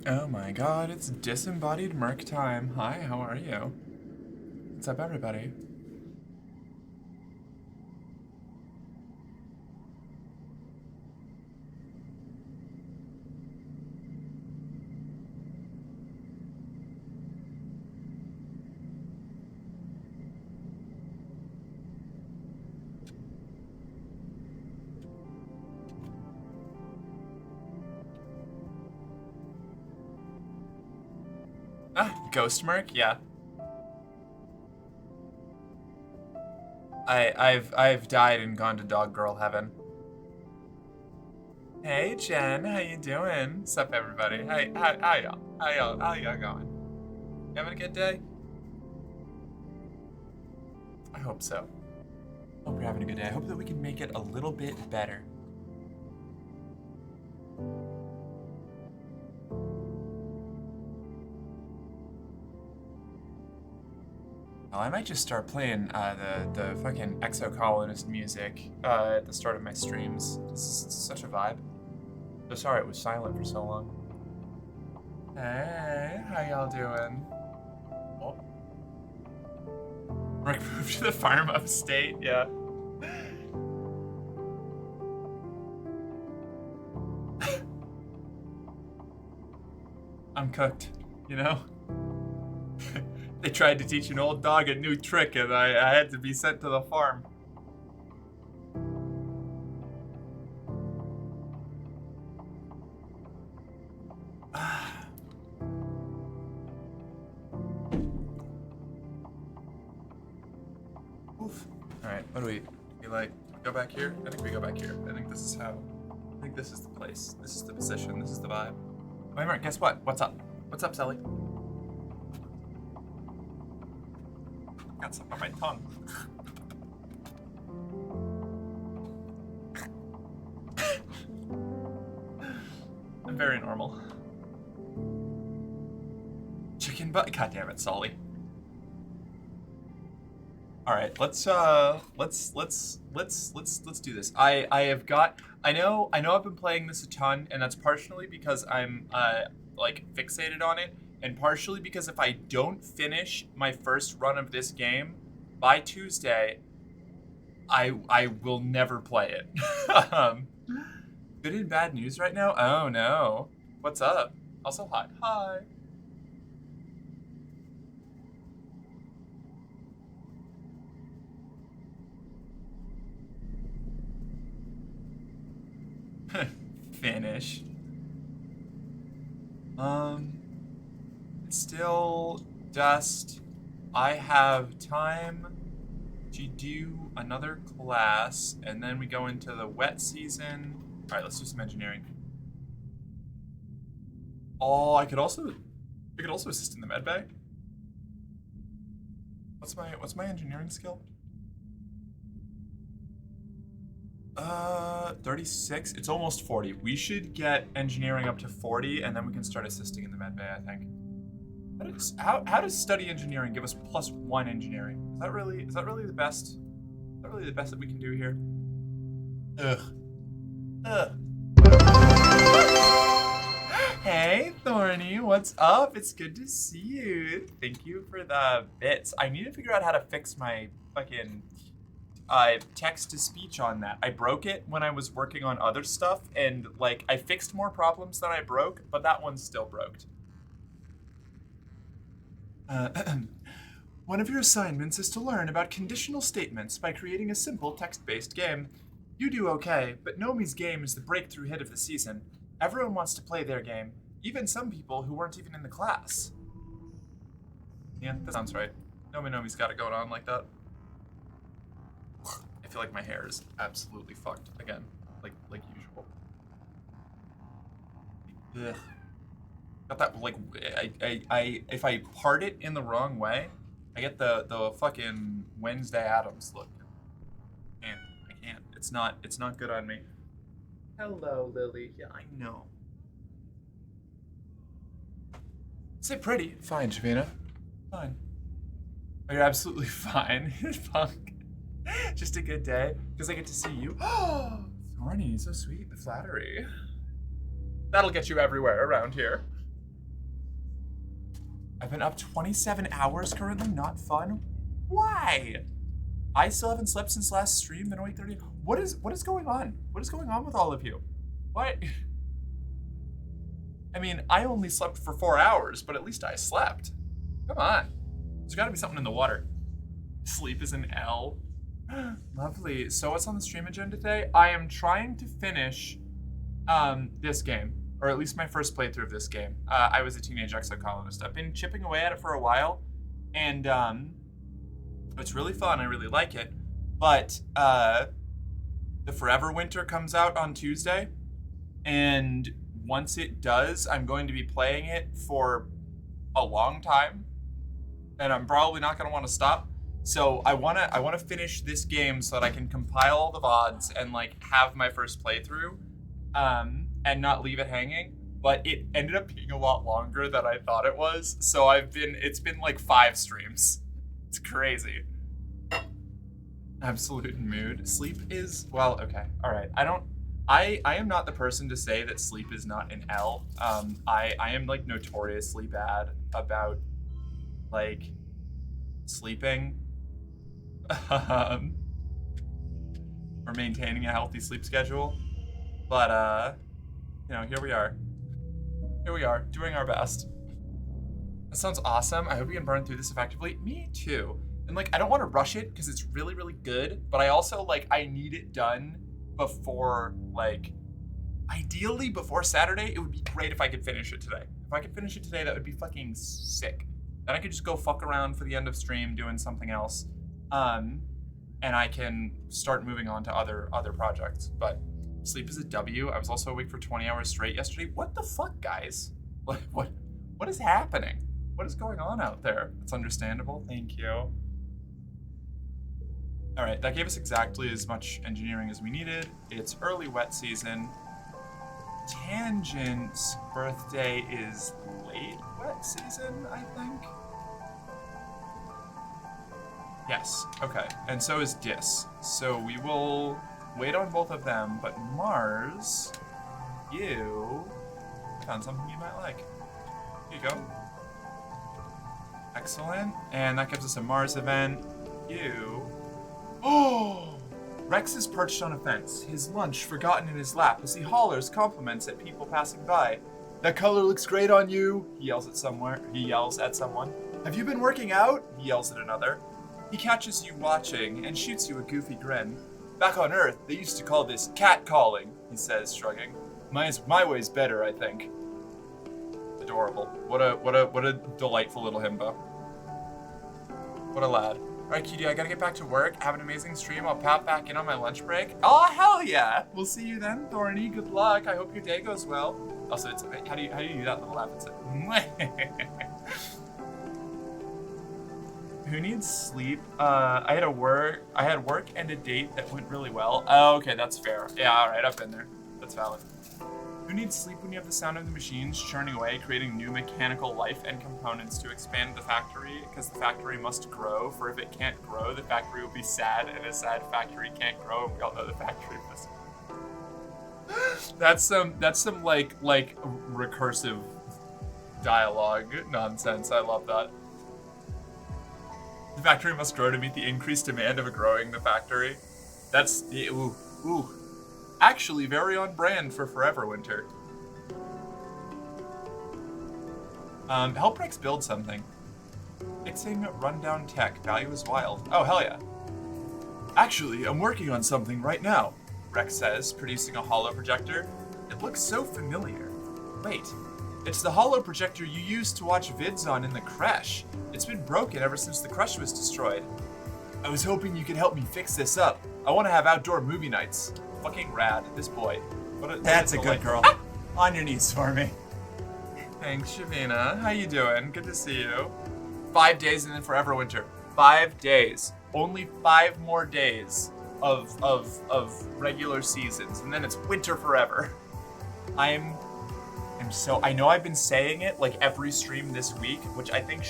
Oh my god, it's disembodied Merc time. Hi, how are you? What's up, everybody? Ghost Merc? Yeah. I've died and gone to dog girl heaven. Hey Jen, how you doing? Sup everybody? How y'all going? You having a good day? I hope so. Hope you're having a good day. I hope that we can make it a little bit better. Well, I might just start playing the fucking exocolonist music at the start of my streams. It's such a vibe. So sorry it was silent for so long. Hey, how y'all doing? Oh. Rick moved to the farm upstate, yeah. I'm cooked, you know? They tried to teach an old dog a new trick and I had to be sent to the farm. Oof. Alright, what do we like, go back here? I think we go back here. I think this is how, I think this is the place. This is the position, this is the vibe. Wait, Mark, guess what? What's up? What's up, Sally? Got something on my tongue. I'm very normal. Chicken butt. God damn it, Solly. All right, let's do this. I know I've been playing this a ton, and that's partially because I'm like fixated on it, and partially because if I don't finish my first run of this game by Tuesday, I will never play it. Good and bad news right now? Oh no. What's up? Also hi. Hi. Finish. It's still dust. I have time to do another class, and then we go into the wet season. All right, let's do some engineering. Oh, I could also assist in the med bay. What's my engineering skill? 36. It's almost 40. We should get engineering up to 40, and then we can start assisting in the med bay, I think. How does study engineering give us +1 engineering? Is that really the best? Is that really the best that we can do here? Ugh. Hey, Thorny, what's up? It's good to see you. Thank you for the bits. I need to figure out how to fix my fucking text-to-speech on that. I broke it when I was working on other stuff, and like I fixed more problems than I broke, but that one's still broke. One of your assignments is to learn about conditional statements by creating a simple text-based game. You do okay, but Nomi's game is the breakthrough hit of the season. Everyone wants to play their game, even some people who weren't even in the class. Yeah, that sounds right. Nomi's got it going on like that. I feel like my hair is absolutely fucked again, like usual. Ugh. Got that like I if I part it in the wrong way, I get the fucking Wednesday Addams look. And I can't. It's not good on me. Hello, Lily. Yeah, I know. Say pretty. Fine, Javina. Fine. Oh, you're absolutely fine. Punk. Just a good day, because I get to see you. Oh, Thorny, so sweet, the flattery. That'll get you everywhere around here. I've been up 27 hours currently, not fun. Why? I still haven't slept since last stream, been awake 30. What is going on? What is going on with all of you? What? I mean, I only slept for 4 hours, but at least I slept. Come on. There's gotta be something in the water. Sleep is an L. Lovely. So what's on the stream agenda today? I am trying to finish this game, or at least my first playthrough of this game. I was a teenage exocolonist. I've been chipping away at it for a while, and it's really fun. I really like it. But the Forever Winter comes out on Tuesday, and once it does, I'm going to be playing it for a long time, and I'm probably not going to want to stop. So I want to finish this game so that I can compile all the VODs and like have my first playthrough, and not leave it hanging. But it ended up being a lot longer than I thought it was. So it's been like 5 streams. It's crazy. Absolute mood. Sleep is, well, okay. All right. I am not the person to say that sleep is not an L. I am like notoriously bad about like sleeping or maintaining a healthy sleep schedule. But here we are. Here we are, doing our best. That sounds awesome. I hope we can burn through this effectively. Me too. And like I don't want to rush it because it's really, really good, but I also like I need it done before, like, ideally before Saturday. It would be great if I could finish it today. If I could finish it today, that would be fucking sick. Then I could just go fuck around for the end of stream doing something else. And I can start moving on to other projects. But sleep is a W. I was also awake for 20 hours straight yesterday. What the fuck, guys? What is happening? What is going on out there? It's understandable. Thank you. All right, that gave us exactly as much engineering as we needed. It's early wet season. Tangent's birthday is late wet season, I think. Yes, okay. And so is Dis. So we will wait on both of them, but Mars, you found something you might like. Here you go. Excellent. And that gives us a Mars event. You... Oh! Rex is perched on a fence, his lunch forgotten in his lap as he hollers compliments at people passing by. That color looks great on you, he yells at someone. Have you been working out? He yells at another. He catches you watching and shoots you a goofy grin. Back on Earth, they used to call this cat calling, he says, shrugging. My way's better, I think. Adorable. What a delightful little himbo. What a lad. Alright, cutie, I gotta get back to work. Have an amazing stream. I'll pop back in on my lunch break. Oh, hell yeah! We'll see you then, Thorny. Good luck. I hope your day goes well. Also, it's how do you do that little laugh? It's Who needs sleep? I had work and a date that went really well. Oh, okay, that's fair. Yeah, alright, I've been there. That's valid. Who needs sleep when you have the sound of the machines churning away, creating new mechanical life and components to expand the factory? Because the factory must grow, for if it can't grow, the factory will be sad, and a sad factory can't grow, and we all know the factory must. That's some like recursive dialogue nonsense. I love that. The factory must grow to meet the increased demand of growing the factory. That's ooh. Actually very on brand for Forever Winter. Help Rex build something. Fixing rundown tech. Value is wild. Oh, hell yeah. Actually, I'm working on something right now, Rex says, producing a holo projector. It looks so familiar. Wait, it's the holo projector you used to watch vids on in the creche. It's been broken ever since the creche was destroyed. I was hoping you could help me fix this up. I want to have outdoor movie nights. Fucking rad, this boy. That's a good girl. On your knees for me. Thanks, Shavina. How you doing? Good to see you. 5 days and then Forever Winter. 5 days. Only 5 more days of regular seasons, and then it's winter forever. I know I've been saying it like every stream this week, which I think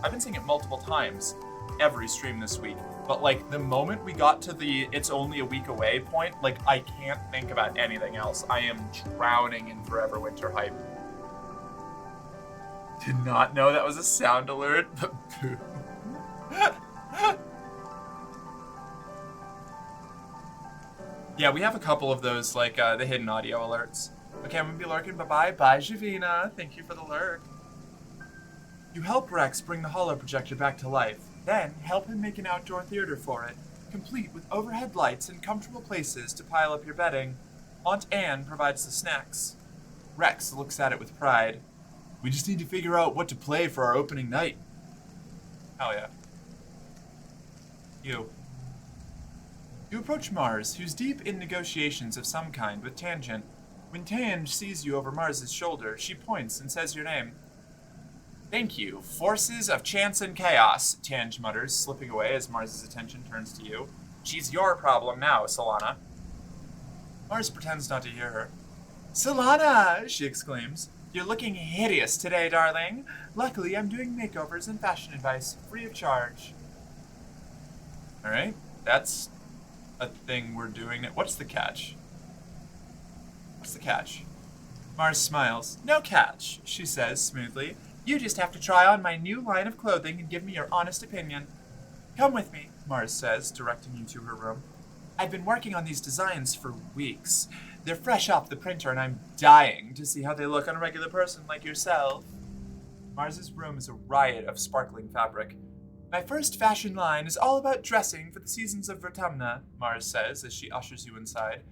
I've been saying it multiple times every stream this week. But like the moment we got to the it's only a week away point, like I can't think about anything else. I am drowning in Forever Winter hype. Did not know that was a sound alert, but boo. Yeah, we have a couple of those, like the hidden audio alerts. Okay, I'm gonna be lurking. Bye-bye. Bye, Javina. Thank you for the lurk. You help Rex bring the holo projector back to life. Then, help him make an outdoor theater for it, complete with overhead lights and comfortable places to pile up your bedding. Aunt Anne provides the snacks. Rex looks at it with pride. We just need to figure out what to play for our opening night. Hell yeah. You. You approach Mars, who's deep in negotiations of some kind with Tangent. When Tange sees you over Mars's shoulder, she points and says your name. Thank you, Forces of Chance and Chaos, Tange mutters, slipping away as Mars's attention turns to you. She's your problem now, Solana. Mars pretends not to hear her. Solana, she exclaims. You're looking hideous today, darling. Luckily, I'm doing makeovers and fashion advice, free of charge. Alright, that's a thing we're doing. What's the catch? What's the catch? Mars smiles. No catch, she says smoothly. You just have to try on my new line of clothing and give me your honest opinion. Come with me, Mars says, directing you to her room. I've been working on these designs for weeks. They're fresh off the printer and I'm dying to see how they look on a regular person like yourself. Mars's room is a riot of sparkling fabric. My first fashion line is all about dressing for the seasons of Vertumna, Mars says as she ushers you inside.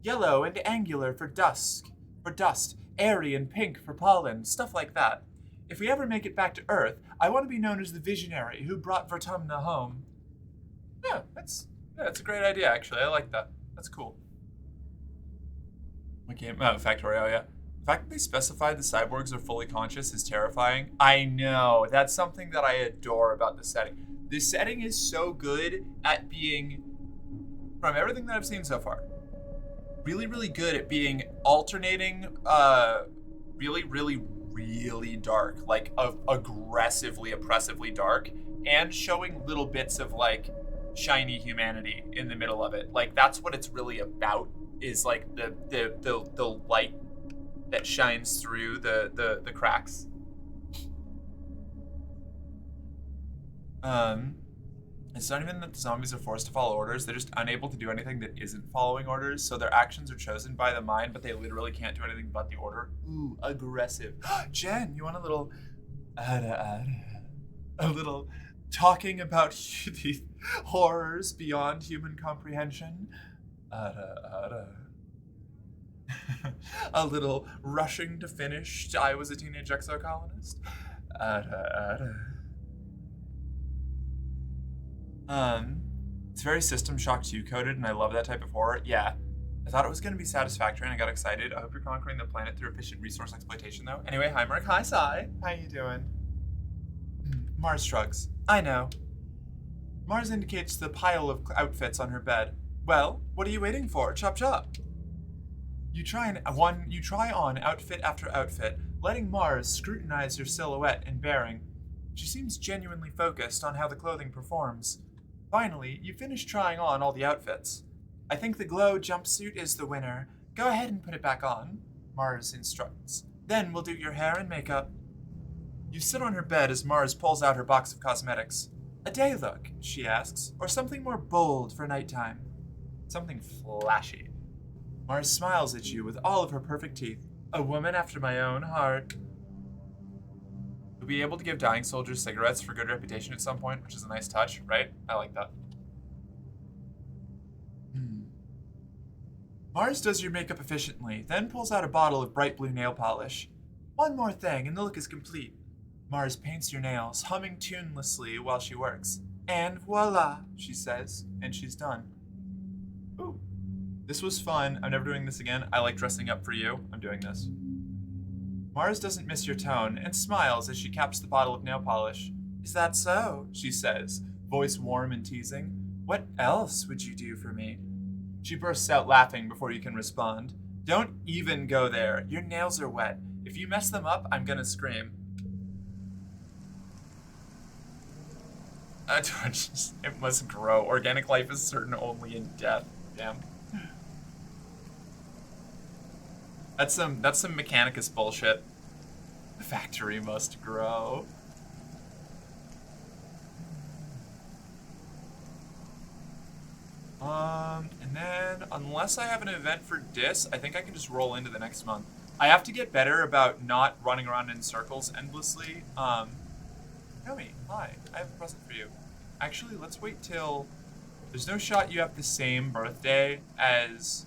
Yellow and angular for dust, airy and pink for pollen, stuff like that. If we ever make it back to Earth, I want to be known as the visionary who brought Vertumna home. Yeah, that's a great idea, actually. I like that. That's cool. What game? Oh, Factorio, yeah. The fact that they specified the cyborgs are fully conscious is terrifying. I know. That's something that I adore about the setting. This setting is so good at being, from everything that I've seen so far, really, really good at being alternating, really, really, really dark, like aggressively, oppressively dark, and showing little bits of like shiny humanity in the middle of it. Like that's what it's really about, is like the light that shines through the cracks. It's not even that the zombies are forced to follow orders, they're just unable to do anything that isn't following orders, so their actions are chosen by the mind, but they literally can't do anything but the order. Ooh, aggressive. Jen, you want a little a little talking about the horrors beyond human comprehension? A little rushing to finish I Was a Teenage Exocolonist? It's very System Shock 2 coded, and I love that type of horror. Yeah. I thought it was going to be satisfactory, and I got excited. I hope you're conquering the planet through efficient resource exploitation, though. Anyway, hi, Merc. Hi, Sai. How you doing? Mars shrugs. I know. Mars indicates the pile of outfits on her bed. Well, what are you waiting for? Chop chop. You try on outfit after outfit, letting Mars scrutinize your silhouette and bearing. She seems genuinely focused on how the clothing performs. Finally, you finish trying on all the outfits. I think the glow jumpsuit is the winner. Go ahead and put it back on, Mars instructs. Then we'll do your hair and makeup. You sit on her bed as Mars pulls out her box of cosmetics. A day look, she asks, or something more bold for nighttime? Something flashy. Mars smiles at you with all of her perfect teeth. A woman after my own heart. You'll be able to give dying soldiers cigarettes for good reputation at some point, which is a nice touch, right? I like that. Mars does your makeup efficiently, then pulls out a bottle of bright blue nail polish. One more thing, and the look is complete. Mars paints your nails, humming tunelessly while she works. And voila, she says, and she's done. Ooh. This was fun. I'm never doing this again. I like dressing up for you. I'm doing this. Mars doesn't miss your tone and smiles as she caps the bottle of nail polish. Is that so? She says, voice warm and teasing. What else would you do for me? She bursts out laughing before you can respond. Don't even go there. Your nails are wet. If you mess them up, I'm gonna scream. It must grow. Organic life is certain only in death. Damn. That's some Mechanicus bullshit. The factory must grow. And then, unless I have an event for Dis, I think I can just roll into the next month. I have to get better about not running around in circles endlessly. Yomi, hi, I have a present for you. Actually, let's wait till... There's no shot you have the same birthday as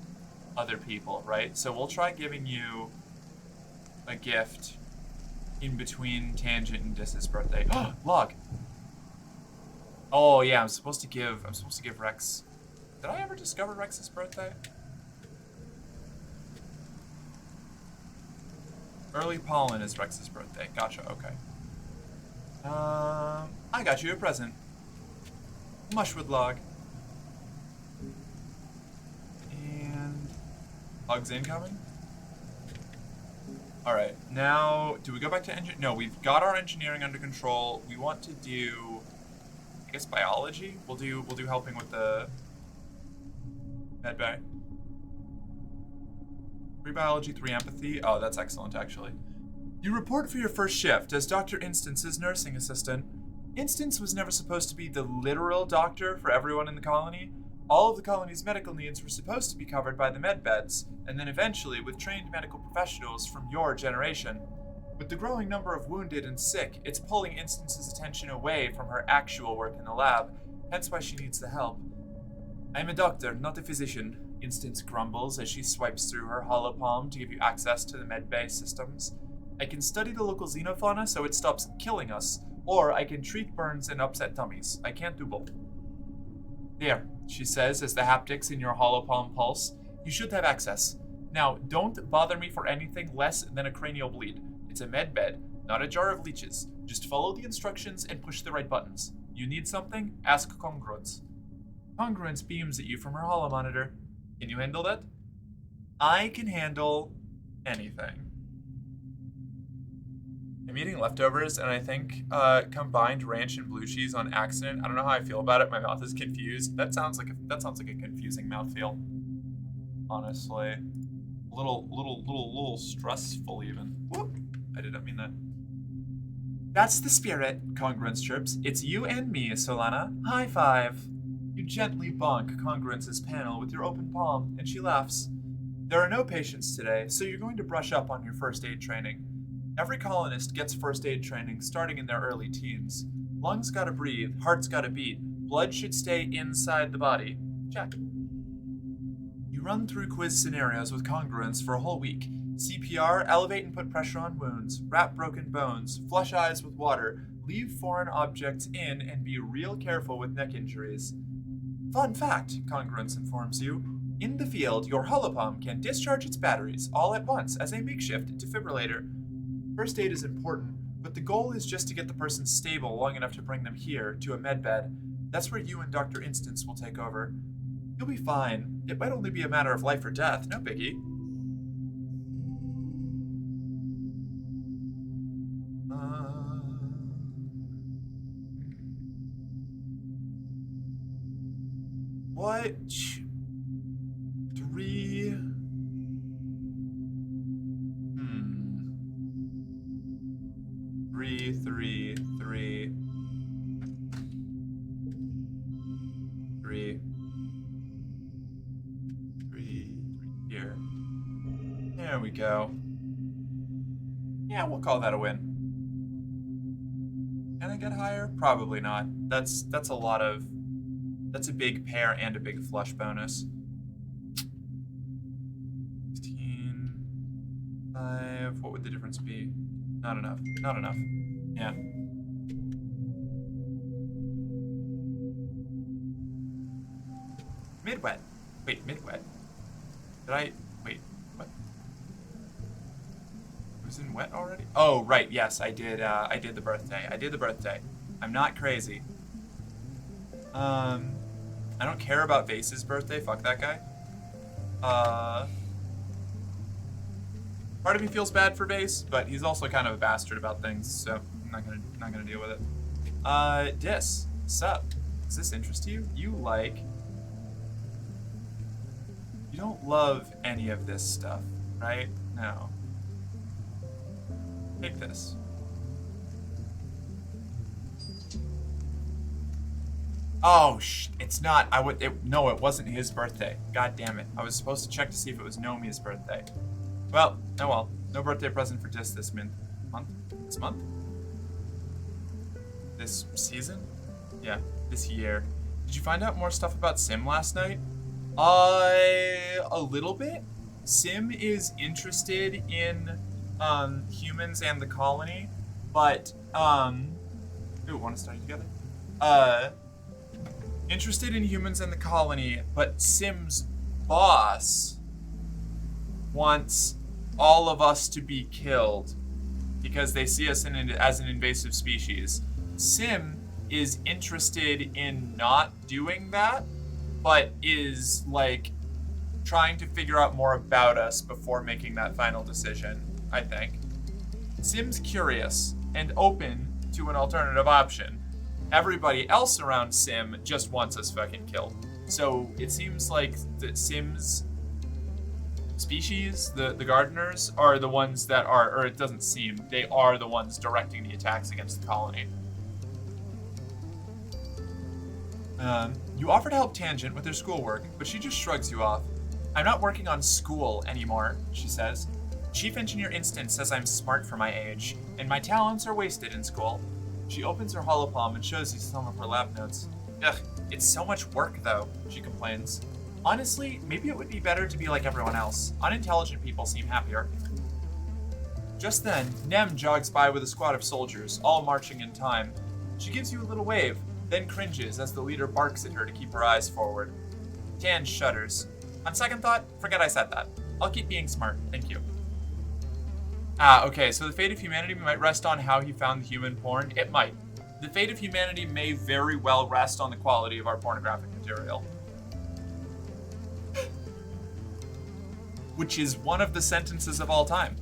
other people, right? So we'll try giving you a gift in between Tangent and Dis's birthday. Log. Oh yeah, I'm supposed to give Rex. Did I ever discover Rex's birthday? Early pollen is Rex's birthday. Gotcha, okay. I got you a present. Mushwood log. And logs incoming? Alright, now do we go back to no, we've got our engineering under control. We want to do I guess biology? We'll do helping with the med bay. 3 biology, 3 empathy. Oh, that's excellent, actually. You report for your first shift as Dr. Instance's nursing assistant. Instance was never supposed to be the literal doctor for everyone in the colony. All of the colony's medical needs were supposed to be covered by the med beds, and then eventually with trained medical professionals from your generation. With the growing number of wounded and sick, it's pulling Instance's attention away from her actual work in the lab, hence why she needs the help. I'm a doctor, not a physician, Instance grumbles as she swipes through her hollow palm to give you access to the medbay systems. I can study the local xenofauna so it stops killing us, or I can treat burns and upset tummies. I can't do both. There, she says as the haptics in your hollow palm pulse. You should have access. Now, don't bother me for anything less than a cranial bleed. It's a med bed, not a jar of leeches. Just follow the instructions and push the right buttons. You need something? Ask Congruence. Congruence beams at you from her hollow monitor. Can you handle that? I can handle anything. I'm eating leftovers, and I think combined ranch and blue cheese on accident. I don't know how I feel about it. My mouth is confused. That sounds like a confusing mouthfeel. Honestly, a little stressful even. Whoop! I did not mean that. That's the spirit, Congruence chirps. It's you and me, Solana. High five. You gently bonk Congruence's panel with your open palm, and she laughs. There are no patients today, so you're going to brush up on your first aid training. Every colonist gets first aid training starting in their early teens. Lungs gotta breathe, heart's gotta beat, blood should stay inside the body. Check. You run through quiz scenarios with Congruence for a whole week. CPR, elevate and put pressure on wounds, wrap broken bones, flush eyes with water, leave foreign objects in, and be real careful with neck injuries. Fun fact, Congruence informs you. In the field, your holopalm can discharge its batteries all at once as a makeshift defibrillator. First aid is important, but the goal is just to get the person stable long enough to bring them here, to a medbed. That's where you and Dr. Instance will take over. You'll be fine. It might only be a matter of life or death, no biggie. What? 3... 3, 3, 3, 3, 3 here. There we go. Yeah, we'll call that a win. Can I get higher? Probably not. That's a lot of... That's a big pair and a big flush bonus. 16, 5, what would the difference be? Not enough. Not enough. Yeah. Mid-wet. Wait, mid-wet? Did I... Wait, what? It was in wet already? Oh, right, yes, I did the birthday. I did the birthday. I'm not crazy. I don't care about Vase's birthday. Fuck that guy. Part of me feels bad for Vase, but he's also kind of a bastard about things, so I'm not gonna deal with it. Dis, sup? Does this interest you? You don't love any of this stuff, right? No. Take this. Oh, it's not. No, it wasn't his birthday. God damn it. I was supposed to check to see if it was Nomi's birthday. Well, oh well. No birthday present for Dis this month. This month? This season? Yeah, this year. Did you find out more stuff about Sim last night? A little bit. Sim is interested in humans and the colony, but ooh, want to study together? Interested in humans and the colony, but Sim's boss wants all of us to be killed because they see us as an invasive species. Sim is interested in not doing that, but is like trying to figure out more about us before making that final decision, I think. Sim's curious and open to an alternative option. Everybody else around Sim just wants us fucking killed. So it seems like that Sim's species, the gardeners, are the ones that are, or it doesn't seem, they are the ones directing the attacks against the colony. You offer to help Tangent with her schoolwork, but she just shrugs you off. I'm not working on school anymore, she says. Chief Engineer Instant says I'm smart for my age, and my talents are wasted in school. She opens her holopalm and shows you some of her lab notes. Ugh, it's so much work though, she complains. Honestly, maybe it would be better to be like everyone else. Unintelligent people seem happier. Just then, Nem jogs by with a squad of soldiers, all marching in time. She gives you a little wave, then cringes as the leader barks at her to keep her eyes forward. Tan shudders. On second thought, forget I said that. I'll keep being smart, thank you. Ah, okay, so the fate of humanity might rest on how he found the human porn? It might. The fate of humanity may very well rest on the quality of our pornographic material. Which is one of the sentences of all time.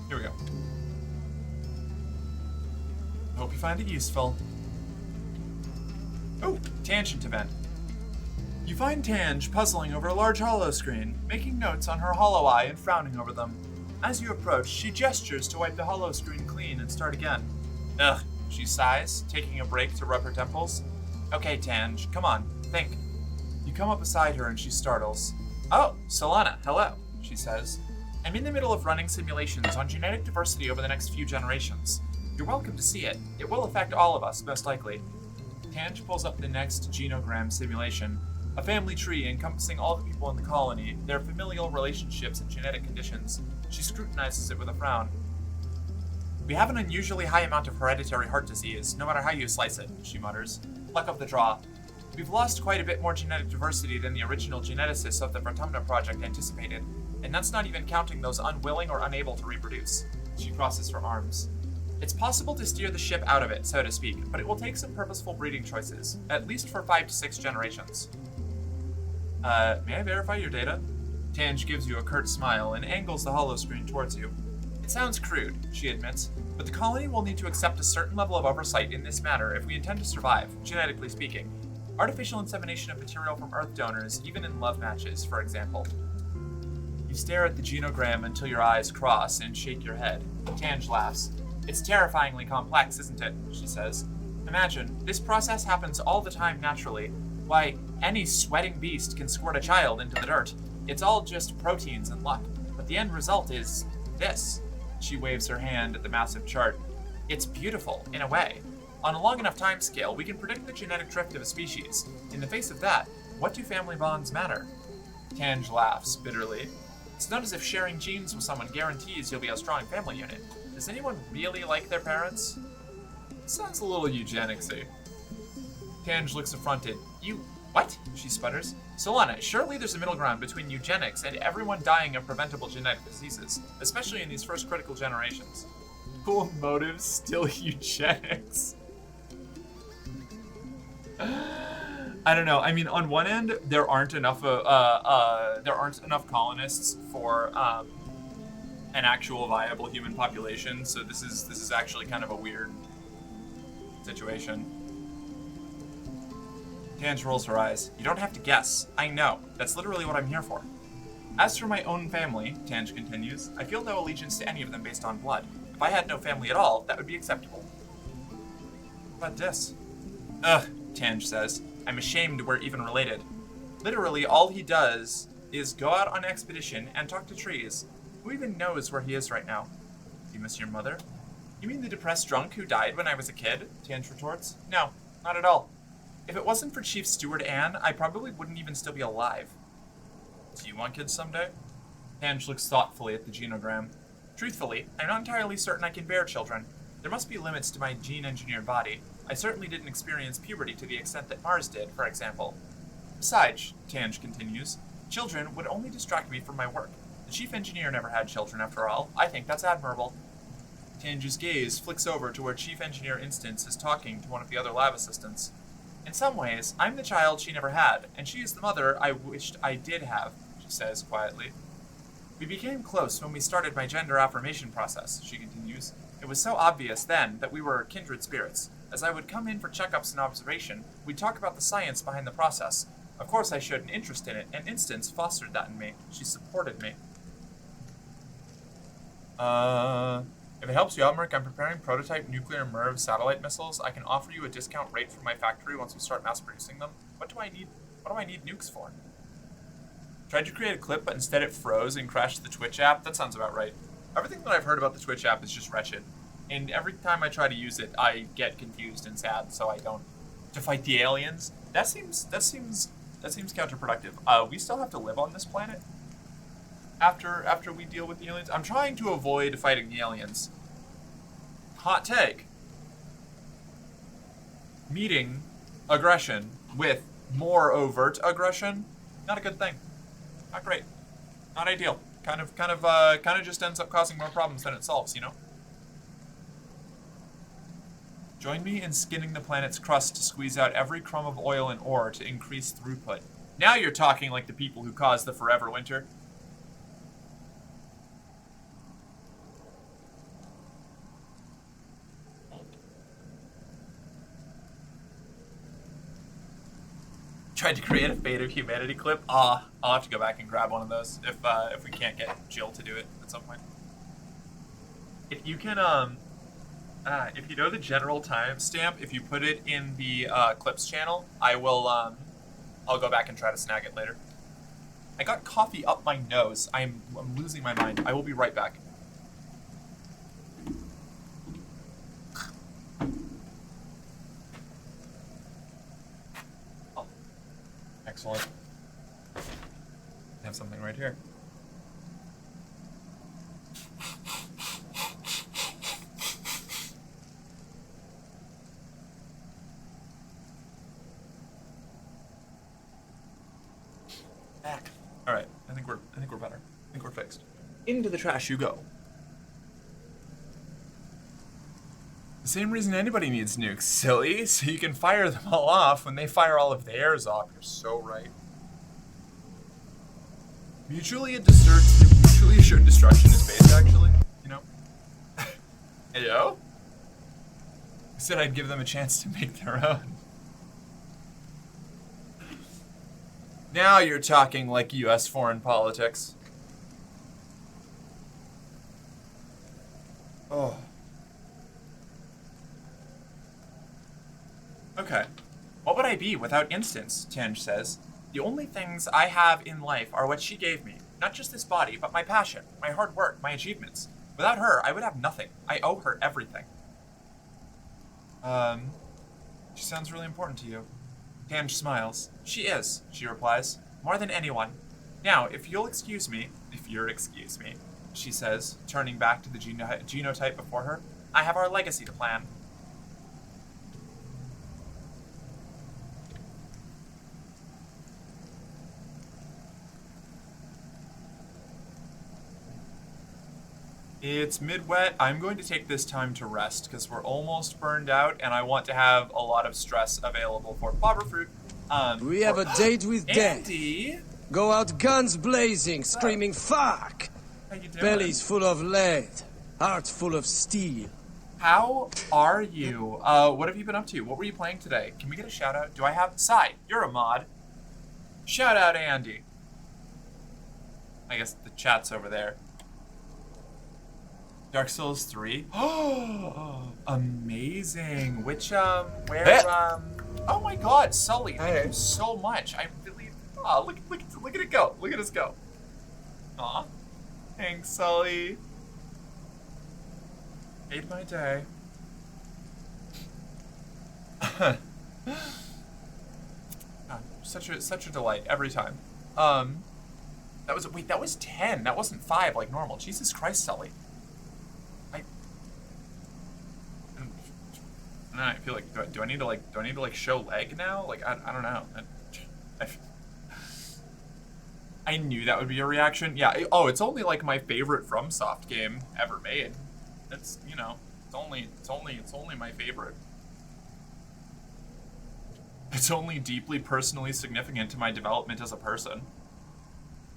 Here we go. Hope you find it useful. Oh, tangent event. You find Tange puzzling over a large holo screen, making notes on her holo eye and frowning over them. As you approach, she gestures to wipe the holo screen clean and start again. Ugh, she sighs, taking a break to rub her temples. Okay, Tange, come on, think. You come up beside her and she startles. Oh, Solana, hello, she says. I'm in the middle of running simulations on genetic diversity over the next few generations. You're welcome to see it. It will affect all of us, most likely. Tange pulls up the next genogram simulation, a family tree encompassing all the people in the colony, their familial relationships and genetic conditions. She scrutinizes it with a frown. We have an unusually high amount of hereditary heart disease, no matter how you slice it, she mutters. Luck of the draw. We've lost quite a bit more genetic diversity than the original geneticists of the Vertumna project anticipated, and that's not even counting those unwilling or unable to reproduce. She crosses her arms. It's possible to steer the ship out of it, so to speak, but it will take some purposeful breeding choices, at least for 5 to 6 generations. May I verify your data? Tange gives you a curt smile and angles the holoscreen towards you. It sounds crude, she admits, but the colony will need to accept a certain level of oversight in this matter if we intend to survive, genetically speaking. Artificial insemination of material from Earth donors, even in love matches, for example. You stare at the genogram until your eyes cross and shake your head. Tange laughs. It's terrifyingly complex, isn't it? She says. Imagine, this process happens all the time naturally. Why, any sweating beast can squirt a child into the dirt. It's all just proteins and luck. But the end result is this. She waves her hand at the massive chart. It's beautiful, in a way. On a long enough time scale, we can predict the genetic drift of a species. In the face of that, what do family bonds matter? Tange laughs bitterly. It's not as if sharing genes with someone guarantees you'll be a strong family unit. Does anyone really like their parents? Sounds a little eugenicsy. Tange looks affronted. You... what? She sputters. Solana, surely there's a middle ground between eugenics and everyone dying of preventable genetic diseases, especially in these first critical generations. Cool motives, still eugenics. I don't know. I mean, on one end, there aren't enough colonists for an actual viable human population. So this is actually kind of a weird situation. Tange rolls her eyes. You don't have to guess. I know. That's literally what I'm here for. As for my own family, Tange continues, I feel no allegiance to any of them based on blood. If I had no family at all, that would be acceptable. What about this? Ugh, Tange says. I'm ashamed we're even related. Literally, all he does is go out on expedition and talk to trees. Who even knows where he is right now? Do you miss your mother? You mean the depressed drunk who died when I was a kid? Tange retorts. No, not at all. If it wasn't for Chief Steward Anne, I probably wouldn't even still be alive. Do you want kids someday? Tange looks thoughtfully at the genogram. Truthfully, I'm not entirely certain I can bear children. There must be limits to my gene-engineered body. I certainly didn't experience puberty to the extent that Mars did, for example. Besides, Tange continues, children would only distract me from my work. The chief engineer never had children, after all. I think that's admirable. Tange's gaze flicks over to where Chief Engineer Instance is talking to one of the other lab assistants. In some ways, I'm the child she never had, and she is the mother I wished I did have, she says quietly. We became close when we started my gender affirmation process, she continues. It was so obvious then that we were kindred spirits. As I would come in for checkups and observation, we'd talk about the science behind the process. Of course I showed an interest in it, and Instance fostered that in me. She supported me. If it helps you out, Merc, I'm preparing prototype nuclear MIRV satellite missiles. I can offer you a discount rate from my factory once we start mass producing them. What do I need nukes for? Tried to create a clip, but instead it froze and crashed the Twitch app. That sounds about right. Everything that I've heard about the Twitch app is just wretched. And every time I try to use it, I get confused and sad, so I don't. To fight the aliens? That seems counterproductive. We still have to live on this planet? After we deal with the aliens? I'm trying to avoid fighting the aliens. Hot take. Meeting aggression with more overt aggression, not a good thing. Not great. Not ideal. Kind of just ends up causing more problems than it solves, you know? Join me in skinning the planet's crust to squeeze out every crumb of oil and ore to increase throughput. Now you're talking like the people who caused the forever winter. Tried to create a Fate of Humanity clip. I'll have to go back and grab one of those if we can't get Jill to do it at some point. If you can, if you know the general timestamp, if you put it in the clips channel, I will, I'll go back and try to snag it later. I got coffee up my nose. I'm losing my mind. I will be right back. Excellent. I have something right here. Back. All right. I think we're better. I think we're fixed. Into the trash you go. The same reason anybody needs nukes, silly, so you can fire them all off when they fire all of theirs off. You're so right. Mutually assured destruction is based, actually, you know? Hello? I said I'd give them a chance to make their own. Now you're talking like U.S. foreign politics. Oh. Okay. What would I be without Instance, Tange says. The only things I have in life are what she gave me. Not just this body, but my passion, my hard work, my achievements. Without her, I would have nothing. I owe her everything. She sounds really important to you. Tange smiles. She is, she replies. More than anyone. Now, if you'll excuse me, she says, turning back to the genotype before her, I have our legacy to plan. It's mid-wet. I'm going to take this time to rest because we're almost burned out and I want to have a lot of stress available for Bobber Fruit. We have a date with Andy. death. Go out guns blazing, screaming fuck. How you doing? Bellies full of lead, heart full of steel. How are you? What have you been up to? What were you playing today? Can we get a shout out? Do I have Sai? You're a mod. Shout out Andy. I guess the chat's over there. Dark Souls 3. Oh, amazing. Which, where, oh my god, Sully, thank you so much. I really, look at it go. Look at us go. Aw. Thanks, Sully. Made my day. God, such a delight every time. That was 10. That wasn't 5 like normal. Jesus Christ, Sully. I feel like do I need to like show leg now? Like I don't know. I knew that would be a reaction. Yeah. It's only like my favorite FromSoft game ever made. It's it's only my favorite. It's only deeply personally significant to my development as a person.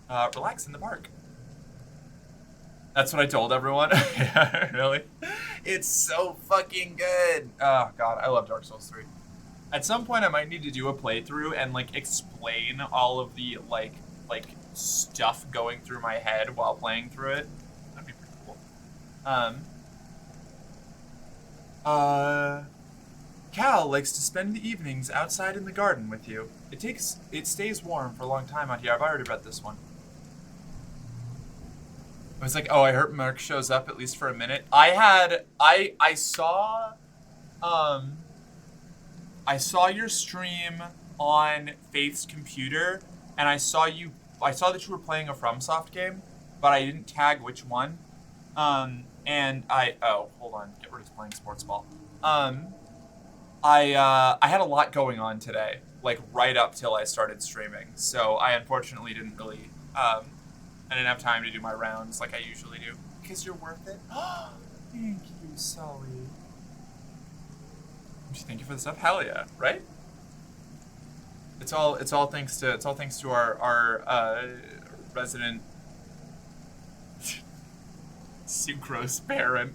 Relax in the park. That's what I told everyone. Yeah, really? It's so fucking good. Oh god, I love Dark Souls 3. At some point I might need to do a playthrough and like explain all of the like stuff going through my head while playing through it. That'd be pretty cool. Cal likes to spend the evenings outside in the garden with you. It stays warm for a long time out here. I've already read this one. I was like, oh, I hope Mark shows up at least for a minute. I saw your stream on Faith's computer, and I saw that you were playing a FromSoft game, but I didn't tag which one. Hold on, get rid of playing sports ball. I had a lot going on today, like right up till I started streaming, so I unfortunately didn't really, I didn't have time to do my rounds like I usually do. Because you're worth it. Thank you, Sully. Thank you for the stuff. Hell yeah, right? It's all thanks to our resident sucrose parent.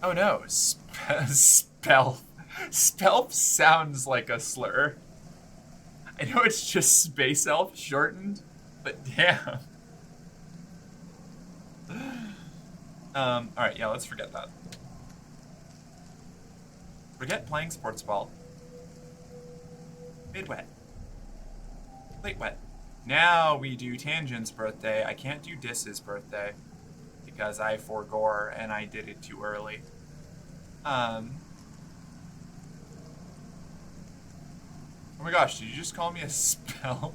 Oh no, spelf sounds like a slur. I know it's just space elf shortened, but damn. Alright, yeah, let's forget that. Forget playing sports ball. Mid-wet. Late-wet. Now we do Tangent's birthday. I can't do Dis's birthday because I forgore and I did it too early. Oh my gosh, did you just call me a spell?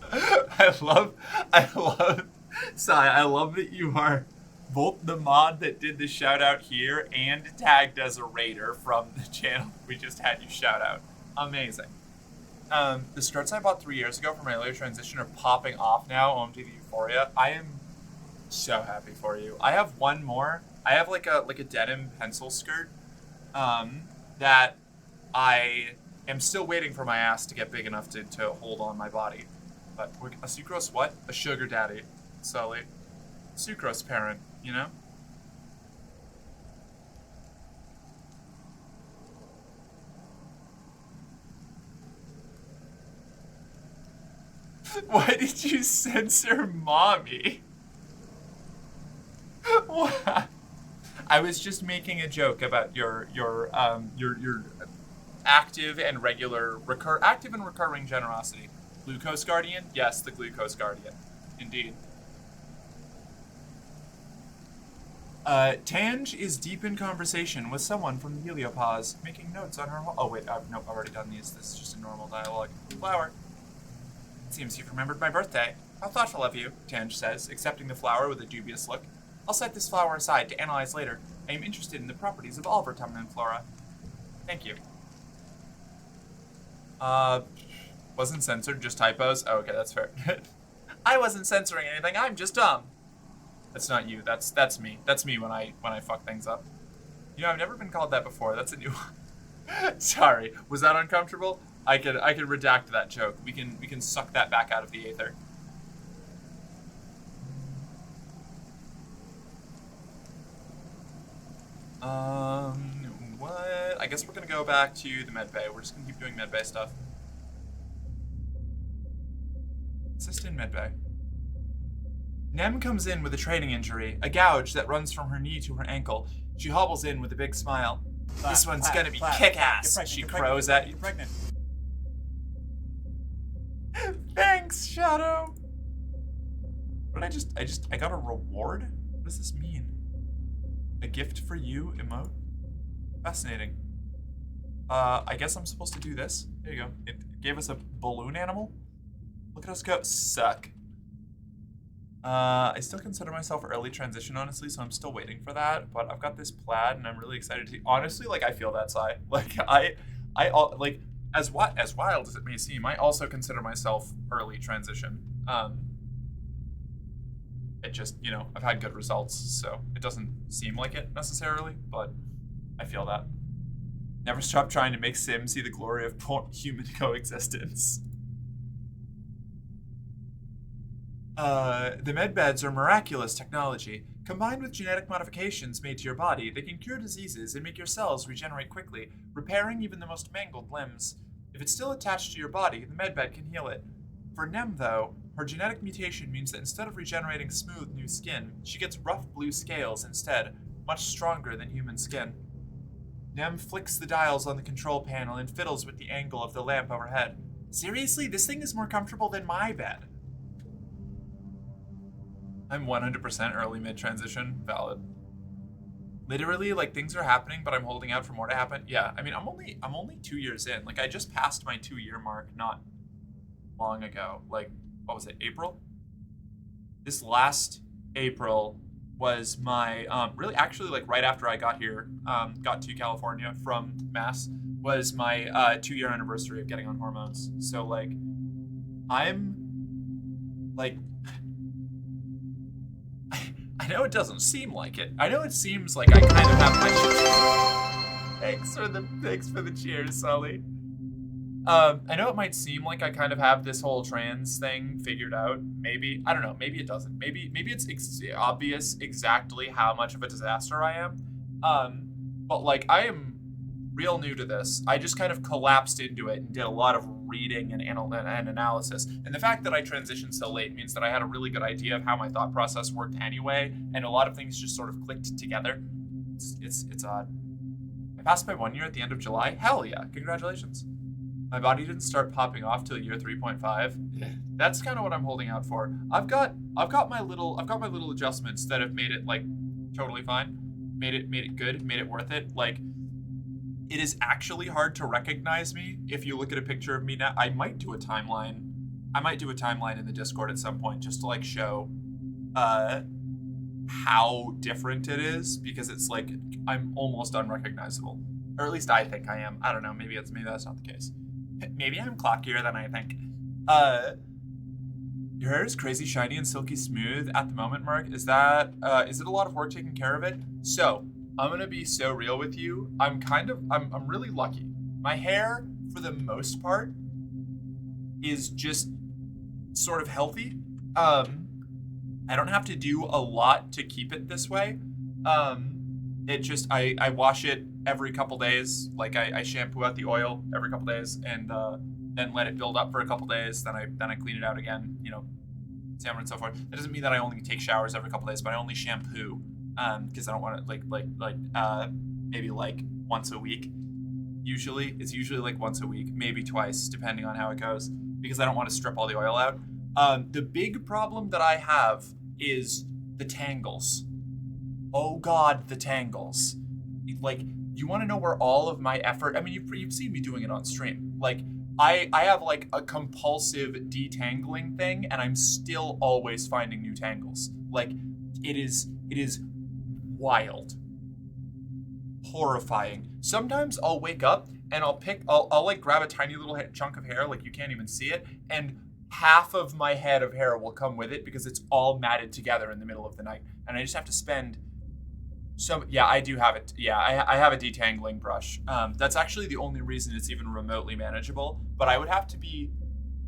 I love that you are both the mod that did the shout out here and tagged as a raider from the channel we just had you shout out. Amazing. The skirts I bought 3 years ago for my later transition are popping off now on the Euphoria. I am so happy for you. I have one more. I have like a denim pencil skirt that I am still waiting for my ass to get big enough to hold on my body. But a sucrose what? A sugar daddy. Sully. Sucrose parent, you know? Why did you censor mommy? What? I was just making a joke about your active and recurring generosity. Glucose Guardian? Yes, the Glucose Guardian. Indeed. Tange is deep in conversation with someone from the Heliopause, making notes on her... Oh, wait, nope, I've already done these. This is just a normal dialogue. Flower. It seems you've remembered my birthday. How thoughtful of you, Tange says, accepting the flower with a dubious look. I'll set this flower aside to analyze later. I am interested in the properties of all vertebrate flora. Thank you. Wasn't censored, just typos? Oh, okay, that's fair. I wasn't censoring anything, I'm just dumb. That's not you, that's me. That's me when I fuck things up. You know, I've never been called that before, that's a new one. Sorry, was that uncomfortable? I could redact that joke. We can suck that back out of the aether. What? I guess we're gonna go back to the medbay. We're just gonna keep doing medbay stuff. Assist in medbay. Nem comes in with a training injury, a gouge that runs from her knee to her ankle. She hobbles in with a big smile. This one's gonna be kick-ass, she crows at you. Pregnant. Thanks, Shadow. What did I got a reward? What does this mean? A gift for you emote? Fascinating. I guess I'm supposed to do this. There you go. It gave us a balloon animal. Look at us go. Suck. I still consider myself early transition, honestly, so I'm still waiting for that. But I've got this plaid, and I'm really excited to. Honestly, like I feel that sigh. Like like as wild as it may seem, I also consider myself early transition. It just I've had good results, so it doesn't seem like it necessarily, but I feel that. Never stop trying to make Sims see the glory of human coexistence. The medbeds are miraculous technology. Combined with genetic modifications made to your body, they can cure diseases and make your cells regenerate quickly, repairing even the most mangled limbs. If it's still attached to your body, the medbed can heal it. For Nem, though, her genetic mutation means that instead of regenerating smooth new skin, she gets rough blue scales instead, much stronger than human skin. Nem flicks the dials on the control panel and fiddles with the angle of the lamp overhead. Seriously, this thing is more comfortable than my bed. I'm 100% early mid-transition. Valid. Literally, like, things are happening, but I'm holding out for more to happen. Yeah, I mean, I'm only 2 years in. Like, I just passed my 2-year mark not long ago. Like, what was it, April? This last April was my, really actually, like, right after I got here, got to California from Mass, was my 2-year anniversary of getting on hormones. So, like, I'm, like... I know it doesn't seem like it. I know it seems like I kind of have my Thanks for the cheers, Sully. I know it might seem like I kind of have this whole trans thing figured out. Maybe. I don't know. Maybe it doesn't. Maybe it's obvious exactly how much of a disaster I am. But like I am real new to this. I just kind of collapsed into it and did a lot of reading and analysis. And the fact that I transitioned so late means that I had a really good idea of how my thought process worked anyway, and a lot of things just sort of clicked together. It's odd. I passed my 1 year at the end of July. Hell yeah! Congratulations. My body didn't start popping off till year 3.5. That's kind of what I'm holding out for. I've got my little adjustments that have made it like totally fine, made it good, made it worth it. Like, it is actually hard to recognize me if you look at a picture of me now. I might do a timeline in the Discord at some point just to like show how different it is, because it's like I'm almost unrecognizable, or at least I think I am. I don't know. Maybe that's not the case. Maybe I'm clockier than I think. Your hair is crazy shiny and silky smooth at the moment, Mark. Is it a lot of work taking care of it? So I'm gonna be so real with you. I'm really lucky. My hair, for the most part, is just sort of healthy. I don't have to do a lot to keep it this way. It just I wash it every couple days. Like I shampoo out the oil every couple days, and then let it build up for a couple days. Then I clean it out again. So on and so forth. That doesn't mean that I only take showers every couple days, but I only shampoo because I don't want to maybe like once a week. It's usually like once a week, maybe twice, depending on how it goes, because I don't want to strip all the oil out. The big problem that I have is the tangles. Oh God, the tangles. Like, you want to know where all of my effort? I mean, you've seen me doing it on stream. Like, I have like a compulsive detangling thing, and I'm still always finding new tangles. Like, it is wild, horrifying. Sometimes I'll wake up and I'll like grab a tiny little chunk of hair, like you can't even see it, and half of my head of hair will come with it because it's all matted together in the middle of the night, and I just have to spend. So yeah, I do have it. Yeah, I have a detangling brush. That's actually the only reason it's even remotely manageable. But I would have to be.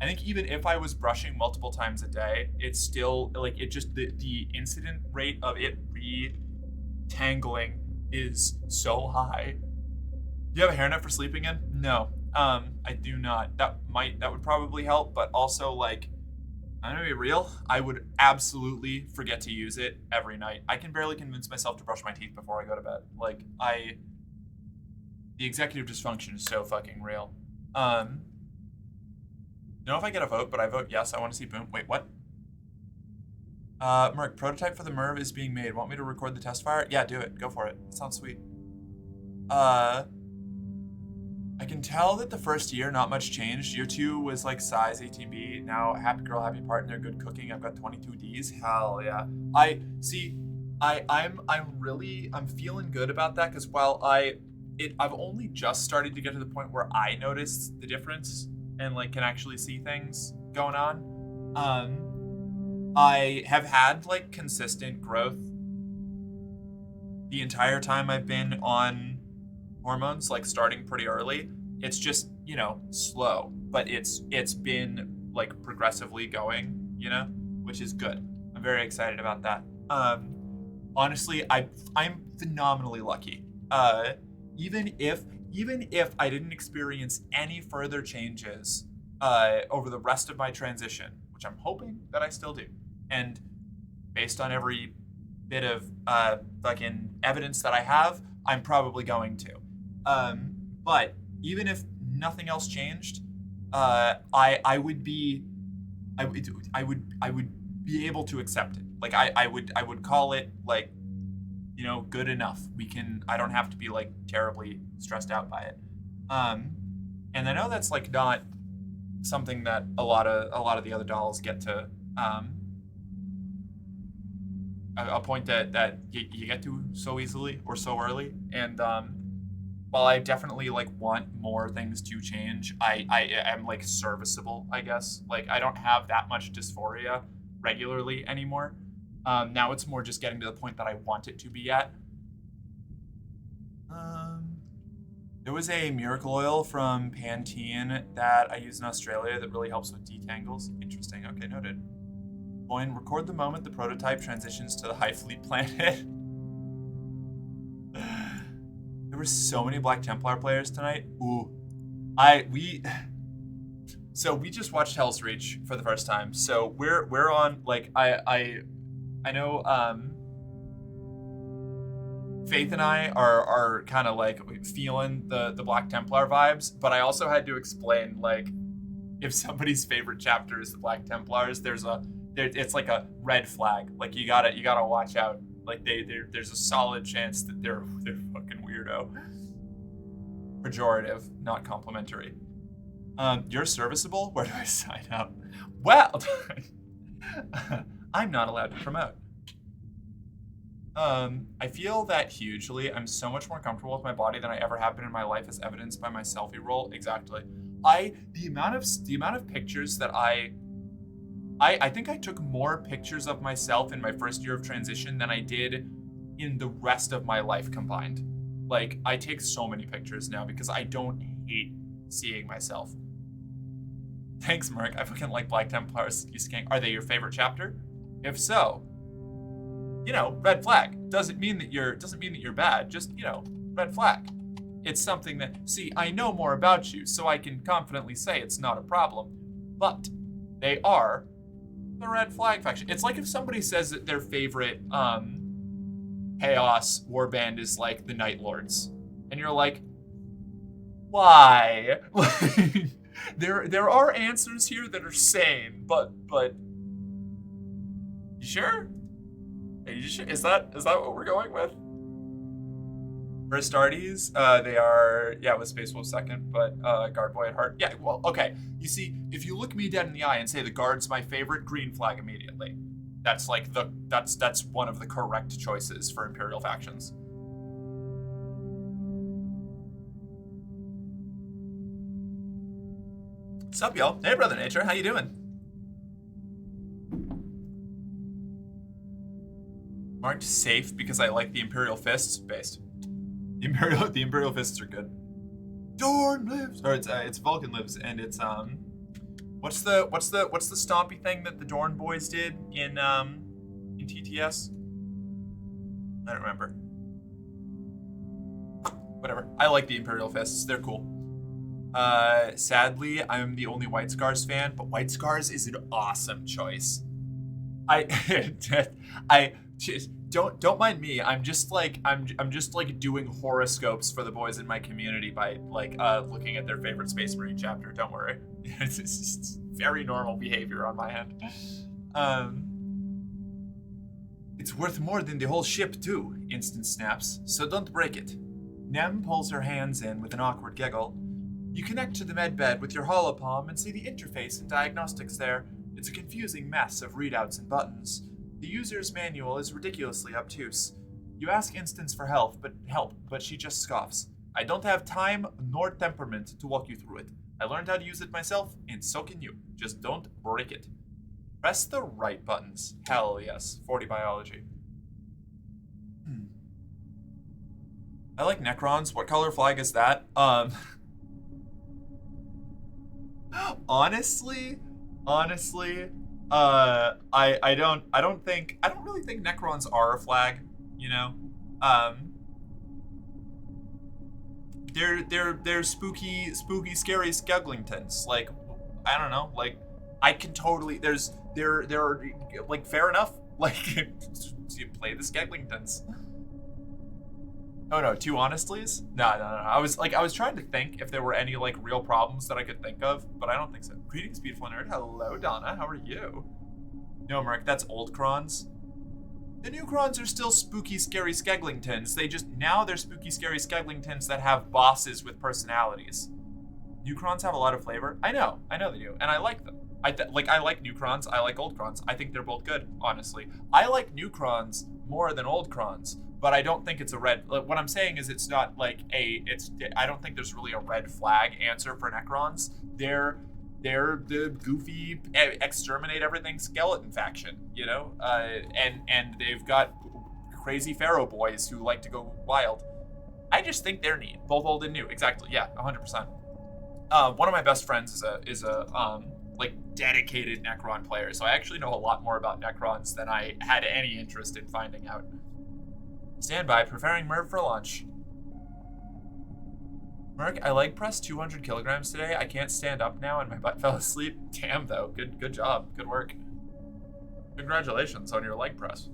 I think even if I was brushing multiple times a day, it's still like it just the incident rate of it retangling is so high. Do you have a hairnet for sleeping in? No, I do not. That would probably help, but also like. I'm gonna be real, I would absolutely forget to use it every night. I can barely convince myself to brush my teeth before I go to bed. Like, the executive dysfunction is so fucking real. Don't know if I get a vote, but I vote yes. I want to see Boom. Wait, what? Merc, prototype for the MERV is being made. Want me to record the test fire? Yeah, do it. Go for it. That sounds sweet. I can tell that the first year, not much changed. Year 2 was like size ATB. Now, happy girl, happy partner, good cooking. I've got 22 Ds. Hell yeah. I'm feeling good about that because while I've only just started to get to the point where I notice the difference and like can actually see things going on. I have had like consistent growth the entire time I've been on hormones, like starting pretty early. It's just, slow, but it's been like progressively going, which is good. I'm very excited about that. Honestly, I'm phenomenally lucky. Even if I didn't experience any further changes over the rest of my transition, which I'm hoping that I still do, and based on every bit of fucking evidence that I have, I'm probably going to. But even if nothing else changed, I would be able to accept it. Like I would call it like, good enough. I don't have to be like terribly stressed out by it. And I know that's like not something that a lot of the other dolls get to a point that you get to so easily or so early. And while I definitely like want more things to change, I am like serviceable, I guess. Like I don't have that much dysphoria regularly anymore. Now it's more just getting to the point that I want it to be at. There was a miracle oil from Pantene that I use in Australia that really helps with detangles. Interesting. Okay, noted. Boyne, record the moment the prototype transitions to the High Fleet planet. There were so many Black Templar players tonight. Ooh. We just watched Hell's Reach for the first time. So we're on like I know Faith and I are kind of like feeling the Black Templar vibes, but I also had to explain like if somebody's favorite chapter is the Black Templars, it's like a red flag. Like you gotta watch out. Like there's a solid chance that they're fucking weirdo. Pejorative, not complimentary. You're serviceable? Where do I sign up? Well, I'm not allowed to promote. I feel that hugely. I'm so much more comfortable with my body than I ever have been in my life, as evidenced by my selfie roll. Exactly. The amount of pictures that I think I took more pictures of myself in my first year of transition than I did in the rest of my life combined. Like, I take so many pictures now because I don't hate seeing myself. Thanks, Merc. I fucking like Black Templars. Are they your favorite chapter? If so, red flag. Doesn't mean that you're bad. Just, red flag. It's something that, see, I know more about you, so I can confidently say it's not a problem. But they are the red flag faction. It's like if somebody says that their favorite chaos warband is like the Night Lords, and you're like, why? There are answers here that are sane, but you sure? Are you sure? Is that what we're going with? For Astartes, they are, with Space Wolf second, but Guard Boy at heart. Yeah, well, okay. You see, if you look me dead in the eye and say the Guard's my favorite, green flag immediately. That's like that's one of the correct choices for Imperial factions. What's up, y'all? Hey, Brother Nature, how you doing? Marked safe because I like the Imperial Fists. Based. The Imperial Fists are good. Dorn lives, or it's Vulcan lives, and it's what's the stompy thing that the Dorn boys did in TTS? I don't remember. Whatever. I like the Imperial Fists. They're cool. Sadly, I'm the only White Scars fan, but White Scars is an awesome choice. Don't mind me. I'm just like doing horoscopes for the boys in my community by like looking at their favorite Space Marine chapter. Don't worry. It's just very normal behavior on my end. It's worth more than the whole ship, too, Instant snaps, so don't break it. Nem pulls her hands in with an awkward giggle. You connect to the medbed with your holopalm and see the interface and diagnostics there. It's a confusing mess of readouts and buttons. The user's manual is ridiculously obtuse. You ask Instance for help, but she just scoffs. I don't have time nor temperament to walk you through it. I learned how to use it myself, and so can you. Just don't break it. Press the right buttons. Hell yes. 40 biology. I like Necrons. What color flag is that? Honestly, I don't really think Necrons are a flag, you know? They're spooky, scary Skegglingtons. Like, I don't know, like, I can totally, they're like, fair enough. Like, you play the Skegglingtons. Oh no, two honestlys? No. I was trying to think if there were any, like, real problems that I could think of, but I don't think so. Greetings, beautiful nerd. Hello, Donna. How are you? No, Merc, that's old Crons. The new Crons are still spooky, scary Skegglingtons. They're spooky, scary Skegglingtons that have bosses with personalities. New Crons have a lot of flavor. I know they do, and I like them. I like new Crons, I like old Crons. I think they're both good, honestly. I like new Crons more than old Crons, but I don't think it's a red, what I'm saying is it's not like I don't think there's really a red flag answer for Necrons. They're the goofy, exterminate everything skeleton faction, you know? And they've got crazy pharaoh boys who like to go wild. I just think they're neat, both old and new. Exactly, yeah, 100%. One of my best friends is a like dedicated Necron player, so I actually know a lot more about Necrons than I had any interest in finding out. Stand by, preparing Merv for lunch. Merc, I leg pressed 200 kilograms today. I can't stand up now and my butt fell asleep. Damn though, good job, good work. Congratulations on your leg press.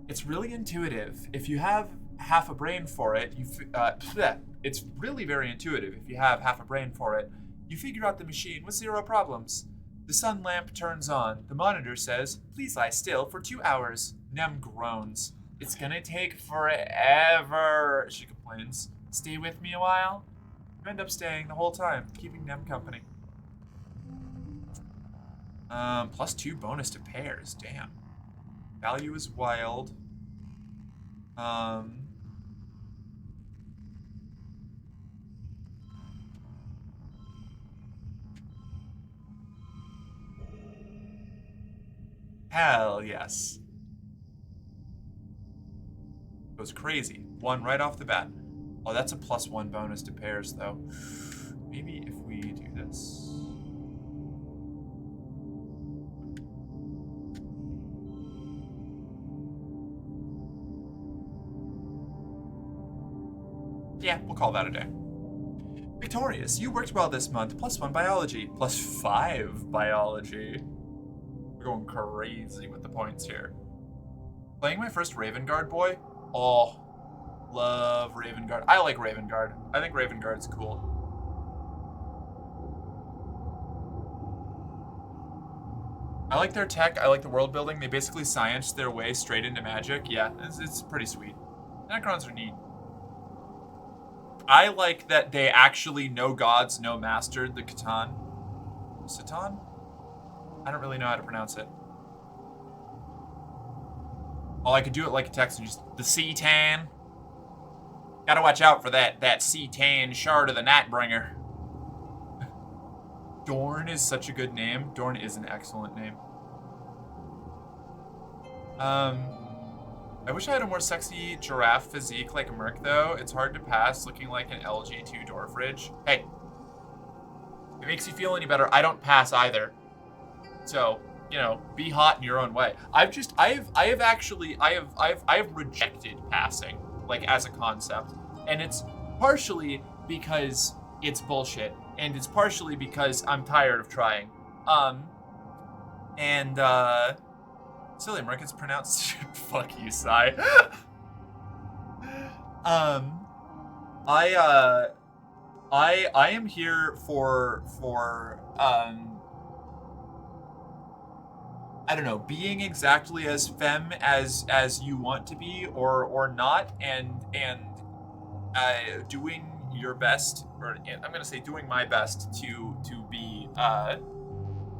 It's really intuitive. If you have half a brain for it, it's really very intuitive. If you have half a brain for it, you figure out the machine with zero problems. The sun lamp turns on. The monitor says, please lie still for 2 hours. Nem groans. It's gonna take forever, she complains. Stay with me a while? You end up staying the whole time, keeping Nem company. +2 bonus to pairs, damn. Value is wild. Hell yes. Goes crazy. One right off the bat. Oh, that's a +1 bonus to pairs, though. Maybe if we do this. Yeah, we'll call that a day. Victorious, you worked well this month. +1 biology. +5 biology. We're going crazy with the points here. Playing my first Raven Guard boy. Oh, love Raven Guard. I like Raven Guard. I think Raven Guard's cool. I like their tech. I like the world building. They basically scienced their way straight into magic. Yeah, it's pretty sweet. Necrons are neat. I like that they actually no gods, no mastered the Catan. Satan? I don't really know how to pronounce it. Well, I could do it like a text and just the Cetan. Gotta watch out for that Cetan shard of the Nightbringer. Dorn is such a good name. Dorn is an excellent name. I wish I had a more sexy giraffe physique like Merc, though. It's hard to pass looking like an LG 2-door fridge. Hey, if it makes you feel any better, I don't pass either. So, you know, be hot in your own way. I have rejected passing, like, as a concept. And it's partially because it's bullshit. And it's partially because I'm tired of trying. Silly Merc, it's pronounced fuck you, Sai. I am here for I don't know, being exactly as femme as you want to be or not, and doing your best, or I'm gonna say doing my best to be I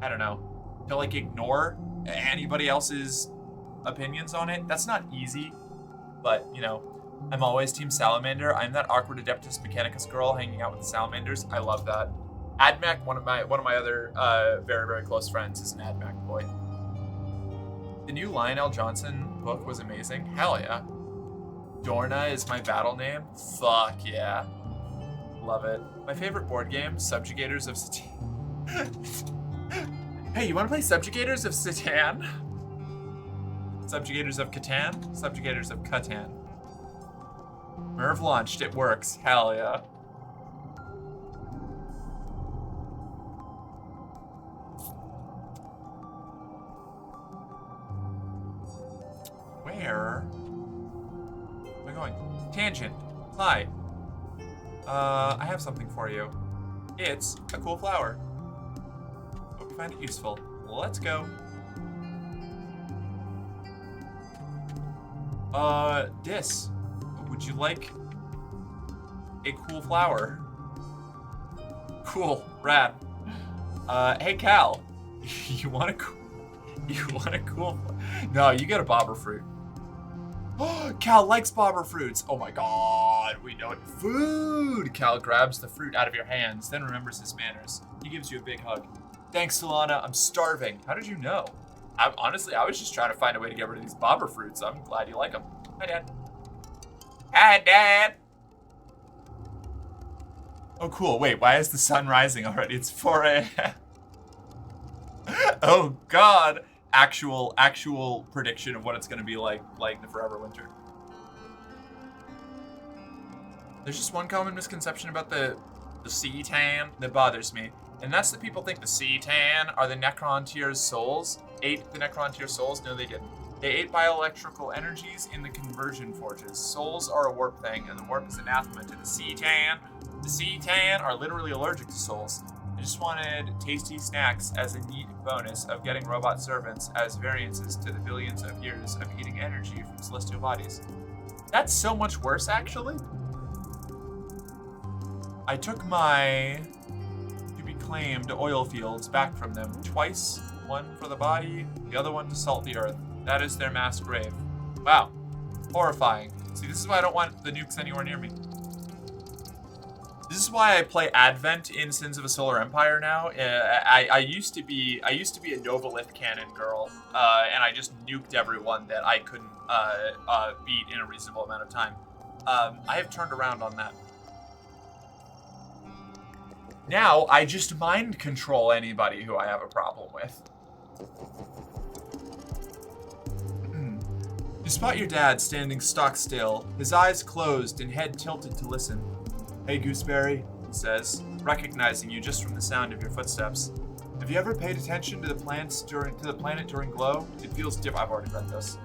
don't know, to like ignore anybody else's opinions on it. That's not easy, but you know, I'm always Team Salamander. I'm that awkward Adeptus Mechanicus girl hanging out with the salamanders. I love that. AdMac, one of my other very very close friends, is an AdMac boy. The new Lionel Johnson book was amazing. Hell yeah. Dorna is my battle name. Fuck yeah. Love it. My favorite board game, Subjugators of Satan. Hey, you want to play Subjugators of Satan? Subjugators of Catan? Subjugators of Catan. Merv launched. It works. Hell yeah. Where am I going? Tangent. Hi. I have something for you. It's a cool flower. Hope you find it useful. Let's go. Dis, would you like a cool flower? Cool. Rad. Hey Cal, you want a cool? No, you get a bobber fruit. Cal likes bobber fruits. Oh my god, we know it. Food! Cal grabs the fruit out of your hands, then remembers his manners. He gives you a big hug. Thanks, Solana. I'm starving. How did you know? Honestly, I was just trying to find a way to get rid of these bobber fruits. I'm glad you like them. Hi, Dad. Hi, Dad. Oh, cool. Wait, why is the sun rising already? It's 4 a.m. Oh, God. Actual prediction of what it's going to be like the Forever Winter. There's just one common misconception about the sea tan that bothers me, and that's that people think the sea tan are the Necrontier's souls. Ate the Necrontier souls? No, they didn't. They ate bioelectrical energies in the conversion forges. Souls are a warp thing, and the warp is anathema to the sea tan. The sea tan are literally allergic to souls. I just wanted tasty snacks as a neat bonus of getting robot servants as variances to the billions of years of eating energy from celestial bodies. That's so much worse, actually. I took my to-be claimed oil fields back from them twice. One for the body, the other one to salt the earth. That is their mass grave. Wow. Horrifying. See, this is why I don't want the nukes anywhere near me. This is why I play Advent in Sins of a Solar Empire now. I used to be a Novolith cannon girl, and I just nuked everyone that I couldn't beat in a reasonable amount of time. I have turned around on that. Now I just mind control anybody who I have a problem with. You spot your dad standing stock still, his eyes closed and head tilted to listen. Hey Gooseberry, he says, recognizing you just from the sound of your footsteps. Have you ever paid attention to the planet during glow? It feels different. I've already read this.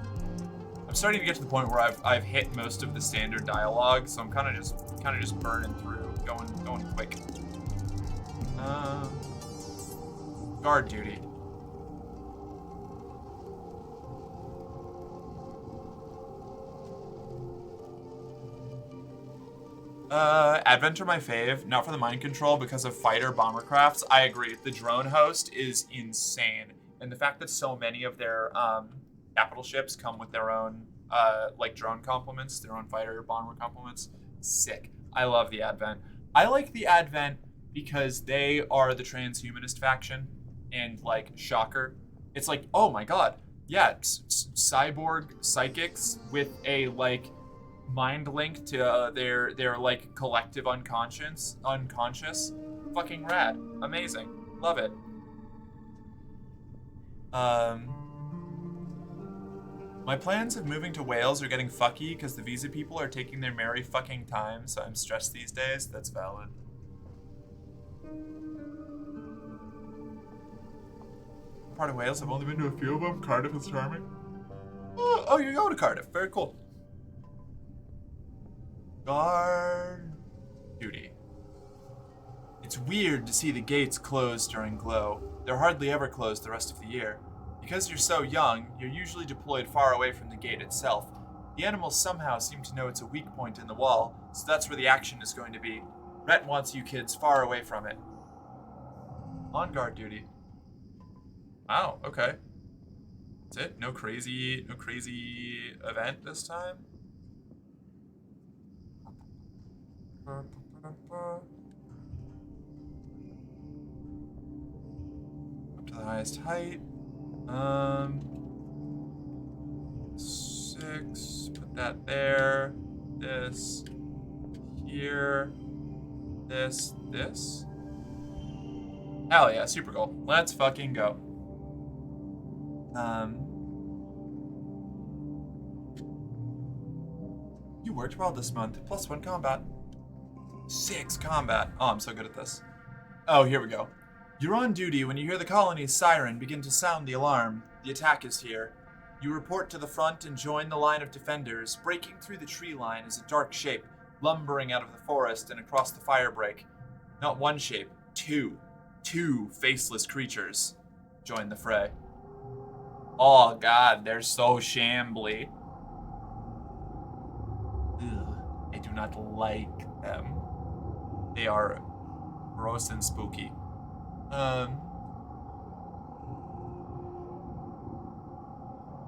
I'm starting to get to the point where I've hit most of the standard dialogue, so I'm kind of just burning through, going quick. Guard duty. Advent are my fave, not for the mind control, because of fighter bomber crafts. I agree. The drone host is insane. And the fact that so many of their capital ships come with their own like drone complements, their own fighter bomber complements, sick. I love the Advent. I like the Advent because they are the transhumanist faction, and like shocker. It's like, oh my god, yeah, cyborg psychics with a like mind link to their like collective unconscious, fucking rad, amazing, love it. My plans of moving to Wales are getting fucky because the visa people are taking their merry fucking time, so I'm stressed these days. That's valid. Part of Wales, I've only been to a few of them. Cardiff is charming. Oh, you go to Cardiff, very cool. Guard duty. It's weird to see the gates closed during glow. They're hardly ever closed the rest of the year. Because you're so young, you're usually deployed far away from the gate itself. The animals somehow seem to know it's a weak point in the wall, so that's where the action is going to be. Rhett wants you kids far away from it. On guard duty. Wow, okay. That's it? No crazy event this time? Up to the highest height. 6. Put that there. This. Here. This. Hell yeah, super goal. Let's fucking go. You worked well this month. +1 combat. 6 combat. Oh, I'm so good at this. Oh, here we go. You're on duty when you hear the colony's siren begin to sound the alarm. The attack is here. You report to the front and join the line of defenders. Breaking through the tree line is a dark shape, lumbering out of the forest and across the firebreak. Not one shape, two. 2 faceless creatures join the fray. Oh god, they're so shambly. Ugh, I do not like them. They are gross and spooky.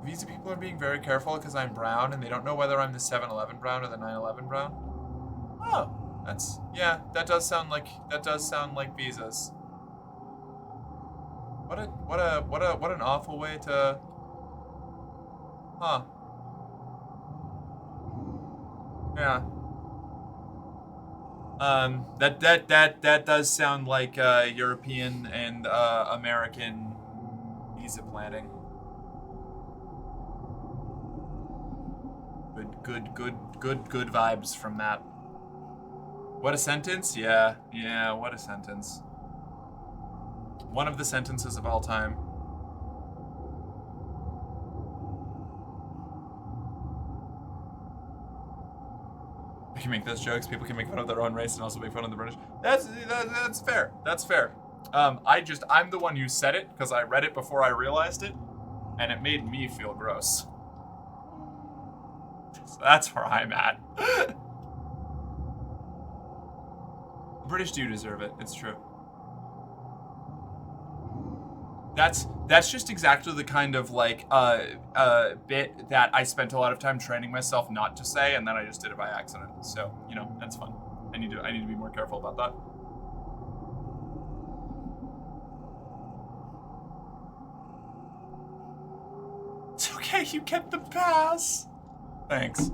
These people are being very careful because I'm brown and they don't know whether I'm the 7-Eleven brown or the 9/11 brown. Oh, that does sound like visas. What an awful way to. Huh. Yeah. That does sound like European and American visa planning. Good vibes from that. What a sentence? Yeah, what a sentence. One of the sentences of all time. I can make those jokes. People can make fun of their own race and also make fun of the British. That's fair. That's fair. I'm the one who said it because I read it before I realized it, and it made me feel gross. So that's where I'm at. The British do deserve it. It's true. That's just exactly the kind of like bit that I spent a lot of time training myself not to say, and then I just did it by accident. So that's fun. I need to be more careful about that. It's okay, you get the pass. Thanks.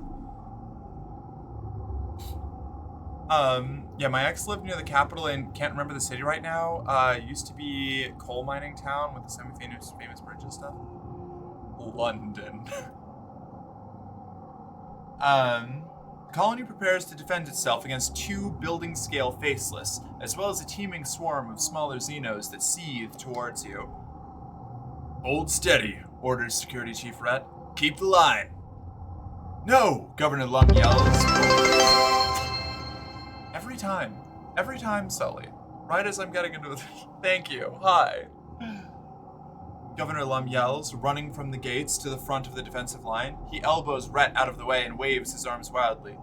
Yeah, my ex lived near the capital and can't remember the city right now. Used to be a coal mining town with the semi-famous bridge and stuff. London. Colony prepares to defend itself against 2 building-scale faceless, as well as a teeming swarm of smaller Xenos that seethe towards you. Hold steady, orders Security Chief Rhett. Keep the line. No, Governor Lum yells. Every time, Sully. Right as I'm getting into the... Thank you. Hi. Governor Lum yells, running from the gates to the front of the defensive line. He elbows Rhett out of the way and waves his arms wildly.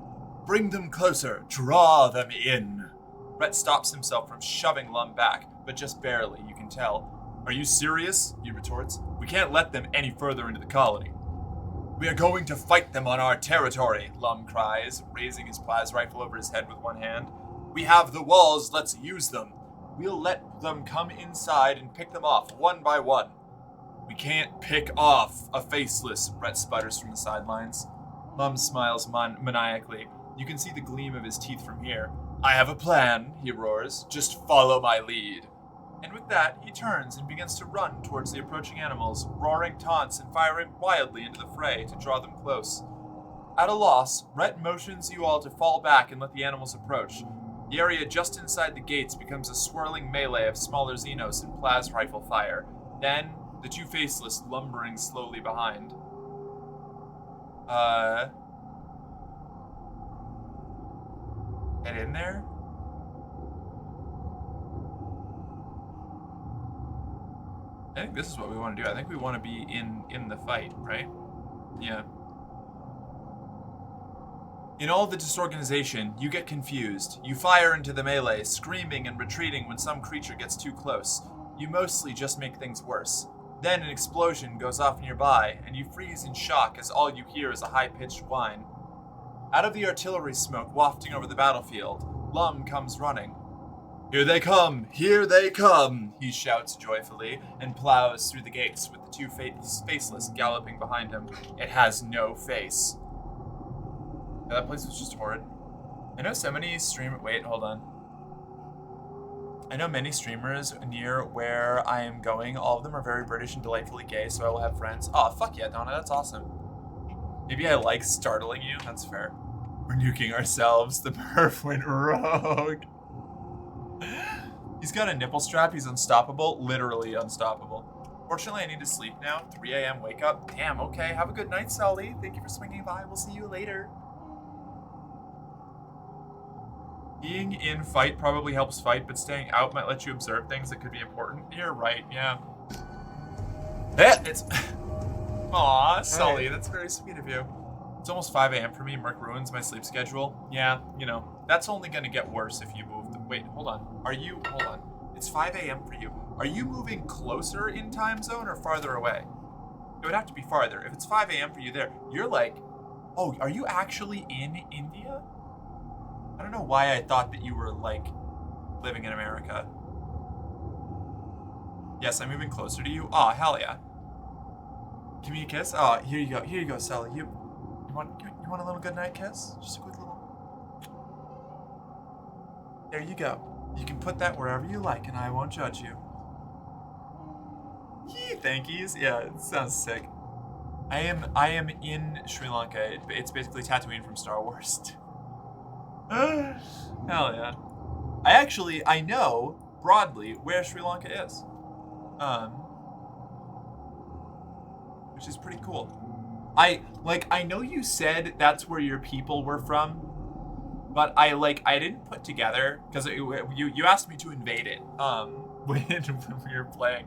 Bring them closer. Draw them in. Rhett stops himself from shoving Lum back, but just barely, you can tell. Are you serious? He retorts. We can't let them any further into the colony. We are going to fight them on our territory, Lum cries, raising his plas rifle over his head with one hand. We have the walls, let's use them. We'll let them come inside and pick them off, one by one. We can't pick off a faceless, Rhett sputters from the sidelines. Lum smiles maniacally. You can see the gleam of his teeth from here. I have a plan, he roars. Just follow my lead. And with that, he turns and begins to run towards the approaching animals, roaring taunts and firing wildly into the fray to draw them close. At a loss, Rhett motions you all to fall back and let the animals approach. The area just inside the gates becomes a swirling melee of smaller Xenos and plas rifle fire. Then, the 2 faceless lumbering slowly behind. Get in there? I think this is what we want to do. I think we want to be in the fight, right? Yeah. In all the disorganization, you get confused. You fire into the melee, screaming and retreating when some creature gets too close. You mostly just make things worse. Then an explosion goes off nearby, and you freeze in shock as all you hear is a high-pitched whine. Out of the artillery smoke wafting over the battlefield, Lum comes running. "Here they come! Here they come!" he shouts joyfully, and plows through the gates with the two faceless galloping behind him. It has no face. Yeah, that place was just horrid. I know so many wait, hold on. I know many streamers near where I am going. All of them are very British and delightfully gay, so I will have friends. Oh, fuck yeah, Donna, that's awesome. Maybe I like startling you. That's fair. We're nuking ourselves. The perf went rogue. He's got a nipple strap. He's unstoppable. Literally unstoppable. Fortunately, I need to sleep now. 3 a.m. wake up. Damn, okay. Have a good night, Sully. Thank you for swinging by. We'll see you later. Being in fight probably helps fight, but staying out might let you observe things that could be important. You're right, yeah. It's... Aw, Sully, that's very sweet of you. It's almost 5 a.m. for me. Merc ruins my sleep schedule. Yeah, you know, that's only going to get worse if you move. Wait, hold on. Hold on. It's 5 a.m. for you. Are you moving closer in time zone or farther away? It would have to be farther. If it's 5 a.m. for you there, you're like, oh, are you actually in India? I don't know why I thought that you were, like, living in America. Yes, I'm moving closer to you. Aw, hell yeah. Give me a kiss? Oh, here you go. Here you go, Sally. You want a little goodnight kiss? Just a quick little... There you go. You can put that wherever you like, and I won't judge you. Yee, thank yous. Yeah, it sounds sick. I am in Sri Lanka. It's basically Tatooine from Star Wars. Hell yeah. I know, broadly, where Sri Lanka is. Which is pretty cool. I know you said that's where your people were from, but I didn't put together, because you asked me to invade it, when we were playing,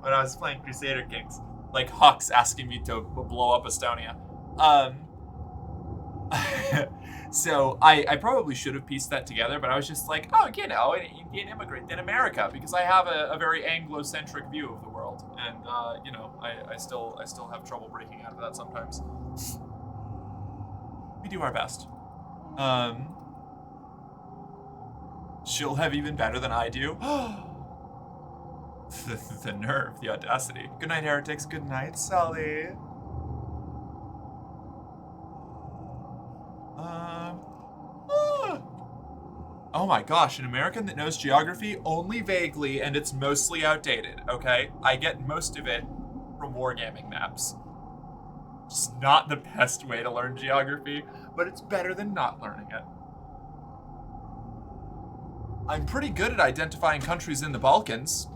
when I was playing Crusader Kings. Like Hux asking me to blow up Estonia. So I probably should have pieced that together, but I was just like, oh, you know, an Indian immigrant in America, because I have a very Anglo-centric view of the world, and you know, I still have trouble breaking out of that sometimes. We do our best. She'll have even better than I do. The nerve, the audacity. Good night, heretics. Good night, Sully. Oh my gosh, an American that knows geography only vaguely, and it's mostly outdated, okay? I get most of it from wargaming maps. Just not the best way to learn geography, but it's better than not learning it. I'm pretty good at identifying countries in the Balkans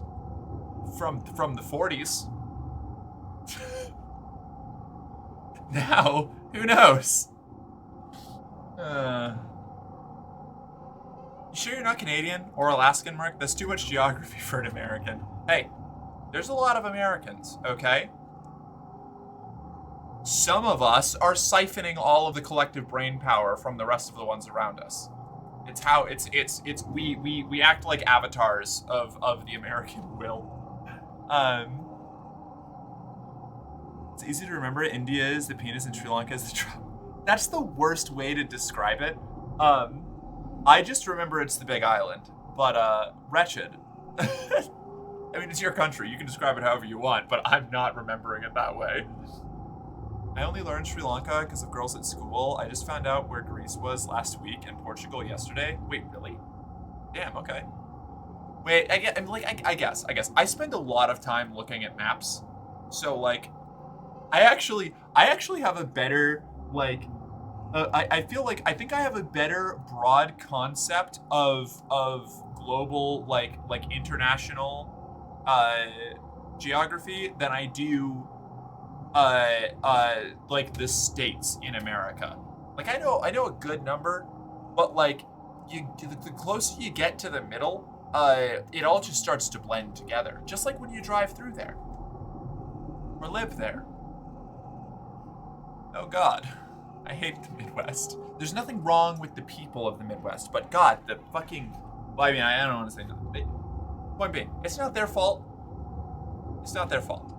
from the 40s. Now, who knows? You sure you're not Canadian or Alaskan, Mark? That's too much geography for an American. Hey, there's a lot of Americans, okay? Some of us are siphoning all of the collective brain power from the rest of the ones around us. It's how we act like avatars of the American will. It's easy to remember. India is the penis and Sri Lanka is the trap. That's the worst way to describe it. I just remember it's the big island, but wretched. I mean, it's your country. You can describe it however you want, but I'm not remembering it that way. I only learned Sri Lanka because of girls at school. I just found out where Greece was last week and Portugal yesterday. Wait, really? Damn, okay. Wait, I guess. I spend a lot of time looking at maps. So, like, I actually have a better, like, I think I have a better broad concept of global, like international geography than I do like the states in America. Like, I know a good number, but like the closer you get to the middle, it all just starts to blend together. Just like when you drive through there. Or live there. Oh God. I hate the Midwest. There's nothing wrong with the people of the Midwest, but God, the fucking... Well, I mean, I don't want to say nothing. Point being, it's not their fault. It's not their fault.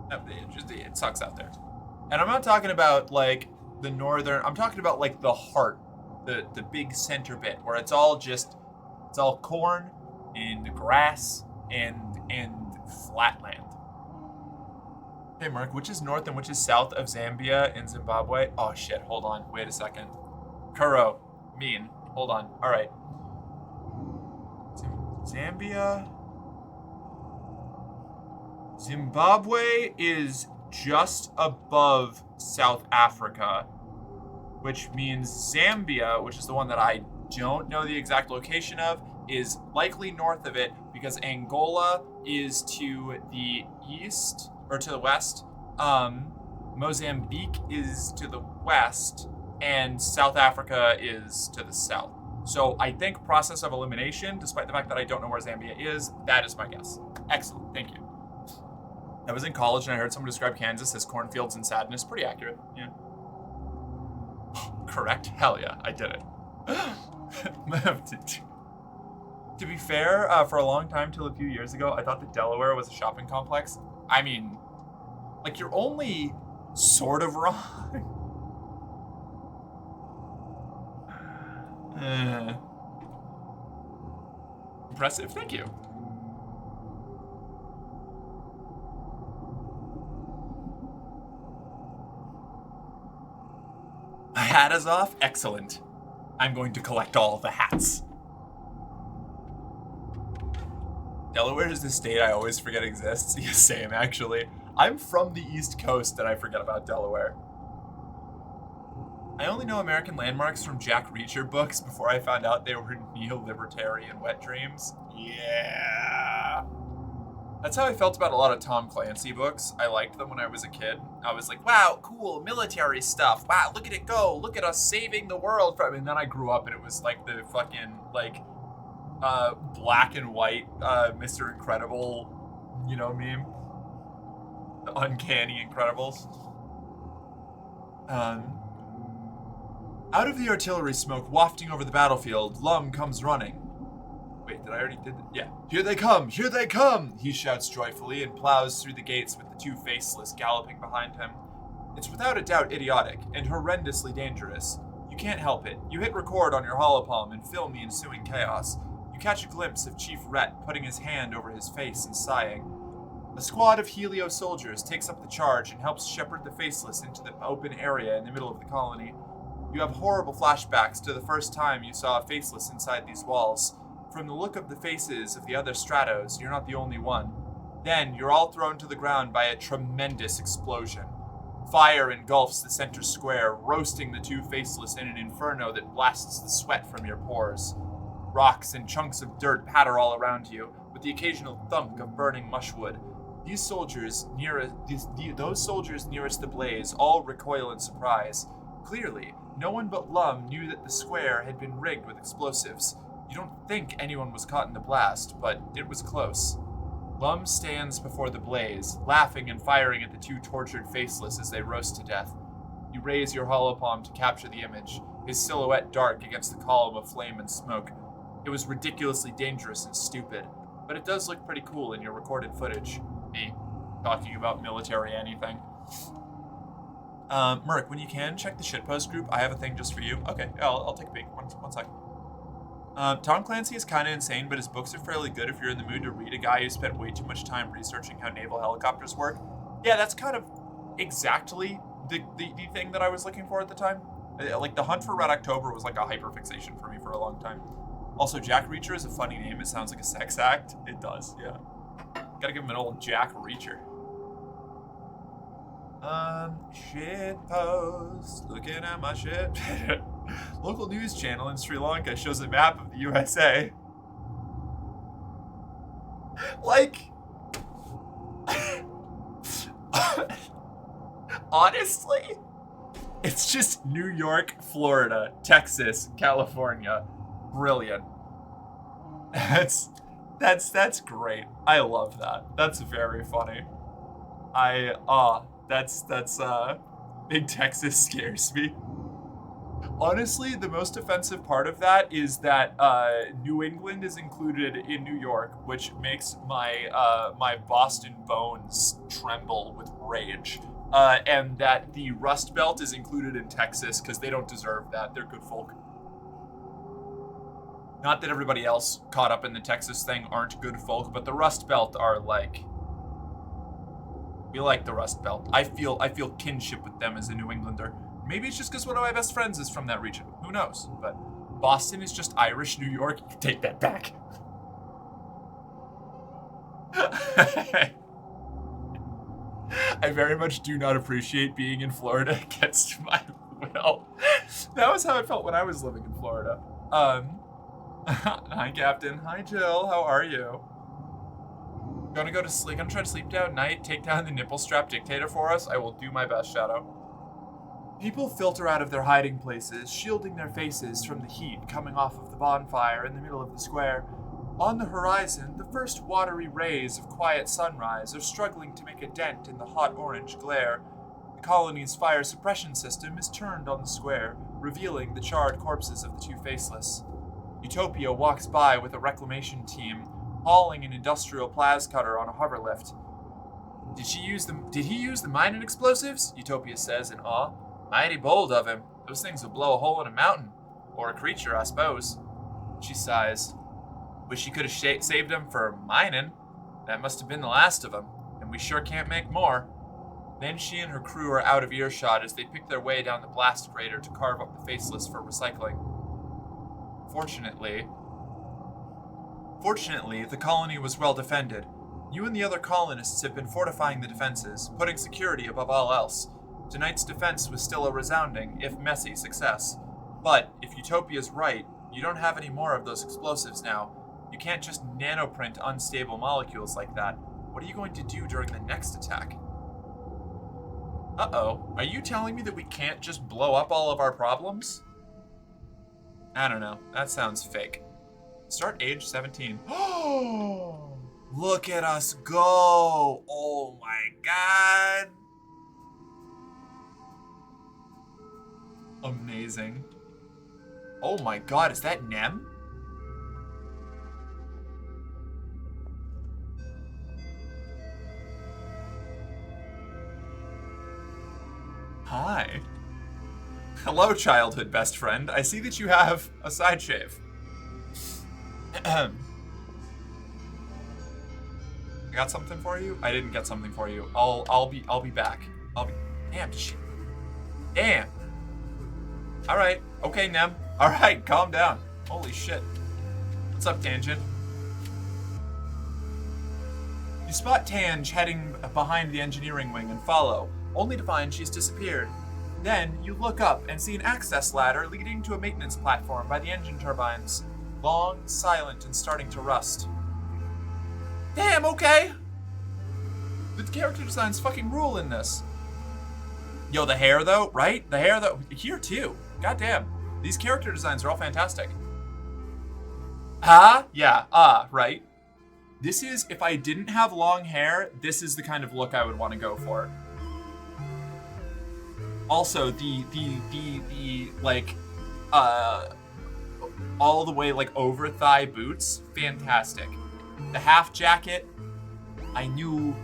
No, it sucks out there. And I'm not talking about, like, the northern... I'm talking about, like, the heart. The big center bit, where it's all corn and grass and flat land. Hey, Mark, which is north and which is south of Zambia and Zimbabwe? Oh, shit. Hold on. Wait a second. Kuro. Mean. Hold on. All right. Zambia. Zimbabwe is just above South Africa, which means Zambia, which is the one that I don't know the exact location of, is likely north of it because Angola is to the east, or to the west. Mozambique is to the west, and South Africa is to the south. So I think process of elimination, despite the fact that I don't know where Zambia is, that is my guess. Excellent, thank you. I was in college and I heard someone describe Kansas as cornfields and sadness. Pretty accurate, yeah. Correct? Hell yeah, I did it. To be fair, for a long time, till a few years ago, I thought that Delaware was a shopping complex. I mean, like, you're only sort of wrong. Impressive, thank you. My hat is off? Excellent. I'm going to collect all the hats. Delaware is the state I always forget exists. Yeah, same, actually. I'm from the East Coast and I forget about Delaware. I only know American landmarks from Jack Reacher books before I found out they were neo-libertarian wet dreams. Yeah. That's how I felt about a lot of Tom Clancy books. I liked them when I was a kid. I was like, wow, cool, military stuff. Wow, look at it go. Look at us saving the world. And then I grew up and it was like the fucking, like, black and white Mr. Incredible, you know, meme. The Uncanny Incredibles. Out of the artillery smoke wafting over the battlefield, Lum comes running. Wait, did I already did that? Yeah. Here they come! Here they come! He shouts joyfully and plows through the gates with the two faceless galloping behind him. It's without a doubt idiotic and horrendously dangerous. You can't help it. You hit record on your holopalm and film the ensuing chaos. You catch a glimpse of Chief Rhett putting his hand over his face and sighing. A squad of Helio soldiers takes up the charge and helps shepherd the faceless into the open area in the middle of the colony. You have horrible flashbacks to the first time you saw a faceless inside these walls. From the look of the faces of the other Stratos, you're not the only one. Then, you're all thrown to the ground by a tremendous explosion. Fire engulfs the center square, roasting the two faceless in an inferno that blasts the sweat from your pores. Rocks and chunks of dirt patter all around you, with the occasional thunk of burning mushwood. Those soldiers nearest the blaze all recoil in surprise. Clearly, no one but Lum knew that the square had been rigged with explosives. You don't think anyone was caught in the blast, but it was close. Lum stands before the blaze, laughing and firing at the two tortured faceless as they roast to death. You raise your holopalm to capture the image, his silhouette dark against the column of flame and smoke. It was ridiculously dangerous and stupid, but it does look pretty cool in your recorded footage. Me, talking about military anything. Merc, when you can, check the shitpost group. I have a thing just for you. Okay, yeah, I'll take a peek. One second. Tom Clancy is kind of insane, but his books are fairly good if you're in the mood to read a guy who spent way too much time researching how naval helicopters work. Yeah, that's kind of exactly the thing that I was looking for at the time. Like, The Hunt for Red October was like a hyperfixation for me for a long time. Also, Jack Reacher is a funny name. It sounds like a sex act. It does, yeah. Gotta give him an old Jack Reacher. Shit post. Looking at my shit. Local news channel in Sri Lanka shows a map of the USA. Like, honestly, it's just New York, Florida, Texas, California. Brilliant. That's great. I love that. That's very funny. That's Big Texas scares me. Honestly, the most offensive part of that is that New England is included in New York, which makes my Boston bones tremble with rage. And that the Rust Belt is included in Texas because they don't deserve that. They're good folk. Not that everybody else caught up in the Texas thing aren't good folk, but the Rust Belt are like... We like the Rust Belt. I feel kinship with them as a New Englander. Maybe it's just because one of my best friends is from that region. Who knows? But Boston is just Irish New York. You can take that back. I very much do not appreciate being in Florida against my will. That was how it felt when I was living in Florida. Hi, Captain. Hi, Jill. How are you? Gonna go to sleep. Gonna try to sleep down night. Take down the nipple strap dictator for us. I will do my best, Shadow. People filter out of their hiding places, shielding their faces from the heat coming off of the bonfire in the middle of the square. On the horizon, the first watery rays of quiet sunrise are struggling to make a dent in the hot orange glare. The colony's fire suppression system is turned on the square, revealing the charred corpses of the two faceless. Utopia walks by with a reclamation team, hauling an industrial plas cutter on a hoverlift. Did he use the mining explosives? Utopia says in awe. Mighty bold of him. Those things will blow a hole in a mountain. Or a creature, I suppose. She sighs. Wish you could have saved him for mining. That must have been the last of them. And we sure can't make more. Then she and her crew are out of earshot as they pick their way down the blast crater to carve up the faceless for recycling. Fortunately, the colony was well defended. You and the other colonists have been fortifying the defenses, putting security above all else. Tonight's defense was still a resounding, if messy, success. But, if Utopia's right, you don't have any more of those explosives now. You can't just nanoprint unstable molecules like that. What are you going to do during the next attack? Uh-oh. Are you telling me that we can't just blow up all of our problems? I don't know. That sounds fake. Start age 17. Oh! Look at us go! Oh my god! Amazing. Oh my god, is that Nem? Hi. Hello, childhood best friend. I see that you have a side shave. I got something for you? I didn't get something for you. I'll be back. Damn, shit. Damn. Alright. Okay, Nem. Alright, calm down. Holy shit. What's up, Tangent? You spot Tange heading behind the engineering wing and follow, only to find she's disappeared. Then, you look up and see an access ladder leading to a maintenance platform by the engine turbines. Long, silent, and starting to rust. Damn, okay! The character designs fucking rule in this. Yo, the hair though, right? The hair though, here too. Goddamn. These character designs are all fantastic. Yeah, right. This is, if I didn't have long hair, this is the kind of look I would want to go for. Also, the like, all the way, like, over thigh boots, fantastic. The half jacket, I knew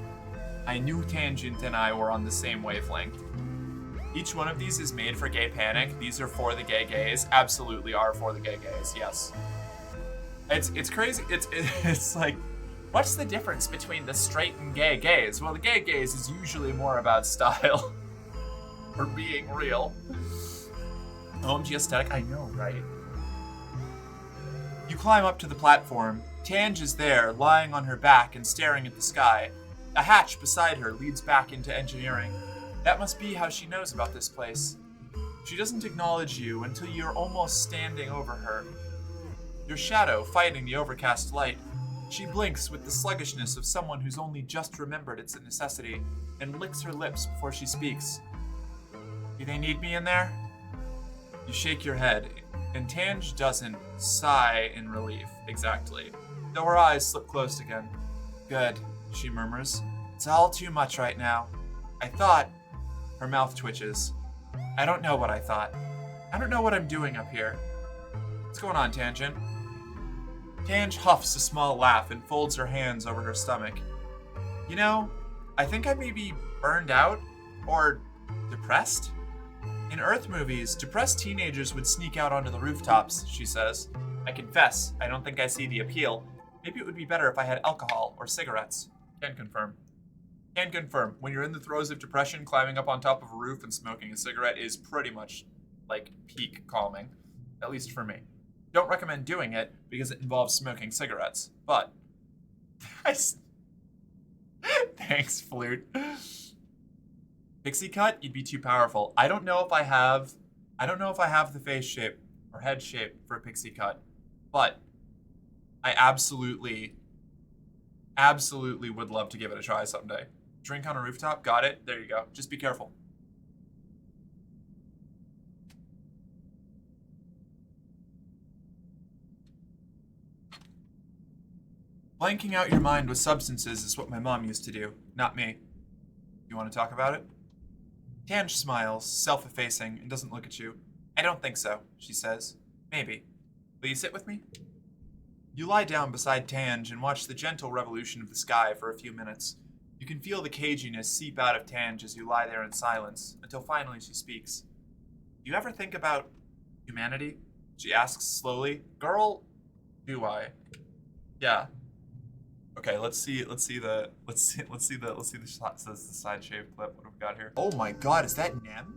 Tangent and I were on the same wavelength. Each one of these is made for gay panic. These are for the gay gays. Absolutely are for the gay gays, yes. It's crazy. It's like, what's the difference between the straight and gay gays? Well, the gay gays is usually more about style. Or being real. OMG aesthetic, I know, right? You climb up to the platform. Tange is there, lying on her back and staring at the sky. A hatch beside her leads back into engineering. That must be how she knows about this place. She doesn't acknowledge you until you're almost standing over her. Your shadow fighting the overcast light. She blinks with the sluggishness of someone who's only just remembered it's a necessity, and licks her lips before she speaks. Do they need me in there? You shake your head. And Tange doesn't sigh in relief, exactly, though her eyes slip closed again. Good, she murmurs. It's all too much right now. I thought... Her mouth twitches. I don't know what I thought. I don't know what I'm doing up here. What's going on, Tangent? Tange huffs a small laugh and folds her hands over her stomach. You know, I think I may be burned out or depressed. In Earth movies, depressed teenagers would sneak out onto the rooftops, she says. I confess, I don't think I see the appeal. Maybe it would be better if I had alcohol or cigarettes. Can confirm. Can confirm. When you're in the throes of depression, climbing up on top of a roof and smoking a cigarette is pretty much like peak calming. At least for me. Don't recommend doing it because it involves smoking cigarettes. But thanks, Flute. Pixie cut, you'd be too powerful. I don't know if I have the face shape or head shape for a pixie cut, but I absolutely would love to give it a try someday. Drink on a rooftop, got it. There you go. Just be careful. Blanking out your mind with substances is what my mom used to do, not me. You want to talk about it? Tange smiles, self-effacing, and doesn't look at you. I don't think so, she says. Maybe. Will you sit with me? You lie down beside Tange and watch the gentle revolution of the sky for a few minutes. You can feel the caginess seep out of Tange as you lie there in silence, until finally she speaks. Do you ever think about humanity? She asks slowly. Girl, do I? Yeah. Okay, let's see the side shave clip. What have we got here? Oh my god, is that Nem?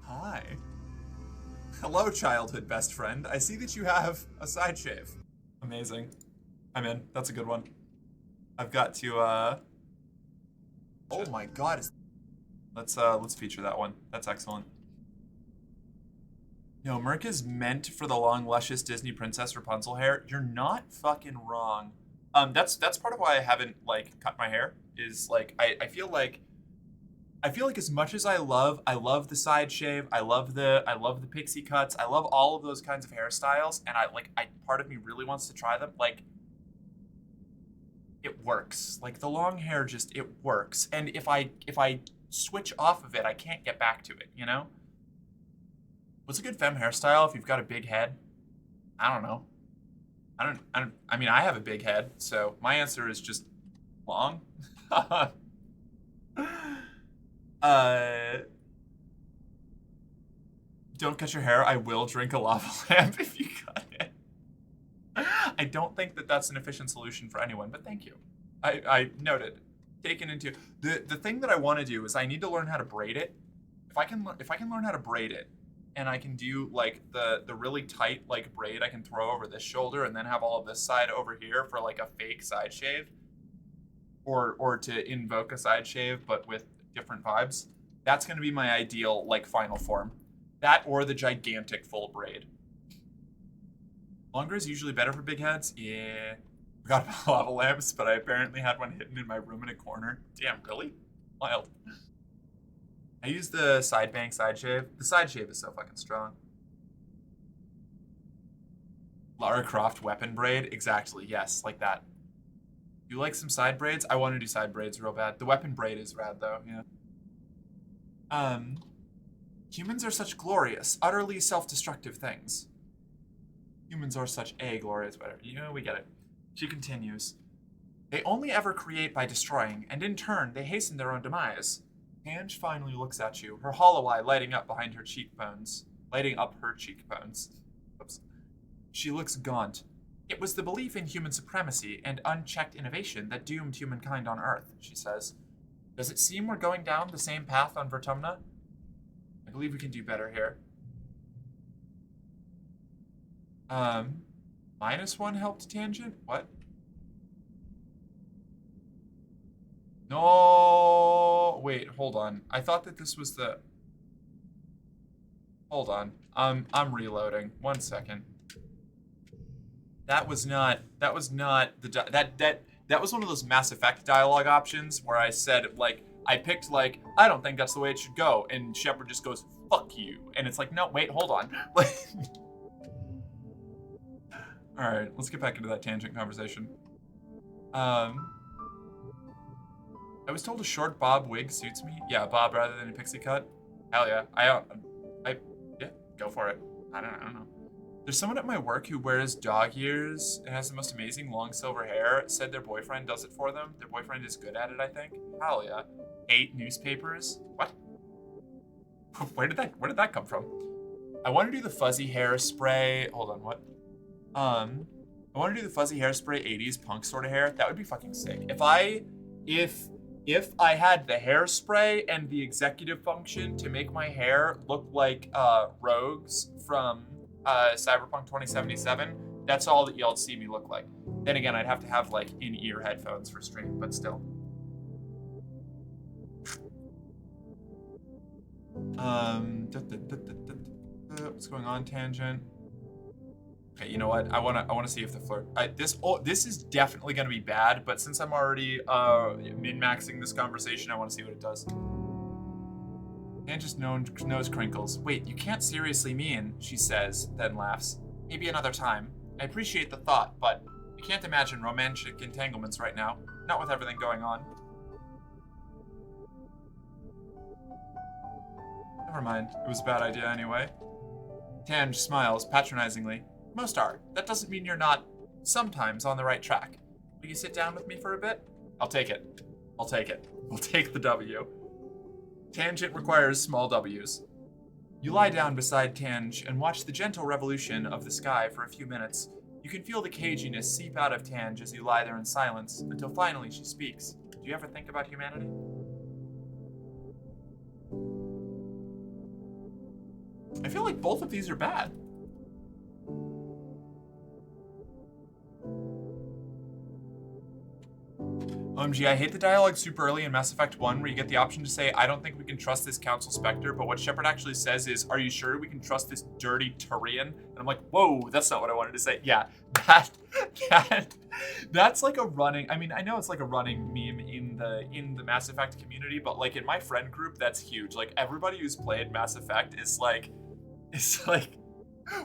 Hi. Hello, childhood best friend. I see that you have a side shave. Amazing. I'm in. That's a good one. I've got to Oh my god, let's feature that one. That's excellent. No, Merc is meant for the long, luscious Disney princess Rapunzel hair. You're not fucking wrong. That's part of why I haven't like cut my hair. Is like I feel like as much as I love the side shave, I love the pixie cuts, I love all of those kinds of hairstyles, and I part of me really wants to try them. Like, it works. Like the long hair just it works. And if I switch off of it, I can't get back to it, you know? What's a good femme hairstyle if you've got a big head? I don't know. I mean, I have a big head, so my answer is just long. Don't cut your hair. I will drink a lava lamp if you cut it. I don't think that that's an efficient solution for anyone, but thank you. I noted. Taken into the thing that I want to do is I need to learn how to braid it. If I can learn how to braid it, and I can do like the really tight like braid I can throw over this shoulder and then have all of this side over here for like a fake side shave, or to invoke a side shave but with different vibes. That's going to be my ideal like final form. That or the gigantic full braid. Longer is usually better for big heads. Yeah. Forgot about lava lamps, but I apparently had one hidden in my room in a corner. Damn, really? Wild. I use the side bang side shave. The side shave is so fucking strong. Lara Croft weapon braid? Exactly, yes, like that. You like some side braids? I want to do side braids real bad. The weapon braid is rad though, yeah. Humans are such glorious, utterly self-destructive things. Humans are such a glorious, whatever. You know, we get it. She continues. They only ever create by destroying, and in turn, they hasten their own demise. Tange finally looks at you, her hollow eye lighting up behind her cheekbones. Lighting up her cheekbones. Oops. She looks gaunt. It was the belief in human supremacy and unchecked innovation that doomed humankind on Earth, she says. Does it seem we're going down the same path on Vertumna? I believe we can do better here. -1 helped tangent? What? No, wait, hold on. I thought that this was the... Hold on. I'm reloading. 1 second. That was not the that was one of those Mass Effect dialogue options where I said, like, I picked, like, I don't think that's the way it should go. And Shepard just goes, fuck you. And it's like, no, wait, hold on. All right, let's get back into that tangent conversation. I was told a short bob wig suits me. Yeah, bob rather than a pixie cut. Hell yeah. Yeah, go for it. I don't know. There's someone at my work who wears dog ears and has the most amazing long silver hair. Said their boyfriend does it for them. Their boyfriend is good at it, I think. Hell yeah. 8 newspapers. What? Where did that come from? I want to do the fuzzy hairspray. Hold on, what? I want to do the fuzzy hairspray 80s punk sort of hair. That would be fucking sick. If I had the hairspray and the executive function to make my hair look like Rogues from Cyberpunk 2077, that's all that y'all see me look like. Then again, I'd have to have like in-ear headphones for stream, but still. What's going on, tangent? Okay, you know what? I wanna see if the flirt. This is definitely gonna be bad, but since I'm already min-maxing this conversation, I want to see what it does. And just nose crinkles. Wait, you can't seriously mean, she says, then laughs. Maybe another time. I appreciate the thought, but I can't imagine romantic entanglements right now. Not with everything going on. Never mind. It was a bad idea anyway. Tange smiles patronizingly. Most are. That doesn't mean you're not sometimes on the right track. Will you sit down with me for a bit? I'll take it. I'll take the W. Tangent requires small W's. You lie down beside Tange and watch the gentle revolution of the sky for a few minutes. You can feel the caginess seep out of Tange as you lie there in silence, until finally she speaks. Do you ever think about humanity? I feel like both of these are bad. OMG, I hate the dialogue super early in Mass Effect 1 where you get the option to say, I don't think we can trust this Council Spectre, but what Shepard actually says is, are you sure we can trust this dirty Turian? And I'm like, whoa, that's not what I wanted to say. Yeah, that's like a running, I mean, I know it's like a running meme in the Mass Effect community, but like in my friend group, that's huge. Like everybody who's played Mass Effect is like,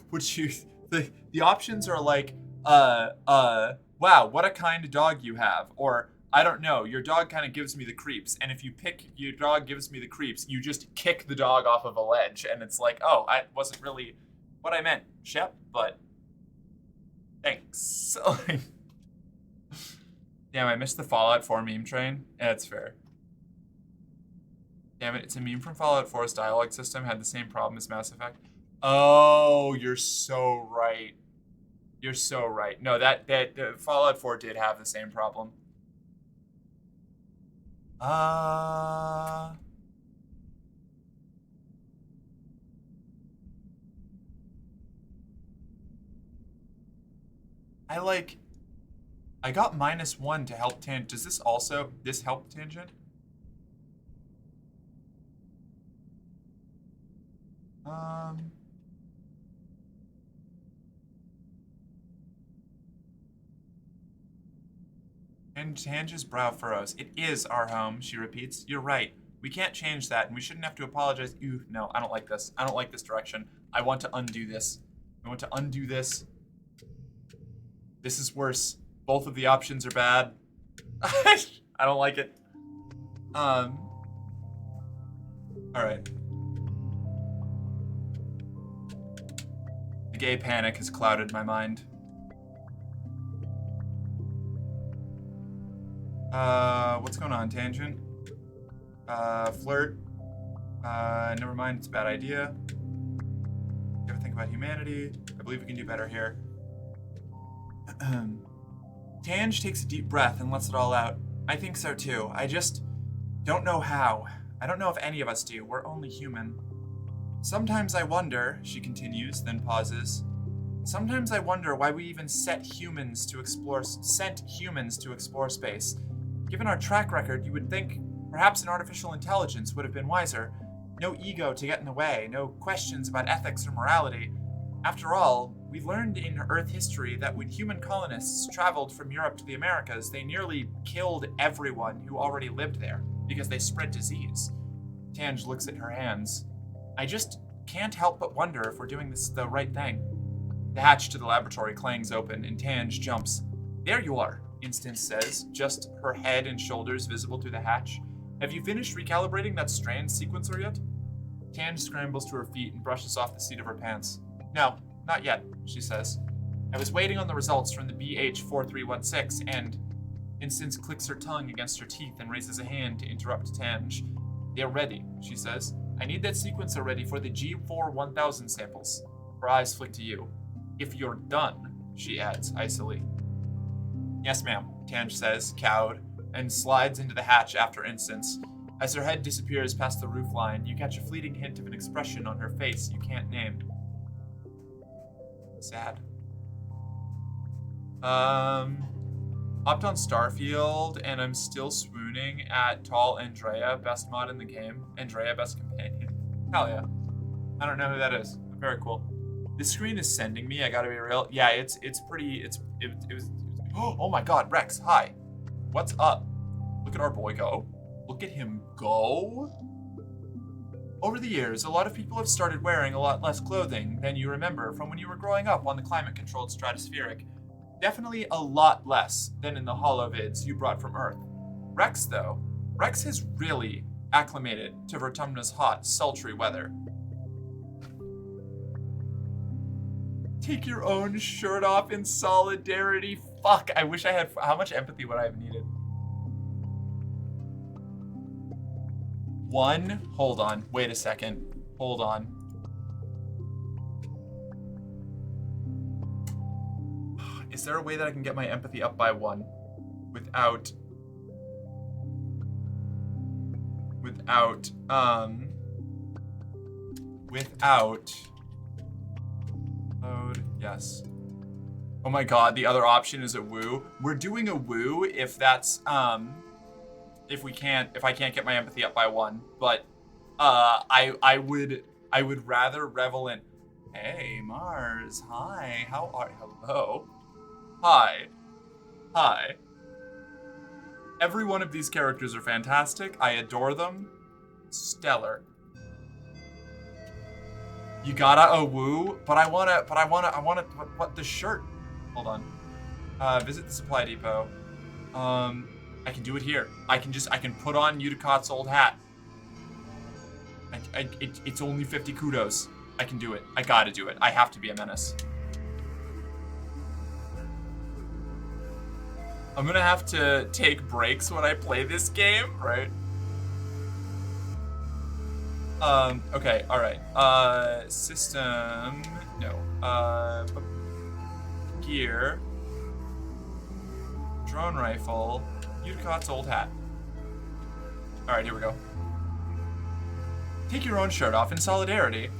would you, the options are like, wow, what a kind dog you have, or I don't know, your dog kind of gives me the creeps, and if you pick your dog gives me the creeps, you just kick the dog off of a ledge, and it's like, oh, I wasn't really what I meant, Shep, but thanks. Damn, I missed the Fallout 4 meme train. Yeah, that's fair. Damn it, it's a meme from Fallout 4's dialogue system had the same problem as Mass Effect. Oh, you're so right. You're so right. No, that Fallout 4 did have the same problem. I got -1 to help tangent. Does this help tangent? And Tange's brow furrows. It is our home, she repeats. You're right. We can't change that, and we shouldn't have to apologize. Ew, no, I don't like this. I don't like this direction. I want to undo this. I want to undo this. This is worse. Both of the options are bad. I don't like it. Alright. The gay panic has clouded my mind. What's going on, Tangent? Flirt. Never mind, it's a bad idea. You ever think about humanity? I believe we can do better here. Tange takes a deep breath and lets it all out. I think so too. I just don't know how. I don't know if any of us do. We're only human. Sometimes I wonder, she continues, then pauses. Sometimes I wonder why we even sent humans to explore space. Given our track record, you would think perhaps an artificial intelligence would have been wiser. No ego to get in the way, no questions about ethics or morality. After all, we learned in Earth history that when human colonists traveled from Europe to the Americas, they nearly killed everyone who already lived there because they spread disease. Tange looks at her hands. I just can't help but wonder if we're doing this the right thing. The hatch to the laboratory clangs open and Tange jumps. There you are, Instance says, just her head and shoulders visible through the hatch. Have you finished recalibrating that strand sequencer yet? Tange scrambles to her feet and brushes off the seat of her pants. No, not yet, she says. I was waiting on the results from the BH4316 and... Instance clicks her tongue against her teeth and raises a hand to interrupt Tange. They're ready, she says. I need that sequencer ready for the G4-1000 samples. Her eyes flick to you. If you're done, she adds icily. Yes, ma'am, Tange says, cowed, and slides into the hatch after Instance. As her head disappears past the roofline, you catch a fleeting hint of an expression on her face you can't name. Sad. Hopped on Starfield, and I'm still swooning at Tall Andrea, best mod in the game. Andrea, best companion. Hell yeah. I don't know who that is. Very cool. This screen is sending me, I gotta be real. Yeah, it was, oh my god, Rex, hi. What's up? Look at our boy go. Look at him go. Over the years, a lot of people have started wearing a lot less clothing than you remember from when you were growing up on the climate-controlled stratospheric. Definitely a lot less than in the holovids you brought from Earth. Rex, though, Rex has really acclimated to Vertumna's hot, sultry weather. Take your own shirt off in solidarity. Fuck, I wish I had... How much empathy would I have needed? One? Hold on. Wait a second. Hold on. Is there a way that I can get my empathy up by one without load? Yes. Oh my god, the other option is a woo. We're doing a woo if that's if I can't get my empathy up by one, but I would rather revel in, hey Mars, hi, how are, hello, hi. Every one of these characters are fantastic. I adore them. Stellar. You gotta woo, but I wanna, what the shirt? Hold on. Visit the supply depot. I can do it here. I can put on Udicott's old hat. It's only 50 kudos. I can do it. I gotta do it. I have to be a menace. I'm gonna have to take breaks when I play this game, right? Okay, alright. System, no. Gear. Drone rifle. Udicott's old hat. Alright, here we go. Take your own shirt off in solidarity.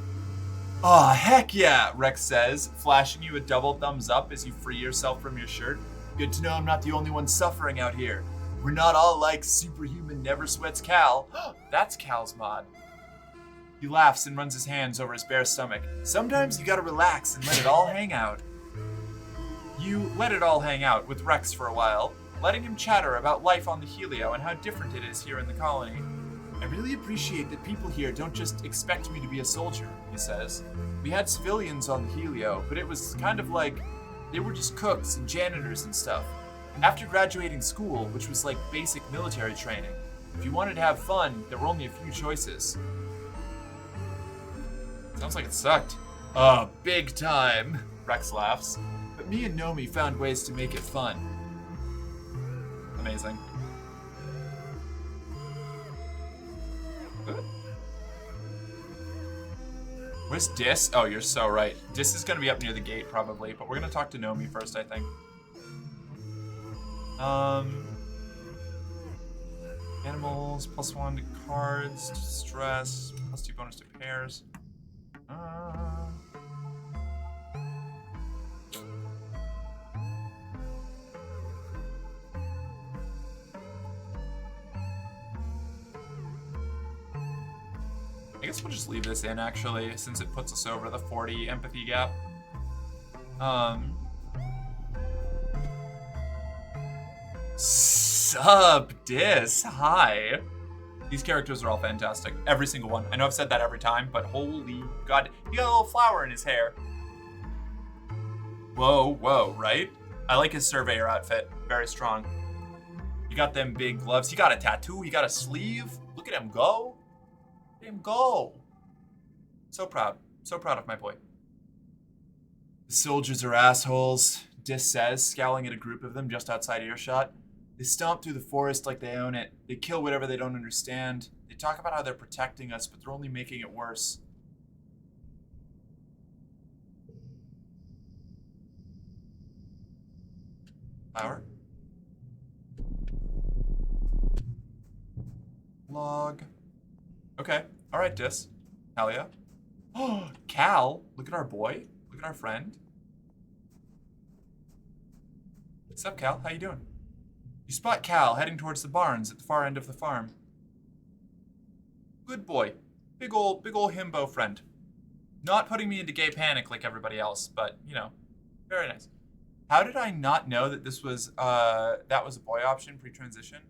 Aw, heck yeah, Rex says, flashing you a double thumbs up as you free yourself from your shirt. Good to know I'm not the only one suffering out here. We're not all like superhuman never sweats Cal. That's Cal's mod. He laughs and runs his hands over his bare stomach. Sometimes you gotta relax and let it all hang out. You let it all hang out with Rex for a while, letting him chatter about life on the Helio and how different it is here in the colony. I really appreciate that people here don't just expect me to be a soldier, he says. We had civilians on the Helio, but it was kind of like they were just cooks and janitors and stuff. After graduating school, which was like basic military training, if you wanted to have fun, there were only a few choices. Sounds like it sucked. Big time, Rex laughs. But me and Nomi found ways to make it fun. Amazing. Where's Dis? Oh, you're so right. Dis is gonna be up near the gate probably, but we're gonna talk to Nomi first, I think. Animals, +1 to cards, to stress, +2 bonus to pairs. I guess we'll just leave this in, actually, since it puts us over the 40 empathy gap. Um. Sup, Dis. Hi. These characters are all fantastic. Every single one. I know I've said that every time, but holy god. He got a little flower in his hair. Whoa, right? I like his surveyor outfit. Very strong. He got them big gloves. He got a tattoo. He got a sleeve. Look at him go. Look at him go. So proud. So proud of my boy. The soldiers are assholes, Dis says, scowling at a group of them just outside earshot. They stomp through the forest like they own it. They kill whatever they don't understand. They talk about how they're protecting us, but they're only making it worse. Flower. Log. Okay. Alright, Dis. Hell yeah. Oh, Cal. Look at our boy. Look at our friend. What's up, Cal? How you doing? You spot Cal heading towards the barns at the far end of the farm. Good boy. Big ol' himbo friend. Not putting me into gay panic like everybody else, but, you know, very nice. How did I not know that this was, that was a boy option pre-transition?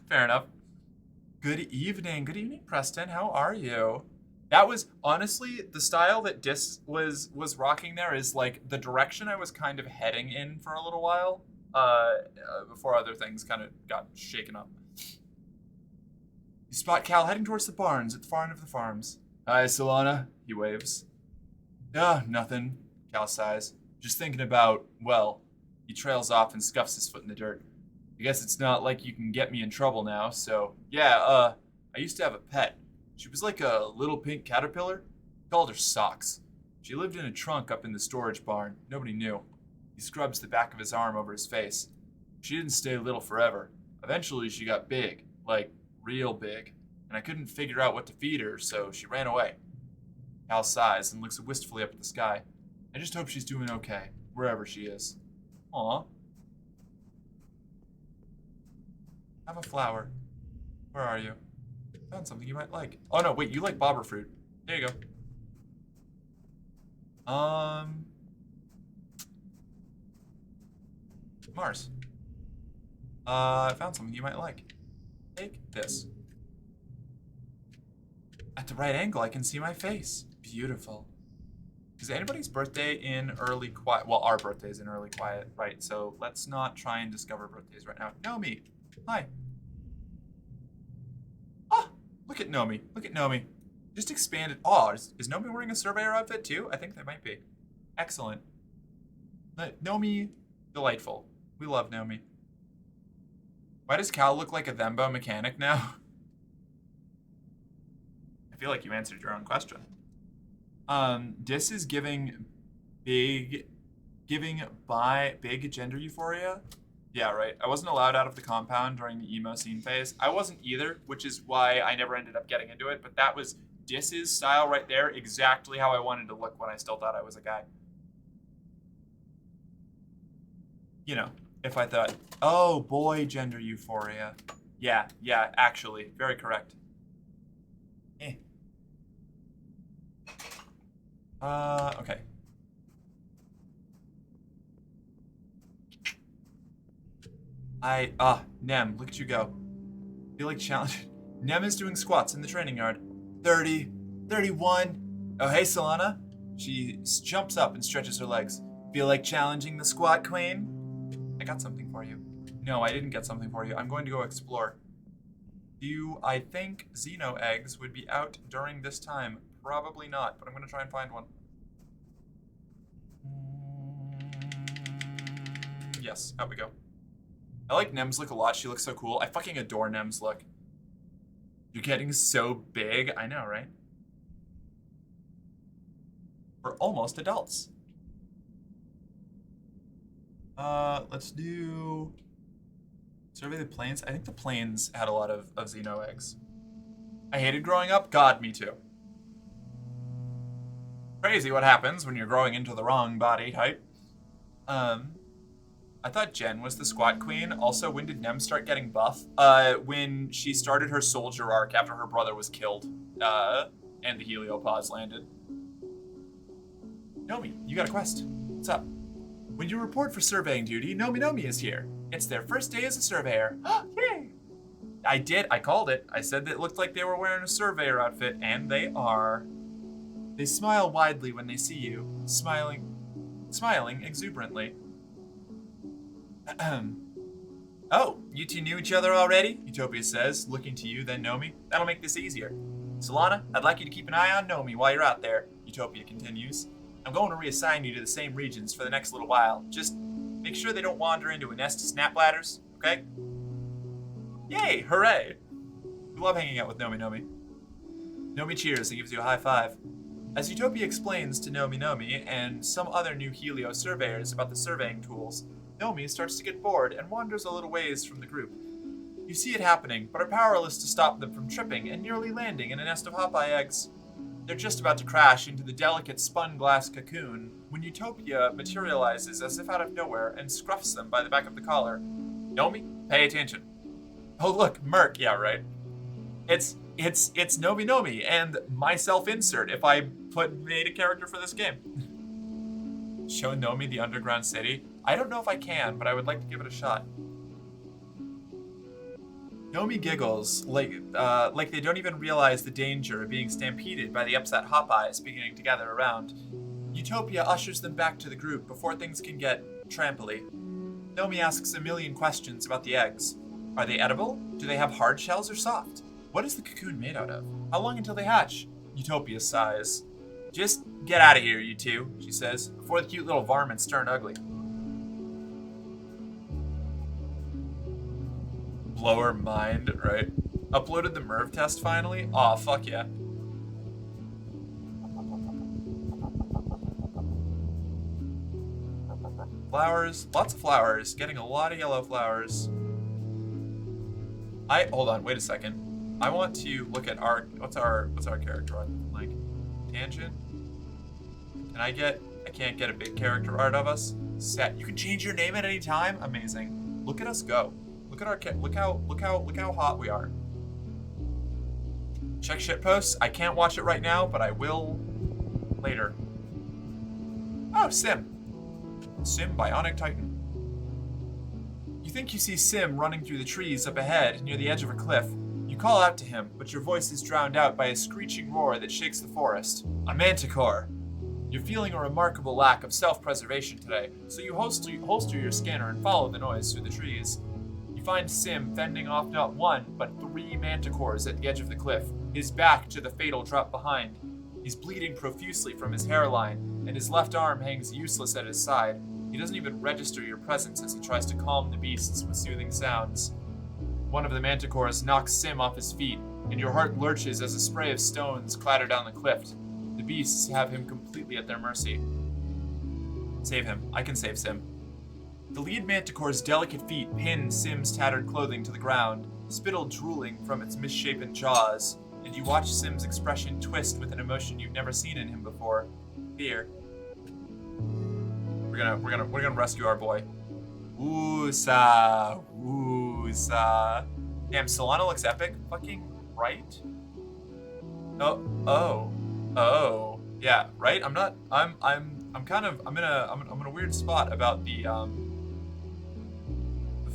Fair enough. Good evening, Preston. How are you? That was, honestly, the style that Dis was rocking there is, like, the direction I was kind of heading in for a little while, before other things kind of got shaken up. You spot Cal heading towards the barns at the far end of the farms. Hi, Solana. He waves. Nothing. Cal sighs. Just thinking about, well, he trails off and scuffs his foot in the dirt. I guess it's not like you can get me in trouble now, so, yeah, I used to have a pet. She was like a little pink caterpillar. Called her Socks. She lived in a trunk up in the storage barn. Nobody knew. He scrubs the back of his arm over his face. She didn't stay little forever. Eventually she got big, like real big, and I couldn't figure out what to feed her, so she ran away. Cal sighs and looks wistfully up at the sky. I just hope she's doing okay, wherever she is. Aw. Have a flower. Where are you? Found something you might like. Oh no, wait, you like bobber fruit. There you go. Mars. I found something you might like. Take this. At the right angle, I can see my face. Beautiful. Is anybody's birthday in early quiet? Well, our birthday's in early quiet, right? So let's not try and discover birthdays right now. Nomi. Hi. Oh, look at Nomi. Look at Nomi. Just expanded. Oh, is Nomi wearing a surveyor outfit too? I think they might be. Excellent. Nomi, delightful. We love Nomi. Why does Cal look like a Thembo mechanic now? I feel like you answered your own question. Dis is giving big gender euphoria. Yeah, right. I wasn't allowed out of the compound during the emo scene phase. I wasn't either, which is why I never ended up getting into it, but that was Dis's style right there, exactly how I wanted to look when I still thought I was a guy. You know, if I thought, oh, boy, gender euphoria. Yeah, actually, very correct. Okay. Nem, look at you go. Feel like challenge. Nem is doing squats in the training yard. 30, 31. Oh, hey, Solana. She jumps up and stretches her legs. Feel like challenging the squat queen? I got something for you. No, I didn't get something for you. I'm going to go explore. I think Xeno eggs would be out during this time? Probably not, but I'm going to try and find one. Yes, out we go. I like Nem's look a lot. She looks so cool. I fucking adore Nem's look. You're getting so big. I know, right? We're almost adults. Let's do... Survey the plains. I think the plains had a lot of Xeno eggs. I hated growing up. God, me too. Crazy what happens when you're growing into the wrong body type. I thought Jen was the squat queen. Also, when did Nem start getting buff? When she started her soldier arc after her brother was killed, and the heliopause landed. Nomi, you got a quest. What's up? When you report for surveying duty, Nomi is here. It's their first day as a surveyor. Yay! I called it. I said that it looked like they were wearing a surveyor outfit, and they are. They smile widely when they see you, smiling exuberantly. Oh, you two knew each other already? Utopia says, looking to you, then Nomi. That'll make this easier. Solana, I'd like you to keep an eye on Nomi while you're out there, Utopia continues. I'm going to reassign you to the same regions for the next little while. Just make sure they don't wander into a nest of snap ladders, okay? Yay, hooray! We love hanging out with Nomi. Nomi cheers and gives you a high five. As Utopia explains to Nomi and some other new Helio surveyors about the surveying tools, Nomi starts to get bored and wanders a little ways from the group. You see it happening, but are powerless to stop them from tripping and nearly landing in a nest of Hopeye eggs. They're just about to crash into the delicate spun glass cocoon when Utopia materializes as if out of nowhere and scruffs them by the back of the collar. Nomi, pay attention. Oh look, Merc, yeah right. It's Nomi and my self-insert if I made a character for this game. Show Nomi the underground city. I don't know if I can, but I would like to give it a shot. Nomi giggles like they don't even realize the danger of being stampeded by the upset Hopeyes beginning to gather around. Utopia ushers them back to the group before things can get tramply. Nomi asks a million questions about the eggs. Are they edible? Do they have hard shells or soft? What is the cocoon made out of? How long until they hatch? Utopia sighs. Just get out of here, you two, she says, before the cute little varmints turn ugly. Blow her mind, right? Uploaded the MERV test finally? Aw, fuck yeah. Flowers, lots of flowers, getting a lot of yellow flowers. Hold on, wait a second. I want to look at what's our character art like? Tangent? I can't get a big character art of us? Set. You can change your name at any time? Amazing. Look at us go. Look at our look how hot we are. Check shitposts. I can't watch it right now, but I will later. Oh, Sim. Sim, Bionic Titan. You think you see Sim running through the trees up ahead near the edge of a cliff. You call out to him, but your voice is drowned out by a screeching roar that shakes the forest. A manticore. You're feeling a remarkable lack of self-preservation today, so you holster your scanner and follow the noise through the trees. You find Sim fending off not one, but 3 manticores at the edge of the cliff, his back to the fatal drop behind. He's bleeding profusely from his hairline, and his left arm hangs useless at his side. He doesn't even register your presence as he tries to calm the beasts with soothing sounds. One of the manticores knocks Sim off his feet, and your heart lurches as a spray of stones clatter down the cliff. The beasts have him completely at their mercy. Save him. I can save Sim. The lead manticore's delicate feet pin Sim's tattered clothing to the ground, spittle drooling from its misshapen jaws, and you watch Sim's expression twist with an emotion you've never seen in him before. Fear. We're gonna rescue our boy. Woosa. Damn, Solana looks epic. Fucking right? Oh. Yeah, right? I'm in a weird spot about the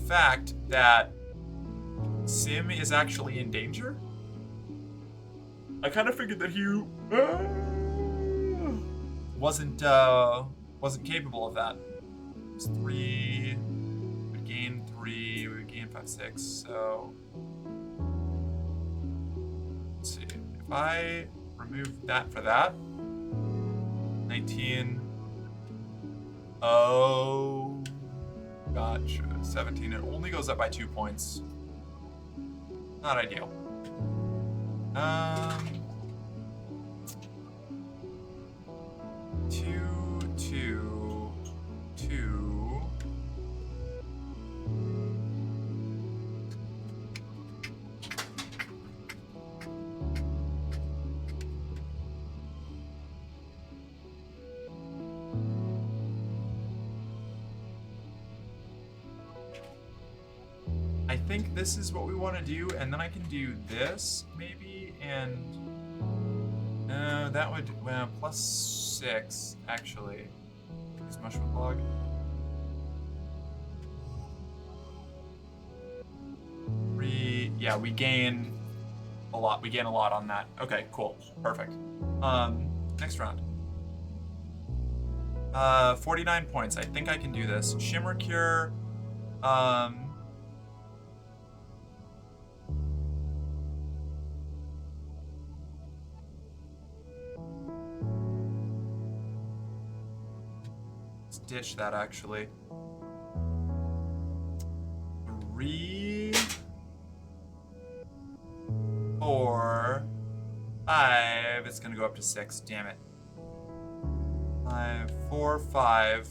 fact that Sim is actually in danger. I kind of figured that he wasn't capable of that. It's 3. We gain 3. We gain 5, 6. So let's see. If I remove that for that, 19. Oh, gotcha. 17. It only goes up by 2 points. Not ideal. 2. I think this is what we want to do, and then I can do this, maybe, and That would, well, +6, actually. Use mushroom log. Yeah, we gain a lot. We gain a lot on that. Okay, cool. Perfect. Next round. 49 points. I think I can do this. Shimmer Cure. Let's ditch that, actually. 3, 4, 5. It's gonna go up to 6. Damn it. 5, 4, 5.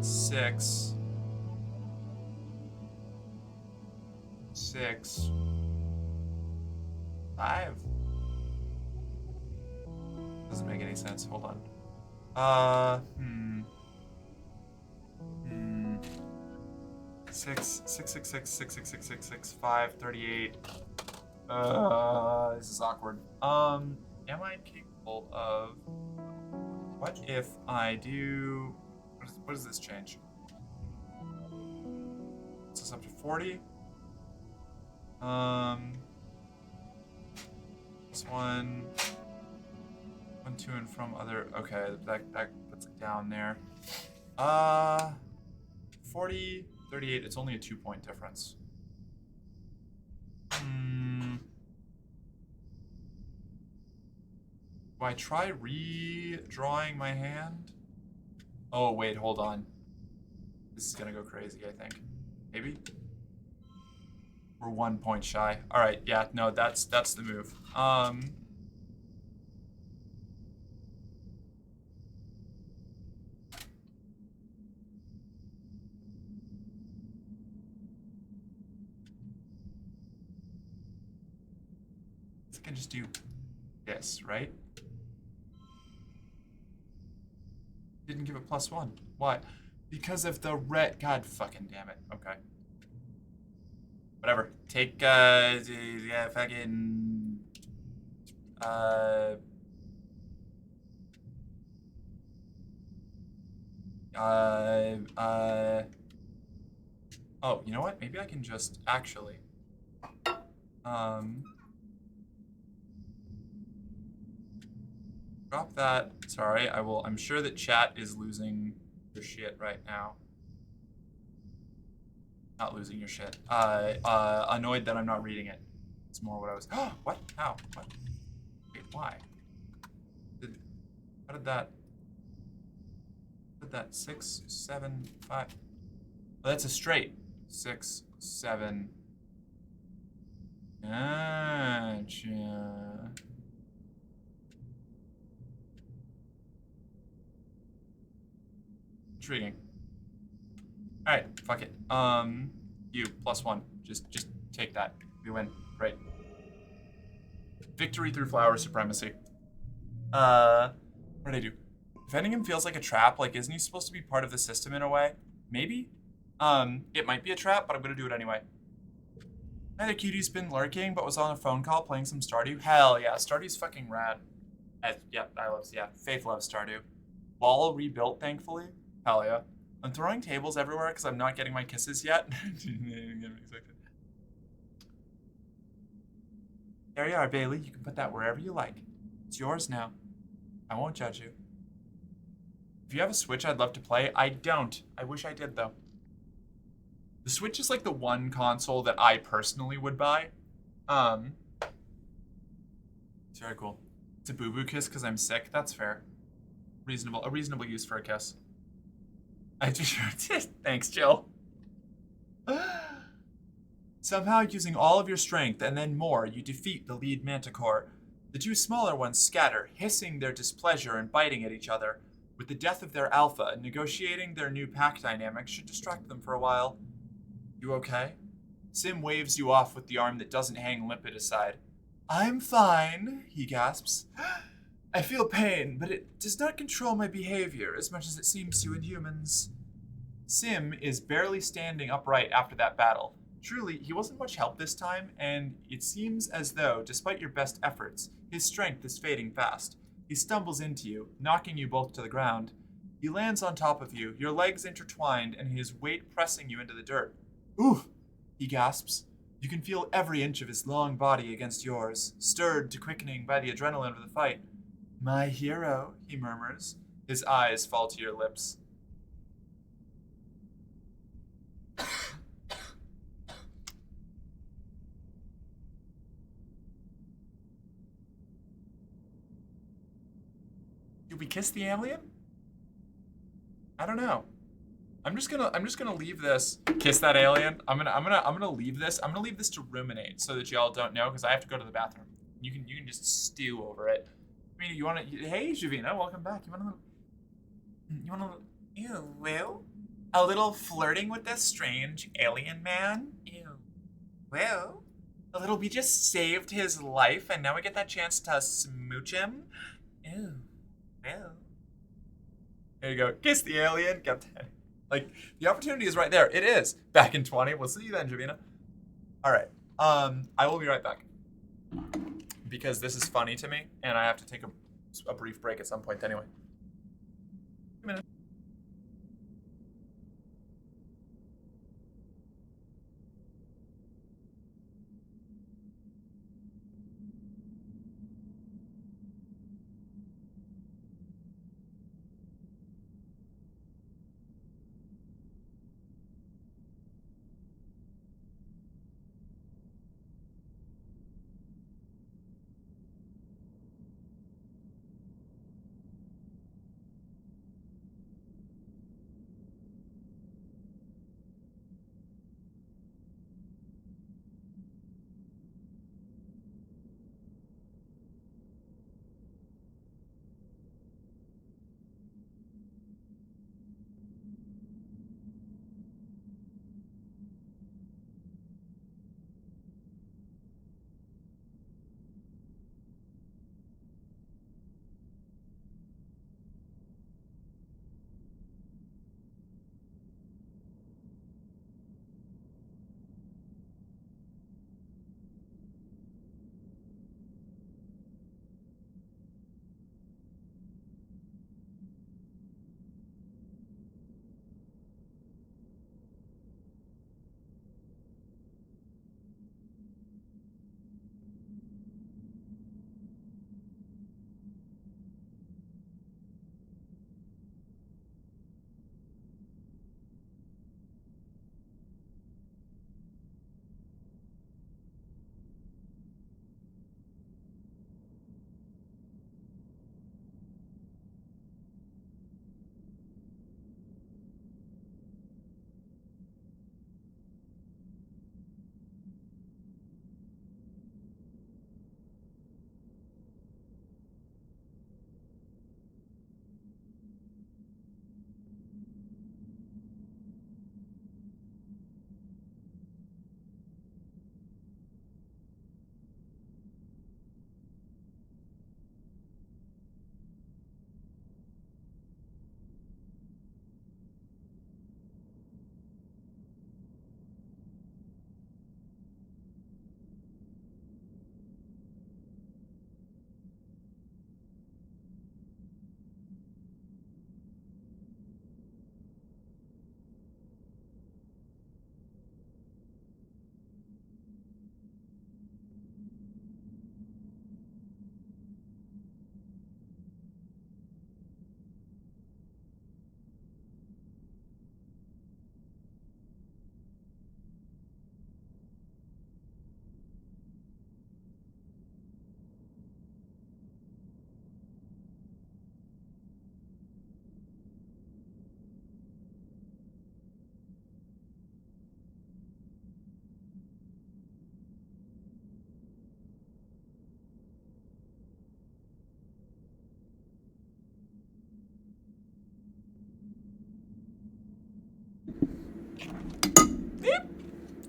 6. 6. 5. Doesn't make any sense. Hold on. 6, 6, 6, 6, 6, 6, 6, 6, 6, 5, 38. This is awkward. Am I capable of... What if I do... What does this change? Is this up to 40? This one... 1, 2, and from other... Okay, that puts it down there. 40, 38, it's only a 2-point difference. Do I try redrawing my hand? Oh, wait, hold on. This is gonna go crazy, I think. Maybe? We're 1 point shy. Alright, yeah, no, that's the move. I can just do this, right? Didn't give it +1. Why? Because of the red. God fucking damn it. Okay. Whatever. Take, yeah, fucking. Oh, you know what? Maybe I can just actually. Drop that. Sorry, I will. I'm sure that chat is losing your shit right now. Not losing your shit. Annoyed that I'm not reading it. It's more what I was. What? How? What? Wait, why? How did that? How did that? 6, 7, 5. Oh, that's a straight. 6, 7. Gotcha. Intriguing. Alright, fuck it. You, +1. Just take that. We win. Great. Victory through flower supremacy. What did I do? Defending him feels like a trap. Like, isn't he supposed to be part of the system in a way? Maybe? It might be a trap, but I'm gonna do it anyway. Neither cutie's been lurking, but was on a phone call playing some Stardew. Hell yeah, Stardew's fucking rad. Faith loves Stardew. Wall rebuilt, thankfully. Hell yeah. I'm throwing tables everywhere because I'm not getting my kisses yet. There you are, Bailey. You can put that wherever you like. It's yours now. I won't judge you. If you have a Switch I'd love to play, I don't. I wish I did, though. The Switch is like the one console that I personally would buy. It's very cool. It's a boo-boo kiss because I'm sick. That's fair. A reasonable use for a kiss. I just thanks, Jill. Somehow, using all of your strength and then more, you defeat the lead manticore. The two smaller ones scatter, hissing their displeasure and biting at each other. With the death of their alpha, negotiating their new pack dynamics should distract them for a while. You okay? Sim waves you off with the arm that doesn't hang limp at his side. I'm fine, he gasps. I feel pain, but it does not control my behavior as much as it seems to in humans. Sim is barely standing upright after that battle. Truly, he wasn't much help this time, and it seems as though, despite your best efforts, his strength is fading fast. He stumbles into you, knocking you both to the ground. He lands on top of you, your legs intertwined, and his weight pressing you into the dirt. Oof! He gasps. You can feel every inch of his long body against yours, stirred to quickening by the adrenaline of the fight. My hero, he murmurs. His eyes fall to your lips. Did we kiss the alien? I don't know. I'm just gonna leave this. Kiss that alien. I'm gonna leave this. I'm gonna leave this to ruminate so that y'all don't know because I have to go to the bathroom. You can just stew over it. I mean, you wanna? Hey, Javina, welcome back. You wanna? Ew, well, a little flirting with this strange alien man. Ew, well, a little. We just saved his life, and now we get that chance to smooch him. Ew, well. There you go. Kiss the alien. Get that. Like, the opportunity is right there. It is. Back in 20. We'll see you then, Javina. All right. I will be right back. Because this is funny to me, and I have to take a brief break at some point anyway. A minute.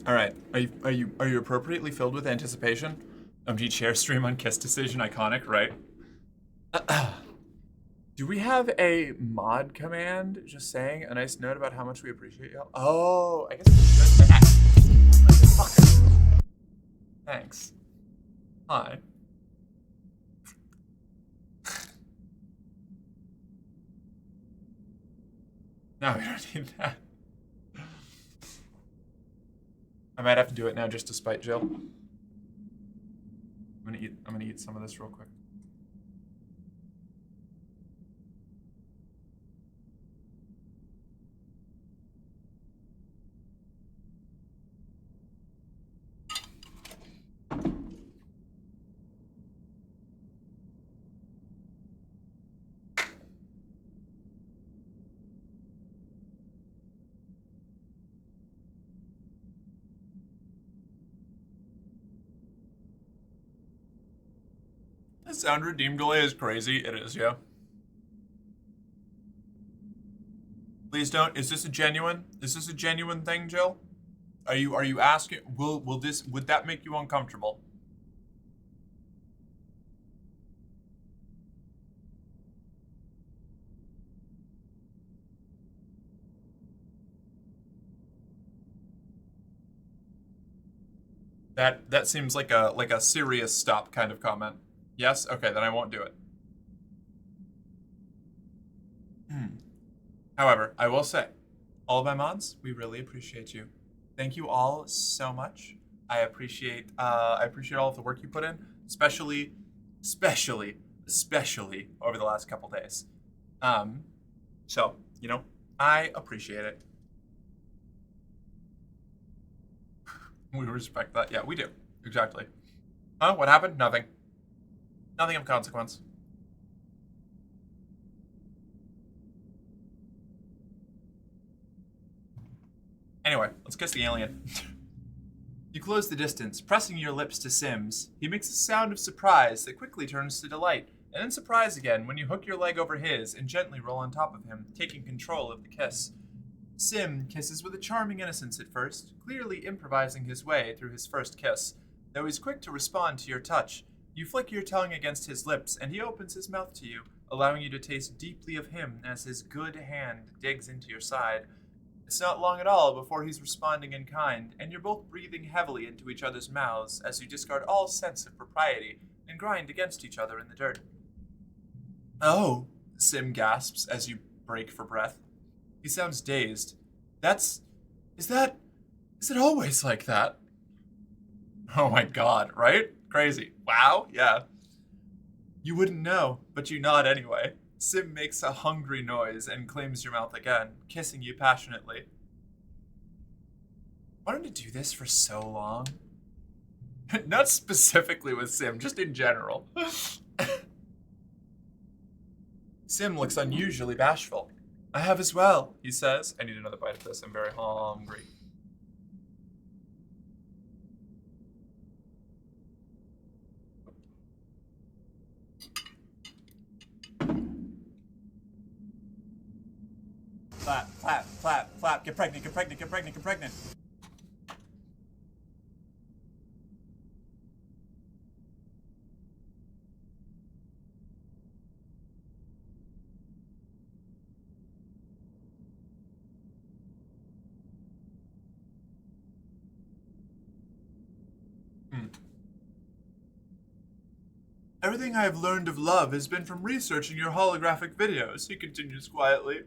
All right. Are you appropriately filled with anticipation? MG chair stream on Kiss Decision iconic, right? Do we have a mod command just saying a nice note about how much we appreciate y'all? Oh, I guess it's just that. Thanks. Hi. No, we don't need that. I might have to do it now just to spite Jill. I'm gonna eat some of this real quick. The sound redeem delay is crazy. It is, yeah. Please don't. Is this a genuine? Is this a genuine thing, Jill? Are you asking? Would that make you uncomfortable? That seems like a serious stop kind of comment. Yes? Okay, then I won't do it. However, I will say, all of my mods, we really appreciate you. Thank you all so much. I appreciate all of the work you put in, especially over the last couple days. So, I appreciate it. We respect that. Yeah, we do. Exactly. Huh? What happened? Nothing. Nothing of consequence. Anyway, let's kiss the alien. You close the distance, pressing your lips to Sim's. He makes a sound of surprise that quickly turns to delight, and then surprise again when you hook your leg over his and gently roll on top of him, taking control of the kiss. Sim kisses with a charming innocence at first, clearly improvising his way through his first kiss. Though he's quick to respond to your touch, you flick your tongue against his lips, and he opens his mouth to you, allowing you to taste deeply of him as his good hand digs into your side. It's not long at all before he's responding in kind, and you're both breathing heavily into each other's mouths as you discard all sense of propriety and grind against each other in the dirt. Oh, Sim gasps as you break for breath. He sounds dazed. Is it always like that? Oh my god, right? Crazy. Wow, yeah. You wouldn't know, but you nod anyway. Sim makes a hungry noise and claims your mouth again, kissing you passionately. Wanted to do this for so long. Not specifically with Sim, just in general. Sim looks unusually bashful. I have as well, he says. I need another bite of this. I'm very hungry. Flap, flap, flap, flap. Get pregnant, get pregnant, get pregnant, get pregnant. Everything I have learned of love has been from researching your holographic videos, he continues quietly.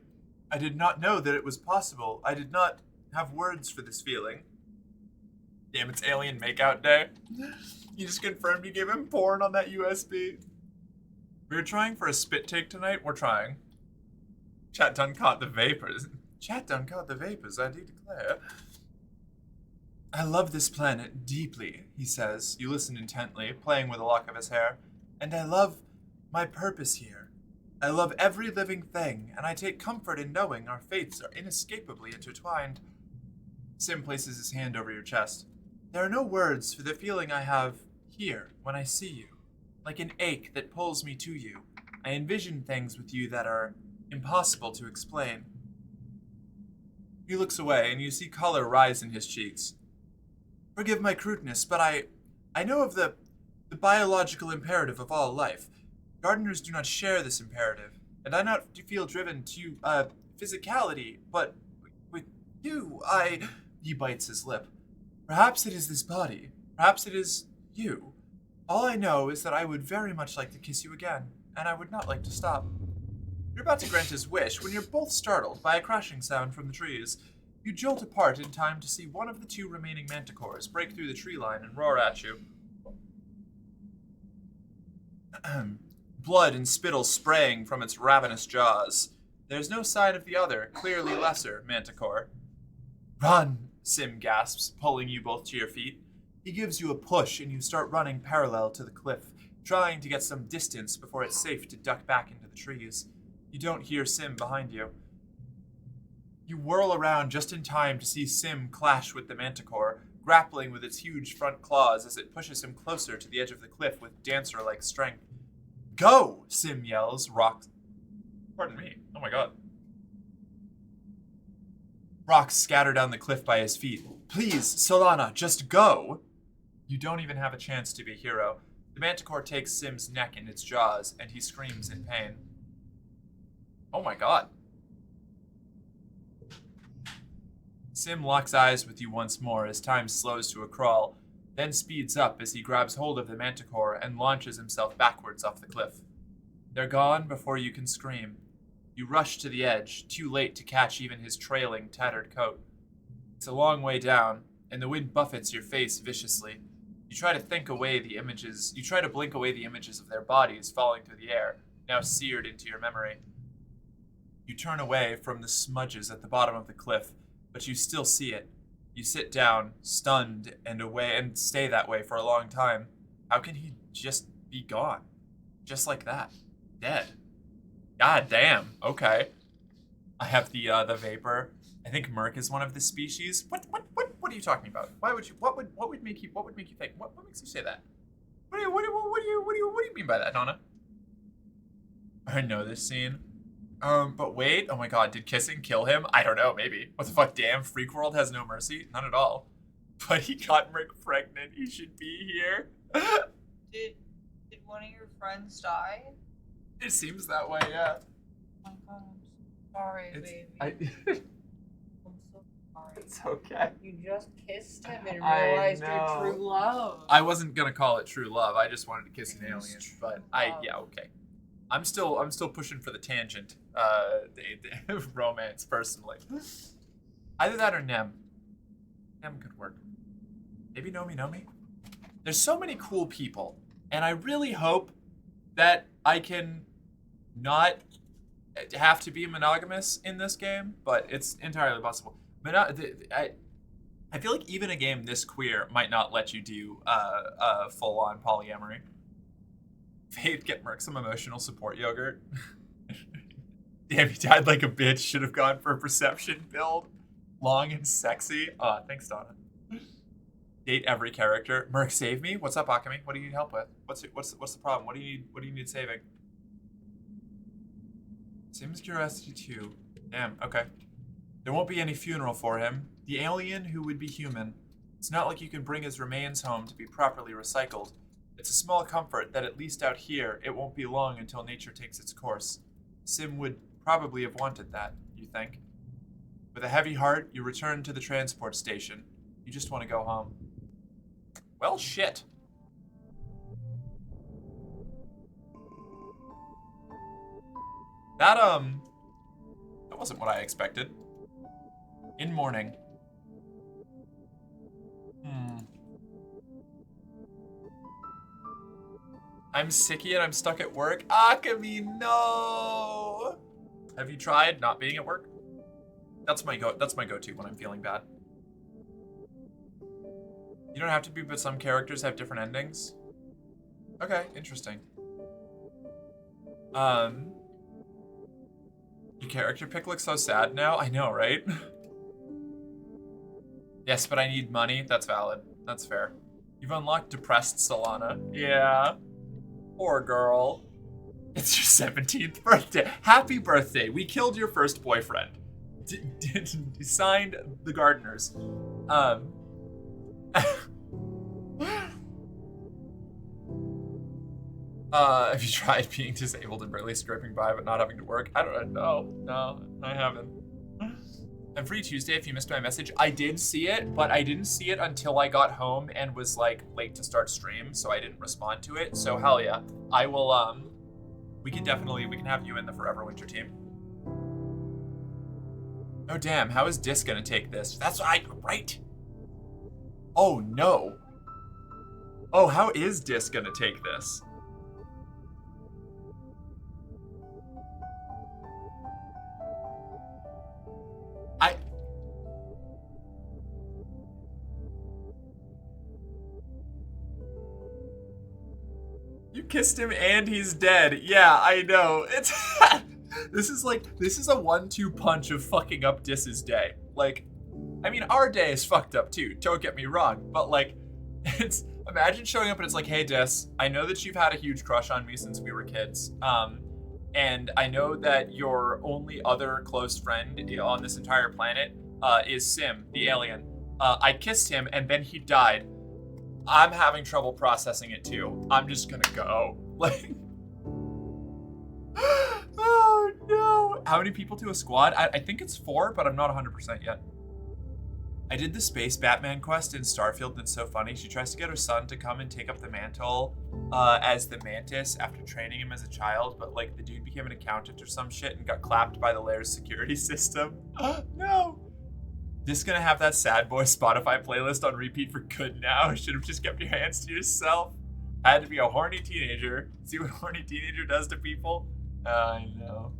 I did not know that it was possible. I did not have words for this feeling. Damn, it's alien makeout day. You just confirmed you gave him porn on that USB. We were trying for a spit take tonight. We're trying. Chat done caught the vapors. Chat done caught the vapors, I do declare. I love this planet deeply, he says. You listen intently, playing with a lock of his hair. And I love my purpose here. I love every living thing, and I take comfort in knowing our fates are inescapably intertwined. Sim places his hand over your chest. There are no words for the feeling I have here when I see you. Like an ache that pulls me to you. I envision things with you that are impossible to explain. He looks away, and you see color rise in his cheeks. Forgive my crudeness, but I know of the biological imperative of all life. Gardeners do not share this imperative, and I not feel driven to physicality, but with you, He bites his lip. Perhaps it is this body. Perhaps it is You. All I know is that I would very much like to kiss you again, and I would not like to stop. You're about to grant his wish when you're both startled by a crashing sound from the trees. You jolt apart in time to see one of the two remaining manticores break through the tree line and roar at you. Blood and spittle spraying from its ravenous jaws. There's no sign of the other, clearly lesser, manticore. Run, Sim gasps, pulling you both to your feet. He gives you a push and you start running parallel to the cliff, trying to get some distance before it's safe to duck back into the trees. You don't hear Sim behind you. You whirl around just in time to see Sim clash with the manticore, grappling with its huge front claws as it pushes him closer to the edge of the cliff with dancer-like strength. Go! Sim yells, Pardon me. Oh my god. Rocks scatter down the cliff by his feet. Please, Solana, just go! You don't even have a chance to be a hero. The manticore takes Sim's neck in its jaws, and he screams in pain. Oh my god. Sim locks eyes with you once more as time slows to a crawl, then speeds up as he grabs hold of the manticore and launches himself backwards off the cliff. They're gone before you can scream. You rush to the edge, too late to catch even his trailing, tattered coat. It's a long way down, and the wind buffets your face viciously. You try to blink away the images of their bodies falling through the air, now seared into your memory. You turn away from the smudges at the bottom of the cliff, but you still see it. You sit down, stunned, and stay that way for a long time. How can he just be gone? Just like that. Dead. God damn. Okay. I have the vapor. I think Merc is one of the species. What are you talking about? Why would you? What would make you think? What makes you say that? What do you mean by that, Donna? I know this scene. But wait. Oh my god, did kissing kill him? I don't know. Maybe. What the fuck? Damn, Freak World has no mercy. None at all. But he got Merc pregnant. He should be here. Did one of your friends die? It seems that way. Yeah. Oh my god, I'm sorry, baby. I'm so sorry. It's okay. You just kissed him and I realized know. your true love. I wasn't gonna call it true love. I just wanted to kiss an It was alien. true But love. yeah, okay. I'm still pushing for the tangent. The romance personally. Either that or Nem. Nem could work. Maybe Nomi. There's so many cool people, and I really hope that I can not have to be monogamous in this game, but it's entirely possible. I feel like even a game this queer might not let you do full-on polyamory. Fade, get Merc some emotional support yogurt. Damn, he died like a bitch. Should have gone for a perception build. Long and sexy. Thanks, Donna. Date every character. Merc, save me. What's up, Akami? What do you need help with? What's the problem? What do you need saving? Sim's curiosity too. Damn. Okay. There won't be any funeral for him. The alien who would be human. It's not like you can bring his remains home to be properly recycled. It's a small comfort that at least out here, it won't be long until nature takes its course. Sim would probably have wanted that, you think? With a heavy heart, you return to the transport station. You just want to go home. Well, shit. That wasn't what I expected. In morning. I'm sicky and I'm stuck at work. Akami, no! Have you tried not being at work? That's my go-to when I'm feeling bad. You don't have to be, but some characters have different endings. Okay, interesting. Your character pick looks so sad now. I know, right? Yes, but I need money. That's valid. That's fair. You've unlocked depressed Solana. Yeah. Poor girl. It's your 17th birthday. Happy birthday. We killed your first boyfriend. Signed the gardeners. Have you tried being disabled and barely scraping by but not having to work? I don't know. No, I haven't. I'm free Tuesday if you missed my message. I did see it, but I didn't see it until I got home and was like late to start stream, so I didn't respond to it. So hell yeah. I will we can have you in the Forever Winter team. Oh damn, how is Dis gonna take this? That's right. Oh no. Oh, how is Dis gonna take this? You kissed him and he's dead. Yeah, I know. It's this is a 1-2 punch of fucking up Dis's day. Like, I mean, our day is fucked up too. Don't get me wrong, but like, it's imagine showing up and it's like, hey Dis, I know that you've had a huge crush on me since we were kids. And I know that your only other close friend on this entire planet is Sim, the alien. I kissed him and then he died. I'm having trouble processing it too. I'm just gonna go. Like, oh no. How many people to a squad? I think it's 4, but I'm not 100% yet. I did the Space Batman quest in Starfield that's so funny. She tries to get her son to come and take up the mantle as the Mantis after training him as a child, but like the dude became an accountant or some shit and got clapped by the Lairs security system. No. Just gonna have that sad boy Spotify playlist on repeat for good now. Should have just kept your hands to yourself. Had to be a horny teenager. See what a horny teenager does to people? I know.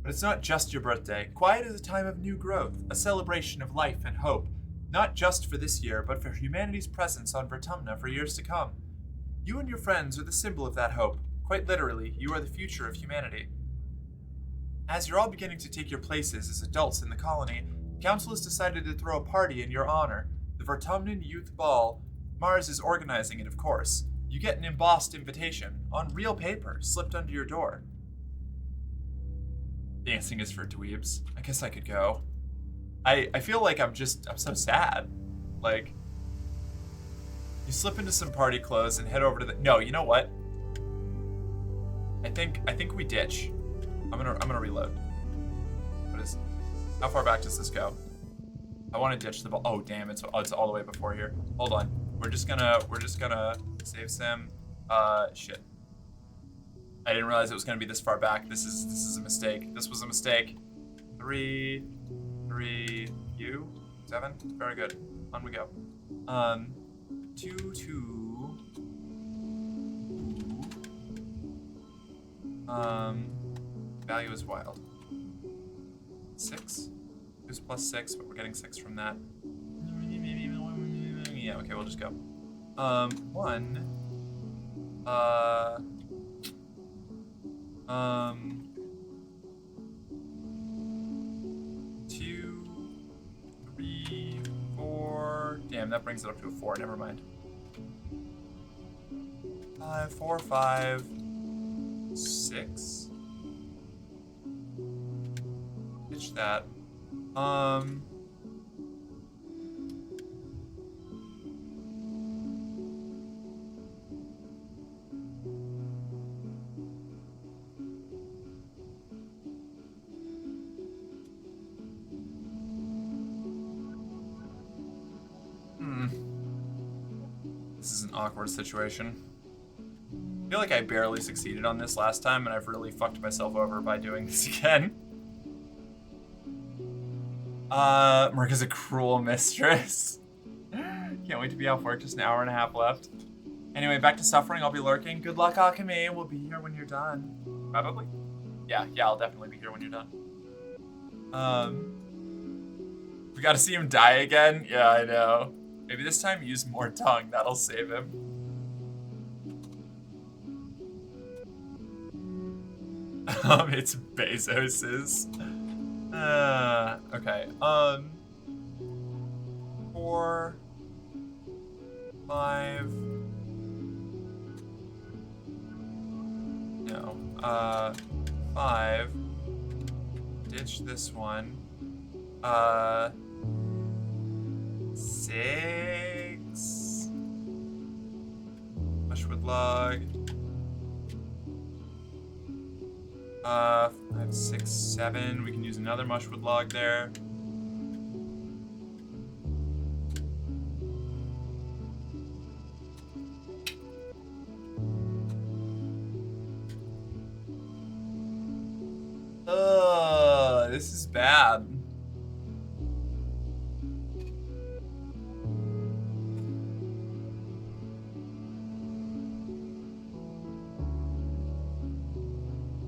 But it's not just your birthday. Quiet is a time of new growth, a celebration of life and hope. Not just for this year, but for humanity's presence on Vertumna for years to come. You and your friends are the symbol of that hope. Quite literally, you are the future of humanity. As you're all beginning to take your places as adults in the colony, Council has decided to throw a party in your honor. The Vertumnan Youth Ball. Mars is organizing it, of course. You get an embossed invitation, on real paper, slipped under your door. Dancing is for dweebs. I guess I could go. I feel like I'm so sad. Like, you slip into some party clothes and head over to the... No, you know what? I think we ditch. I'm gonna reload. What is... How far back does this go? I want to ditch the ball. Oh damn, it's all the way before here. Hold on. We're just gonna save Sim. Shit. I didn't realize it was gonna be this far back. This is a mistake. This was a mistake. 3, 7. Very good. On we go. 2, 2. Value is wild. 6. It was plus 6, but we're getting 6 from that. Yeah, okay, we'll just go. 1. 2, 3, 4. Damn, that brings it up to a 4. Never mind. 5, 4, 5, 6. Ditch that. This is an awkward situation. I feel like I barely succeeded on this last time, and I've really fucked myself over by doing this again. Merca's a cruel mistress. Can't wait to be off work, just an hour and a half left. Anyway, back to suffering, I'll be lurking. Good luck, Alchemy, we'll be here when you're done. Probably? Yeah, I'll definitely be here when you're done. We gotta see him die again? Yeah, I know. Maybe this time use more tongue, that'll save him. It's Bezos's. Okay. 4, 5. No. 5. Ditch this one. 6. Bushwood log. 5, 6, 7. We can use another mushwood log there. This is bad.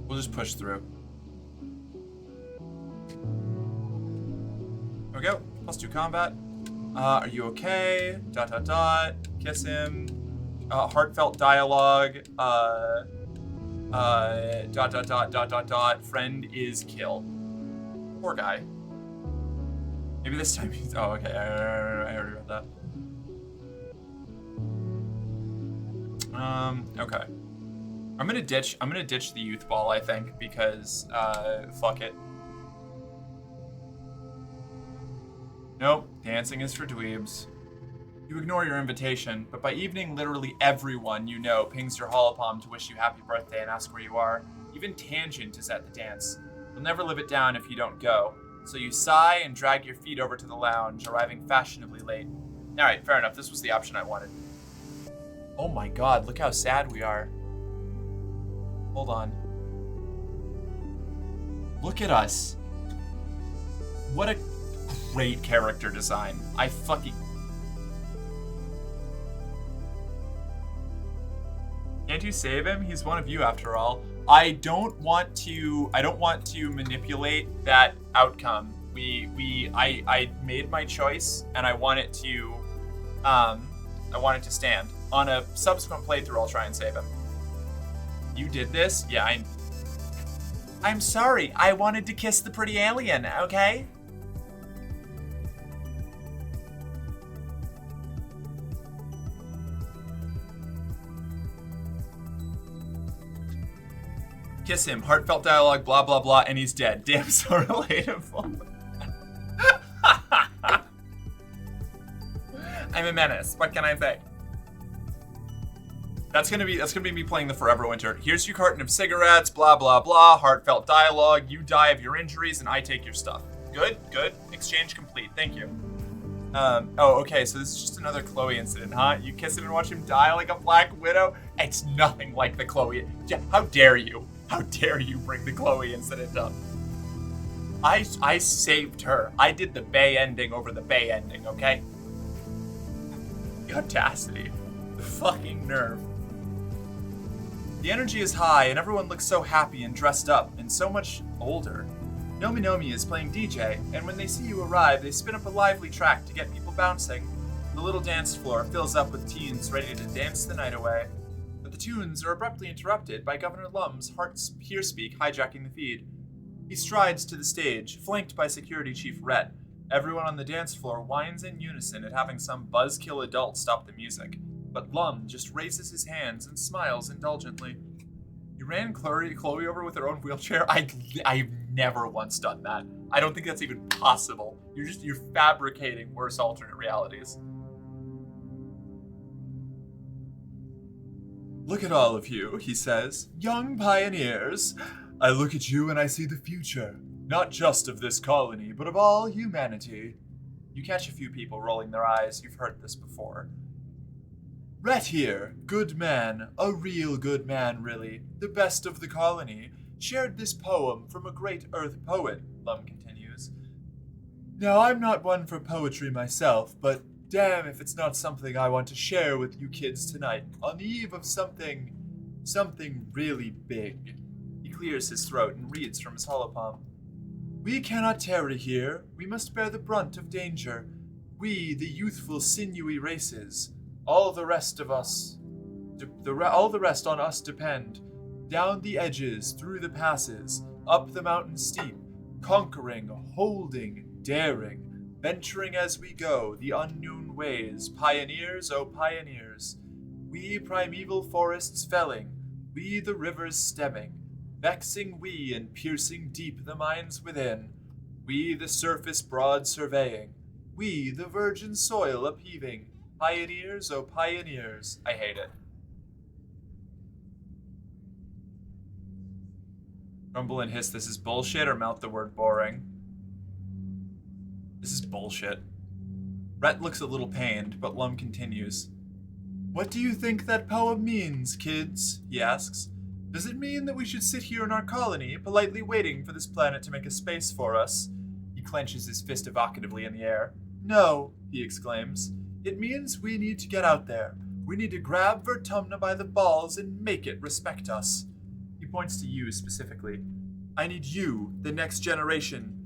We'll just push through. There we go. +2 combat. Are you okay? ... Kiss him. Heartfelt dialogue. ... Friend is kill. Poor guy. Maybe this time he's... Oh, okay. I already read that. Okay. I'm gonna ditch the youth ball, I think, because fuck it. Nope, dancing is for dweebs. You ignore your invitation, but by evening, literally everyone you know pings your holopalm to wish you happy birthday and ask where you are. Even Tangent is at the dance. You'll never live it down if you don't go. So you sigh and drag your feet over to the lounge, arriving fashionably late. Alright, fair enough. This was the option I wanted. Oh my god, look how sad we are. Hold on. Look at us. What a great character design. I fucking... Can't you save him? He's one of you after all. I don't want to manipulate that outcome. I made my choice and I want it to stand. On a subsequent playthrough, I'll try and save him. You did this? Yeah, I'm sorry. I wanted to kiss the pretty alien, okay? Kiss him, heartfelt dialogue, blah, blah, blah, and he's dead. Damn, so relatable. I'm a menace. What can I say? That's gonna be me playing the Forever Winter. Here's your carton of cigarettes, blah, blah, blah, heartfelt dialogue, you die of your injuries, and I take your stuff. Good, good. Exchange complete. Thank you. Oh, okay, so this is just another Chloe incident, huh? You kiss him and watch him die like a Black Widow? It's nothing like the Chloe. How dare you? How dare you bring the Chloe incident up? I saved her. I did the Bay ending over the Bay ending, okay? The audacity. The fucking nerve. The energy is high and everyone looks so happy and dressed up and so much older. Nomi Nomi is playing DJ, and when they see you arrive, they spin up a lively track to get people bouncing. The little dance floor fills up with teens ready to dance the night away. But the tunes are abruptly interrupted by Governor Lum's Here Speak hijacking the feed. He strides to the stage, flanked by Security Chief Rhett. Everyone on the dance floor whines in unison at having some buzzkill adult stop the music. But Lum just raises his hands and smiles indulgently. You ran Chloe over with her own wheelchair? I've never once done that. I don't think that's even possible. You're fabricating worse alternate realities. Look at all of you, he says. Young pioneers. I look at you and I see the future. Not just of this colony, but of all humanity. You catch a few people rolling their eyes. You've heard this before. Rhett here, good man, a real good man, really, the best of the colony, shared this poem from a great Earth poet, Lum continues. Now, I'm not one for poetry myself, but damn if it's not something I want to share with you kids tonight, on the eve of something really big. He clears his throat and reads from his holopalm. We cannot tarry here, we must bear the brunt of danger. We, the youthful, sinewy races. All the rest on us depend. Down the edges, through the passes, up the mountain steep, conquering, holding, daring, venturing as we go the unknown ways, pioneers, oh pioneers. We primeval forests felling, we the rivers stemming, vexing we and piercing deep the mines within. We the surface broad surveying, we the virgin soil upheaving. Pioneers, oh pioneers. I hate it. Grumble and hiss, this is bullshit, or mouth the word boring. This is bullshit. Rhett looks a little pained, but Lum continues. What do you think that poem means, kids? He asks. Does it mean that we should sit here in our colony, politely waiting for this planet to make a space for us? He clenches his fist evocatively in the air. No, he exclaims. It means we need to get out there. We need to grab Vertumna by the balls and make it respect us. He points to you specifically. I need you, the next generation,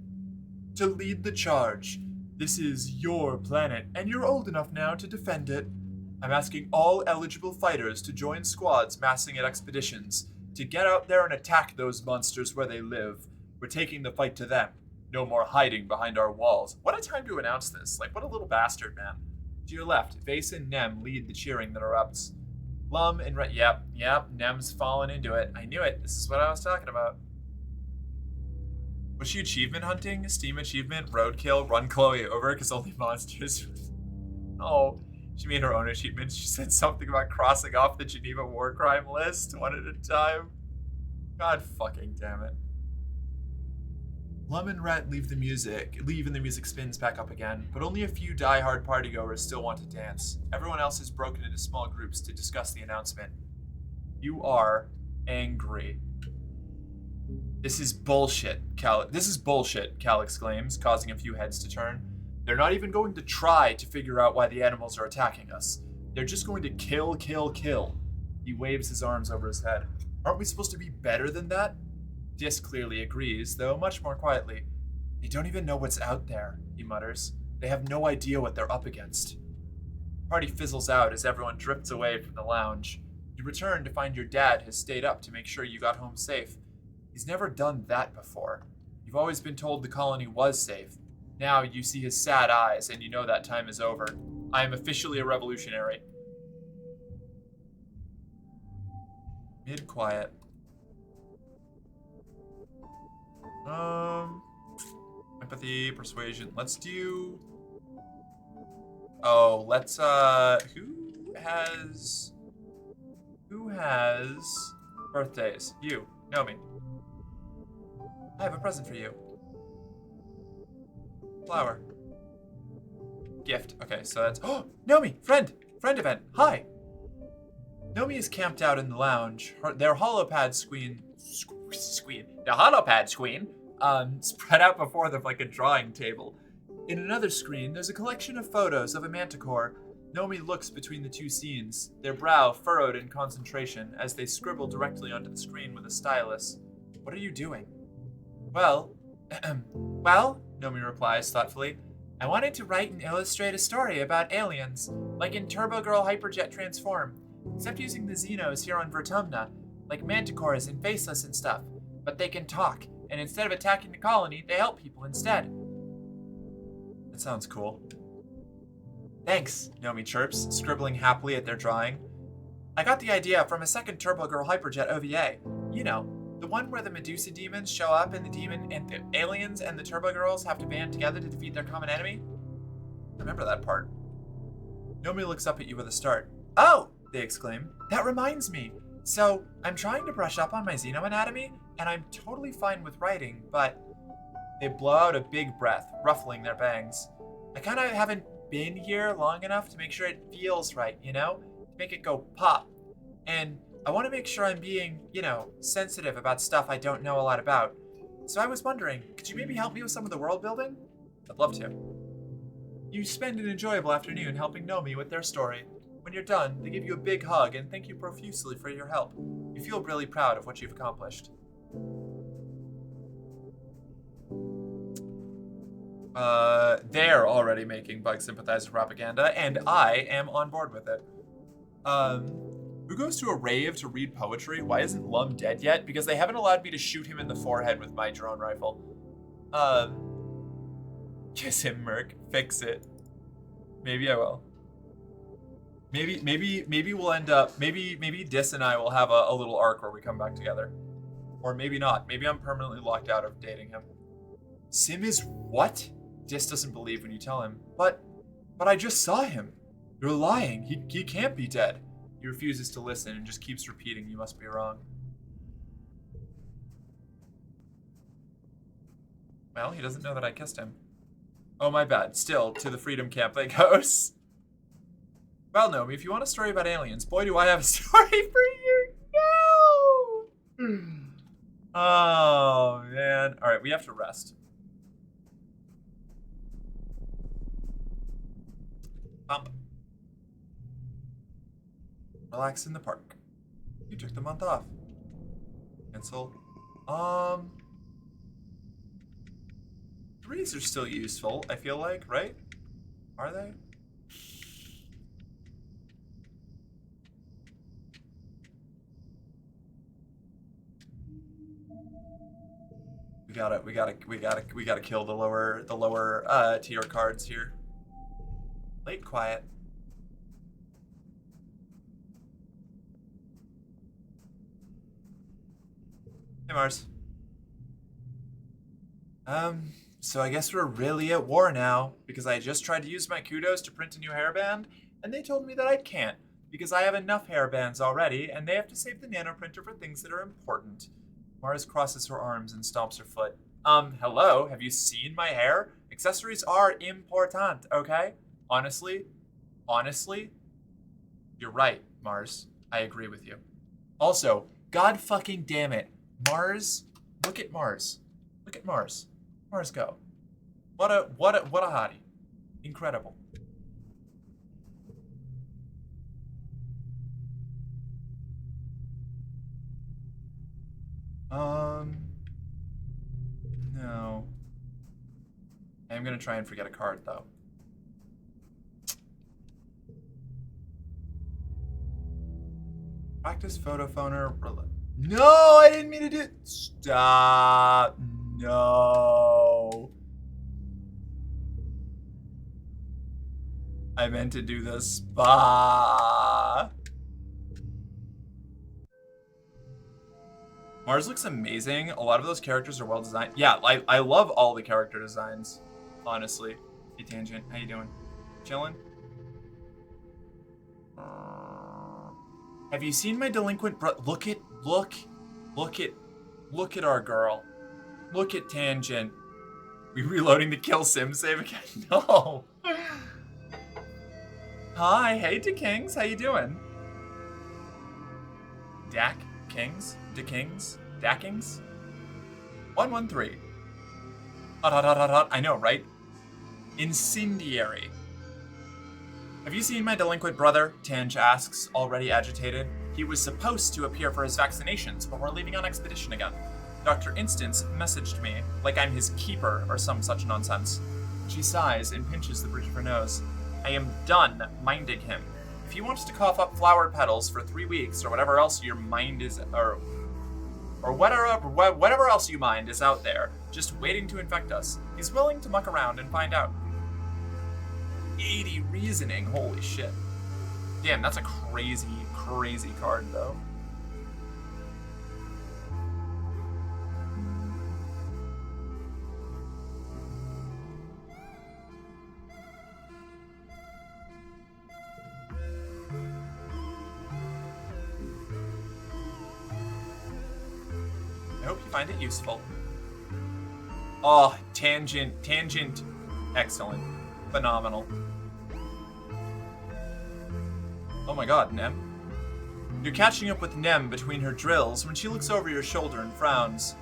to lead the charge. This is your planet, and you're old enough now to defend it. I'm asking all eligible fighters to join squads massing at expeditions, to get out there and attack those monsters where they live. We're taking the fight to them. No more hiding behind our walls. What a time to announce this. Like, what a little bastard, man. To your left, Vase and Nem lead the cheering that erupts. Lum and yep, Nem's fallen into it. I knew it. This is what I was talking about. Was she achievement hunting? Steam achievement, roadkill, run Chloe over because only monsters. Oh, she made her own achievement. She said something about crossing off the Geneva war crime list one at a time. God fucking damn it. Lum and Rhett leave and the music spins back up again, but only a few die-hard partygoers still want to dance. Everyone else has broken into small groups to discuss the announcement. You are angry. This is bullshit, Cal exclaims, causing a few heads to turn. They're not even going to try to figure out why the animals are attacking us. They're just going to kill, kill, kill. He waves his arms over his head. Aren't we supposed to be better than that? Dis clearly agrees, though much more quietly. They don't even know what's out there, he mutters. They have no idea what they're up against. The party fizzles out as everyone drifts away from the lounge. You return to find your dad has stayed up to make sure you got home safe. He's never done that before. You've always been told the colony was safe. Now you see his sad eyes and you know that time is over. I am officially a revolutionary. Mid-quiet. Empathy, persuasion. Let's do... Oh, let's, Who has birthdays? You. Nomi. I have a present for you. Flower. Gift. Okay, so that's... Oh! Nomi! Friend! Friend event! Hi! Nomi is camped out in the lounge. Their holopad spread out before them like a drawing table. In another screen, there's a collection of photos of a manticore. Nomi looks between the two scenes, their brow furrowed in concentration as they scribble directly onto the screen with a stylus. What are you doing? Well, Nomi replies thoughtfully. I wanted to write and illustrate a story about aliens, like in Turbo Girl Hyperjet Transform, except using the Xenos here on Vertumna, like manticores and faceless and stuff. But they can talk, and instead of attacking the colony, they help people instead. That sounds cool. Thanks, Nomi chirps, scribbling happily at their drawing. I got the idea from a second Turbo Girl Hyperjet OVA. You know, the one where the Medusa demons show up and the aliens and the Turbo Girls have to band together to defeat their common enemy? Remember that part. Nomi looks up at you with a start. Oh! They exclaim. That reminds me. So, I'm trying to brush up on my xenoanatomy, and I'm totally fine with writing, but... They blow out a big breath, ruffling their bangs. I kinda haven't been here long enough to make sure it feels right, you know? To make it go pop. And I want to make sure I'm being, sensitive about stuff I don't know a lot about. So I was wondering, could you maybe help me with some of the world building? I'd love to. You spend an enjoyable afternoon helping Nomi with their story. When you're done, they give you a big hug and thank you profusely for your help. You feel really proud of what you've accomplished. They're already making bug sympathizer propaganda, and I am on board with it. Who goes to a rave to read poetry? Why isn't Lum dead yet? Because they haven't allowed me to shoot him in the forehead with my drone rifle. Kiss him, Merc. Fix it. Maybe I will. Maybe we'll end up, maybe Dis and I will have a little arc where we come back together. Or maybe not. Maybe I'm permanently locked out of dating him. Sim is what? Dis doesn't believe when you tell him. But I just saw him. You're lying. He can't be dead. He refuses to listen and just keeps repeating, you must be wrong. Well, he doesn't know that I kissed him. Oh, my bad. Still, to the freedom camp they goes. Well, Nomi, if you want a story about aliens, boy, do I have a story for you. No! Oh, man. All right, we have to rest. Relax in the park. You took the month off. Cancel. Threes are still useful, I feel like, right? Are they? We gotta kill the lower tier cards here. Late quiet. Hey, Mars. So I guess we're really at war now, because I just tried to use my kudos to print a new hairband, and they told me that I can't, because I have enough hairbands already, and they have to save the nanoprinter for things that are important. Mars crosses her arms and stomps her foot. Hello? Have you seen my hair? Accessories are important, okay? Honestly, you're right, Mars. I agree with you. Also, god fucking damn it. Mars, look at Mars. Look at Mars. Mars go. What a hottie. Incredible. No. I'm gonna try and forget a card though. Practice photo phoner. No, I didn't mean to do it. Stop. No. I meant to do the spa. Mars looks amazing. A lot of those characters are well designed. Yeah, I love all the character designs, honestly. Hey, Tangent, how you doing? Chilling? Have you seen my delinquent look at our girl. Look at Tangent. We reloading to kill Sim save again? No. Hi, hey to Kings, how you doing? Dak Kings? DeKings? Dackings? 113. Hot. I know, right? Incendiary. Have you seen my delinquent brother? Tange asks, already agitated. He was supposed to appear for his vaccinations, but we're leaving on expedition again. Dr. Instance messaged me, like I'm his keeper or some such nonsense. She sighs and pinches the bridge of her nose. I am done minding him. If he wants to cough up flower petals for 3 weeks or whatever else your mind is, or whatever else you mind is out there, just waiting to infect us, he's willing to muck around and find out. 80 reasoning, holy shit. Damn, that's a crazy card though. I hope you find it useful. Oh, tangent. Excellent. Phenomenal. Oh my god, Nem. You're catching up with Nem between her drills when she looks over your shoulder and frowns.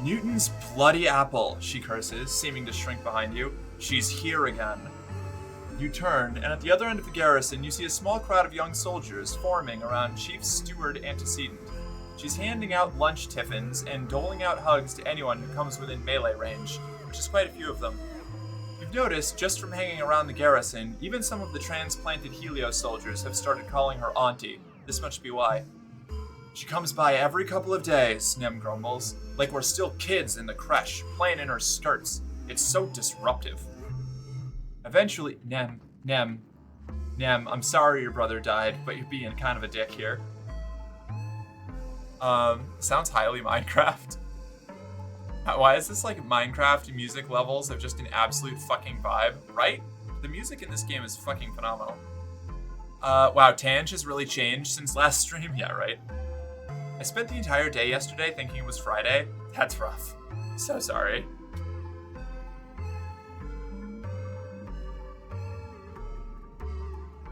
Newton's bloody apple, she curses, seeming to shrink behind you. She's here again. You turn, and at the other end of the garrison, you see a small crowd of young soldiers forming around Chief Steward Antecedent. She's handing out lunch tiffins and doling out hugs to anyone who comes within melee range, which is quite a few of them. You've noticed, just from hanging around the garrison, even some of the transplanted Helios soldiers have started calling her Auntie. This must be why. She comes by every couple of days, Nem grumbles, like we're still kids in the creche, playing in her skirts. It's so disruptive. Eventually, Nem, I'm sorry your brother died, but you're being kind of a dick here. Sounds highly Minecraft. Why is this like Minecraft music levels of just an absolute fucking vibe, right? The music in this game is fucking phenomenal. Wow, Tange has really changed since last stream. Yeah, right. I spent the entire day yesterday thinking it was Friday. That's rough. So sorry.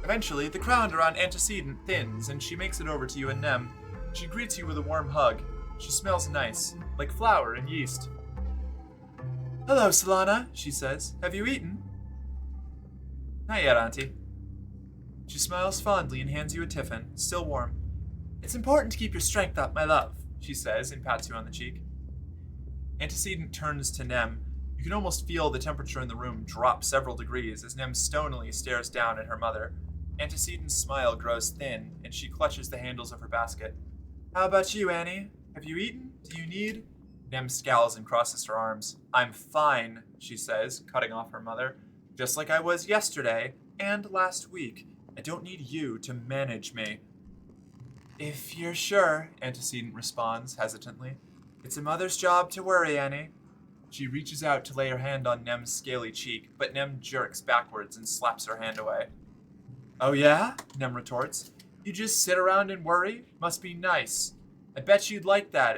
Eventually, the crowd around Antecedent thins, and she makes it over to you and Nem. She greets you with a warm hug. She smells nice, like flour and yeast. Hello, Solana, she says. Have you eaten? Not yet, Auntie. She smiles fondly and hands you a tiffin, still warm. It's important to keep your strength up, my love, she says and pats you on the cheek. Antecedent turns to Nem. You can almost feel the temperature in the room drop several degrees as Nem stonily stares down at her mother. Antecedent's smile grows thin, and she clutches the handles of her basket. How about you, Annie? Have you eaten? Do you need? Nem scowls and crosses her arms. I'm fine, she says, cutting off her mother. Just like I was yesterday and last week. I don't need you to manage me. If you're sure, Antecedent responds hesitantly. It's a mother's job to worry, Annie. She reaches out to lay her hand on Nem's scaly cheek, but Nem jerks backwards and slaps her hand away. Oh yeah? Nem retorts. You just sit around and worry? Must be nice. I bet you'd like that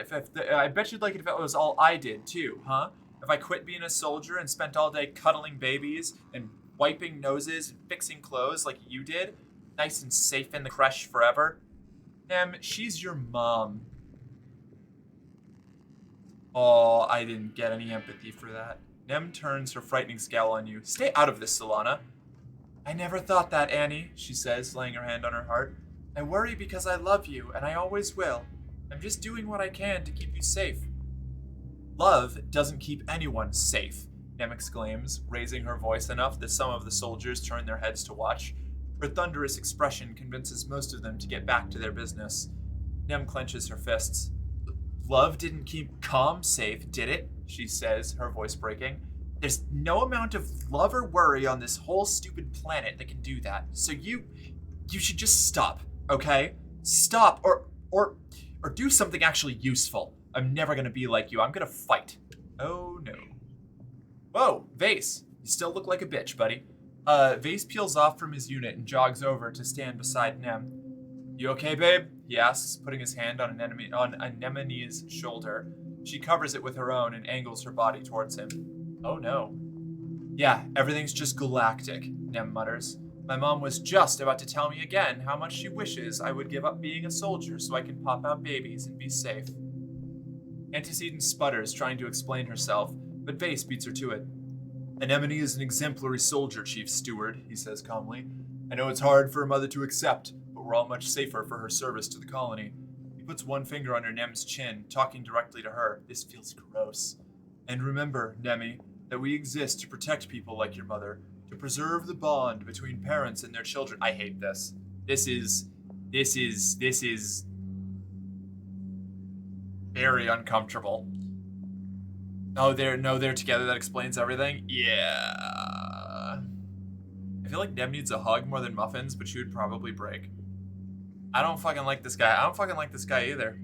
I bet you'd like it if it was all I did too, huh? If I quit being a soldier and spent all day cuddling babies and wiping noses and fixing clothes like you did, nice and safe in the creche forever. Nem, she's your mom. Oh, I didn't get any empathy for that. Nem turns her frightening scowl on you. Stay out of this, Solana. I never thought that, Annie, she says, laying her hand on her heart. I worry because I love you, and I always will. I'm just doing what I can to keep you safe. Love doesn't keep anyone safe, Nem exclaims, raising her voice enough that some of the soldiers turn their heads to watch. Her thunderous expression convinces most of them to get back to their business. Nem clenches her fists. Love didn't keep Calm safe, did it? She says, her voice breaking. There's no amount of love or worry on this whole stupid planet that can do that. So you should just stop, okay? Stop or do something actually useful. I'm never gonna be like you. I'm gonna fight. Oh no. Whoa, Vase. You still look like a bitch, buddy. Vase peels off from his unit and jogs over to stand beside Nem. You okay, babe? He asks, putting his hand on Anemone's shoulder. She covers it with her own and angles her body towards him. Oh no. Yeah, everything's just galactic, Nem mutters. My mom was just about to tell me again how much she wishes I would give up being a soldier so I can pop out babies and be safe. Antecedent sputters, trying to explain herself, but Vase beats her to it. Anemone is an exemplary soldier, Chief Steward, he says calmly. I know it's hard for a mother to accept, but we're all much safer for her service to the colony. He puts one finger under Nem's chin, talking directly to her. This feels gross. And remember, Nemi, that we exist to protect people like your mother, to preserve the bond between parents and their children. I hate this. This is very uncomfortable. Oh, they're together. That explains everything. Yeah. I feel like Nem needs a hug more than muffins, but she would probably break. I don't fucking like this guy. I don't fucking like this guy either.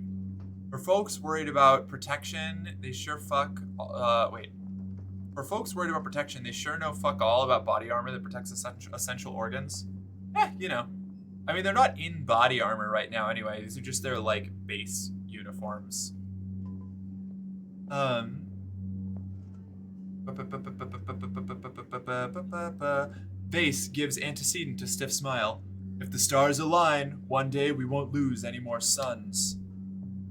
For folks worried about protection, they sure fuck. For folks worried about protection, they sure know fuck all about body armor that protects essential organs. You know. I mean, they're not in body armor right now anyway. These are just their, like, base uniforms. Vase gives Antecedent a stiff smile. If the stars align, one day we won't lose any more suns.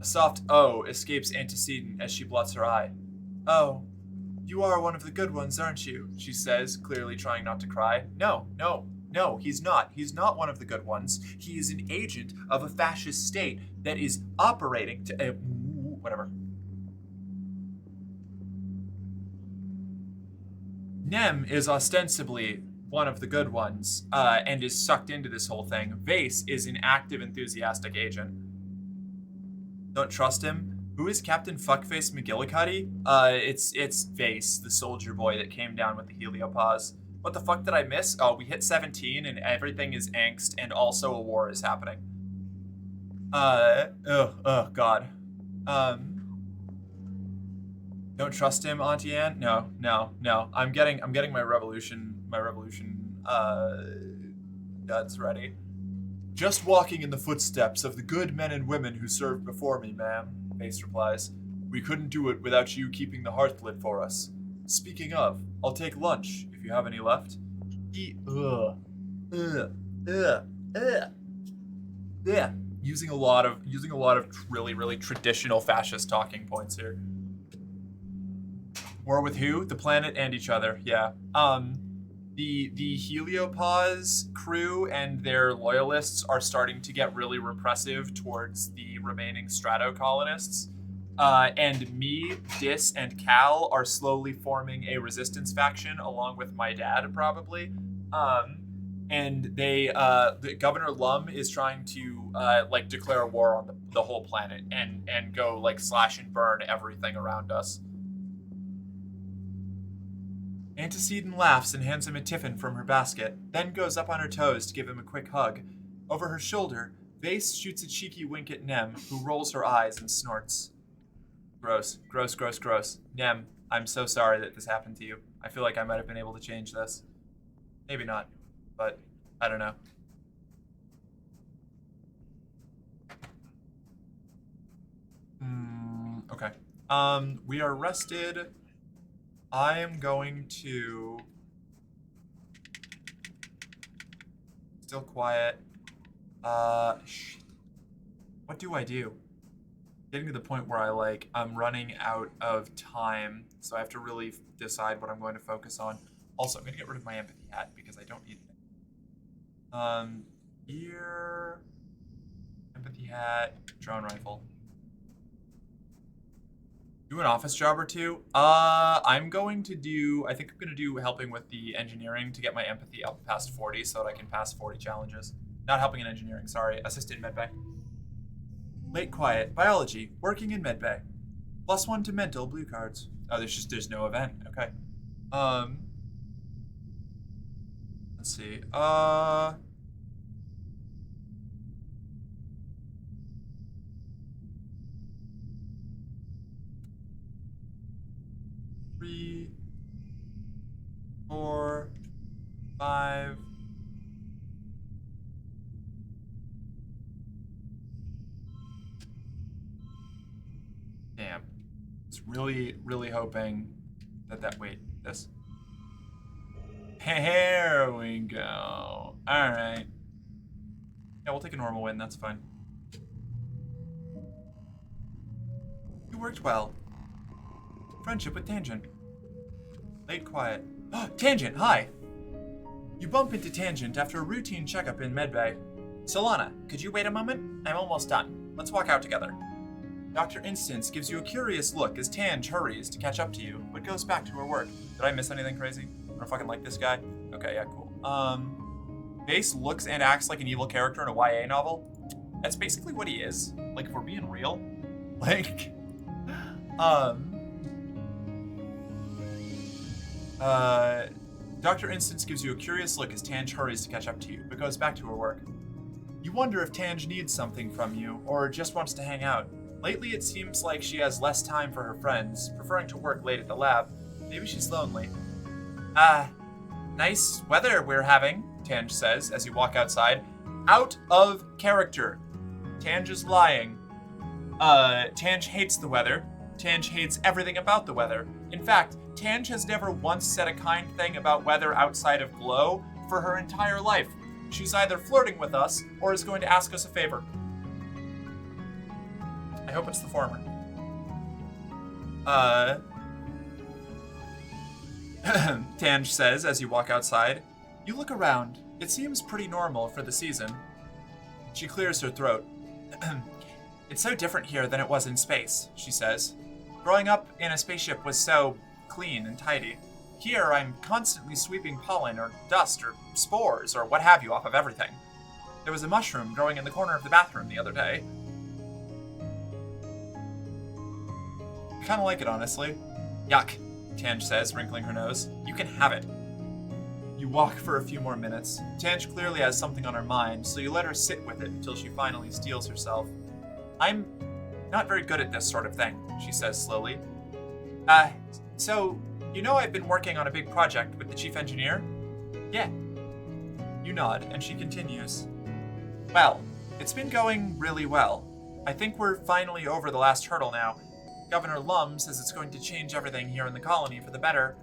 A soft "oh" escapes Antecedent as she blots her eye. Oh, you are one of the good ones, aren't you? She says, clearly trying not to cry. No, he's not. He's not one of the good ones. He is an agent of a fascist state that is operating to... whatever. Nem is ostensibly one of the good ones, and is sucked into this whole thing. Vase is an active, enthusiastic agent. Don't trust him? Who is Captain Fuckface McGillicuddy? It's Vase, the soldier boy that came down with the heliopause. What the fuck did I miss? Oh, we hit 17 and everything is angst and also a war is happening. God. Don't trust him, Auntie Anne? No. I'm getting my revolution duds ready. Just walking in the footsteps of the good men and women who served before me, ma'am, Vase replies. We couldn't do it without you keeping the hearth lit for us. Speaking of, I'll take lunch if you have any left. Yeah. Using a lot of really, really traditional fascist talking points here. War with who? The planet and each other. Yeah. The Heliopause crew and their loyalists are starting to get really repressive towards the remaining Strato colonists. And me, Dis, and Cal are slowly forming a resistance faction along with my dad, probably. And the Governor Lum is trying to declare war on the whole planet and go slash and burn everything around us. Antecedent laughs and hands him a tiffin from her basket, then goes up on her toes to give him a quick hug. Over her shoulder, Vase shoots a cheeky wink at Nem, who rolls her eyes and snorts. Gross. Gross, gross, gross. Nem, I'm so sorry that this happened to you. I feel like I might have been able to change this. Maybe not, but I don't know. Okay. We are rested. I am going to... Still quiet. Shit. What do I do? Getting to the point where I'm running out of time, so I have to really decide what I'm going to focus on. Also, I'm going to get rid of my empathy hat because I don't need it. Ear, empathy hat, drone rifle. Do an office job or two. I'm going to do, I think I'm going to do helping with the engineering to get my empathy up past 40 so that I can pass 40 challenges. Not helping in engineering, sorry. Assistant in medbay. Late quiet. Biology. Working in medbay. +1 to mental. Blue cards. Oh, there's no event. Okay. Let's see. Three, 4, 5. Damn. It's really, really hoping that wait, this. Here we go. Alright. Yeah, we'll take a normal win, that's fine. You worked well. Friendship with Tangent. Late quiet. Tangent, hi! You bump into Tangent after a routine checkup in medbay. Solana, could you wait a moment? I'm almost done. Let's walk out together. Dr. Instance gives you a curious look as Tange hurries to catch up to you, but goes back to her work. Did I miss anything crazy? I don't fucking like this guy. Okay, yeah, cool. Base looks and acts like an evil character in a YA novel. That's basically what he is. Like, if we're being real. Like, Dr. Instance gives you a curious look as Tange hurries to catch up to you, but goes back to her work. You wonder if Tange needs something from you, or just wants to hang out. Lately, it seems like she has less time for her friends, preferring to work late at the lab. Maybe she's lonely. Nice weather we're having, Tange says as you walk outside. Out of character. Tange is lying. Tange hates the weather. Tange hates everything about the weather. In fact, Tange has never once said a kind thing about weather outside of Glow for her entire life. She's either flirting with us or is going to ask us a favor. I hope it's the former. Tange says as you walk outside. You look around. It seems pretty normal for the season. She clears her throat. It's so different here than it was in space, she says. Growing up in a spaceship was so clean and tidy. Here, I'm constantly sweeping pollen or dust or spores or what have you off of everything. There was a mushroom growing in the corner of the bathroom the other day. I kind of like it, honestly. Yuck, Tange says, wrinkling her nose. You can have it. You walk for a few more minutes. Tange clearly has something on her mind, so you let her sit with it until she finally steels herself. I'm not very good at this sort of thing, she says slowly. So, you know I've been working on a big project with the chief engineer? Yeah. You nod, and she continues. Well, it's been going really well. I think we're finally over the last hurdle now. Governor Lum says it's going to change everything here in the colony for the better.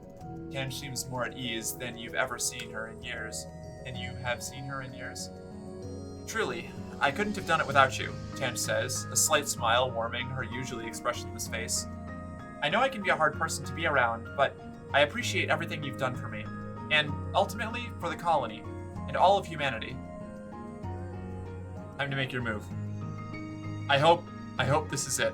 Tanj seems more at ease than you've ever seen her in years. And you have seen her in years? Truly, I couldn't have done it without you, Tanj says, a slight smile warming her usually expressionless face. I know I can be a hard person to be around, but I appreciate everything you've done for me, and ultimately for the colony, and all of humanity. Time to make your move. I hope this is it.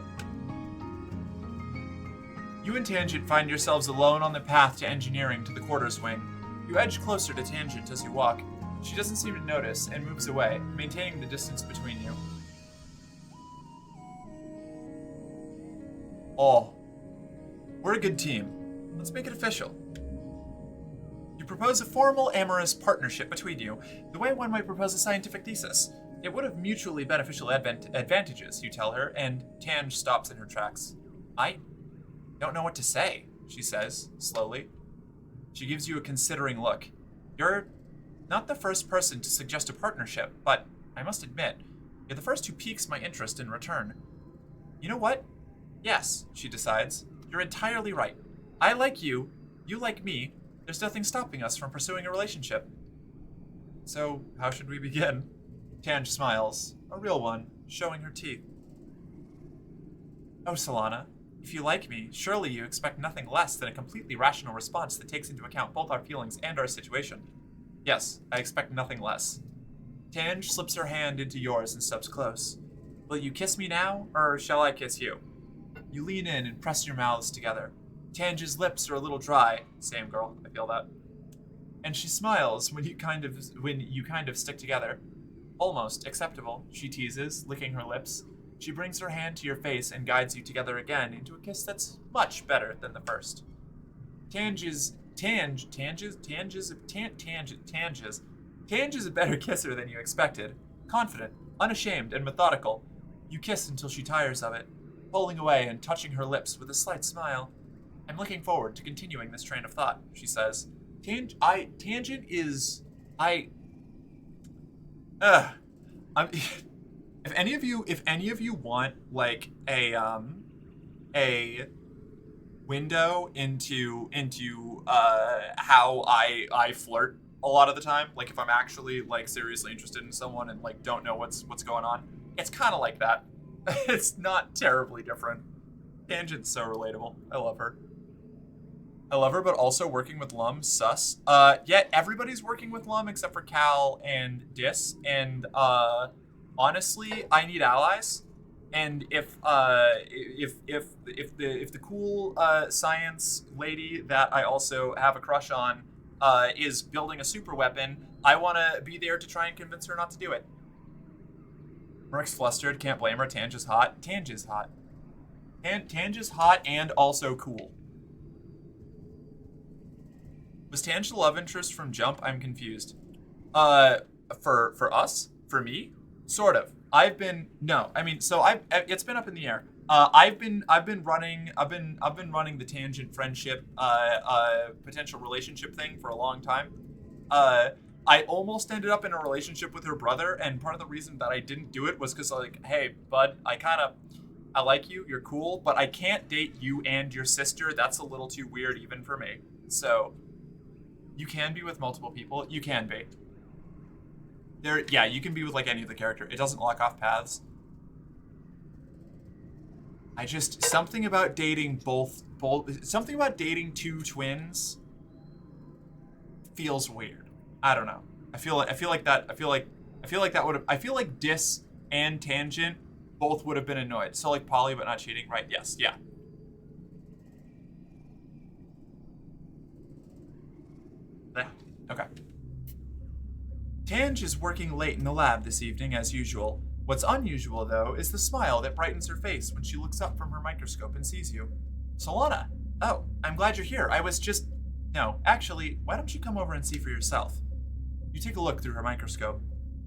You and Tangent find yourselves alone on the path to engineering to the quarters wing. You edge closer to Tangent as you walk. She doesn't seem to notice and moves away, maintaining the distance between you. Oh, we're a good team. Let's make it official. You propose a formal amorous partnership between you, the way one might propose a scientific thesis. It would have mutually beneficial advantages, you tell her, and Tanj stops in her tracks. I don't know what to say, she says, slowly. She gives you a considering look. You're not the first person to suggest a partnership, but I must admit, you're the first who piques my interest in return. You know what? Yes, she decides. You're entirely right. I like you, you like me. There's nothing stopping us from pursuing a relationship. So, how should we begin? Tanj smiles, a real one, showing her teeth. Oh, Solana, if you like me, surely you expect nothing less than a completely rational response that takes into account both our feelings and our situation. Yes, I expect nothing less. Tanj slips her hand into yours and steps close. Will you kiss me now, or shall I kiss you? You lean in and press your mouths together. Tanj's lips are a little dry. Same girl, I feel that. And she smiles when you kind of stick together. Almost acceptable, she teases, licking her lips. She brings her hand to your face and guides you together again into a kiss that's much better than the first. Tanj is a better kisser than you expected. Confident, unashamed, and methodical. You kiss until she tires of it, pulling away and touching her lips with a slight smile. I'm looking forward to continuing this train of thought, she says. If any of you want like a window into how I flirt a lot of the time, like if I'm actually like seriously interested in someone and like don't know what's going on, it's kind of like that. It's not terribly different. Tangent's so relatable. I love her, but also working with Lum, sus. Yeah, everybody's working with Lum except for Cal and Dis, and honestly, I need allies. And if the cool science lady that I also have a crush on is building a super weapon, I want to be there to try and convince her not to do it. Merc's flustered, can't blame her. Tanj is hot. Tanj is hot and also cool. Was Tanj the love interest from Jump? I'm confused. For us? For me? Sort of. It's been up in the air. I've been running the Tangent friendship, potential relationship thing for a long time. I almost ended up in a relationship with her brother, and part of the reason that I didn't do it was because like, hey, bud, I like you, you're cool, but I can't date you and your sister. That's a little too weird even for me. So, you can be with multiple people. You can be. You can be with like any of the character. It doesn't lock off paths. Something about dating something about dating two twins feels weird. I don't know. I feel like Dis and Tangent both would have been annoyed. So like poly but not cheating, right? Yes, yeah. Okay. Tanj is working late in the lab this evening as usual. What's unusual, though, is the smile that brightens her face when she looks up from her microscope and sees you. Solana! Oh, I'm glad you're here. No, actually, why don't you come over and see for yourself? You take a look through her microscope.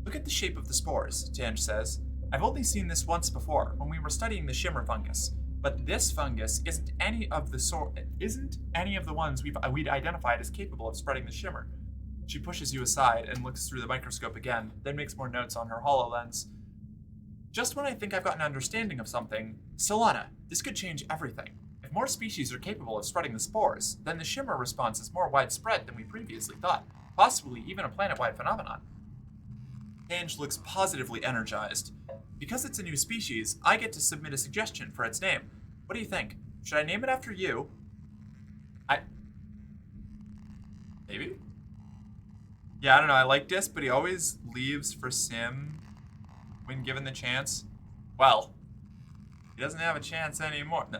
Look at the shape of the spores, Tanj says. I've only seen this once before, when we were studying the shimmer fungus. But this fungus isn't any of the ones we'd identified as capable of spreading the shimmer. She pushes you aside and looks through the microscope again, then makes more notes on her HoloLens. Just when I think I've got an understanding of something, Solana, this could change everything. If more species are capable of spreading the spores, then the shimmer response is more widespread than we previously thought, possibly even a planet-wide phenomenon. Tange looks positively energized. Because it's a new species, I get to submit a suggestion for its name. What do you think? Should I name it after you? Maybe? Yeah, I don't know. I like this, but he always leaves for Sim when given the chance. Well, he doesn't have a chance anymore. No.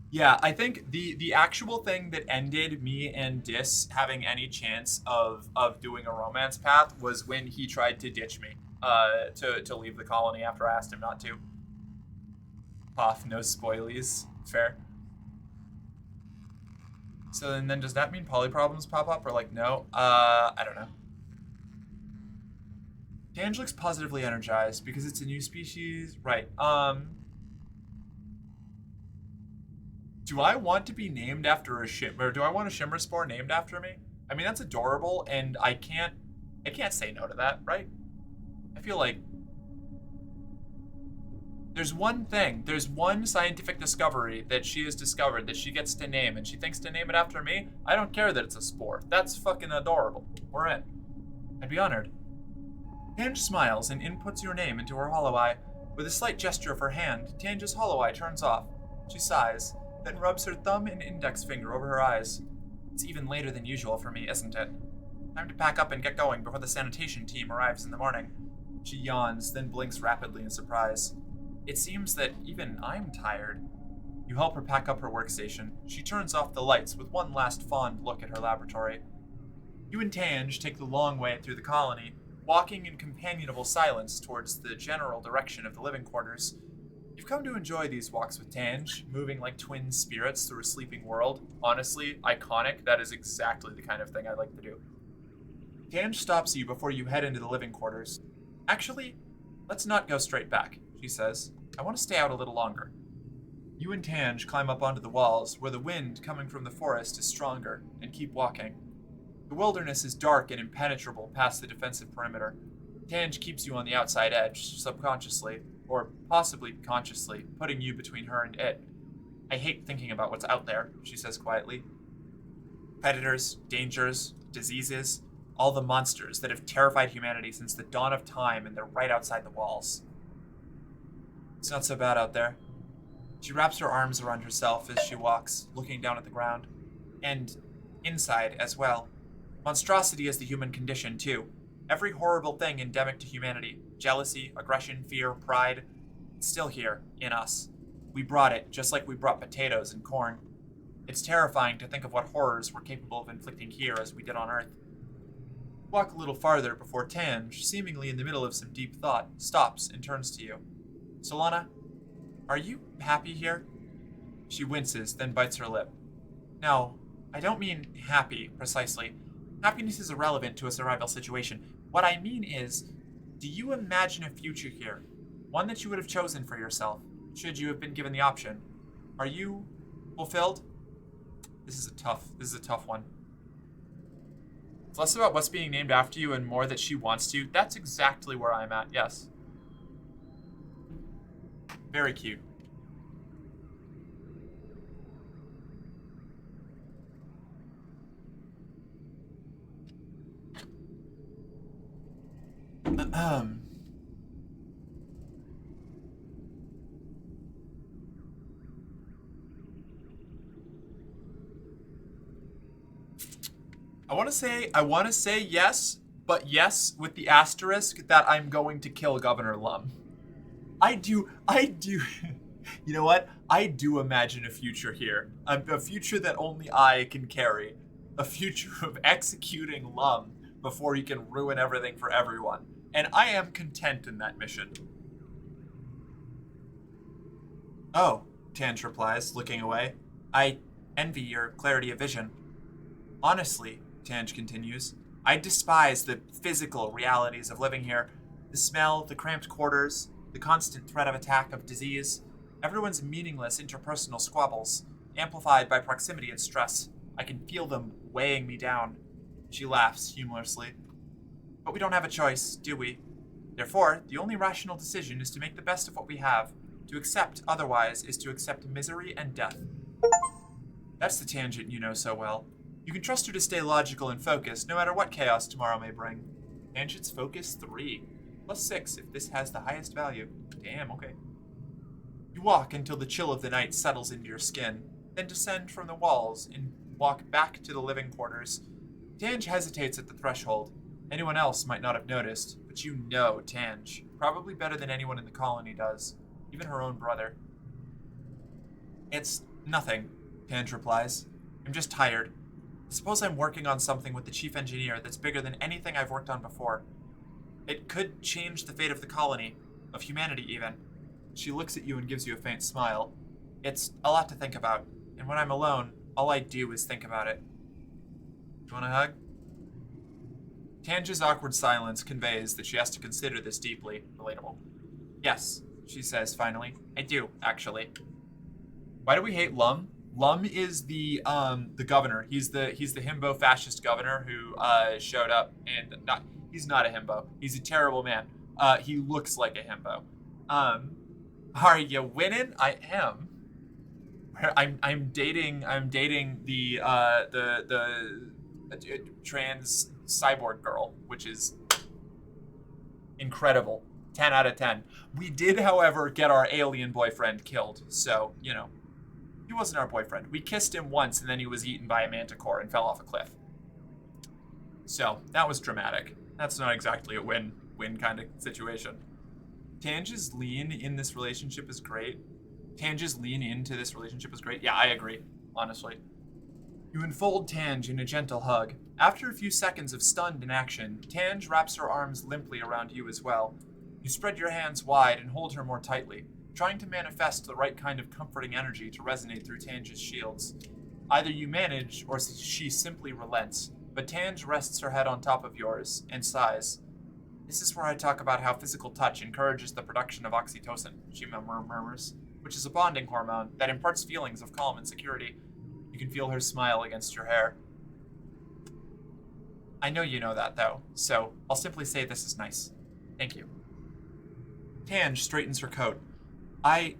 Yeah, I think the actual thing that ended me and Dis having any chance of doing a romance path was when he tried to ditch me to leave the colony after I asked him not to. Cough, no spoilies. Fair. So then does that mean poly problems pop up or like no? I don't know. Tange looks positively energized because it's a new species. Right. Do I want to be named after a shimmer? Or do I want a shimmer spore named after me? I mean, that's adorable, and I can't say no to that, right? I feel like there's one scientific discovery that she has discovered that she gets to name, and she thinks to name it after me. I don't care that it's a spore. That's fucking adorable. We're in. I'd be honored. Tange smiles and inputs your name into her hollow eye. With a slight gesture of her hand, Tange's hollow eye turns off. She sighs, then rubs her thumb and index finger over her eyes. It's even later than usual for me, isn't it? Time to pack up and get going before the sanitation team arrives in the morning. She yawns, then blinks rapidly in surprise. It seems that even I'm tired. You help her pack up her workstation. She turns off the lights with one last fond look at her laboratory. You and Tange take the long way through the colony, walking in companionable silence towards the general direction of the living quarters. You've come to enjoy these walks with Tange, moving like twin spirits through a sleeping world. Honestly, iconic. That is exactly the kind of thing I like to do. Tange stops you before you head into the living quarters. Actually, let's not go straight back, she says. I want to stay out a little longer. You and Tange climb up onto the walls, where the wind coming from the forest is stronger, and keep walking. The wilderness is dark and impenetrable past the defensive perimeter. Tange keeps you on the outside edge, subconsciously, or possibly consciously, putting you between her and it. I hate thinking about what's out there, she says quietly. Predators, dangers, diseases, all the monsters that have terrified humanity since the dawn of time, and they're right outside the walls. It's not so bad out there. She wraps her arms around herself as she walks, looking down at the ground. And inside as well. Monstrosity is the human condition, too. Every horrible thing endemic to humanity, jealousy, aggression, fear, pride, it's still here, in us. We brought it, just like we brought potatoes and corn. It's terrifying to think of what horrors we're capable of inflicting here as we did on Earth. Walk a little farther before Tange, seemingly in the middle of some deep thought, stops and turns to you. Solana, are you happy here? She winces, then bites her lip. No, I don't mean happy, precisely. Happiness is irrelevant to a survival situation. What I mean is, do you imagine a future here? One that you would have chosen for yourself, should you have been given the option. Are you fulfilled? This is a tough one. It's less about what's being named after you and more that she wants to. That's exactly where I'm at, yes. Very cute. I want to say yes, but yes with the asterisk that I'm going to kill Governor Lum. I do. You know what? I do imagine a future here. A future that only I can carry. A future of executing Lum before he can ruin everything for everyone. And I am content in that mission. Oh, Tange replies, looking away. I envy your clarity of vision. Honestly, Tange continues, I despise the physical realities of living here. The smell, the cramped quarters, the constant threat of attack, of disease, everyone's meaningless interpersonal squabbles, amplified by proximity and stress. I can feel them weighing me down. She laughs humorously. But we don't have a choice, do we? Therefore, the only rational decision is to make the best of what we have. To accept otherwise is to accept misery and death. That's the tangent you know so well. You can trust her to stay logical and focused, no matter what chaos tomorrow may bring. Tangent's focus 3. Plus 6 if this has the highest value. Damn, okay. You walk until the chill of the night settles into your skin, then descend from the walls and walk back to the living quarters. Tange hesitates at the threshold. Anyone else might not have noticed, but you know Tange, probably better than anyone in the colony does, even her own brother. It's nothing, Tange replies. I'm just tired. I suppose I'm working on something with the chief engineer that's bigger than anything I've worked on before. It could change the fate of the colony, of humanity even. She looks at you and gives you a faint smile. It's a lot to think about, and when I'm alone, all I do is think about it. Do you want a hug? Tange's awkward silence conveys that she has to consider this deeply. Relatable. Yes, she says finally. I do, actually. Why do we hate Lum? Lum is the governor. He's the himbo fascist governor who showed up and he's not a himbo. He's a terrible man. He looks like a himbo. Are you winning? I am. I'm dating the trans cyborg girl, which is incredible. 10 out of 10. We did, however, get our alien boyfriend killed, so, you know, he wasn't our boyfriend. We kissed him once, and then he was eaten by a manticore and fell off a cliff. So, that was dramatic. That's not exactly a win-win kind of situation. Tange's lean in this relationship is great. Tange's lean into this relationship is great. Yeah, I agree, honestly. You enfold Tange in a gentle hug. After a few seconds of stunned inaction, Tange wraps her arms limply around you as well. You spread your hands wide and hold her more tightly, trying to manifest the right kind of comforting energy to resonate through Tange's shields. Either you manage, or she simply relents, but Tange rests her head on top of yours and sighs. This is where I talk about how physical touch encourages the production of oxytocin, she murmurs, which is a bonding hormone that imparts feelings of calm and security. You can feel her smile against your hair. I know you know that, though, so I'll simply say this is nice. Thank you. Tange straightens her coat. I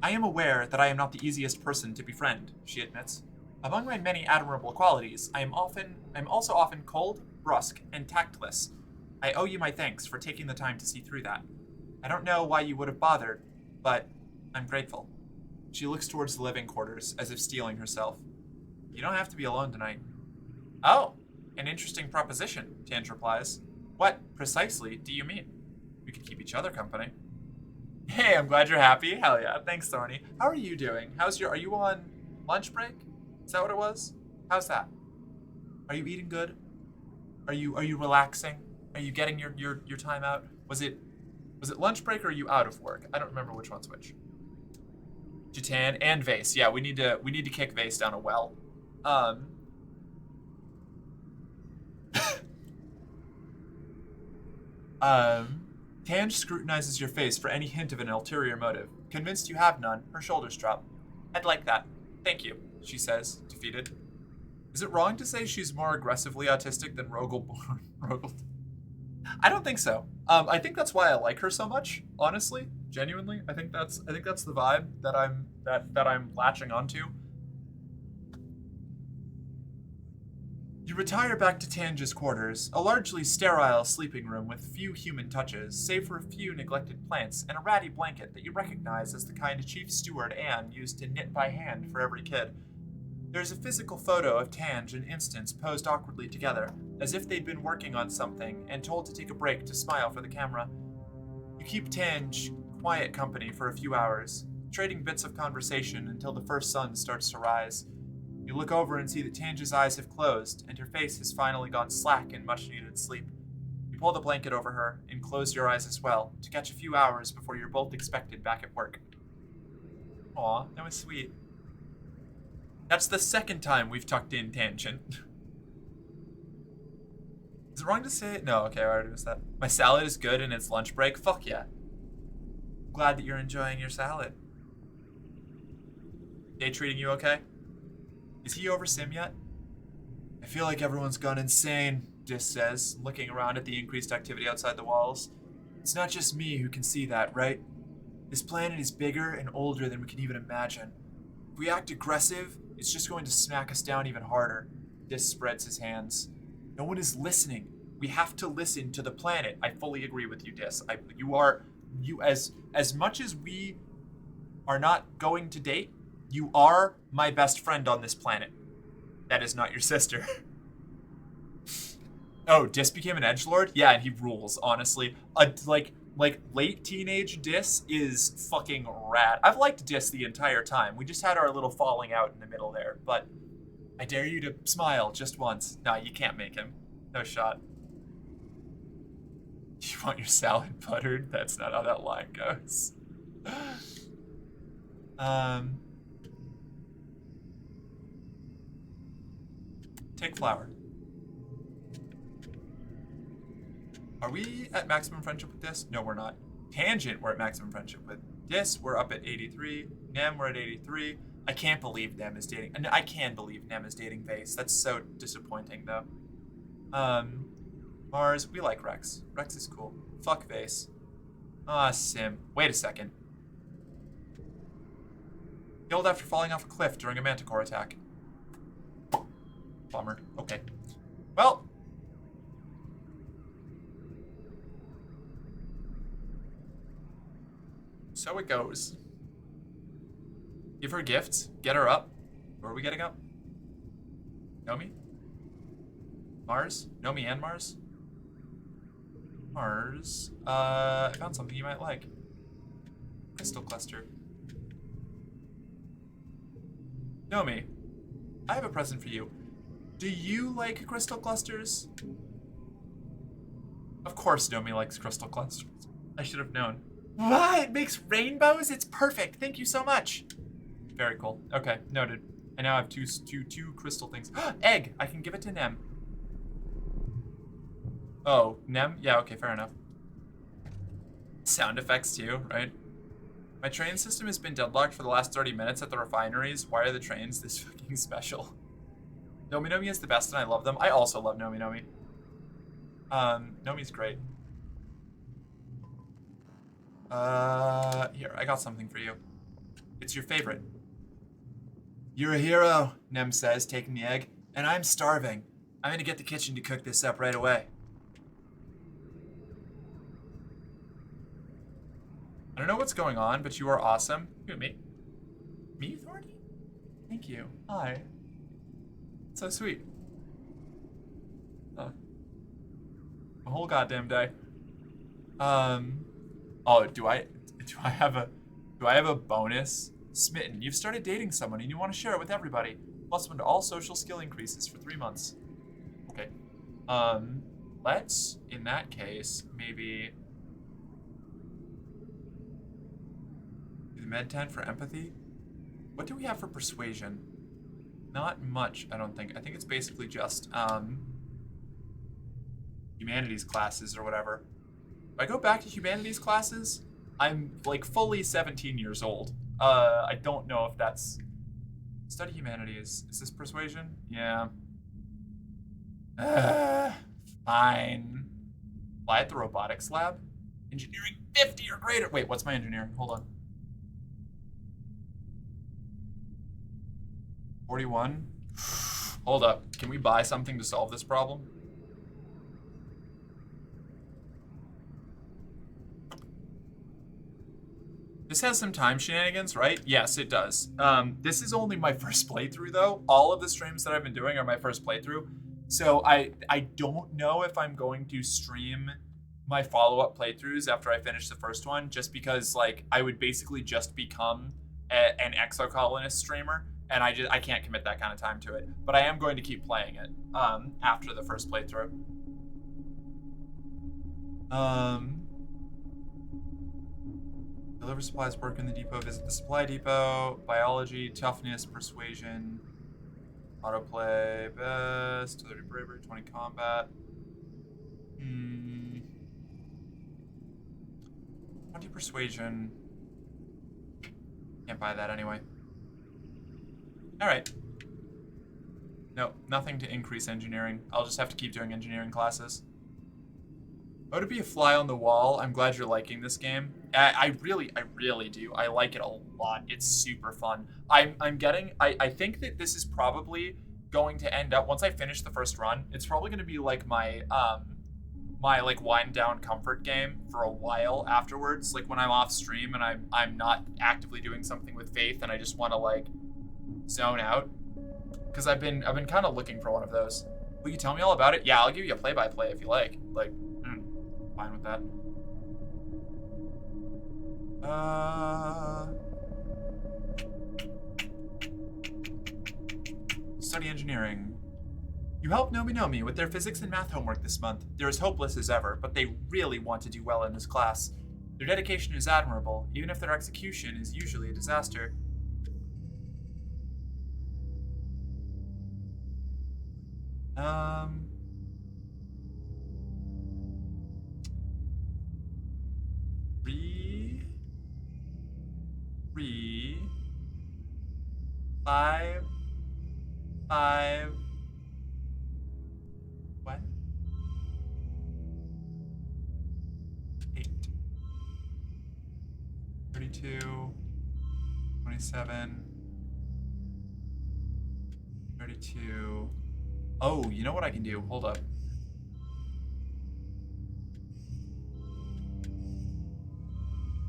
am aware that I am not the easiest person to befriend, she admits. Among my many admirable qualities, I'm also often cold, brusque, and tactless. I owe you my thanks for taking the time to see through that. I don't know why you would have bothered, but I'm grateful. She looks towards the living quarters, as if steeling herself. You don't have to be alone tonight. Oh, an interesting proposition, Tange replies. What, precisely, do you mean? We could keep each other company. Hey, I'm glad you're happy. Hell yeah, thanks, Thorny. How are you doing? Are you on lunch break? Is that what it was? How's that? Are you eating good? Are you relaxing? Are you getting your time out? Was it lunch break or are you out of work? I don't remember which one's which. Jatan and Vase. Yeah, we need to kick Vase down a well. Tange scrutinizes your face for any hint of an ulterior motive. Convinced you have none, her shoulders drop. I'd like that. Thank you, she says, defeated. Is it wrong to say she's more aggressively autistic than Rogel? I don't think so. I think that's why I like her so much, honestly, genuinely. I think that's the vibe that I'm latching onto. You retire back to Tange's quarters, a largely sterile sleeping room with few human touches, save for a few neglected plants and a ratty blanket that you recognize as the kind Chief Steward Anne used to knit by hand for every kid. There's a physical photo of Tange and Instance posed awkwardly together, as if they'd been working on something and told to take a break to smile for the camera. You keep Tange quiet company for a few hours, trading bits of conversation until the first sun starts to rise. You look over and see that Tange's eyes have closed, and her face has finally gone slack in much-needed sleep. You pull the blanket over her and close your eyes as well, to catch a few hours before you're both expected back at work. Aw, that was sweet. That's the second time we've tucked in Tangent. Is it wrong to say it? No, okay, I already missed that. My salad is good and it's lunch break? Fuck yeah. Glad that you're enjoying your salad. Day treating you okay? Is he over Sim yet? I feel like everyone's gone insane, Dis says, looking around at the increased activity outside the walls. It's not just me who can see that, right? This planet is bigger and older than we can even imagine. If we act aggressive, it's just going to smack us down even harder. Dis spreads his hands. No one is listening. We have to listen to the planet. I fully agree with you, Dis. You as much as we are not going to date, you are my best friend on this planet. That is not your sister. Oh, Dis became an edgelord? Yeah, and he rules, honestly. Like late teenage Dis is fucking rad. I've liked Dis the entire time. We just had our little falling out in the middle there, but I dare you to smile just once. Nah, you can't make him. No shot. You want your salad buttered? That's not how that line goes. Take flower. Are we at maximum friendship with this? No, we're not. Tangent, we're at maximum friendship with. This, we're up at 83. Nem, we're at 83. I can't believe Nem is dating. I can believe Nem is dating Vase. That's so disappointing, though. Mars, we like Rex. Rex is cool. Fuck Vase. Sim. Wait a second. Killed after falling off a cliff during a manticore attack. Bummer. Okay. Well. So it goes. Give her gifts. Get her up. Where are we getting up? Nomi? Mars? Nomi and Mars? Mars. I found something you might like. Crystal cluster. Nomi, I have a present for you. Do you like crystal clusters? Of course Nomi likes crystal clusters. I should have known. What? It makes rainbows? It's perfect. Thank you so much. Very cool. Okay, noted. I now have two crystal things. Egg! I can give it to Nem. Oh, Nem? Yeah, okay, fair enough. Sound effects too, right? My train system has been deadlocked for the last 30 minutes at the refineries. Why are the trains this fucking special? Nomi Nomi is the best and I love them. I also love Nomi Nomi. Nomi's great. Here, I got something for you. It's your favorite. You're a hero, Nem says, taking the egg. And I'm starving. I'm gonna get the kitchen to cook this up right away. I don't know what's going on, but you are awesome. Who, me? Me, Thorny? Thank you. Hi. So sweet. A whole goddamn day. Oh, do I have a bonus? Smitten, you've started dating someone and you want to share it with everybody. Plus one to all social skill increases for 3 months. Okay. Let's, in that case, maybe do the med tent for empathy. What do we have for persuasion? Not much, I don't think. I think it's basically just humanities classes or whatever. If I go back to humanities classes, I'm like fully 17 years old. I don't know if that's... Study humanities. Is this persuasion? Yeah. Fine. Apply at the robotics lab? Engineering 50 or greater. Wait, what's my engineering? Hold on. 41? Hold up. Can we buy something to solve this problem? This has some time shenanigans, right? Yes, it does. This is only my first playthrough, though. All of the streams that I've been doing are my first playthrough. So I don't know if I'm going to stream my follow-up playthroughs after I finish the first one, just because, like, I would basically just become an exocolonist streamer, and I can't commit that kind of time to it. But I am going to keep playing it after the first playthrough. Deliver supplies, work in the depot, visit the supply depot, biology, toughness, persuasion, autoplay, best, 30 bravery, 20 combat. 20 persuasion. Can't buy that anyway. Alright. No, nothing to increase engineering. I'll just have to keep doing engineering classes. Oh, to be a fly on the wall, I'm glad you're liking this game. I really do. I like it a lot. It's super fun. I think that this is probably going to end up, once I finish the first run, it's probably going to be like my like wind down comfort game for a while afterwards. Like when I'm off stream and I'm not actively doing something with Faith and I just want to like zone out. Because I've been kind of looking for one of those. Will you tell me all about it? Yeah, I'll give you a play-by-play if you like. Like, fine with that. Study engineering. You helped Nomi with their physics and math homework this month. They're as hopeless as ever, but they really want to do well in this class. Their dedication is admirable, even if their execution is usually a disaster. Five. What? 8. 32. 27. 32. Oh, you know what I can do? Hold up.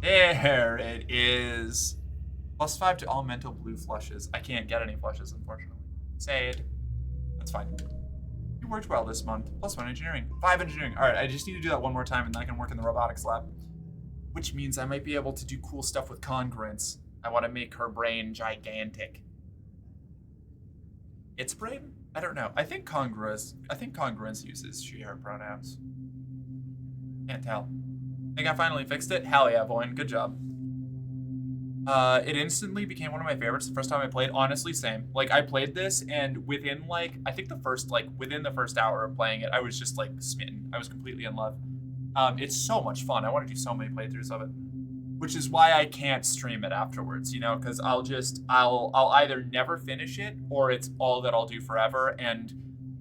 There it is. +5 to all mental blue flushes. I can't get any flushes, unfortunately. Sad. That's fine. You worked well this month. +1 engineering. 5 engineering. All right, I just need to do that one more time and then I can work in the robotics lab. Which means I might be able to do cool stuff with congruence. I want to make her brain gigantic. Its brain? I don't know. I think congruence uses she/her pronouns. Can't tell. Think I finally fixed it? Hell yeah, Boyne. Good job. It instantly became one of my favorites the first time I played. Honestly, same. Like, I played this, and within, like, I think within the first hour of playing it, I was just, like, smitten. I was completely in love. It's so much fun. I want to do so many playthroughs of it. Which is why I can't stream it afterwards, you know? Because I'll either never finish it, or it's all that I'll do forever. And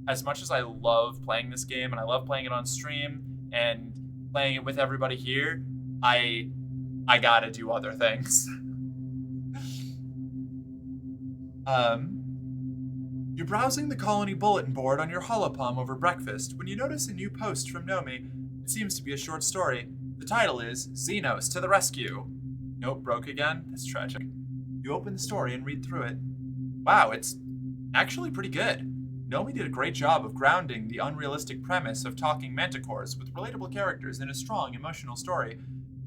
as much as I love playing this game, and I love playing it on stream, and playing it with everybody here, I gotta do other things. You're browsing the colony bulletin board on your holopalm over breakfast when you notice a new post from Nomi. It seems to be a short story. The title is Xenos to the Rescue. Nope, broke again? That's tragic. You open the story and read through it. Wow, it's actually pretty good. Nomi did a great job of grounding the unrealistic premise of talking manticores with relatable characters in a strong emotional story.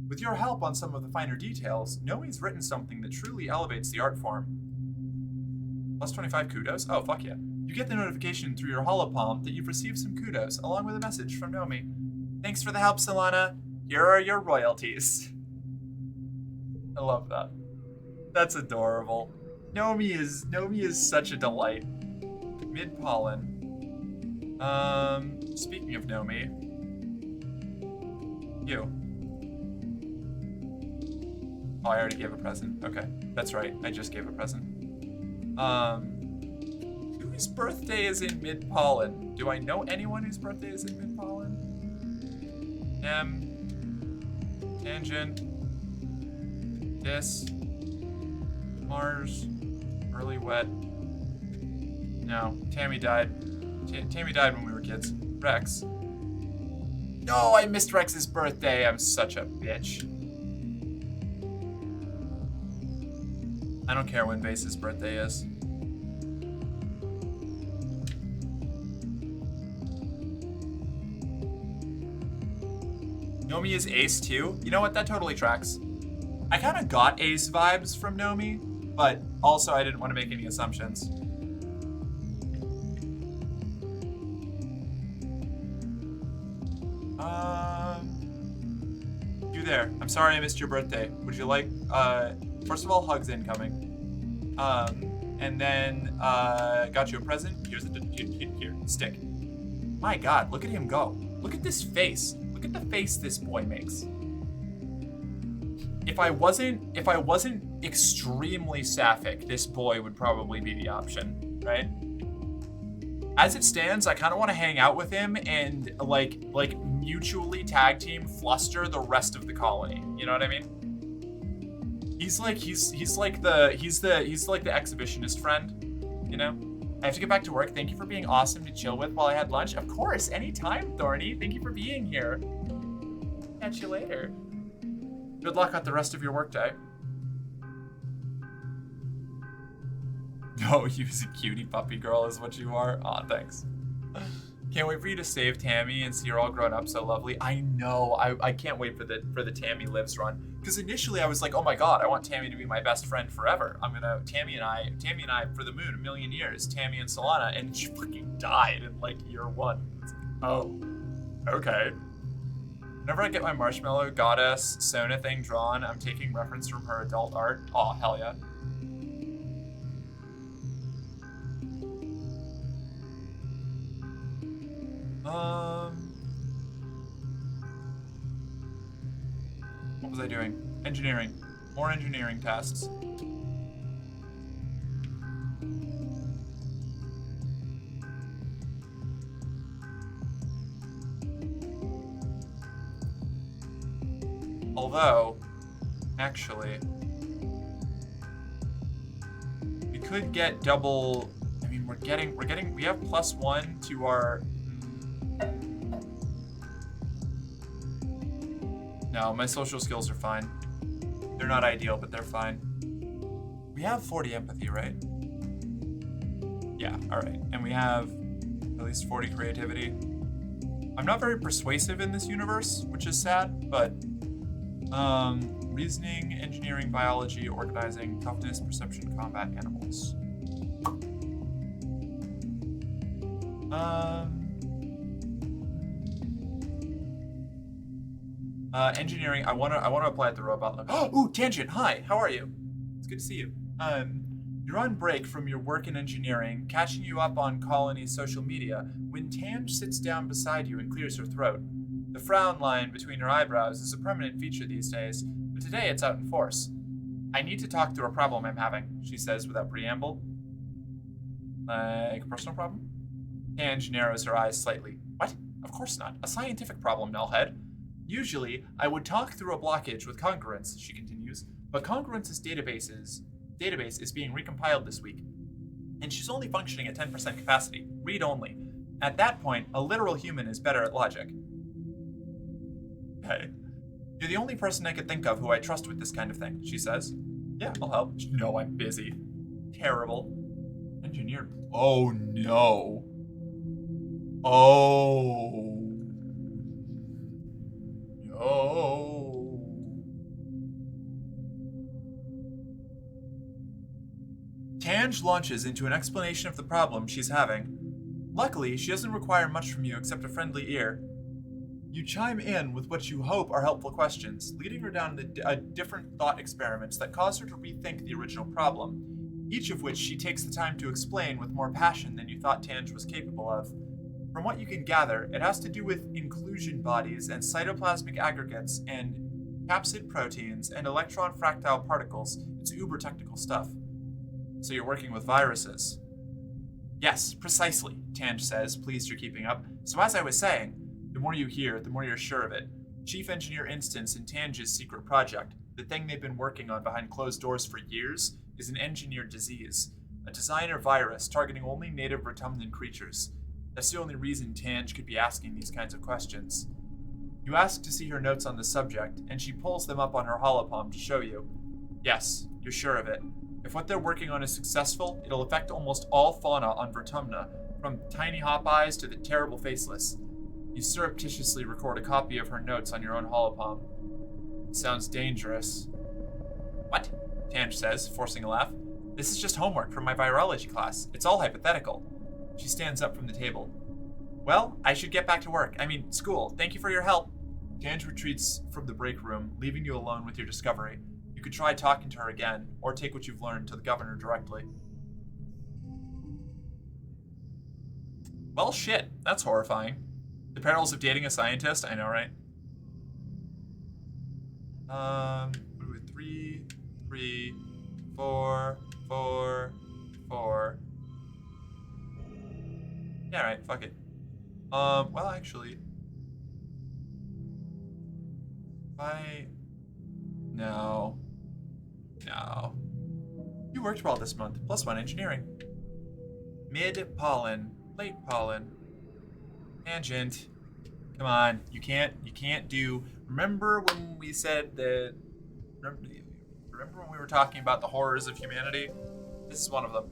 With your help on some of the finer details, Nomi's written something that truly elevates the art form. +25 kudos? Oh, fuck yeah. You get the notification through your holopalm that you've received some kudos, along with a message from Nomi. Thanks for the help, Solana. Here are your royalties. I love that. That's adorable. Nomi is such a delight. Mid-pollen. Speaking of Nomi. You. Oh, I already gave a present. Okay, that's right. I just gave a present. Whose birthday is in mid-pollen? Do I know anyone whose birthday is in mid-pollen? Tangent. Dis. Mars. Early wet. No, Tammy died. Tammy died when we were kids. Rex. No, I missed Rex's birthday. I'm such a bitch. I don't care when Base's birthday is. Nomi is Ace too? You know what? That totally tracks. I kind of got Ace vibes from Nomi, but also I didn't want to make any assumptions. You there. I'm sorry I missed your birthday. Would you like, first of all, hugs incoming. And then, got you a present. Here's here, stick. My God, look at him go. Look at this face. Look at the face this boy makes. If I wasn't extremely sapphic, this boy would probably be the option, right? As it stands, I kind of want to hang out with him and like mutually tag team fluster the rest of the colony. You know what I mean? He's like the exhibitionist friend, you know? I have to get back to work. Thank you for being awesome to chill with while I had lunch. Of course, anytime, Thorny. Thank you for being here. Catch you later. Good luck on the rest of your workday. Oh, you was a cutie puppy girl is what you are? Aw, thanks. Can't wait for you to save Tammy and see her all grown up so lovely. I know. I can't wait for the Tammy Lives run. Because initially I was like, oh my god, I want Tammy to be my best friend forever. Tammy and I for the moon, 1,000,000 years. Tammy and Solana, and she fucking died in like year 1. It's like, oh, okay. Whenever I get my Marshmallow Goddess Sona thing drawn, I'm taking reference from her adult art. Aw, hell yeah. What was I doing? Engineering. More engineering tasks. Although, actually, we could get double. I mean, we have +1 to our. No, my social skills are fine. They're not ideal, but they're fine. We have 40 empathy, right? Yeah, alright. And we have at least 40 creativity. I'm not very persuasive in this universe, which is sad, but reasoning, engineering, biology, organizing, toughness, perception, combat, animals. Engineering. I wanna apply at the robot. Ooh, Tangent. Hi. How are you? It's good to see you. You're on break from your work in engineering, catching you up on Colony's social media when Tange sits down beside you and clears her throat. The frown line between her eyebrows is a permanent feature these days, but today it's out in force. I need to talk through a problem I'm having, she says without preamble. Like a personal problem? Tange narrows her eyes slightly. What? Of course not. A scientific problem, nullhead. Usually, I would talk through a blockage with Congruence, she continues, but Congruence's database is being recompiled this week, and she's only functioning at 10% capacity, read-only. At that point, a literal human is better at logic. Hey, you're the only person I could think of who I trust with this kind of thing, she says. Yeah, I'll help. No, I'm busy. Terrible. Engineer. Oh, no. Oh. No. Tange launches into an explanation of the problem she's having. Luckily, she doesn't require much from you except a friendly ear. You chime in with what you hope are helpful questions, leading her down different thought experiments that cause her to rethink the original problem, each of which she takes the time to explain with more passion than you thought Tange was capable of. From what you can gather, it has to do with inclusion bodies and cytoplasmic aggregates and capsid proteins and electron fractile particles. It's uber technical stuff. So you're working with viruses. Yes, precisely, Tange says, pleased you're keeping up. So as I was saying, the more you hear, the more you're sure of it. Chief Engineer Instance in Tange's secret project, the thing they've been working on behind closed doors for years, is an engineered disease. A designer virus targeting only native Rotumnan creatures. That's the only reason Tange could be asking these kinds of questions. You ask to see her notes on the subject, and she pulls them up on her holopalm to show you. Yes, you're sure of it. If what they're working on is successful, it'll affect almost all fauna on Vertumna, from tiny hop eyes to the terrible faceless. You surreptitiously record a copy of her notes on your own holopalm. Sounds dangerous. What? Tange says, forcing a laugh. This is just homework from my virology class. It's all hypothetical. She stands up from the table. Well, I should get back to work. School. Thank you for your help. Tange retreats from the break room, leaving you alone with your discovery. You could try talking to her again, or take what you've learned to the governor directly. Well, shit. That's horrifying. The perils of dating a scientist, I know, right? What are we? 3, 3, 4, 4, 4. Yeah, right, fuck it. Well, actually... No. No. You worked well this month. +1 engineering. Mid pollen. Late pollen. Tangent. Come on. You can't do... Remember when we said that... Remember when we were talking about the horrors of humanity? This is one of them.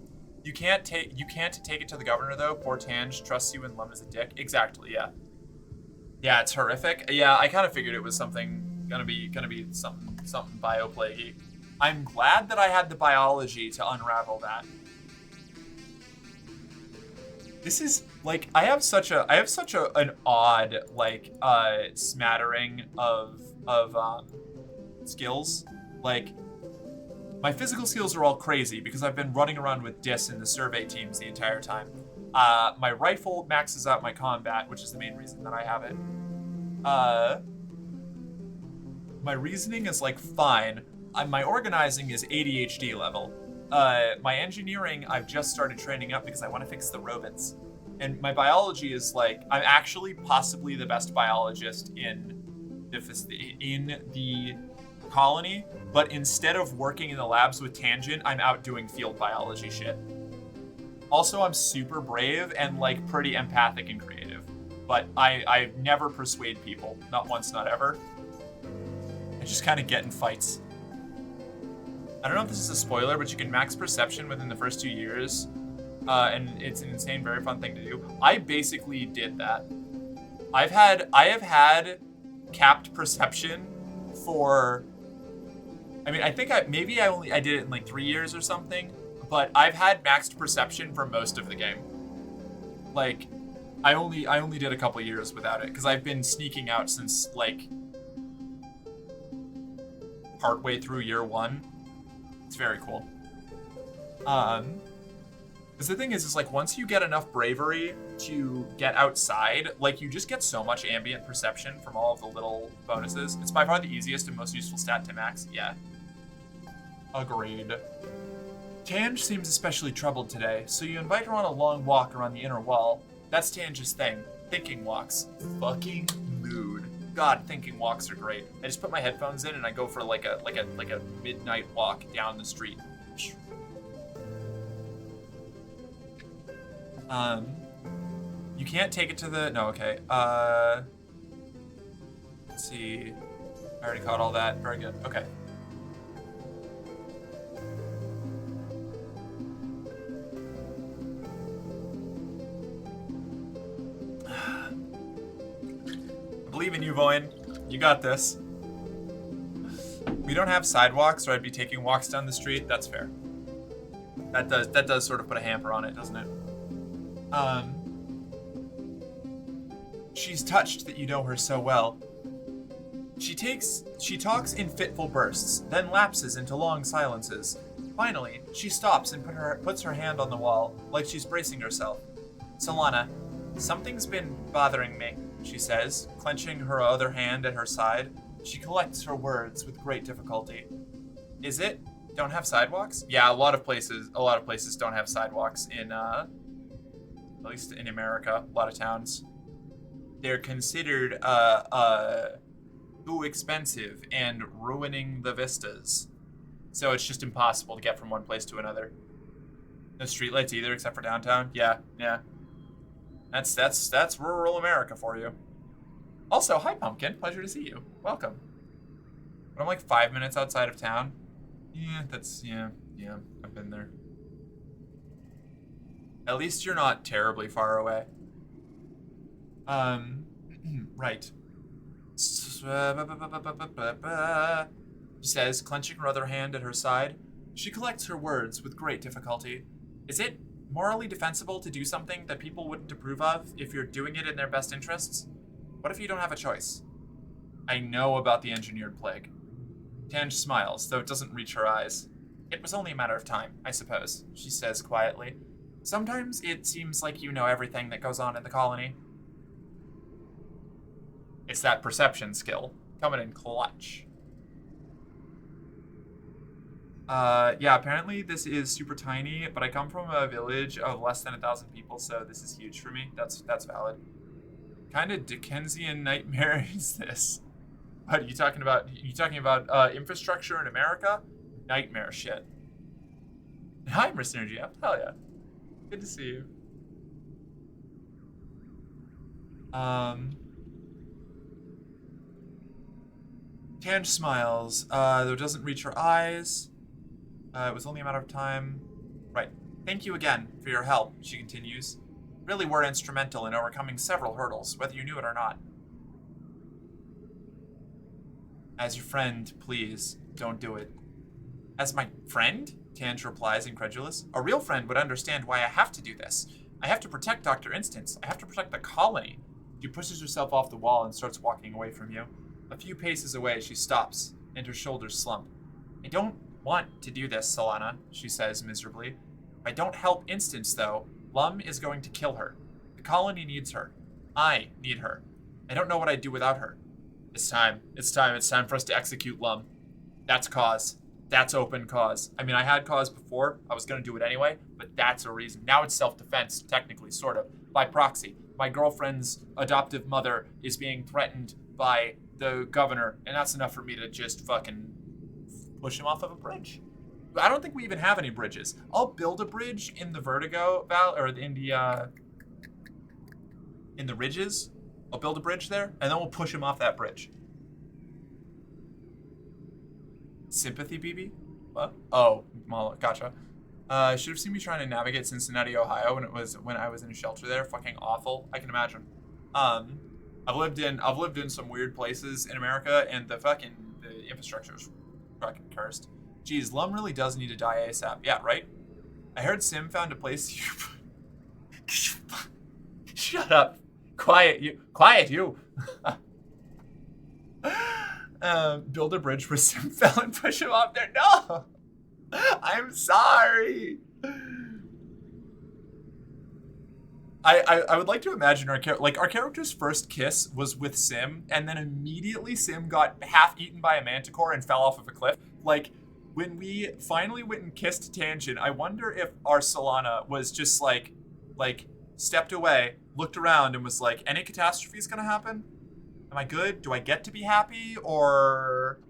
You can't take it to the governor though. Poor Tange trusts you and Lum is a dick. Exactly, yeah. Yeah, it's horrific. Yeah, I kind of figured it was gonna be something bioplaguey. I'm glad that I had the biology to unravel that. This is like I have such an odd like smattering of skills. Like my physical skills are all crazy because I've been running around with Dis in the survey teams the entire time. My rifle maxes out my combat, which is the main reason that I have it. My reasoning is like fine. My organizing is ADHD level. My engineering, I've just started training up because I want to fix the robots. And my biology is like, I'm actually possibly the best biologist in the colony, but instead of working in the labs with Tangent, I'm out doing field biology shit. Also, I'm super brave and like pretty empathic and creative, but I never persuade people. Not once, not ever. I just kind of get in fights. I don't know if this is a spoiler, but you can max perception within the first 2 years, and it's an insane, very fun thing to do. I basically did that. I have had capped perception for. I mean, I think I did it in like 3 years or something, but I've had maxed perception for most of the game. Like, I only did a couple years without it because I've been sneaking out since like partway through year 1. It's very cool. Because the thing is like once you get enough bravery to get outside, like you just get so much ambient perception from all of the little bonuses. It's by far the easiest and most useful stat to max. Yeah. Agreed. Tange seems especially troubled today, so you invite her on a long walk around the inner wall. That's Tange's thing. Thinking walks. Fucking mood. God, thinking walks are great. I just put my headphones in and I go for like a midnight walk down the street. You can't take it to the okay. Let's see. I already caught all that. Very good. Okay. I believe in you, Voin. You got this. We don't have sidewalks, or I'd be taking walks down the street. That's fair. That does sort of put a hamper on it, doesn't it? She's touched that you know her so well. She talks in fitful bursts, then lapses into long silences. Finally, she stops and puts her hand on the wall, like she's bracing herself. Solana, something's been bothering me, she says, clenching her other hand at her side. She collects her words with great difficulty. Is it? Don't have sidewalks? Yeah, a lot of places don't have sidewalks in, at least in America, a lot of towns. They're considered, too expensive and ruining the vistas. So it's just impossible to get from one place to another. No streetlights either, except for downtown. Yeah. That's rural America for you. Also, hi Pumpkin, pleasure to see you. Welcome. But I'm like 5 minutes outside of town. Yeah, I've been there. At least you're not terribly far away. Right. She says, clenching her other hand at her side. She collects her words with great difficulty. Is it morally defensible to do something that people wouldn't approve of if you're doing it in their best interests? What if you don't have a choice? I know about the engineered plague. Tange smiles, though it doesn't reach her eyes. It was only a matter of time, I suppose, she says quietly. Sometimes it seems like you know everything that goes on in the colony. It's that perception skill, coming in clutch. Yeah, apparently this is super tiny, but I come from a village of less than 1,000 people, so this is huge for me. That's valid. Kind of Dickensian nightmare is this? What are you talking about? You talking about infrastructure in America? Nightmare shit. Hi, Mr. Energy. Hell yeah. Good to see you. Tange smiles, though it doesn't reach her eyes. It was only a matter of time. Right. Thank you again for your help, she continues. Really were instrumental in overcoming several hurdles, whether you knew it or not. As your friend, please, don't do it. As my friend? Tange replies, incredulous. A real friend would understand why I have to do this. I have to protect Dr. Instance. I have to protect the colony. She pushes herself off the wall and starts walking away from you. A few paces away, she stops, and her shoulders slump. I don't want to do this, Solana, she says miserably. If I don't help Instance, though, Lum is going to kill her. The colony needs her. I need her. I don't know what I'd do without her. It's time for us to execute Lum. That's cause. That's open cause. I mean, I had cause before. I was going to do it anyway, but that's a reason. Now it's self-defense, technically, sort of, by proxy. My girlfriend's adoptive mother is being threatened by the governor, and that's enough for me to just fucking push him off of a bridge. I don't think we even have any bridges. I'll build a bridge in the Vertigo Valley, or in the ridges. I'll build a bridge there, and then we'll push him off that bridge. Sympathy, BB? What? Oh, gotcha. Should have seen me trying to navigate Cincinnati, Ohio when I was in a shelter there. Fucking awful. I can imagine. I've lived in some weird places in America, and the infrastructure is fucking cursed. Geez, Lum really does need to die ASAP. Yeah, right? I heard Sim found a place you... Shut up. Quiet you. Build a bridge where Sim fell and push him off there. No! I'm sorry. I would like to imagine our character's first kiss was with Sim, and then immediately Sim got half eaten by a manticore and fell off of a cliff. Like, when we finally went and kissed Tangent, I wonder if our Solana was just like stepped away, looked around, and was like, any catastrophes gonna happen? Am I good? Do I get to be happy, or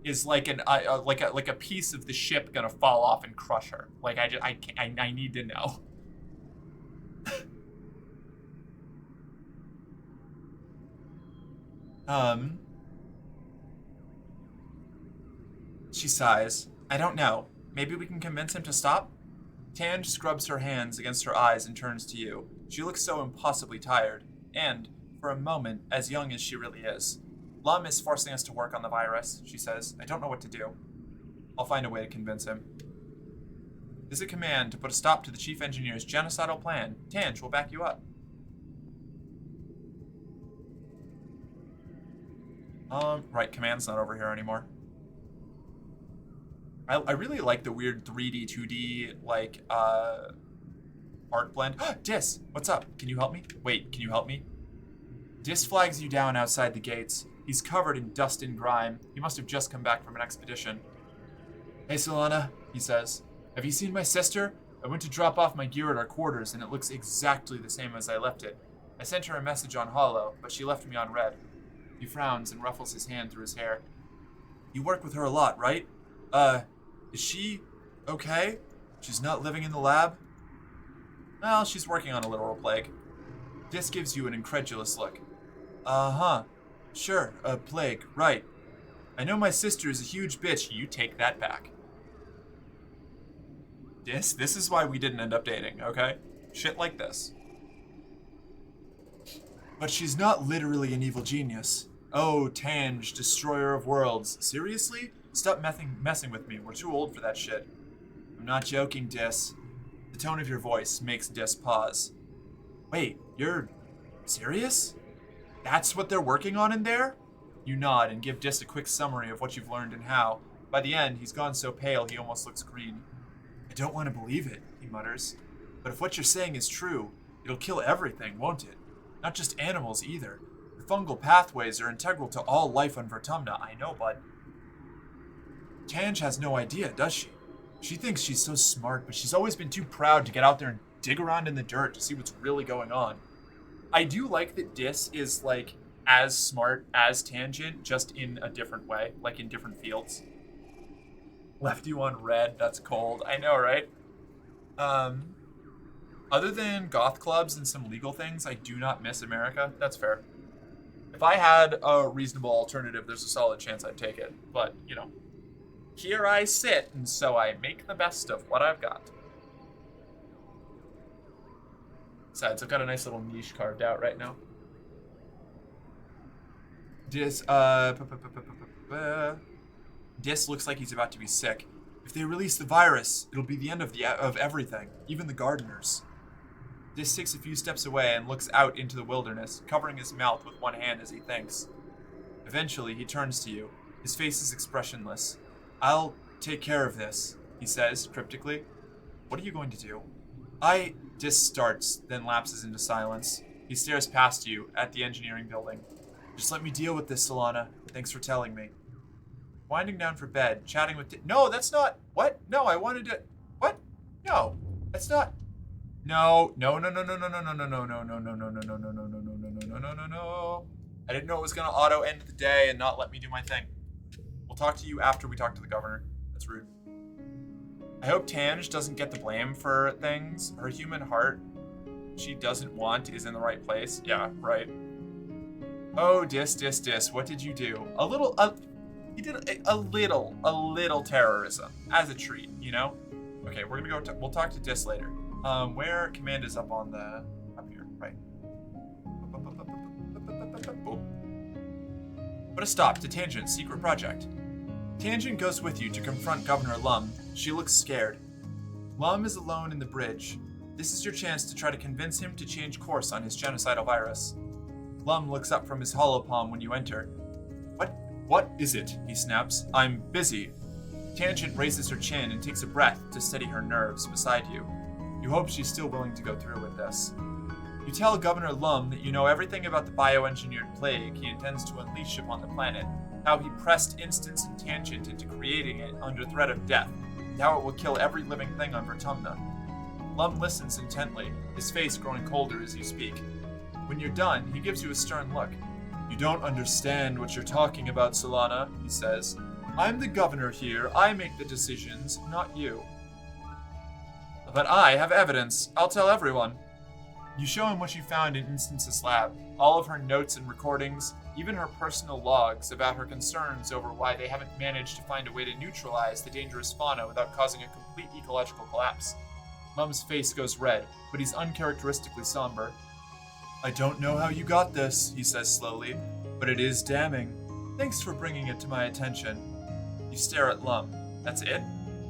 is like a piece of the ship gonna fall off and crush her? Like, I need to know. She sighs. I don't know. Maybe we can convince him to stop? Tange scrubs her hands against her eyes and turns to you. She looks so impossibly tired, and, for a moment, as young as she really is. Lum is forcing us to work on the virus, she says. I don't know what to do. I'll find a way to convince him. This is a command to put a stop to the chief engineer's genocidal plan. Tange will back you up. Right, command's not over here anymore. I really like the weird 3D, 2D, art blend. Dis, what's up? Can you help me? Wait, can you help me? Dis flags you down outside the gates. He's covered in dust and grime. He must have just come back from an expedition. Hey, Solana, he says. Have you seen my sister? I went to drop off my gear at our quarters, and it looks exactly the same as I left it. I sent her a message on holo, but she left me on red. He frowns and ruffles his hand through his hair. You work with her a lot, right? Is she okay? She's not living in the lab? Well, she's working on a literal plague. Dis gives you an incredulous look. Uh-huh. Sure, a plague, right. I know my sister is a huge bitch. You take that back. Dis, this is why we didn't end up dating, okay? Shit like this. But she's not literally an evil genius. Oh, Tange, destroyer of worlds. Seriously? Stop messing with me. We're too old for that shit. I'm not joking, Dis. The tone of your voice makes Dis pause. Wait, you're serious? That's what they're working on in there? You nod and give Dis a quick summary of what you've learned and how. By the end, he's gone so pale he almost looks green. I don't want to believe it, he mutters. But if what you're saying is true, it'll kill everything, won't it? Not just animals either. The fungal pathways are integral to all life on Vertumna. I know, bud. Tange has no idea, does she? She thinks she's so smart, but she's always been too proud to get out there and dig around in the dirt to see what's really going on. I do like that Dis is, like, as smart as Tangent, just in a different way, like in different fields. Left you on red, that's cold. I know, right? Other than goth clubs and some legal things, I do not miss America. That's fair. If I had a reasonable alternative, there's a solid chance I'd take it. But, you know, here I sit, and so I make the best of what I've got. Besides, I've got a nice little niche carved out right now. Dis looks like he's about to be sick. If they release the virus, it'll be the end of everything, even the gardeners. Dis takes a few steps away and looks out into the wilderness, covering his mouth with one hand as he thinks. Eventually, he turns to you. His face is expressionless. I'll take care of this, he says, cryptically. What are you going to do? Dis starts, then lapses into silence. He stares past you, at the engineering building. Just let me deal with this, Solana. Thanks for telling me. Winding down for bed, chatting with... No, that's not... What? No, I wanted to... What? No, that's not... No. I didn't know it was going to auto end the day and not let me do my thing. We'll talk to you after we talk to the governor. That's rude. I hope Tange doesn't get the blame for things. Her human heart she doesn't want is in the right place. Yeah, right. Oh, Dis, what did you do? He did a little terrorism as a treat, you know? Okay, we're gonna go, we'll talk to Dis later. Where command is up here, right. Put a stop to Tangent's secret project. Tangent goes with you to confront Governor Lum. She looks scared. Lum is alone in the bridge. This is your chance to try to convince him to change course on his genocidal virus. Lum looks up from his holopalm when you enter. What is it? He snaps. I'm busy. Tangent raises her chin and takes a breath to steady her nerves beside you. You hope she's still willing to go through with this. You tell Governor Lum that you know everything about the bioengineered plague he intends to unleash upon the planet, how he pressed Instance and Tangent into creating it under threat of death, and how it will kill every living thing on Vertumna. Lum listens intently, his face growing colder as you speak. When you're done, he gives you a stern look. You don't understand what you're talking about, Solana, he says. I'm the governor here. I make the decisions, not you. But I have evidence. I'll tell everyone. You show him what you found in Instance's lab, all of her notes and recordings, even her personal logs about her concerns over why they haven't managed to find a way to neutralize the dangerous fauna without causing a complete ecological collapse. Lum's face goes red, but he's uncharacteristically somber. I don't know how you got this, he says slowly, but it is damning. Thanks for bringing it to my attention. You stare at Lum. That's it?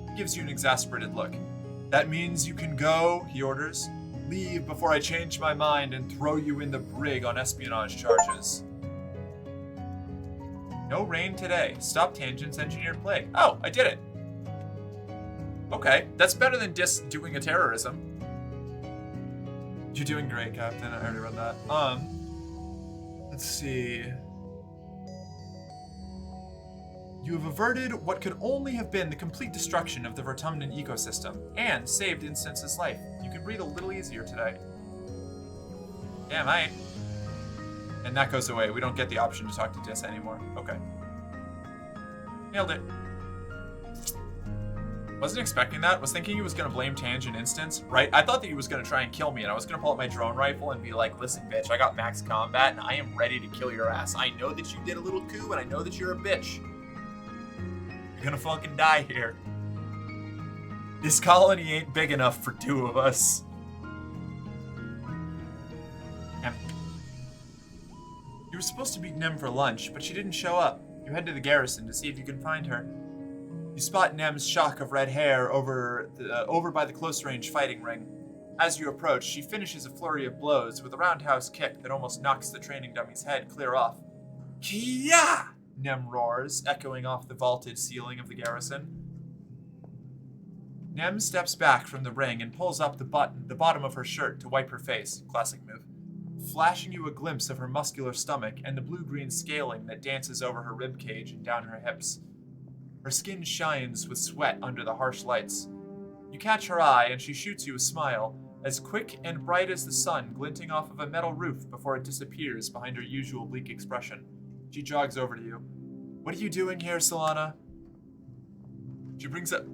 He gives you an exasperated look. That means you can go, he orders. Leave before I change my mind and throw you in the brig on espionage charges. No rain today. Stop Tangent's engineered plague. Oh, I did it. Okay, that's better than just doing a terrorism. You're doing great, Captain. I already read that. Let's see. You have averted what could only have been the complete destruction of the Vertumnan ecosystem, and saved Instance's life. You can breathe a little easier today. Damn right. And that goes away. We don't get the option to talk to Dis anymore. Okay. Nailed it. Wasn't expecting that. Was thinking he was going to blame Tangent Instance, right? I thought that he was going to try and kill me, and I was going to pull out my drone rifle and be like, listen, bitch, I got max combat, and I am ready to kill your ass. I know that you did a little coup, and I know that you're a bitch. You're going to fucking die here. This colony ain't big enough for two of us. Nem. You were supposed to meet Nem for lunch, but she didn't show up. You head to the garrison to see if you can find her. You spot Nem's shock of red hair over by the close-range fighting ring. As you approach, she finishes a flurry of blows with a roundhouse kick that almost knocks the training dummy's head clear off. Kia! Nem roars, echoing off the vaulted ceiling of the garrison. Nem steps back from the ring and pulls up the bottom of her shirt to wipe her face. Classic move. Flashing you a glimpse of her muscular stomach and the blue-green scaling that dances over her rib cage and down her hips. Her skin shines with sweat under the harsh lights. You catch her eye, and she shoots you a smile, as quick and bright as the sun glinting off of a metal roof before it disappears behind her usual bleak expression. She jogs over to you. What are you doing here, Solana? She brings up...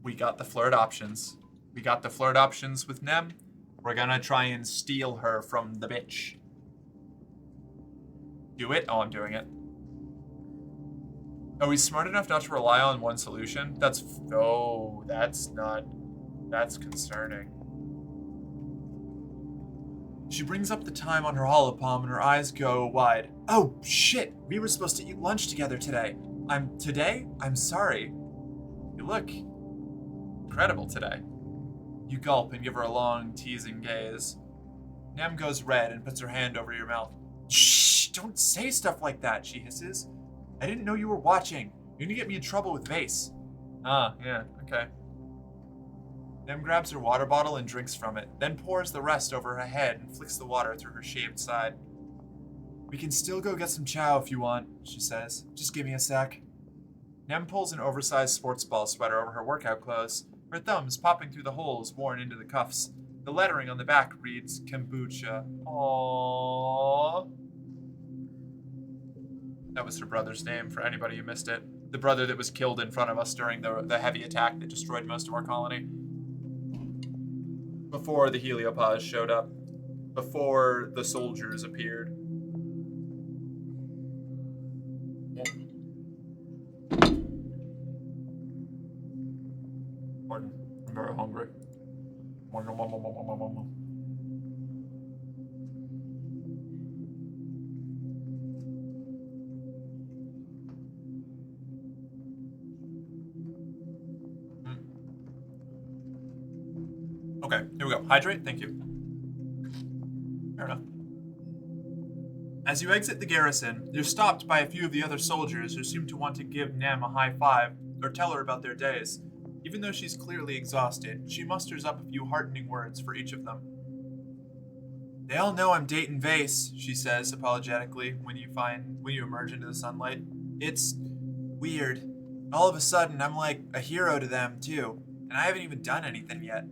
We got the flirt options. We got the flirt options with Nem. We're gonna try and steal her from the bitch. Do it? Oh, I'm doing it. Are we smart enough not to rely on one solution? That's not. That's concerning. She brings up the time on her holopalm and her eyes go wide. Oh, shit! We were supposed to eat lunch together today. I'm sorry. You look incredible today. You gulp and give her a long, teasing gaze. Nem goes red and puts her hand over your mouth. Shh! Don't say stuff like that, she hisses. I didn't know you were watching. You're gonna get me in trouble with Vase. Ah, yeah, okay. Nem grabs her water bottle and drinks from it, then pours the rest over her head and flicks the water through her shaved side. We can still go get some chow if you want, she says. Just give me a sec. Nem pulls an oversized sports ball sweater over her workout clothes, her thumbs popping through the holes worn into the cuffs. The lettering on the back reads kombucha. Aww. That was her brother's name, for anybody who missed it. The brother that was killed in front of us during the heavy attack that destroyed most of our colony. Before the heliopause showed up. Before the soldiers appeared. Pardon. I'm very hungry. Okay, here we go. Hydrate, thank you. Fair enough. As you exit the garrison, you're stopped by a few of the other soldiers who seem to want to give Nem a high five or tell her about their days. Even though she's clearly exhausted, she musters up a few heartening words for each of them. They all know I'm dating Vase, she says apologetically when you emerge into the sunlight. It's weird. All of a sudden, I'm like a hero to them, too. And I haven't even done anything yet.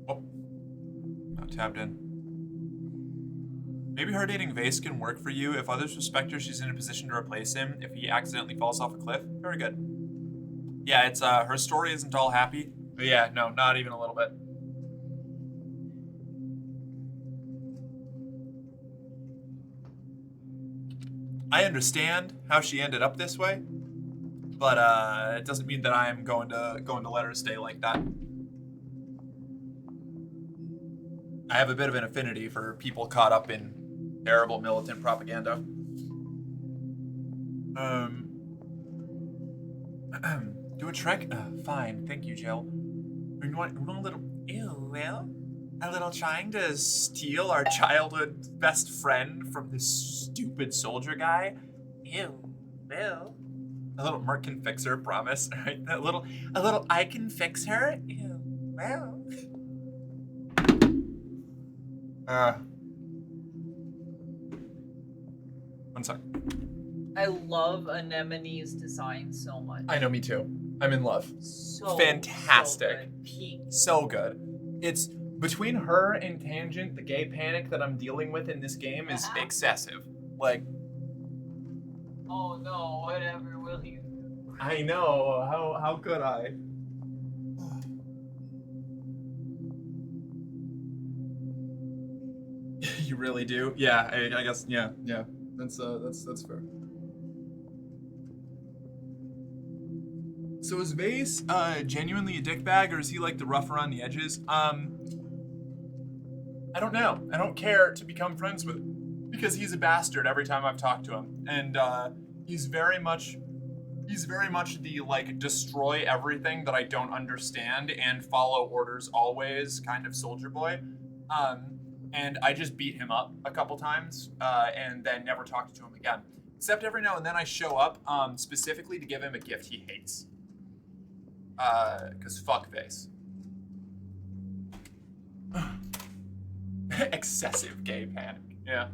Oh. Not tabbed in. Maybe her dating Vase can work for you if others suspect her she's in a position to replace him if he accidentally falls off a cliff. Very good. Yeah, it's, her story isn't all happy. But yeah, no, not even a little bit. I understand how she ended up this way, but it doesn't mean that I am going to let her stay like that. I have a bit of an affinity for people caught up in terrible militant propaganda. Do a trek? Fine, thank you, Jill. We want a little... Ew, well... A little trying to steal our childhood best friend from this stupid soldier guy? Ew, well... A little Merc can fix her, promise, right? A little I can fix her? Ew, well... One sec. I love Anemone's design so much. I know, me too. I'm in love. So fantastic. So good. Peak. So good. It's between her and Tangent, the gay panic that I'm dealing with in this game is excessive. Like, oh no, whatever will you do? I know. How could I? You really do? Yeah, I guess. Yeah. That's fair. So is Vase genuinely a dickbag, or is he like the rough around the edges? I don't know. I don't care to become friends with him because he's a bastard every time I've talked to him, and he's very much the like destroy everything that I don't understand and follow orders always kind of soldier boy. And I just beat him up a couple times and then never talked to him again. Except every now and then I show up specifically to give him a gift he hates. Because fuck Vase. Excessive gay panic. Yeah.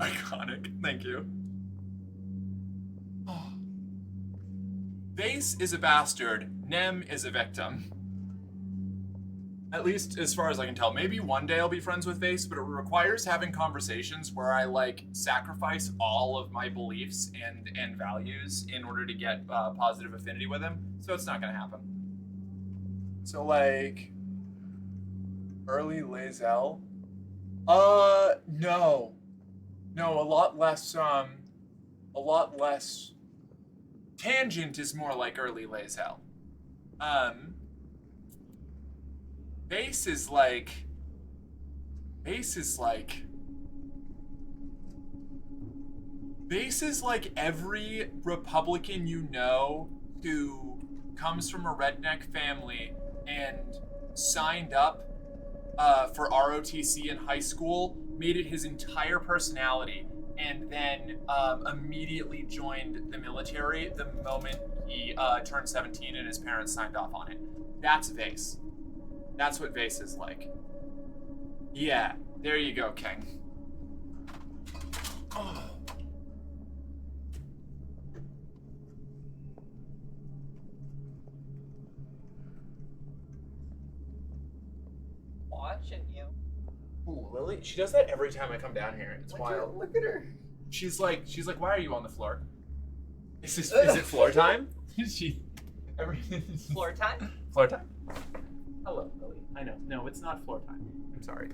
Iconic. Thank you. Oh. Vase is a bastard. Nem is a victim. At least as far as I can tell. Maybe one day I'll be friends with Vase, but it requires having conversations where I like sacrifice all of my beliefs and values in order to get positive affinity with him. So it's not gonna happen. So like early Lae'zel? No. No, a lot less. Tangent is more like early Lae'zel. Base is like every Republican you know who comes from a redneck family and signed up for ROTC in high school, made it his entire personality, and then immediately joined the military the moment he turned 17 and his parents signed off on it. That's Vase. That's what Vase is like. Yeah, there you go, King. Oh. Watching you. Ooh, Lily, she does that every time I come down here. It's wild. Look at her. She's like, why are you on the floor? Is it floor time? Floor time? Floor time. Hello, Lily. I know. No, it's not floor time. I'm sorry.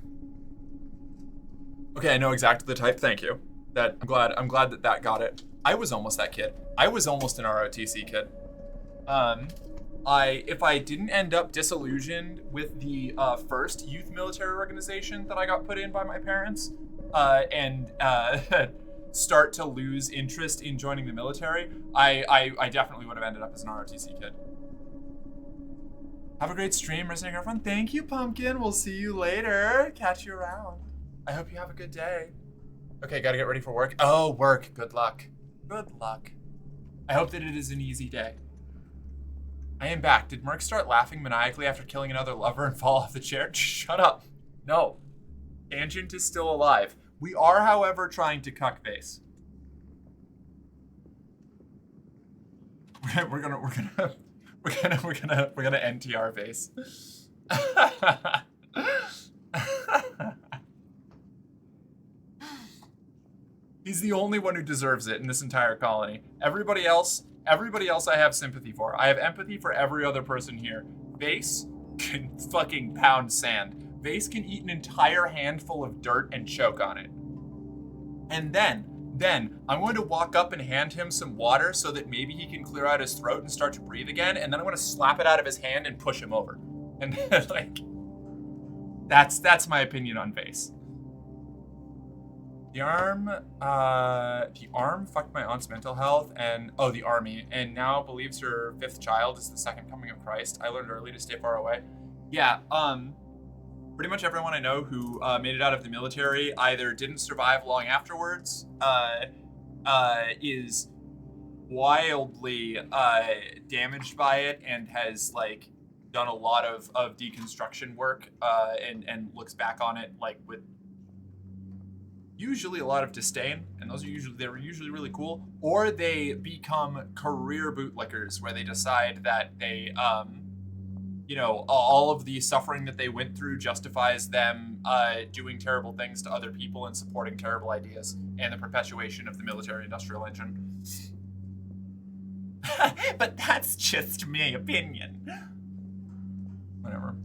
Okay, I know exactly the type. Thank you. I'm glad that got it. I was almost that kid. I was almost an ROTC kid. If I didn't end up disillusioned with the first youth military organization that I got put in by my parents, and start to lose interest in joining the military, I definitely would have ended up as an ROTC kid. Have a great stream, Resident Girlfriend. Thank you, Pumpkin. We'll see you later. Catch you around. I hope you have a good day. Okay, gotta get ready for work. Oh, work. Good luck. Good luck. I hope that it is an easy day. I am back. Did Merc start laughing maniacally after killing another lover and fall off the chair? Shut up. No. Tangent is still alive. We are, however, trying to cuck Vase. We're gonna NTR Vase. He's the only one who deserves it in this entire colony. Everybody else I have sympathy for. I have empathy for every other person here. Vase can fucking pound sand. Vase can eat an entire handful of dirt and choke on it. And then I'm going to walk up and hand him some water so that maybe he can clear out his throat and start to breathe again, and then I'm going to slap it out of his hand and push him over. And like, that's my opinion on Vase. The arm fucked my aunt's mental health the army, and now believes her 5th child is the second coming of Christ. I learned early to stay far away. Yeah, pretty much everyone I know who made it out of the military either didn't survive long afterwards, is wildly damaged by it and has like done a lot of deconstruction work and looks back on it like with usually a lot of disdain, and they were usually really cool, or they become career bootlickers where they decide that they all of the suffering that they went through justifies them doing terrible things to other people and supporting terrible ideas and the perpetuation of the military-industrial engine. But that's just my opinion. Whatever.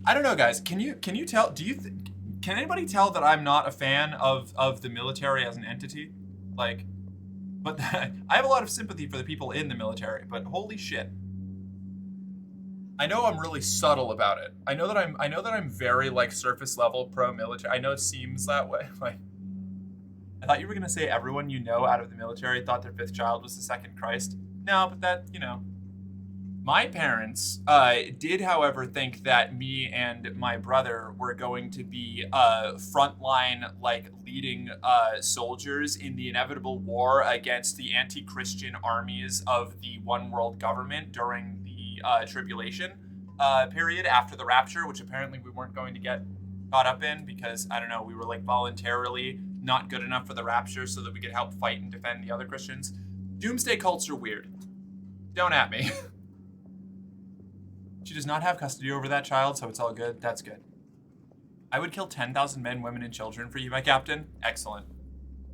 I don't know, guys. Can you tell? Can anybody tell that I'm not a fan of the military as an entity? Like, but I have a lot of sympathy for the people in the military. But holy shit. I know I'm really subtle about it. I know that I'm very like surface level pro-military. I know it seems that way. Like, I thought you were gonna say everyone you know out of the military thought their 5th child was the second Christ. No, but that My parents did, however, think that me and my brother were going to be frontline, like, leading soldiers in the inevitable war against the anti-Christian armies of the one world government during the tribulation period after the rapture, which apparently we weren't going to get caught up in because, I don't know, we were, like, voluntarily not good enough for the rapture so that we could help fight and defend the other Christians. Doomsday cults are weird. Don't at me. She does not have custody over that child, so it's all good. That's good. I would kill 10,000 men, women, and children for you, my captain. Excellent.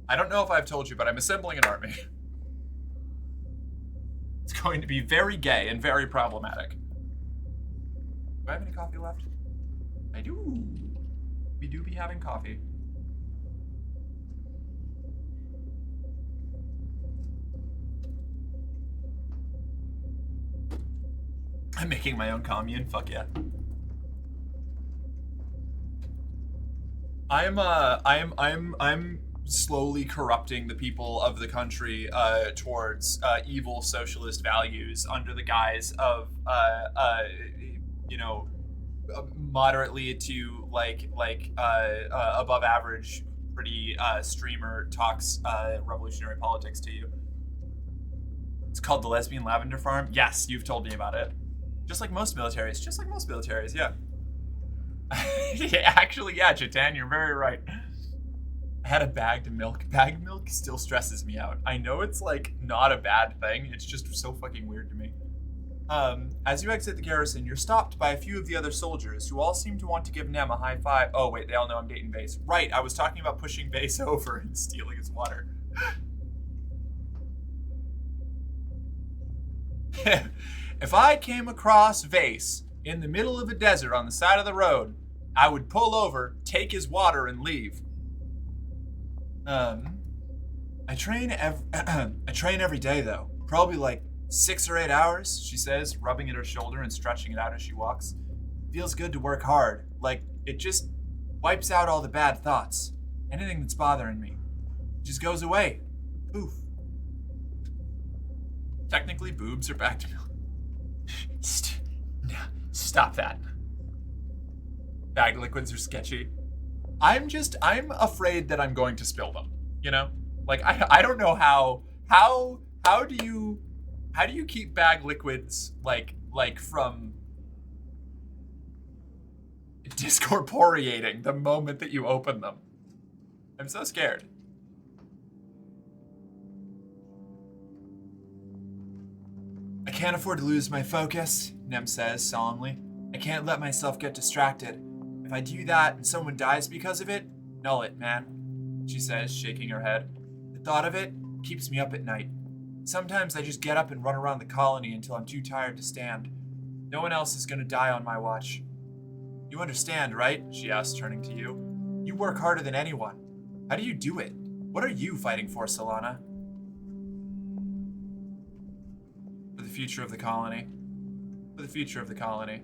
I don't know if I've told you, but I'm assembling an army. It's going to be very gay and very problematic. Do I have any coffee left? I do. We do be having coffee. I'm making my own commune. Fuck yeah. I'm slowly corrupting the people of the country towards evil socialist values under the guise of you know, moderately to like above average pretty streamer talks revolutionary politics to you. It's called the Lesbian Lavender Farm. Yes, you've told me about it. Just like most militaries. Just like most militaries, yeah. Actually, yeah, Chatan, you're very right. I had a bagged milk. Bagged milk still stresses me out. I know it's, like, not a bad thing. It's just so fucking weird to me. As you exit the garrison, you're stopped by a few of the other soldiers, who all seem to want to give Nem a high five. Oh, wait, they all know I'm dating Base. Right, I was talking about pushing Base over and stealing his water. If I came across Vase in the middle of a desert on the side of the road, I would pull over, take his water, and leave. I train every day, though. Probably like 6 or 8 hours, she says, rubbing at her shoulder and stretching it out as she walks. Feels good to work hard. Like, it just wipes out all the bad thoughts. Anything that's bothering me. It just goes away. Poof. Technically, boobs are back to milk. Stop that. Bag liquids are sketchy. I'm afraid that I'm going to spill them, you know? Like, I don't know how do you keep bag liquids like from discorporeating the moment that you open them? I'm so scared. I can't afford to lose my focus, Nem says solemnly. I can't let myself get distracted. If I do that and someone dies because of it, null it, man, she says, shaking her head. The thought of it keeps me up at night. Sometimes I just get up and run around the colony until I'm too tired to stand. No one else is gonna die on my watch. You understand, right? She asks, turning to you. You work harder than anyone. How do you do it? What are you fighting for, Solana? For the future of the colony. For the future of the colony.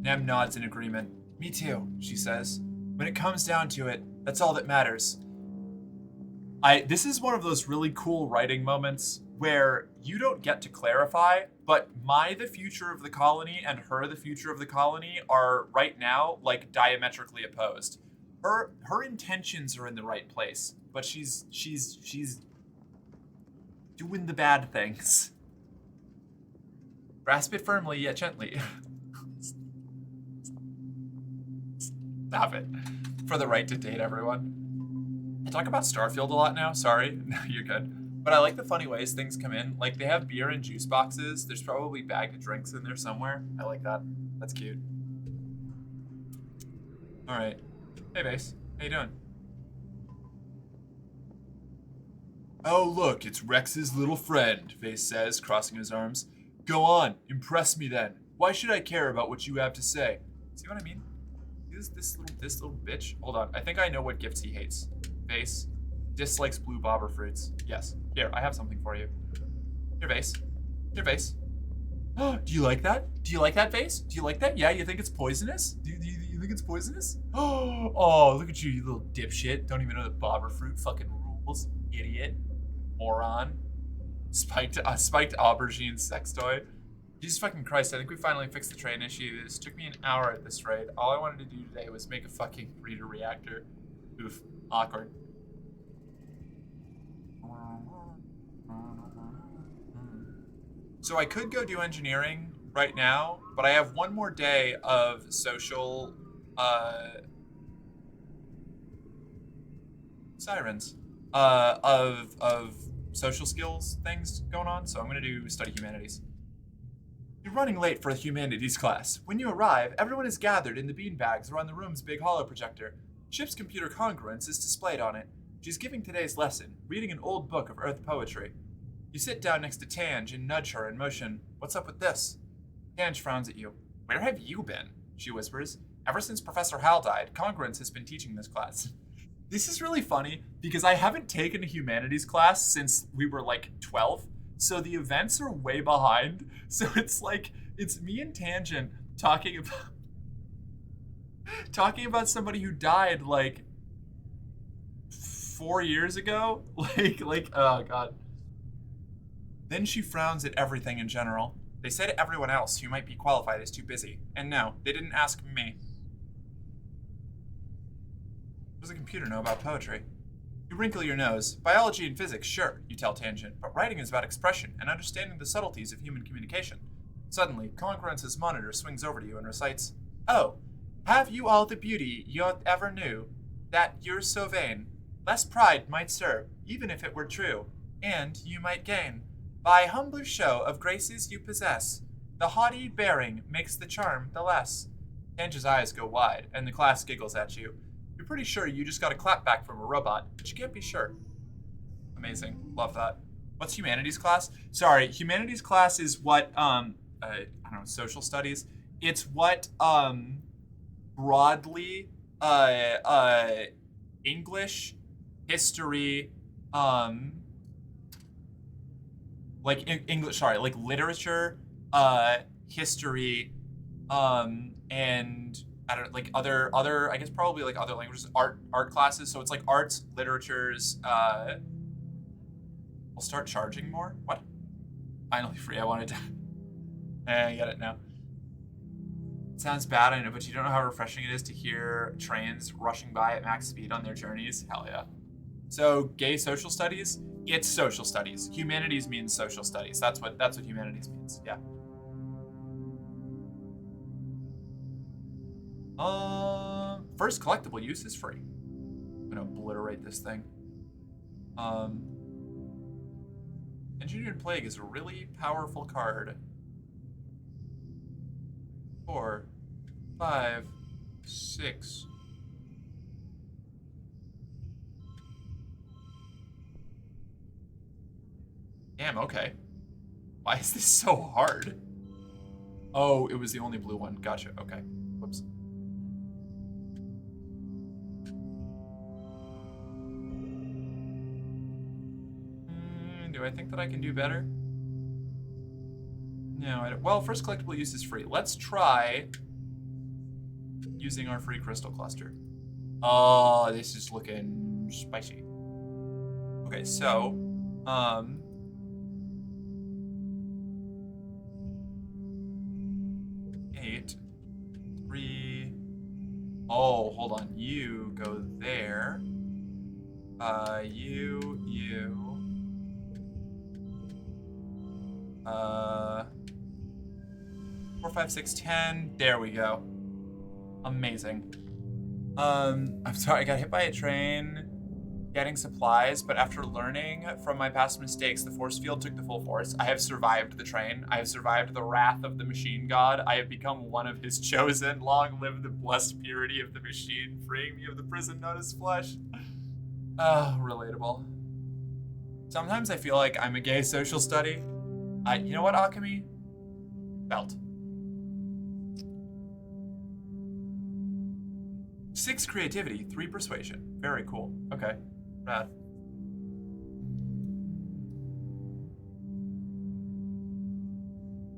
Nem nods in agreement. Me too, she says. When it comes down to it, that's all that matters. This is one of those really cool writing moments where you don't get to clarify, but the future of the colony and her, the future of the colony, are right now like diametrically opposed. Her intentions are in the right place, but she's doing the bad things. Grasp it firmly yet gently. Stop it. For the right to date, everyone. I talk about Starfield a lot now. Sorry. No, you're good. But I like the funny ways things come in. Like, they have beer and juice boxes. There's probably bagged drinks in there somewhere. I like that. That's cute. All right. Hey, Base. How you doing? Oh, look. It's Rex's little friend, Vase says, crossing his arms. Go on. Impress me, then. Why should I care about what you have to say? See what I mean? This little bitch. Hold on. I think I know what gifts he hates. Vase dislikes blue bobber fruits. Yes. Here, I have something for you. Here, Vase. Here, Vase. Oh, do you like that? Do you like that, Vase? Do you like that? Yeah, you think it's poisonous? Do you think it's poisonous? Oh, look at you, you little dipshit. Don't even know that bobber fruit fucking rules. Idiot. Moron. Spiked aubergine sex toy. Jesus fucking Christ, I think we finally fixed the train issue. This took me an hour at this rate. All I wanted to do today was make a fucking breeder reactor. Oof. Awkward. So I could go do engineering right now, but I have one more day of social, sirens. Of social skills things going on, so I'm gonna do study humanities. You're running late for a humanities class. When you arrive, everyone is gathered in the beanbags around the room's big holo projector. Chip's computer congruence is displayed on it. She's giving today's lesson, reading an old book of Earth poetry. You sit down next to Tange and nudge her in motion. What's up with this? Tange frowns at you. Where have you been? She whispers. Ever since Professor Hal died, congruence has been teaching this class. This is really funny because I haven't taken a humanities class since we were like 12. So the events are way behind. So it's like, it's me and Tangent talking about somebody who died like 4 years ago. Like, oh God. Then she frowns at everything in general. They said everyone else who might be qualified is too busy. And no, they didn't ask me. What does a computer know about poetry? You wrinkle your nose. Biology and physics, sure, you tell Tangent, but writing is about expression and understanding the subtleties of human communication. Suddenly, Congruence's monitor swings over to you and recites, Oh, have you all the beauty you ever knew, that you're so vain? Less pride might serve, even if it were true, and you might gain. By humbler show of graces you possess, the haughty bearing makes the charm the less. Tange's eyes go wide, and the class giggles at you. You're pretty sure you just got a clap back from a robot, but you can't be sure. Amazing. Love that. What's humanities class? Sorry, humanities class is what, I don't know, social studies. It's what, broadly, English, history, like English, sorry, like literature, history, and I don't know, like other, I guess probably like other languages, art classes. So it's like arts, literatures. We'll start charging more. What? Finally free. I wanted to. I get it now. It sounds bad, I know, but you don't know how refreshing it is to hear trains rushing by at max speed on their journeys. Hell yeah. So gay social studies. It's social studies. Humanities means social studies. That's what humanities means. Yeah. First collectible use is free. I'm gonna obliterate this thing. Engineered Plague is a really powerful card. 4, 5, 6. Damn, okay. Why is this so hard? Oh, it was the only blue one. Gotcha, okay. Whoops. Do I think that I can do better? No, I don't. Well, first collectible use is free. Let's try using our free crystal cluster. Oh, this is looking spicy. Okay, so, 8, 3. Oh, hold on. You go there. You. 4, 5, 6, 10. There we go. Amazing. I'm sorry, I got hit by a train getting supplies, but after learning from my past mistakes, the force field took the full force. I have survived the train. I have survived the wrath of the machine god. I have become one of his chosen. Long live the blessed purity of the machine, freeing me of the prison known as flesh. Relatable. Sometimes I feel like I'm a gay social study. You know what, Alchemy? Belt. 6 creativity, 3 persuasion. Very cool. Okay. Rad.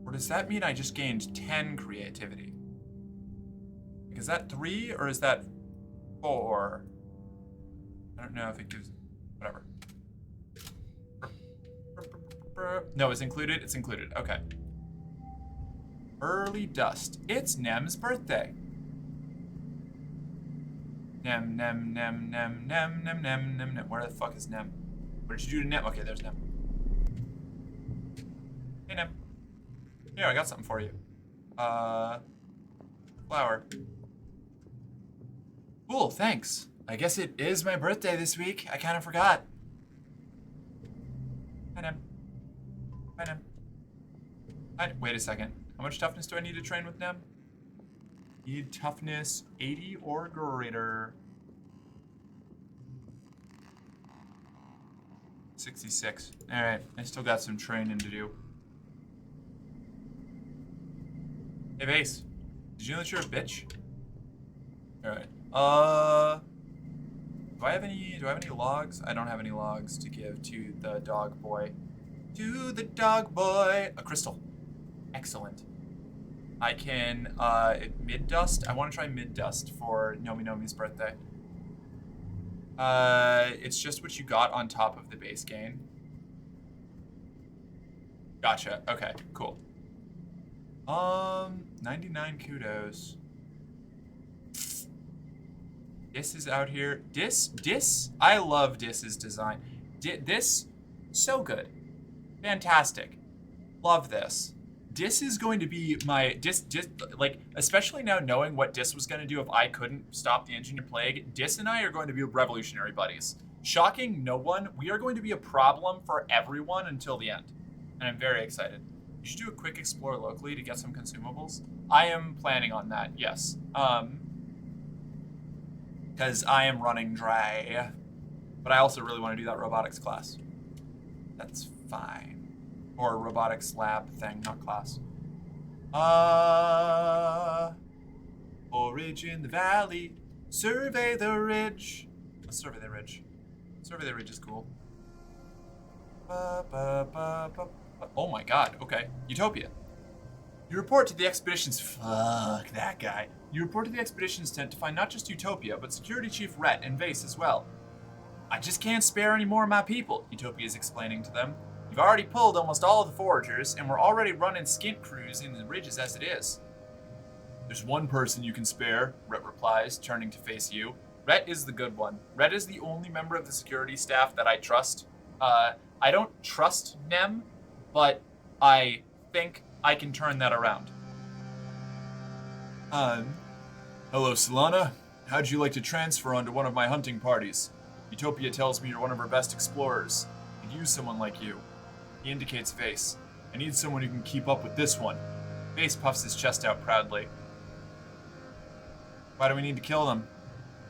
Or does that mean I just gained 10 creativity? Is that 3 or is that 4? I don't know if it gives... Whatever. No, it's included? It's included. Okay. Early dust. It's Nem's birthday. Nem, nem, nem, nem, nem, nem, nem, nem, nem. Where the fuck is Nem? What did you do to Nem? Okay, there's Nem. Hey, Nem. Here, I got something for you. Flower. Cool, thanks. I guess it is my birthday this week. I kind of forgot. Hi, Nem. Hi, Nem. Wait a second. How much toughness do I need to train with Nem? Need toughness 80 or greater. 66. Alright, I still got some training to do. Hey, Vase. Did you know that you're a bitch? Alright. Do I have any logs? I don't have any logs to give to the dog boy. To the dog boy! A crystal. Excellent. I can, mid-dust? I want to try mid-dust for Nomi Nomi's birthday. It's just what you got on top of the base gain. Gotcha. Okay, cool. 99 kudos. Dis is out here. Dis? I love Dis's design. This, so good. Fantastic. Love this. Dis is going to be my Dis like, especially now knowing what Dis was going to do if I couldn't stop the Engineer Plague. Dis and I are going to be revolutionary buddies. Shocking no one, we are going to be a problem for everyone until the end. And I'm very excited. You should do a quick explore locally to get some consumables. I am planning on that, yes. Because I am running dry. But I also really want to do that robotics class. That's fine. Or robotics lab thing, not class. Forage in the valley, survey the ridge. Let's survey the ridge. Survey the ridge is cool. Oh my god, okay. Utopia. You report to the expedition's... Fuck that guy. You report to the expedition's tent to find not just Utopia, but Security Chief Rhett and Vase as well. I just can't spare any more of my people, Utopia is explaining to them. You've already pulled almost all of the foragers, and we're already running skint crews in the ridges as it is. There's one person you can spare, Rhett replies, turning to face you. Rhett is the good one. Rhett is the only member of the security staff that I trust. I don't trust Nem, but I think I can turn that around. Hello, Solana. How'd you like to transfer onto one of my hunting parties? Utopia tells me you're one of her best explorers. Could use someone like you. He indicates Vase. I need someone who can keep up with this one. Vase puffs his chest out proudly. Why do we need to kill them?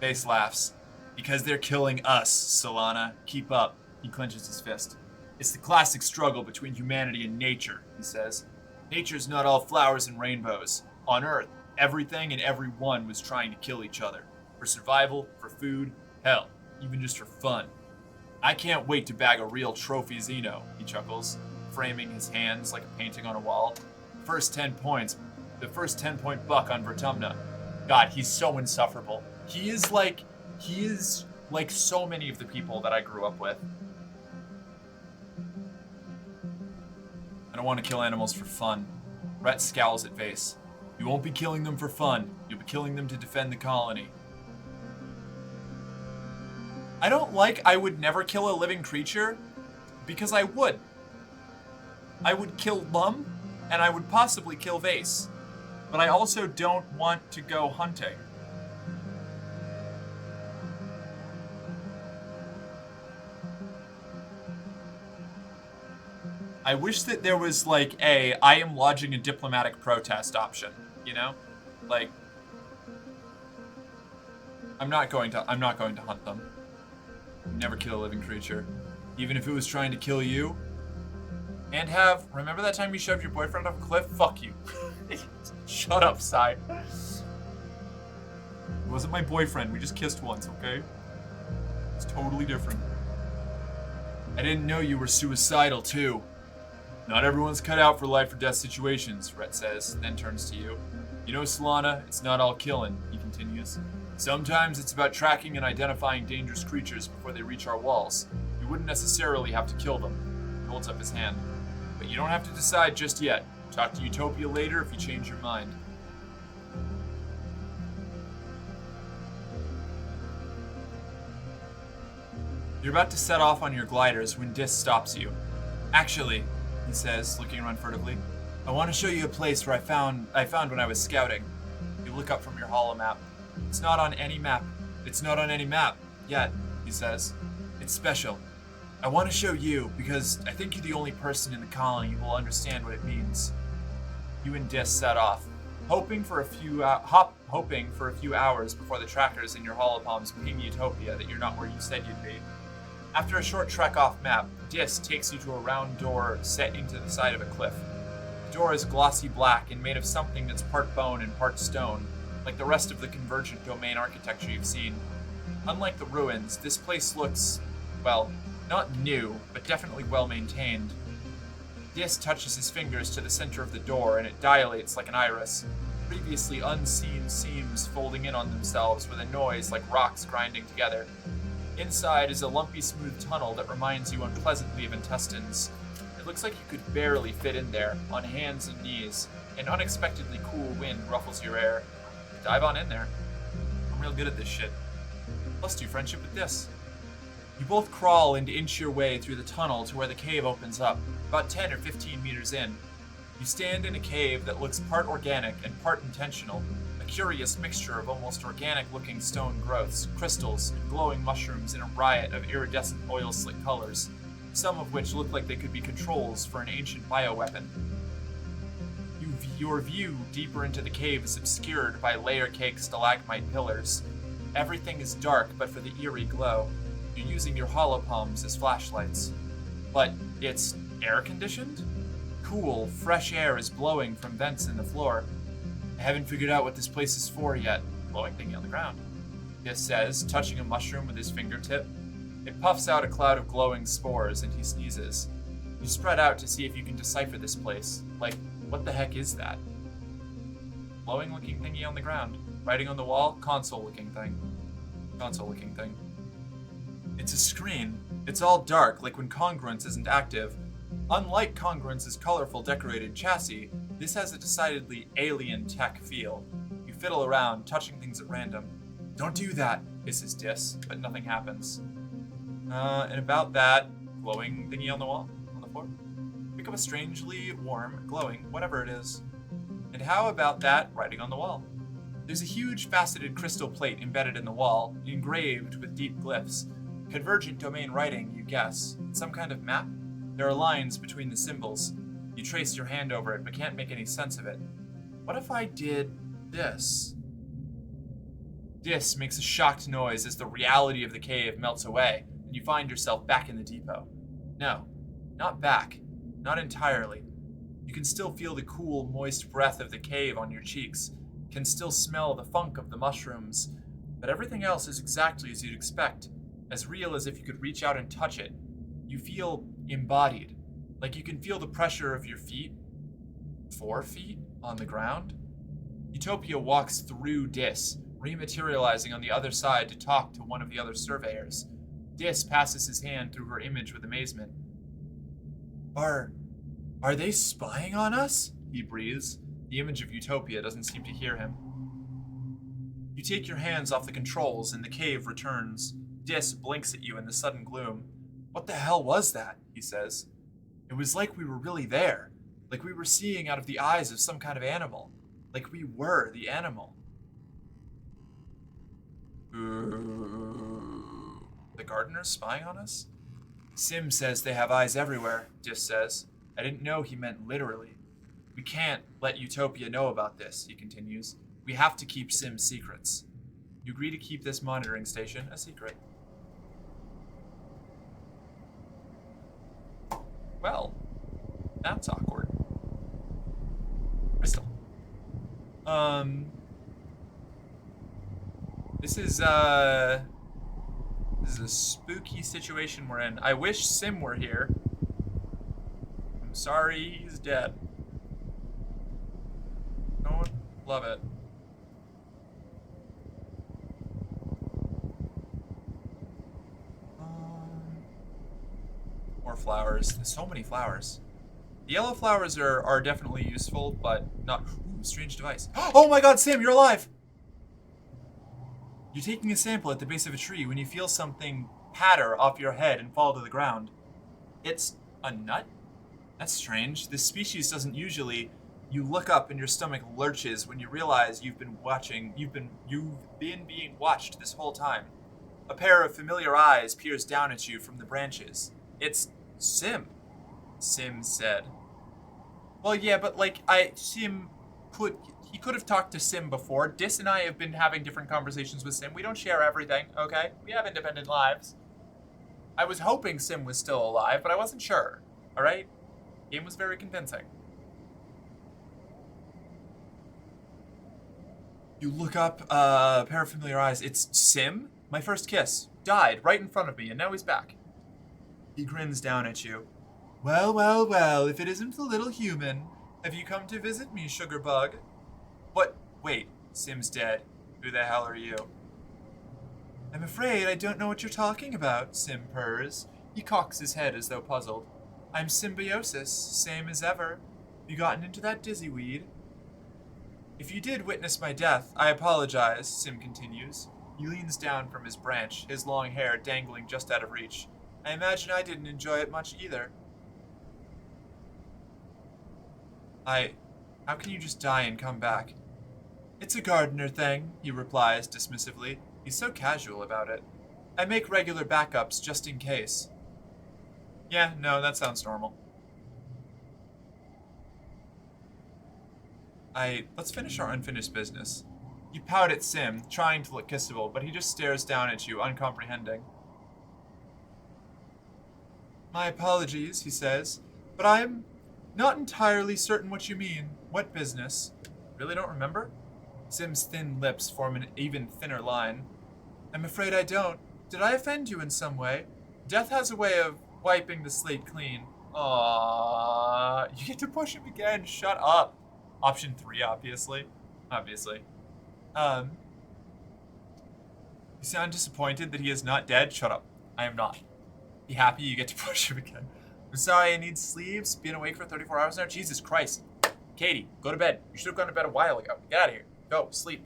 Vase laughs. Because they're killing us, Solana. Keep up. He clenches his fist. It's the classic struggle between humanity and nature, he says. Nature's not all flowers and rainbows. On Earth, everything and everyone was trying to kill each other. For survival, for food, hell, even just for fun. I can't wait to bag a real trophy Xeno, he chuckles, framing his hands like a painting on a wall. The first 10 point buck on Vertumna. God, he's so insufferable. He is like so many of the people that I grew up with. I don't want to kill animals for fun. Rhett scowls at Vase. You won't be killing them for fun. You'll be killing them to defend the colony. I would never kill a living creature, because I would. I would kill Lum, and I would possibly kill Vase. But I also don't want to go hunting. I wish that there was I am lodging a diplomatic protest option, you know? Like, I'm not going to hunt them. Never kill a living creature. Even if it was trying to kill you. And remember that time you shoved your boyfriend off a cliff? Fuck you. Shut up, Sai. It wasn't my boyfriend, we just kissed once, okay? It's totally different. I didn't know you were suicidal, too. Not everyone's cut out for life or death situations, Rhett says, then turns to you. You know, Solana, it's not all killing, he continues. Sometimes it's about tracking and identifying dangerous creatures before they reach our walls. You wouldn't necessarily have to kill them. He holds up his hand. But you don't have to decide just yet. Talk to Utopia later if you change your mind. You're about to set off on your gliders when Dis stops you. Actually, he says, looking around furtively, I want to show you a place where I found when I was scouting. You look up from your holomap. It's not on any map. It's not on any map yet, he says. It's special. I want to show you because I think you're the only person in the colony who will understand what it means. You and Dis set off, hoping for a few hours before the trackers in your holopalms ping Utopia that you're not where you said you'd be. After a short trek off map, Dis takes you to a round door set into the side of a cliff. The door is glossy black and made of something that's part bone and part stone, like the rest of the convergent domain architecture you've seen. Unlike the ruins, this place looks, well, not new, but definitely well maintained. Dis touches his fingers to the center of the door and it dilates like an iris, previously unseen seams folding in on themselves with a noise like rocks grinding together. Inside is a lumpy, smooth tunnel that reminds you unpleasantly of intestines. It looks like you could barely fit in there, on hands and knees. An unexpectedly cool wind ruffles your air. Dive on in there. I'm real good at this shit. Plus 2 friendship with this. You both crawl and inch your way through the tunnel to where the cave opens up, about 10 or 15 meters in. You stand in a cave that looks part organic and part intentional, a curious mixture of almost organic-looking stone growths, crystals, and glowing mushrooms in a riot of iridescent oil-slick colors, some of which look like they could be controls for an ancient bioweapon. Your view deeper into the cave is obscured by layer-cake stalagmite pillars. Everything is dark but for the eerie glow. You're using your holopalms as flashlights. But it's air-conditioned? Cool, fresh air is blowing from vents in the floor. I haven't figured out what this place is for yet. Glowing thingy on the ground. Dis says, touching a mushroom with his fingertip. It puffs out a cloud of glowing spores and he sneezes. You spread out to see if you can decipher this place. Like, what the heck is that? Glowing looking thingy on the ground. Writing on the wall, console looking thing. Console looking thing. It's a screen. It's all dark, like when Congruence isn't active. Unlike Congruence's colorful decorated chassis, this has a decidedly alien tech feel. You fiddle around, touching things at random. Don't do that, hisses Dis, but nothing happens. And about that, glowing thingy on the wall, on the floor. Pick up a strangely warm, glowing, whatever it is. And how about that writing on the wall? There's a huge faceted crystal plate embedded in the wall, engraved with deep glyphs. Convergent domain writing, you guess. Some kind of map? There are lines between the symbols. You trace your hand over it, but can't make any sense of it. What if I did this? Dis makes a shocked noise as the reality of the cave melts away, and you find yourself back in the depot. No, not back. Not entirely. You can still feel the cool, moist breath of the cave on your cheeks, can still smell the funk of the mushrooms, but everything else is exactly as you'd expect, as real as if you could reach out and touch it. You feel embodied, like you can feel the pressure of your feet, 4 feet, on the ground. Utopia walks through Dis, rematerializing on the other side to talk to one of the other surveyors. Dis passes his hand through her image with amazement. Are they spying on us? He breathes. The image of Utopia doesn't seem to hear him. You take your hands off the controls and the cave returns. Dis blinks at you in the sudden gloom. What the hell was that? He says. It was like we were really there. Like we were seeing out of the eyes of some kind of animal. Like we were the animal. The gardener's spying on us? Sim says they have eyes everywhere, Dis says. I didn't know he meant literally. We can't let Utopia know about this, he continues. We have to keep Sim's secrets. You agree to keep this monitoring station a secret. Well, that's awkward. Crystal. This is a spooky situation we're in. I wish Sim were here. I'm sorry he's dead. Don't love it. More flowers. There's so many flowers. The yellow flowers are definitely useful, but not... Ooh, strange device. Oh my god, Sam, you're alive! You're taking a sample at the base of a tree when you feel something patter off your head and fall to the ground. It's a nut? That's strange. This species doesn't usually... You look up and your stomach lurches when you realize you've been being watched this whole time. A pair of familiar eyes peers down at you from the branches. It's Sim, Sim said. Well, yeah, but he could have talked to Sim before. Dis and I have been having different conversations with Sim. We don't share everything, okay? We have independent lives. I was hoping Sim was still alive, but I wasn't sure, alright? Game was very convincing. You look up, a pair of familiar eyes. It's Sim? My first kiss. Died right in front of me, and now he's back. He grins down at you. Well, well, well, if it isn't the little human. Have you come to visit me, sugar bug? But, wait, Sim's dead. Who the hell are you? I'm afraid I don't know what you're talking about, Sim purrs. He cocks his head as though puzzled. I'm Symbiosis, same as ever. You gotten into that dizzy weed? If you did witness my death, I apologize, Sim continues. He leans down from his branch, his long hair dangling just out of reach. I imagine I didn't enjoy it much either. How can you just die and come back? It's a gardener thing, he replies dismissively. He's so casual about it. I make regular backups just in case. Yeah, no, that sounds normal. Let's finish our unfinished business. You pout at Sim, trying to look kissable, but he just stares down at you, uncomprehending. My apologies, he says, but I'm not entirely certain what you mean. What business? Really don't remember? Sim's thin lips form an even thinner line. I'm afraid I don't. Did I offend you in some way? Death has a way of wiping the slate clean. Aww. You get to push him again. Shut up. Option 3, obviously. Obviously. You sound disappointed that he is not dead? Shut up. I am not. Be happy you get to push him again. I'm sorry, I need sleeps. Been awake for 34 hours now? Jesus Christ. Katie, go to bed. You should have gone to bed a while ago. Get out of here. Go, sleep.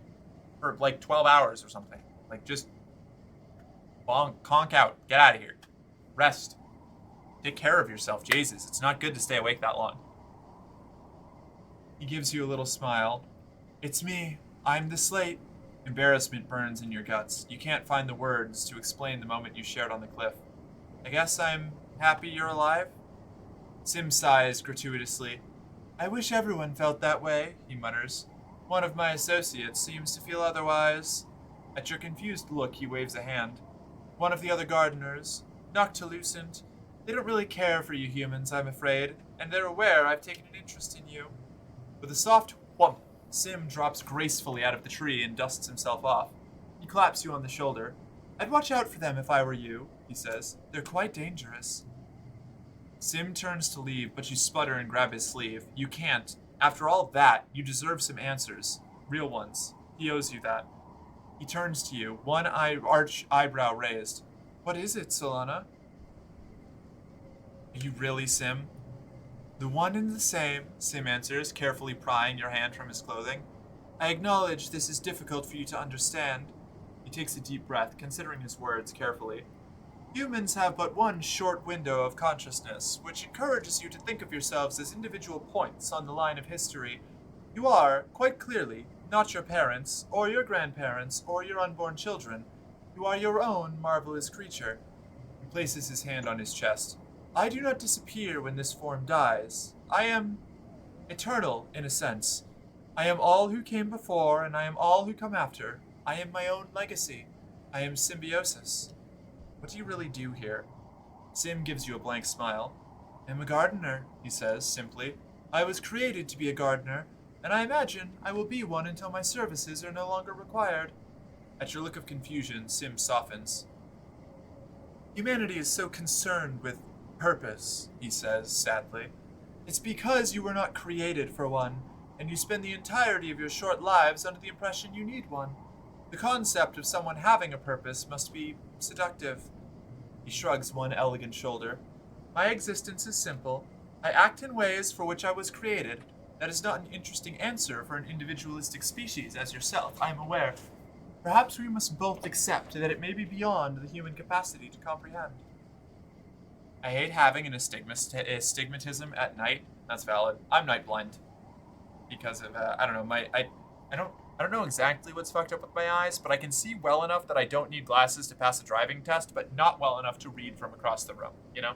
For like 12 hours or something. Like, just conk out. Get out of here. Rest. Take care of yourself. Jesus, it's not good to stay awake that long. He gives you a little smile. It's me. I'm the slate. Embarrassment burns in your guts. You can't find the words to explain the moment you shared on the cliff. I guess I'm happy you're alive? Sim sighs gratuitously. I wish everyone felt that way, he mutters. One of my associates seems to feel otherwise. At your confused look, he waves a hand. One of the other gardeners, Noctilucent. They don't really care for you humans, I'm afraid, and they're aware I've taken an interest in you. With a soft whump, Sim drops gracefully out of the tree and dusts himself off. He claps you on the shoulder. I'd watch out for them if I were you, he says. They're quite dangerous. Sim turns to leave, but you sputter and grab his sleeve. You can't. After all that, you deserve some answers. Real ones. He owes you that. He turns to you, one arch eyebrow raised. What is it, Solana? Are you really Sim? The one and the same, Sim answers, carefully prying your hand from his clothing. I acknowledge this is difficult for you to understand. He takes a deep breath, considering his words carefully. Humans have but one short window of consciousness, which encourages you to think of yourselves as individual points on the line of history. You are, quite clearly, not your parents, or your grandparents, or your unborn children. You are your own marvelous creature. He places his hand on his chest. I do not disappear when this form dies. I am eternal, in a sense. I am all who came before, and I am all who come after. I am my own legacy. I am symbiosis. What do you really do here? Sim gives you a blank smile. I'm a gardener, he says, simply. I was created to be a gardener, and I imagine I will be one until my services are no longer required. At your look of confusion, Sim softens. Humanity is so concerned with purpose, he says, sadly. It's because you were not created for one, and you spend the entirety of your short lives under the impression you need one. The concept of someone having a purpose must be seductive. He shrugs one elegant shoulder. My existence is simple. I act in ways for which I was created. That is not an interesting answer for an individualistic species as yourself, I am aware. Perhaps we must both accept that it may be beyond the human capacity to comprehend. I hate having an astigmatism at night. That's valid. I'm night blind because of I don't know I don't know exactly what's fucked up with my eyes, but I can see well enough that I don't need glasses to pass a driving test, but not well enough to read from across the room. You know.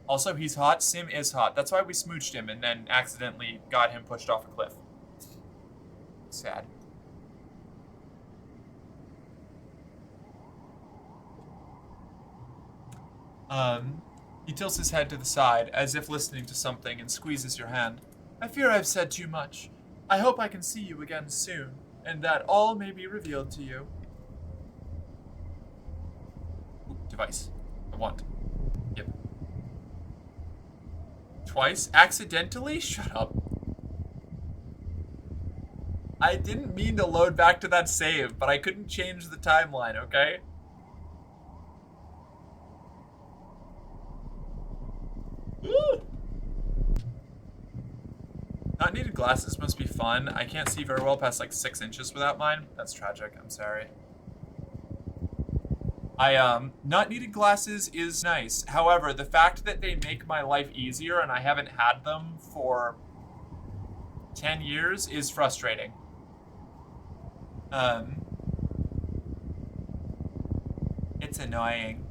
Also, he's hot. Sim is hot. That's why we smooched him and then accidentally got him pushed off a cliff. Sad. He tilts his head to the side, as if listening to something, and squeezes your hand. I fear I've said too much. I hope I can see you again soon, and that all may be revealed to you. Ooh, device. I want. Yep. Twice? Accidentally? Shut up. I didn't mean to load back to that save, but I couldn't change the timeline, okay? Not needed glasses must be fun. I can't see very well past like 6 inches without mine. That's tragic. I'm sorry. Not needed glasses is nice. However, the fact that they make my life easier and I haven't had them for 10 years is frustrating. It's annoying.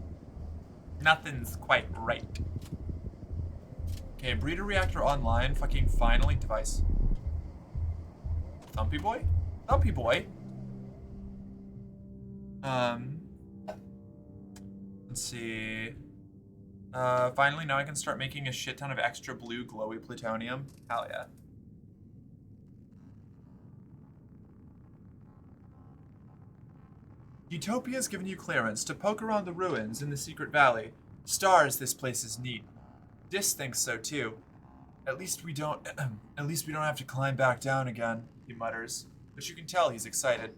Nothing's quite right. Okay, breeder reactor online. Fucking finally. Device. Thumpy boy? Thumpy boy. Let's see. Finally, now I can start making a shit ton of extra blue glowy plutonium. Hell yeah. Utopia's given you clearance to poke around the ruins in the secret valley. Stars, this place is neat. Dis thinks so too. At least we don't have to climb back down again, he mutters, but you can tell he's excited.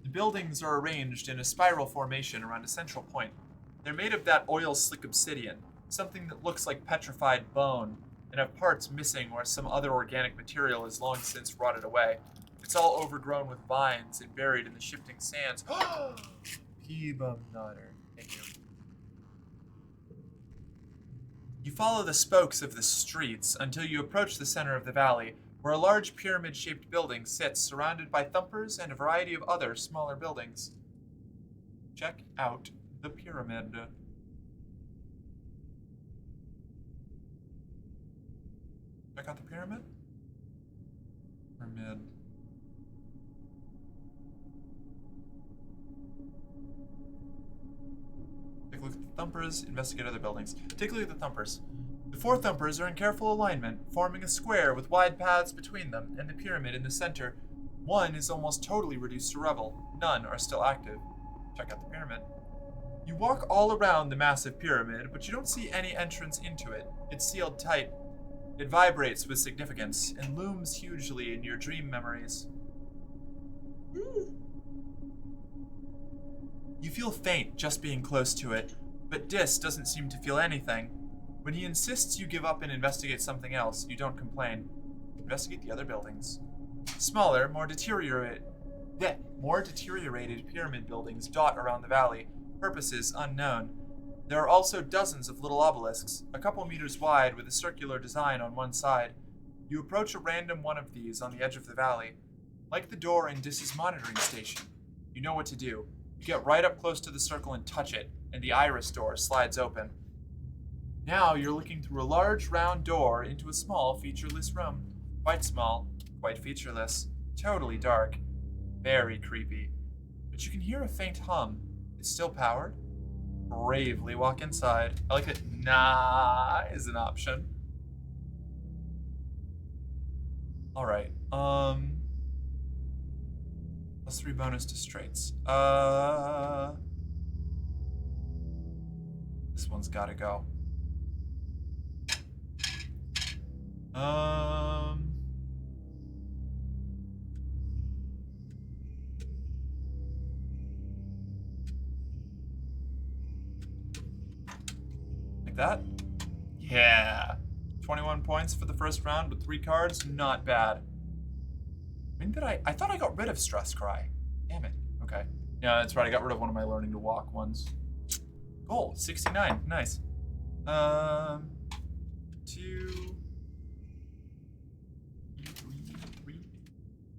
The buildings are arranged in a spiral formation around a central point. They're made of that oil-slick obsidian, something that looks like petrified bone, and have parts missing where some other organic material has long since rotted away. It's all overgrown with vines and buried in the shifting sands. Peebum Nutter. Thank you. You follow the spokes of the streets until you approach the center of the valley, where a large pyramid-shaped building sits surrounded by thumpers and a variety of other smaller buildings. Check out the pyramid. Check out the pyramid? Pyramid. Take a look at the thumpers, investigate other buildings. Take a look at the thumpers. The 4 thumpers are in careful alignment, forming a square with wide paths between them and the pyramid in the center. One is almost totally reduced to rubble. None are still active. Check out the pyramid. You walk all around the massive pyramid, but you don't see any entrance into it. It's sealed tight. It vibrates with significance and looms hugely in your dream memories. You feel faint just being close to it, but Dis doesn't seem to feel anything. When he insists you give up and investigate something else, you don't complain. Investigate the other buildings. Smaller, more deteriorated pyramid buildings dot around the valley, purposes unknown. There are also dozens of little obelisks, a couple meters wide with a circular design on one side. You approach a random one of these on the edge of the valley. Like the door in Dis's monitoring station, you know what to do. You get right up close to the circle and touch it, and the iris door slides open. Now you're looking through a large round door into a small, featureless room. Quite small, quite featureless, totally dark, very creepy. But you can hear a faint hum. It's still powered. Bravely walk inside. I like that nah is an option. Alright, +3 bonus to straights. This one's gotta go. Like that? Yeah. 21 points for the first round with 3 cards. Not bad. When did I thought I got rid of Stress Cry. Damn it. Okay. Yeah, that's right. I got rid of one of my Learning to Walk ones. Gold, 69. Nice. 2,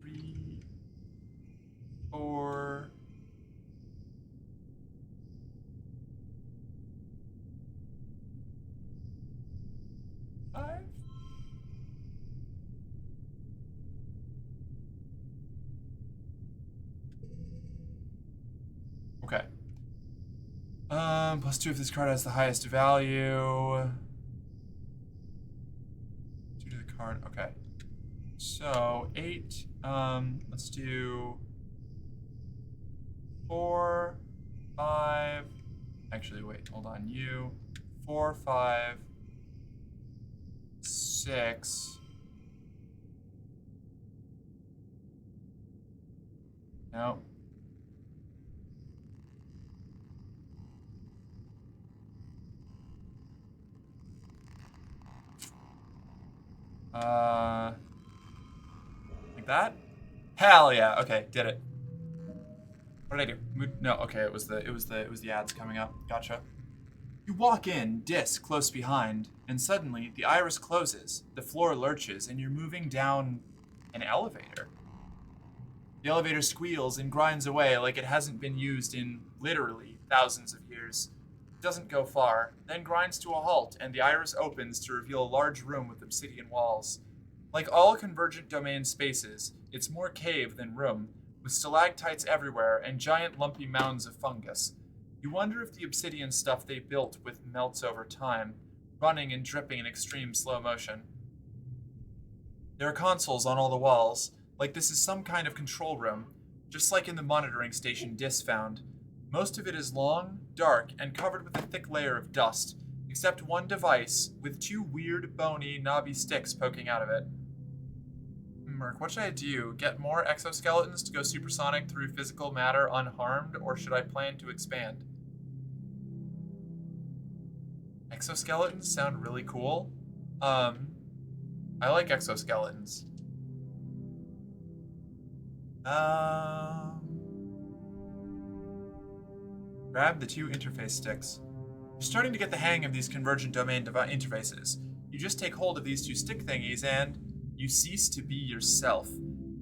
3, 4. Okay. +2 if this card has the highest value. 2 to the card. Okay. So 8. Let's do 4, 5. Actually, wait. Hold on. You 4, 5, 6. No. Like that? Hell yeah. Okay, did it. What did I do? No, okay, it was the ads coming up. Gotcha. You walk in, disc close behind, and suddenly the iris closes, the floor lurches, and you're moving down an elevator. The elevator squeals and grinds away like it hasn't been used in literally thousands of years. It doesn't go far, then grinds to a halt, and the iris opens to reveal a large room with obsidian walls. Like all convergent domain spaces, it's more cave than room, with stalactites everywhere and giant lumpy mounds of fungus. You wonder if the obsidian stuff they built with melts over time, running and dripping in extreme slow motion. There are consoles on all the walls, like this is some kind of control room, just like in the monitoring station Dis found. Most of it is long, dark, and covered with a thick layer of dust, except one device with 2 weird, bony, knobby sticks poking out of it. Merc, what should I do? Get more exoskeletons to go supersonic through physical matter unharmed, or should I plan to expand? Exoskeletons sound really cool. I like exoskeletons. Grab the 2 interface sticks. You're starting to get the hang of these convergent domain interfaces. You just take hold of these 2 stick thingies and you cease to be yourself.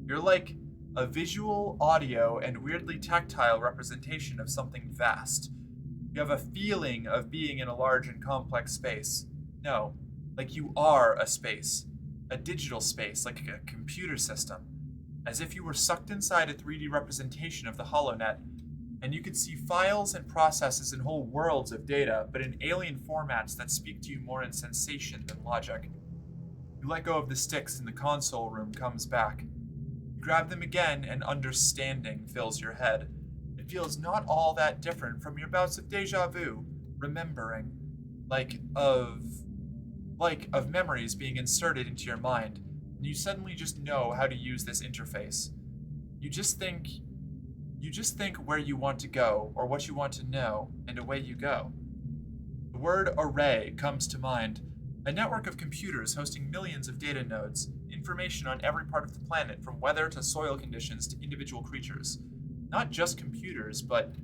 You're like a visual, audio, and weirdly tactile representation of something vast. You have a feeling of being in a large and complex space. No, like you are a space. A digital space, like a computer system. As if you were sucked inside a 3D representation of the HoloNet, and you could see files and processes and whole worlds of data, but in alien formats that speak to you more in sensation than logic. You let go of the sticks and the console room comes back. You grab them again and understanding fills your head. It feels not all that different from your bouts of deja vu, remembering, like of memories being inserted into your mind, and you suddenly just know how to use this interface. You just think where you want to go, or what you want to know, and away you go. The word array comes to mind. A network of computers hosting millions of data nodes, information on every part of the planet from weather to soil conditions to individual creatures. Not just computers, but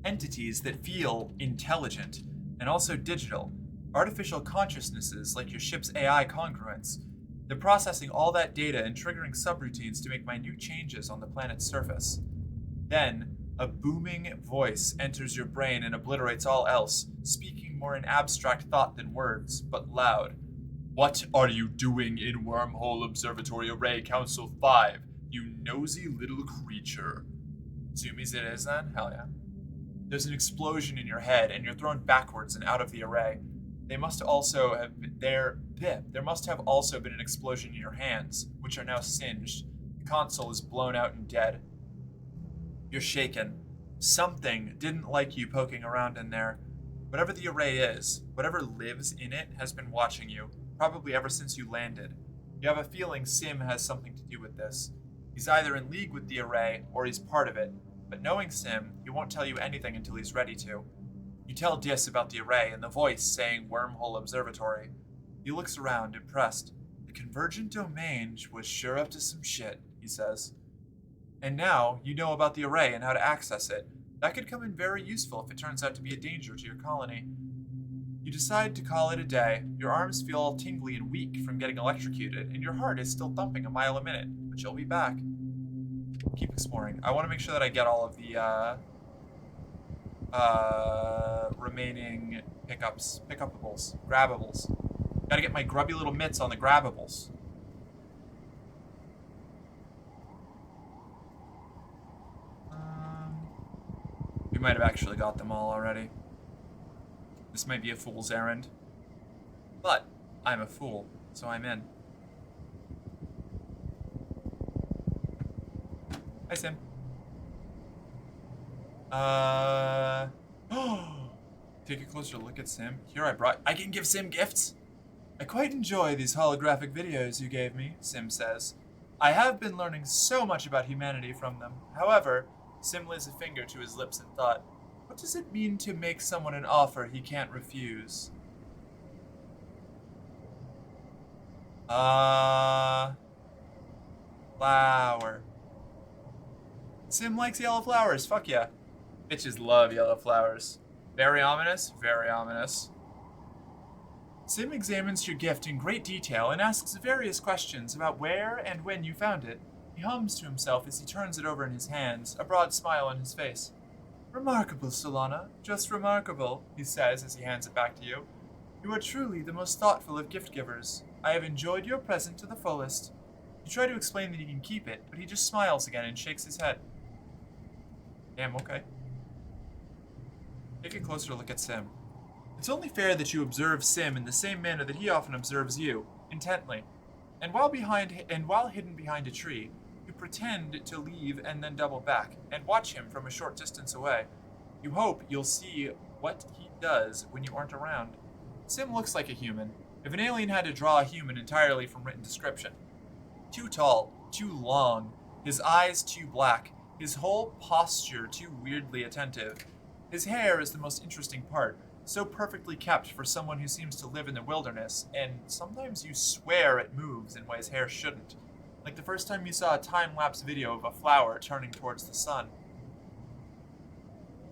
entities that feel intelligent, and also digital. Artificial consciousnesses like your ship's AI congruence. They're processing all that data and triggering subroutines to make minute changes on the planet's surface. Then, a booming voice enters your brain and obliterates all else, speaking more in abstract thought than words, but loud. What are you doing in Wormhole Observatory Array Council 5, you nosy little creature? Zoomies it is then? Hell yeah. There's an explosion in your head and you're thrown backwards and out of the array. There must also have been an explosion in your hands, which are now singed. The console is blown out and dead. You're shaken. Something didn't like you poking around in there. Whatever the array is, whatever lives in it has been watching you, probably ever since you landed. You have a feeling Sim has something to do with this. He's either in league with the array, or he's part of it. But knowing Sim, he won't tell you anything until he's ready to. You tell Dis about the array and the voice saying Wormhole Observatory. He looks around, impressed. The convergent domain was sure up to some shit, he says. And now you know about the array and how to access it. That could come in very useful if it turns out to be a danger to your colony. You decide to call it a day. Your arms feel all tingly and weak from getting electrocuted, and your heart is still thumping a mile a minute, but you'll be back. Keep exploring. I want to make sure that I get all of the remaining pickupables, grabbables. Gotta get my grubby little mitts on the grabbables. We might have actually got them all already. This might be a fool's errand. But I'm a fool, so I'm in. Hi, Sim. Take a closer look at Sim. Here I can give Sim gifts. I quite enjoy these holographic videos you gave me, Sim says. I have been learning so much about humanity from them. However, Sim lays a finger to his lips and thought, what does it mean to make someone an offer he can't refuse? Flower. Sim likes yellow flowers, fuck yeah. Bitches love yellow flowers. Very ominous, very ominous. Sim examines your gift in great detail and asks various questions about where and when you found it. He hums to himself as he turns it over in his hands, a broad smile on his face. Remarkable, Solana. Just remarkable, he says as he hands it back to you. You are truly the most thoughtful of gift givers. I have enjoyed your present to the fullest. You try to explain that you can keep it, but he just smiles again and shakes his head. Damn, okay. Take a closer look at Sim. It's only fair that you observe Sim in the same manner that he often observes you, intently. And while hidden behind a tree, you pretend to leave and then double back, and watch him from a short distance away. You hope you'll see what he does when you aren't around. Sim looks like a human, if an alien had to draw a human entirely from written description. Too tall, too long, his eyes too black, his whole posture too weirdly attentive. His hair is the most interesting part, so perfectly kept for someone who seems to live in the wilderness, and sometimes you swear it moves in ways hair shouldn't. Like the first time you saw a time-lapse video of a flower turning towards the sun.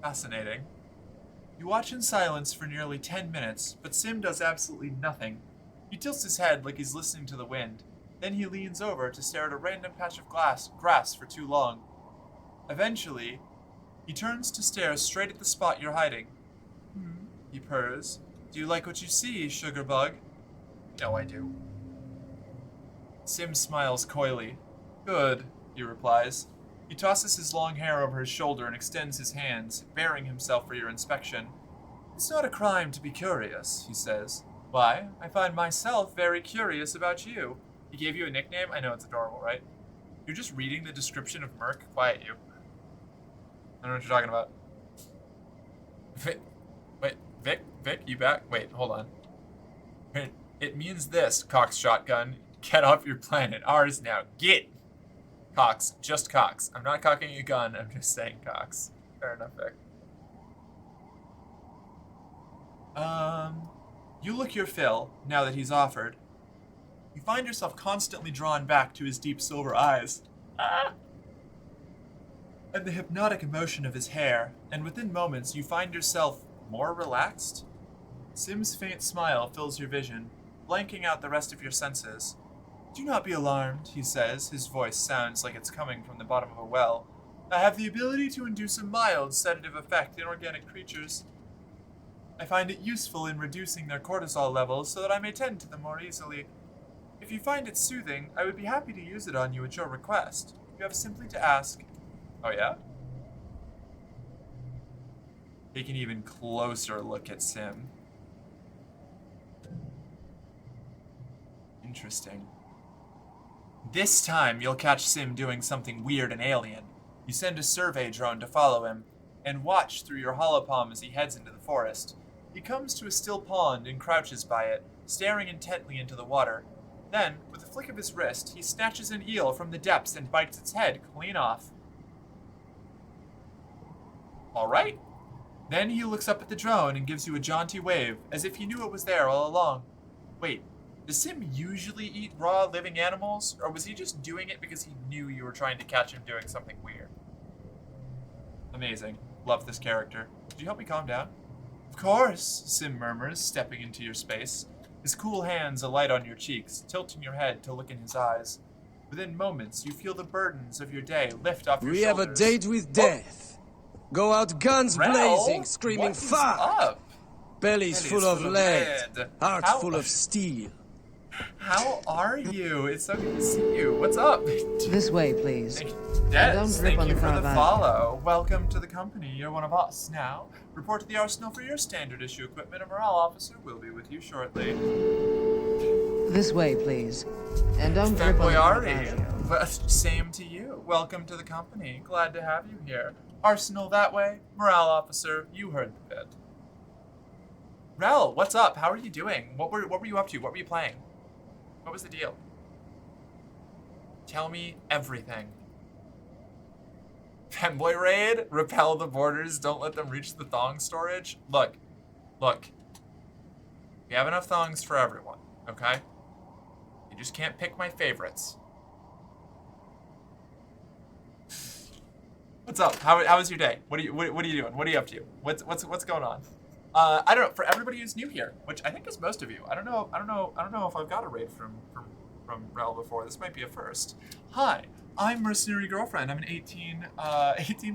Fascinating. You watch in silence for nearly 10 minutes, but Sim does absolutely nothing. He tilts his head like he's listening to the wind. Then he leans over to stare at a random patch of grass for too long. Eventually, he turns to stare straight at the spot you're hiding. He purrs. Do you like what you see, sugar bug? No, I do. Sim smiles coyly. Good, he replies. He tosses his long hair over his shoulder and extends his hands, baring himself for your inspection. It's not a crime to be curious, he says. Why, I find myself very curious about you. He gave you a nickname? I know, it's adorable, right? You're just reading the description of Merc. Quiet you. I don't know what you're talking about. Vic, you back? Wait, hold on. It means this, Cox Shotgun. Get off your planet. Ours now. Get! Cox. Just Cox. I'm not cocking a gun, I'm just saying Cox. Fair enough, Vic. You look your fill, now that he's offered. You find yourself constantly drawn back to his deep silver eyes. And the hypnotic emotion of his hair, and within moments you find yourself more relaxed? Sim's faint smile fills your vision, blanking out the rest of your senses. Do not be alarmed, he says, his voice sounds like it's coming from the bottom of a well. I have the ability to induce a mild sedative effect in organic creatures. I find it useful in reducing their cortisol levels so that I may tend to them more easily. If you find it soothing, I would be happy to use it on you at your request. You have simply to ask. Oh yeah? Take an even closer look at Sim. Interesting. This time, you'll catch Sim doing something weird and alien. You send a survey drone to follow him, and watch through your holopalm as he heads into the forest. He comes to a still pond and crouches by it, staring intently into the water. Then, with a flick of his wrist, he snatches an eel from the depths and bites its head clean off. Alright. Then he looks up at the drone and gives you a jaunty wave, as if he knew it was there all along. Wait, Does Sim usually eat raw living animals, or was he just doing it because he knew you were trying to catch him doing something weird? Amazing. Love this character. Could you help me calm down? Of course, Sim murmurs, stepping into your space. His cool hands alight on your cheeks, tilting your head to look in his eyes. Within moments, you feel the burdens of your day lift off your We shoulders. have a date with death. Go out guns blazing, screaming what is fuck! up? Bellies full of lead, hearts full of steel. How are you? It's so good to see you. What's up? This way, please. Des, Don't drip thank on you the for the caravan. follow. Welcome to the company. You're one of us now. Report to the arsenal for your standard issue equipment. A morale officer will be with you shortly. This way, please. And don't drip on the Boyari. caravan. Well, same to you. Welcome to the company. Glad to have you here. Arsenal that way. Morale officer, you heard the bit. Rel, what's up? How are you doing? What were you up to? What were you playing? What was the deal? Tell me everything. Femboy raid? Repel the borders, don't let them reach the thong storage? Look. We have enough thongs for everyone, okay? You just can't pick my favorites. What's up? How was your day? What are you doing? What are you up to? What's going on? I don't know. For everybody who's new here, which I think is most of you, I don't know if I've got a raid from Rel before. This might be a first. Hi, I'm Mercenary Girlfriend. I'm an 18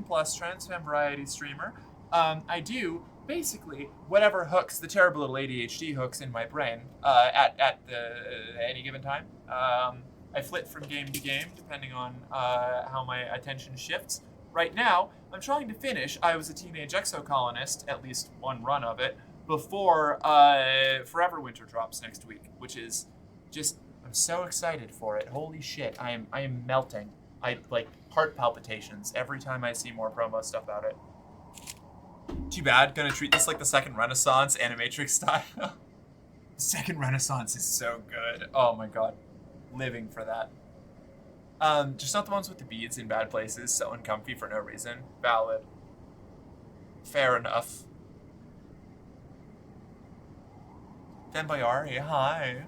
plus trans femme variety streamer. I do basically whatever hooks the terrible little ADHD hooks in my brain at any given time. I flit from game to game depending on how my attention shifts. Right now, I'm trying to finish I Was a Teenage Exocolonist, at least one run of it, before Forever Winter drops next week, which is just, I'm so excited for it. Holy shit, I am melting. I like heart palpitations every time I see more promo stuff about it. Too bad, gonna treat this like the second Renaissance Animatrix style. Second Renaissance is so good. Oh my god, living for that. Just not the ones with the beads in bad places, so uncomfy for no reason. Valid. Fair enough. Denbayari, hi.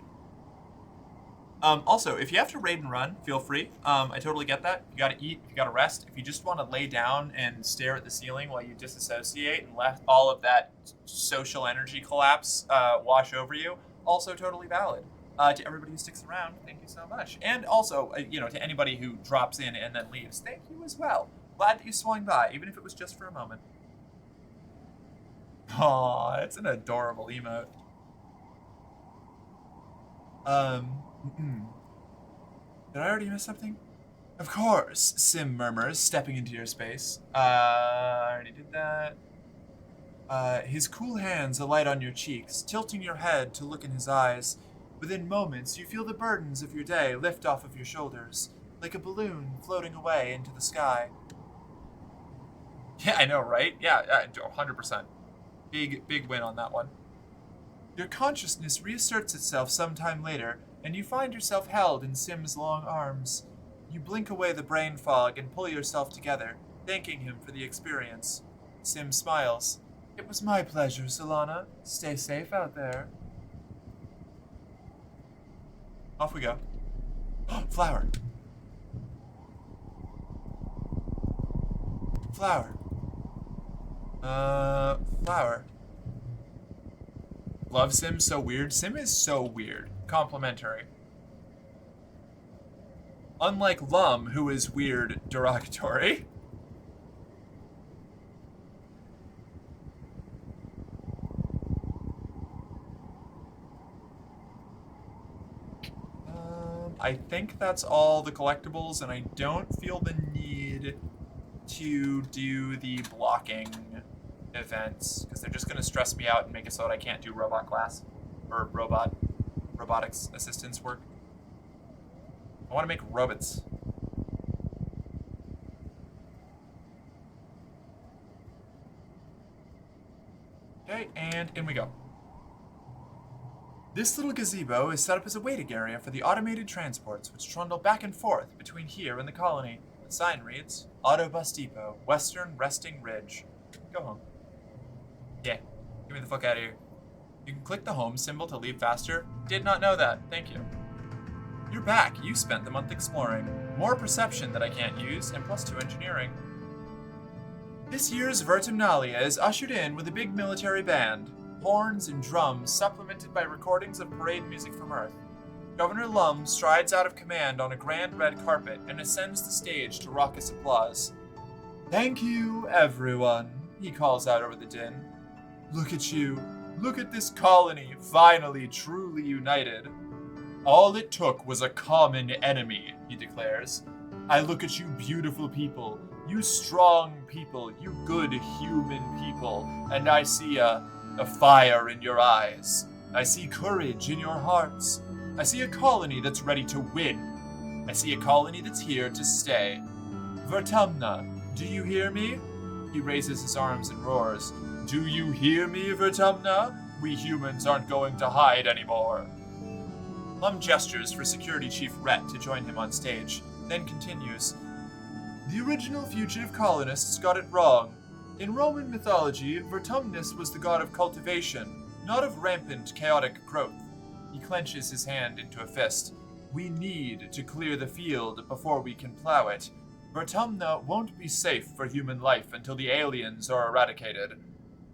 Also, if you have to raid and run, feel free. I totally get that. You gotta eat, you gotta rest. If you just want to lay down and stare at the ceiling while you disassociate and let all of that social energy collapse wash over you, also totally valid. To everybody who sticks around, thank you so much. And also, to anybody who drops in and then leaves, thank you as well. Glad that you swung by, even if it was just for a moment. Aw, it's an adorable emote. Did I already miss something? Of course, Sim murmurs, stepping into your space. I already did that. His cool hands alight on your cheeks, tilting your head to look in his eyes. Within moments, you feel the burdens of your day lift off of your shoulders, like a balloon floating away into the sky. Yeah, I know, right? Yeah, 100%. Big win on that one. Your consciousness reasserts itself sometime later, and you find yourself held in Sim's long arms. You blink away the brain fog and pull yourself together, thanking him for the experience. Sim smiles. It was my pleasure, Solana. Stay safe out there. Off we go. Flower. Flower. Flower. Love Sim so weird. Sim is so weird. Complimentary. Unlike Lum, who is weird derogatory. I think that's all the collectibles, and I don't feel the need to do the blocking events, because they're just going to stress me out and make it so that I can't do robot class, or robotics assistance work. I want to make robots. Okay, and in we go. This little gazebo is set up as a waiting area for the automated transports which trundle back and forth between here and the colony. The sign reads, Autobus Depot, Western Resting Ridge. Go home. Yeah, get me the fuck out of here. You can click the home symbol to leave faster. Did not know that. Thank you. You're back. You spent the month exploring. More perception that I can't use, and +2 engineering. This year's Vertumnalia is ushered in with a big military band. Horns and drums supplemented by recordings of parade music from Earth. Governor Lum strides out of command on a grand red carpet and ascends the stage to raucous applause. Thank you, everyone, he calls out over the din. Look at you. Look at this colony, finally truly united. All it took was a common enemy, he declares. I look at you beautiful people, you strong people, you good human people, and I see a fire in your eyes. I see courage in your hearts. I see a colony that's ready to win. I see a colony that's here to stay. Vertumna, do you hear me? He raises his arms and roars. Do you hear me, Vertumna? We humans aren't going to hide anymore. Lum gestures for Security Chief Rhett to join him on stage, then continues. The original fugitive colonists got it wrong. In Roman mythology, Vertumnus was the god of cultivation, not of rampant, chaotic growth. He clenches his hand into a fist. We need to clear the field before we can plow it. Vertumna won't be safe for human life until the aliens are eradicated.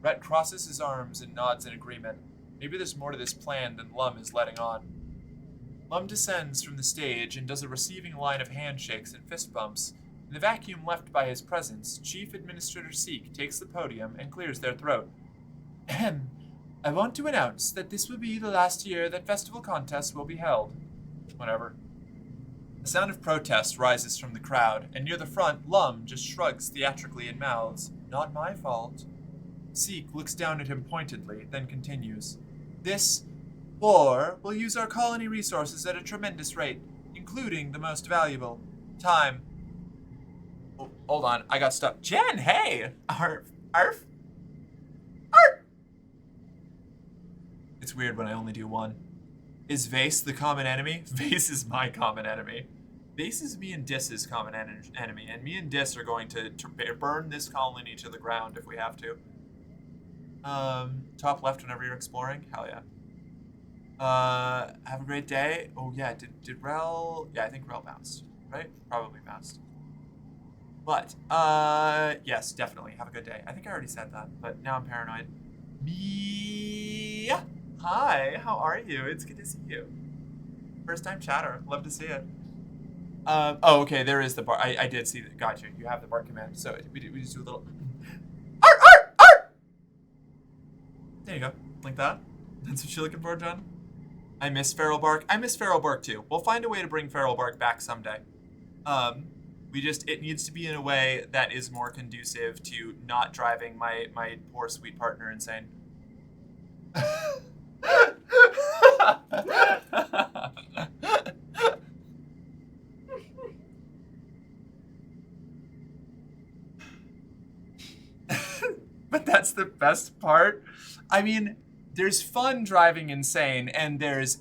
Rhett crosses his arms and nods in agreement. Maybe there's more to this plan than Lum is letting on. Lum descends from the stage and does a receiving line of handshakes and fist bumps. In the vacuum left by his presence, Chief Administrator Seek takes the podium and clears their throat. Ahem. I want to announce that this will be the last year that festival contests will be held. Whatever. A sound of protest rises from the crowd, and near the front, Lum just shrugs theatrically and mouths, Not my fault. Seek looks down at him pointedly, then continues. This war will use our colony resources at a tremendous rate, including the most valuable, time. Oh, hold on, I got stuck. Jen, hey! Arf. Arf. Arf! It's weird when I only do one. Is Vase the common enemy? Vase is my common enemy. Vase is me and Dis's common enemy, and me and Dis are going to burn this colony to the ground if we have to. Top left whenever you're exploring? Hell yeah. Have a great day. Oh yeah, did Rel... Yeah, I think Rel bounced, right? Probably bounced. But, yes, definitely. Have a good day. I think I already said that, but now I'm paranoid. Mia! Hi, how are you? It's good to see you. First time chatter. Love to see it. Oh, okay, there is the bar. I did see that. Got you. You have the bar command. So we just do a little... Art, art, art! There you go. Like that. That's what you're looking for, John? I miss Feral Bark. I miss Feral Bark, too. We'll find a way to bring Feral Bark back someday. It needs to be in a way that is more conducive to not driving my poor sweet partner insane. But that's the best part. I mean, there's fun driving insane, and there's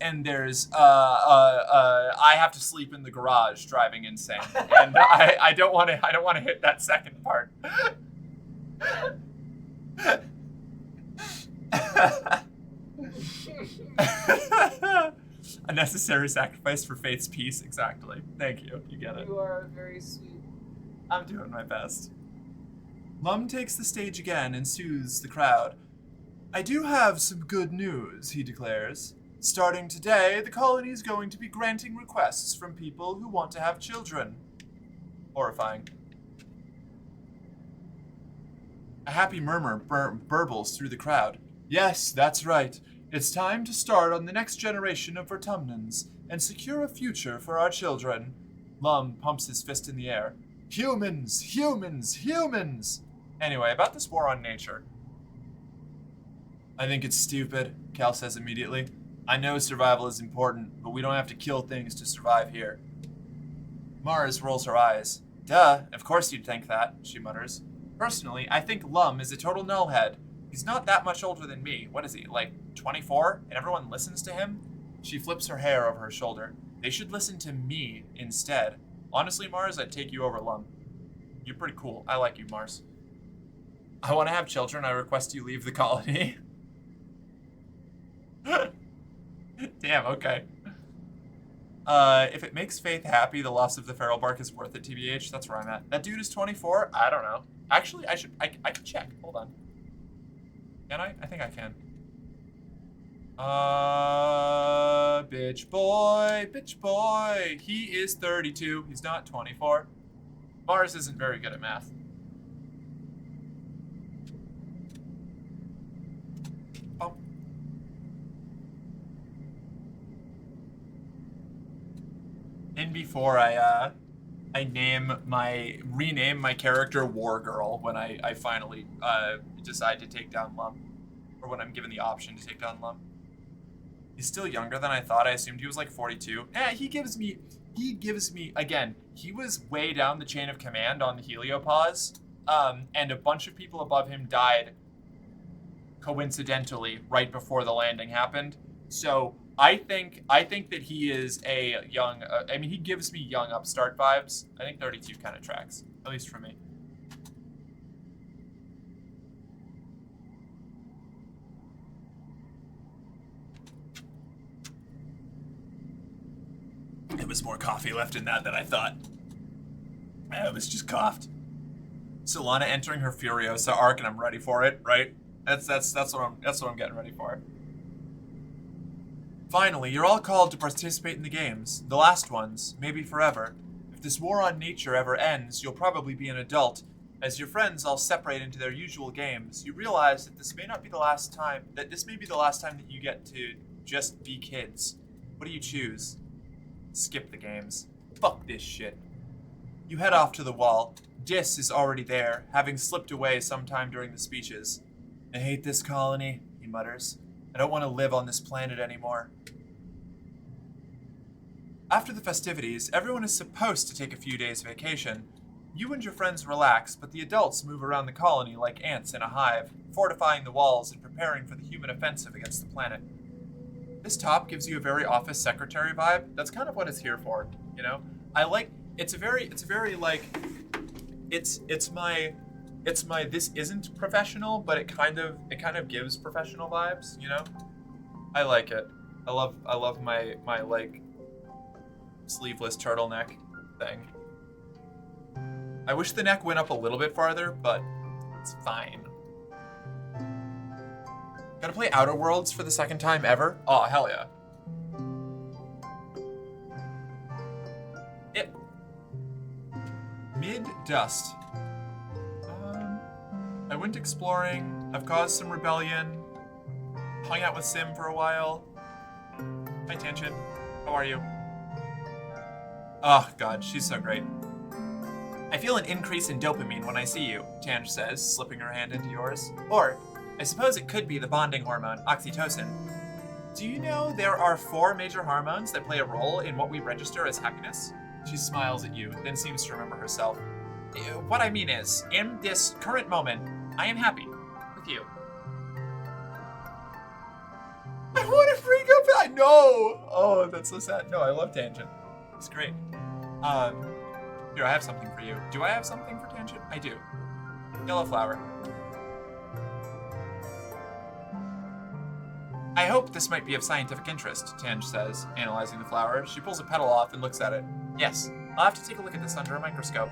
I have to sleep in the garage driving insane, and I don't want to hit that second part. A necessary sacrifice for faith's peace, exactly. Thank you. You get it. You are very sweet. I'm doing my best. Lum takes the stage again and soothes the crowd. I do have some good news, he declares. Starting today, the colony is going to be granting requests from people who want to have children. Horrifying. A happy murmur burbles through the crowd. Yes, that's right. It's time to start on the next generation of Vertumnans and secure a future for our children. Lum pumps his fist in the air. Humans! Humans! Humans! Anyway, about this war on nature. I think it's stupid, Cal says immediately. I know survival is important, but we don't have to kill things to survive here. Mars rolls her eyes. Duh, of course you'd think that, she mutters. Personally, I think Lum is a total nullhead. He's not that much older than me. What is he, like 24? And everyone listens to him? She flips her hair over her shoulder. They should listen to me instead. Honestly, Mars, I'd take you over Lum. You're pretty cool. I like you, Mars. I want to have children. I request you leave the colony. Damn, okay. If it makes Faith happy, the loss of the feral bark is worth it, TBH. That's where I'm at. That dude is 24? I don't know. Actually, I can check. Hold on. Can I? I think I can. Bitch boy. He is 32. He's not 24. Mars isn't very good at math. Oh. And before I rename my character War Girl when I finally decide to take down Lump, or when I'm given the option to take down Lump. He's still younger than I thought. I assumed he was like 42. He gives me, again, he was way down the chain of command on the heliopause, and a bunch of people above him died coincidentally right before the landing happened. So I think that he is a young, he gives me young upstart vibes. I think 32 kind of tracks, at least for me. There was more coffee left in that than I thought. I was just coughed. Solana entering her Furiosa arc, and I'm ready for it, right? That's what I'm getting ready for. Finally, you're all called to participate in the games, the last ones, maybe forever. If this war on nature ever ends, you'll probably be an adult. As your friends all separate into their usual games, you realize that this may be the last time that you get to just be kids. What do you choose? Skip the games. Fuck this shit. You head off to the wall. Dis is already there, having slipped away sometime during the speeches. I hate this colony, he mutters. I don't want to live on this planet anymore. After the festivities, everyone is supposed to take a few days vacation. You and your friends relax, but the adults move around the colony like ants in a hive, fortifying the walls and preparing for the human offensive against the planet. This top gives you a very office secretary vibe. That's kind of what it's here for, you know? It's my this isn't professional, but it kind of gives professional vibes, you know? I like it. I love my like sleeveless turtleneck thing. I wish the neck went up a little bit farther, but it's fine. Gotta play Outer Worlds for the second time ever? Oh, hell yeah. Mid-dust. I went exploring. I've caused some rebellion. Hung out with Sim for a while. Hi, Tangent. How are you? Oh, God, she's so great. I feel an increase in dopamine when I see you, Tange says, slipping her hand into yours. Or, I suppose it could be the bonding hormone, oxytocin. Do you know there are 4 major hormones that play a role in what we register as happiness? She smiles at you, then seems to remember herself. What I mean is, in this current moment, I am happy with you. I want to freak up. I know. Oh, that's so sad. No, I love Tangent. It's great. Here, I have something for you. Do I have something for Tangent? I do. Yellow flower. I hope this might be of scientific interest, Tange says, analyzing the flower. She pulls a petal off and looks at it. Yes, I'll have to take a look at this under a microscope.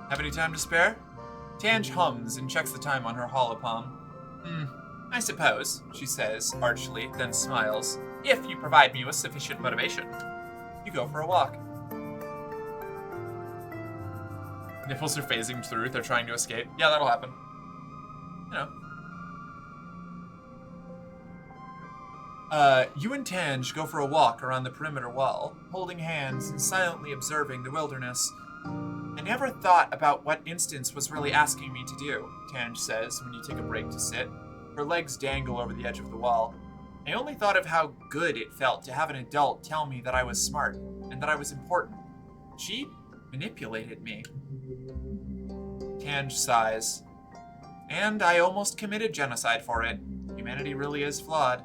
Have any time to spare? Tange hums and checks the time on her holopalm. I suppose, she says, archly, then smiles. If you provide me with sufficient motivation. You go for a walk. Nipples are phasing through, they're trying to escape. Yeah, that'll happen. You know. You and Tange go for a walk around the perimeter wall, holding hands and silently observing the wilderness. I never thought about what Instance was really asking me to do, Tange says when you take a break to sit. Her legs dangle over the edge of the wall. I only thought of how good it felt to have an adult tell me that I was smart and that I was important. She manipulated me. Tange sighs. And I almost committed genocide for it. Humanity really is flawed.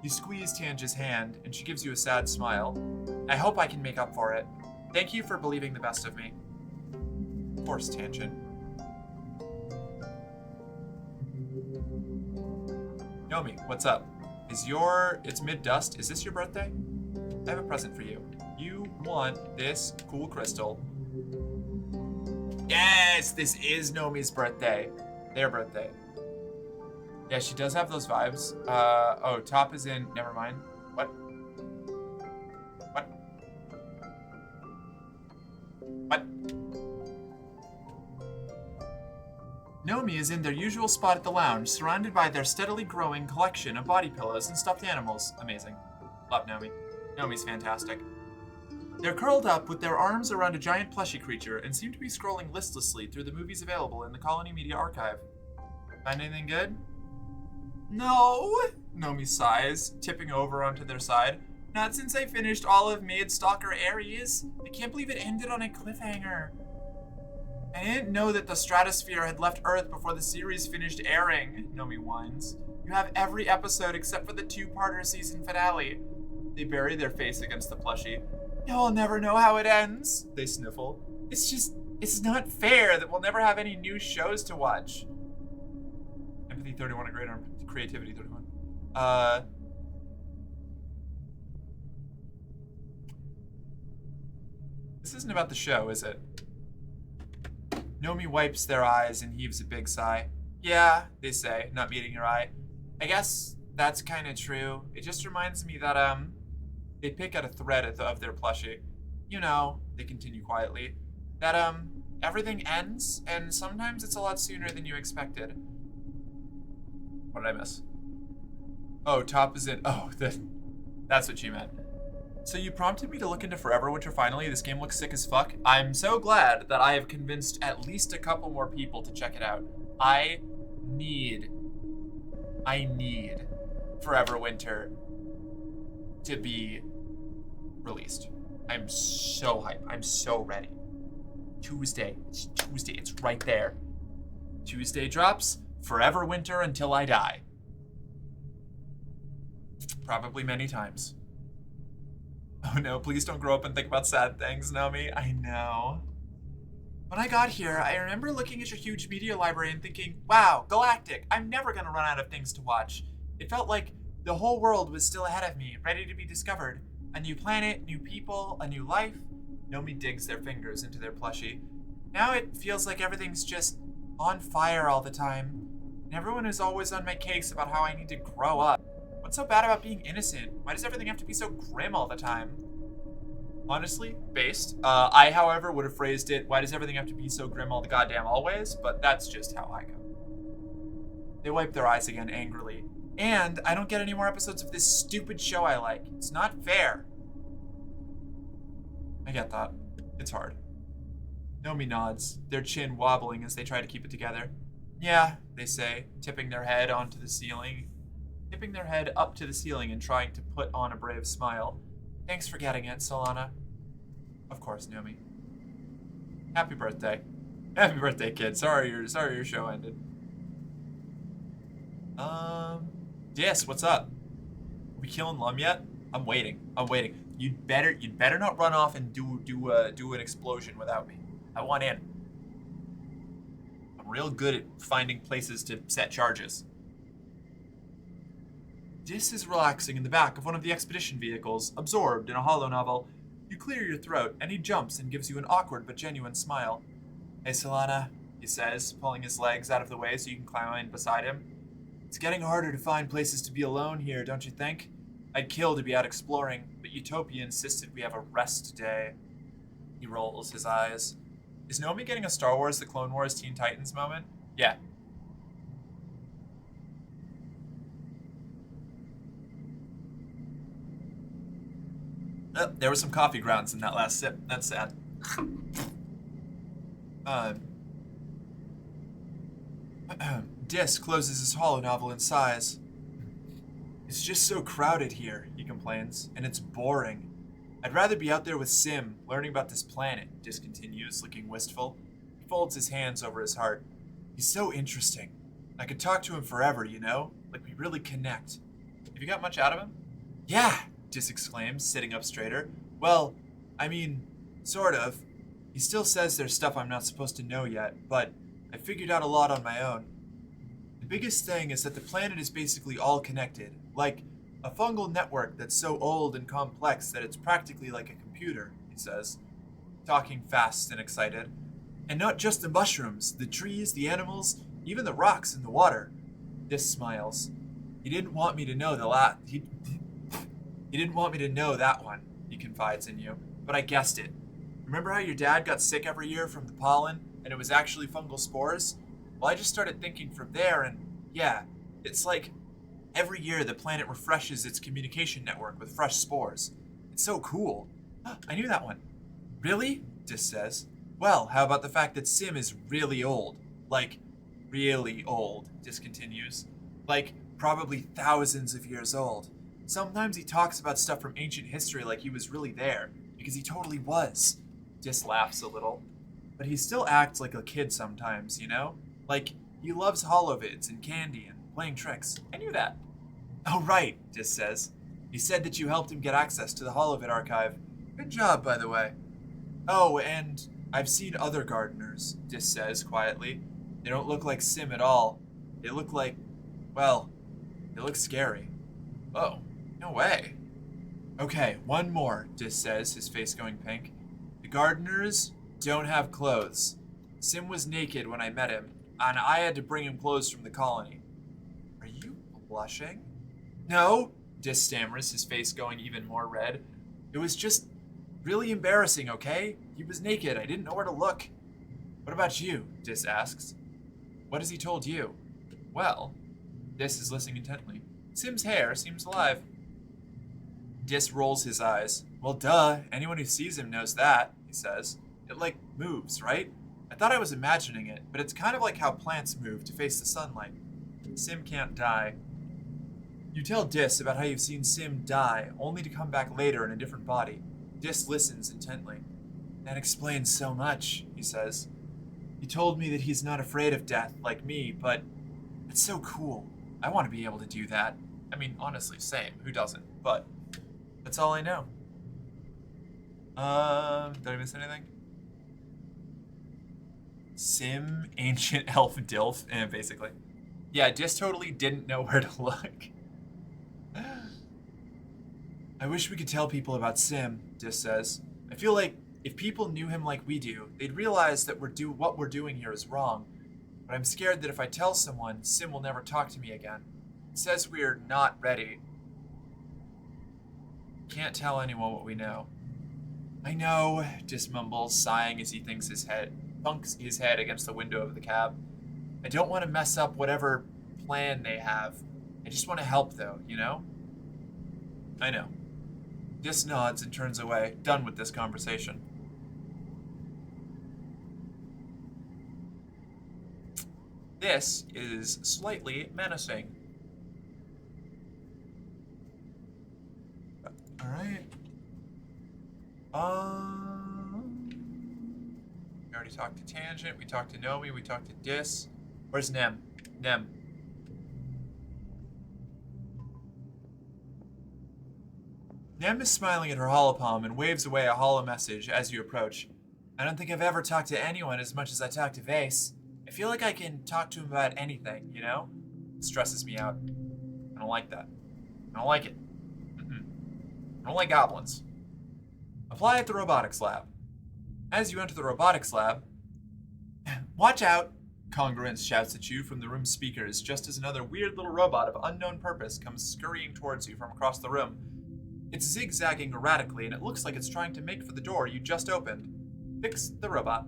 You squeeze Tange's hand, and she gives you a sad smile. I hope I can make up for it. Thank you for believing the best of me. Of course, Tangent. Nomi, what's up? It's mid-dust. Is this your birthday? I have a present for you. You want this cool crystal. Yes, this is Nomi's birthday. Their birthday. Yeah, she does have those vibes. Oh, top is in, never mind. What? Nomi is in their usual spot at the lounge, surrounded by their steadily growing collection of body pillows and stuffed animals. Amazing. Love Nomi. Nomi's fantastic. They're curled up with their arms around a giant plushie creature and seem to be scrolling listlessly through the movies available in the Colony Media Archive. Find anything good? No, Nomi sighs, tipping over onto their side. Not since I finished all of Maid Stalker Aries. I can't believe it ended on a cliffhanger. I didn't know that the stratosphere had left Earth before the series finished airing, Nomi whines. You have every episode except for the two-parter season finale. They bury their face against the plushie. You'll never know how it ends, they sniffle. It's not fair that we'll never have any new shows to watch. Empathy 31, a great arm. Creativity 31. This isn't about the show, is it? Nomi wipes their eyes and heaves a big sigh. Yeah, they say, not meeting your eye. I guess that's kind of true. It just reminds me that, they pick at a thread of their plushie. You know, they continue quietly, that, everything ends, and sometimes it's a lot sooner than you expected. What did I miss? Oh, top is in. Oh, that's what she meant. So you prompted me to look into Forever Winter finally. This game looks sick as fuck. I'm so glad that I have convinced at least a couple more people to check it out. I need Forever Winter to be released. I'm so hyped. I'm so ready. Tuesday. It's Tuesday. It's right there. Tuesday drops. Forever Winter until I die. Probably many times. Oh no, please don't grow up and think about sad things, Nomi. I know. When I got here, I remember looking at your huge media library and thinking, wow, galactic, I'm never gonna run out of things to watch. It felt like the whole world was still ahead of me, ready to be discovered. A new planet, new people, a new life. Nomi digs their fingers into their plushie. Now it feels like everything's just on fire all the time. And everyone is always on my case about how I need to grow up. What's so bad about being innocent? Why does everything have to be so grim all the time? Honestly, based. I, however, would have phrased it, why does everything have to be so grim all the goddamn always? But that's just how I go. They wipe their eyes again angrily. And I don't get any more episodes of this stupid show I like. It's not fair. I get that. It's hard. Nomi nods, their chin wobbling as they try to keep it together. Yeah, they say, tipping their head up to the ceiling and trying to put on a brave smile. Thanks for getting it, Solana. Of course, Nomi. Happy birthday. Happy birthday, kid. Sorry your show ended. Dis, what's up? Are we killing Lum yet? I'm waiting. You'd better not run off and do an explosion without me. I want in. I'm real good at finding places to set charges. Dis is relaxing in the back of one of the expedition vehicles, absorbed in a hollow novel. You clear your throat, and he jumps and gives you an awkward but genuine smile. Hey, Solana, he says, pulling his legs out of the way so you can climb in beside him. It's getting harder to find places to be alone here, don't you think? I'd kill to be out exploring, but Utopia insisted we have a rest day. He rolls his eyes. Is Nomi getting a Star Wars The Clone Wars Teen Titans moment? Yeah. Oh, there were some coffee grounds in that last sip. That's sad. Dis closes his hollow novel and sighs. It's just so crowded here, he complains, and it's boring. I'd rather be out there with Sim, learning about this planet, Dis continues, looking wistful. He folds his hands over his heart. He's so interesting. I could talk to him forever, you know? Like we really connect. Have you got much out of him? Yeah, Dis exclaims, sitting up straighter. Well, I mean, sort of. He still says there's stuff I'm not supposed to know yet, but I figured out a lot on my own. The biggest thing is that the planet is basically all connected, like a fungal network that's so old and complex that it's practically like a computer, he says, talking fast and excited. And not just the mushrooms, the trees, the animals, even the rocks and the water. Dis smiles. He didn't want me to know he didn't want me to know that one, he confides in you, but I guessed it. Remember how your dad got sick every year from the pollen, and it was actually fungal spores? Well, I just started thinking from there, and yeah, it's like every year the planet refreshes its communication network with fresh spores. It's so cool. I knew that one. Really? Dis says. Well, how about the fact that Sim is really old? Like, really old, Dis continues. Like, probably thousands of years old. Sometimes he talks about stuff from ancient history like he was really there, because he totally was. Dis laughs a little. But he still acts like a kid sometimes, you know? Like, he loves holovids and candy and playing tricks. I knew that. Oh, right, Dis says. He said that you helped him get access to the holovid archive. Good job, by the way. Oh, and I've seen other gardeners, Dis says quietly. They don't look like Sim at all. They look like, well, they look scary. Oh, no way. Okay, one more, Dis says, his face going pink. The gardeners don't have clothes. Sim was naked when I met him, and I had to bring him clothes from the colony. Are you blushing? No, Dis stammers, his face going even more red. It was just really embarrassing, okay? He was naked. I didn't know where to look. What about you? Dis asks. What has he told you? Well, Dis is listening intently. Sim's hair seems alive. Dis rolls his eyes. Well, duh. Anyone who sees him knows that, he says. It, like, moves, right? I thought I was imagining it, but it's kind of like how plants move to face the sunlight. Sim can't die. You tell Dis about how you've seen Sim die, only to come back later in a different body. Dis listens intently. That explains so much, he says. He told me that he's not afraid of death, like me, but it's so cool. I want to be able to do that. I mean, honestly, same. Who doesn't? But that's all I know. Did I miss anything? Sim, ancient elf dilf, basically. Yeah, Dis totally didn't know where to look. I wish we could tell people about Sim, Dis says. I feel like if people knew him like we do, they'd realize that what we're doing here is wrong. But I'm scared that if I tell someone, Sim will never talk to me again. It says we're not ready. Can't tell anyone what we know. I know, Dis mumbles, sighing as he thunks his head against the window of the cab. I don't want to mess up whatever plan they have. I just want to help, though, you know? I know. Dis nods and turns away, done with this conversation. This is slightly menacing. Alright. We already talked to Tangent, we talked to Nomi, we talked to Dis. Where's Nem? Nem. Nem is smiling at her holopalm and waves away a hollow message as you approach. I don't think I've ever talked to anyone as much as I talked to Vase. I feel like I can talk to him about anything, you know? It stresses me out. I don't like that. I don't like it. I don't like goblins. Apply at the robotics lab. As you enter the robotics lab, watch out! Congruence shouts at you from the room's speakers just as another weird little robot of unknown purpose comes scurrying towards you from across the room. It's zigzagging erratically and it looks like it's trying to make for the door you just opened. Fix the robot.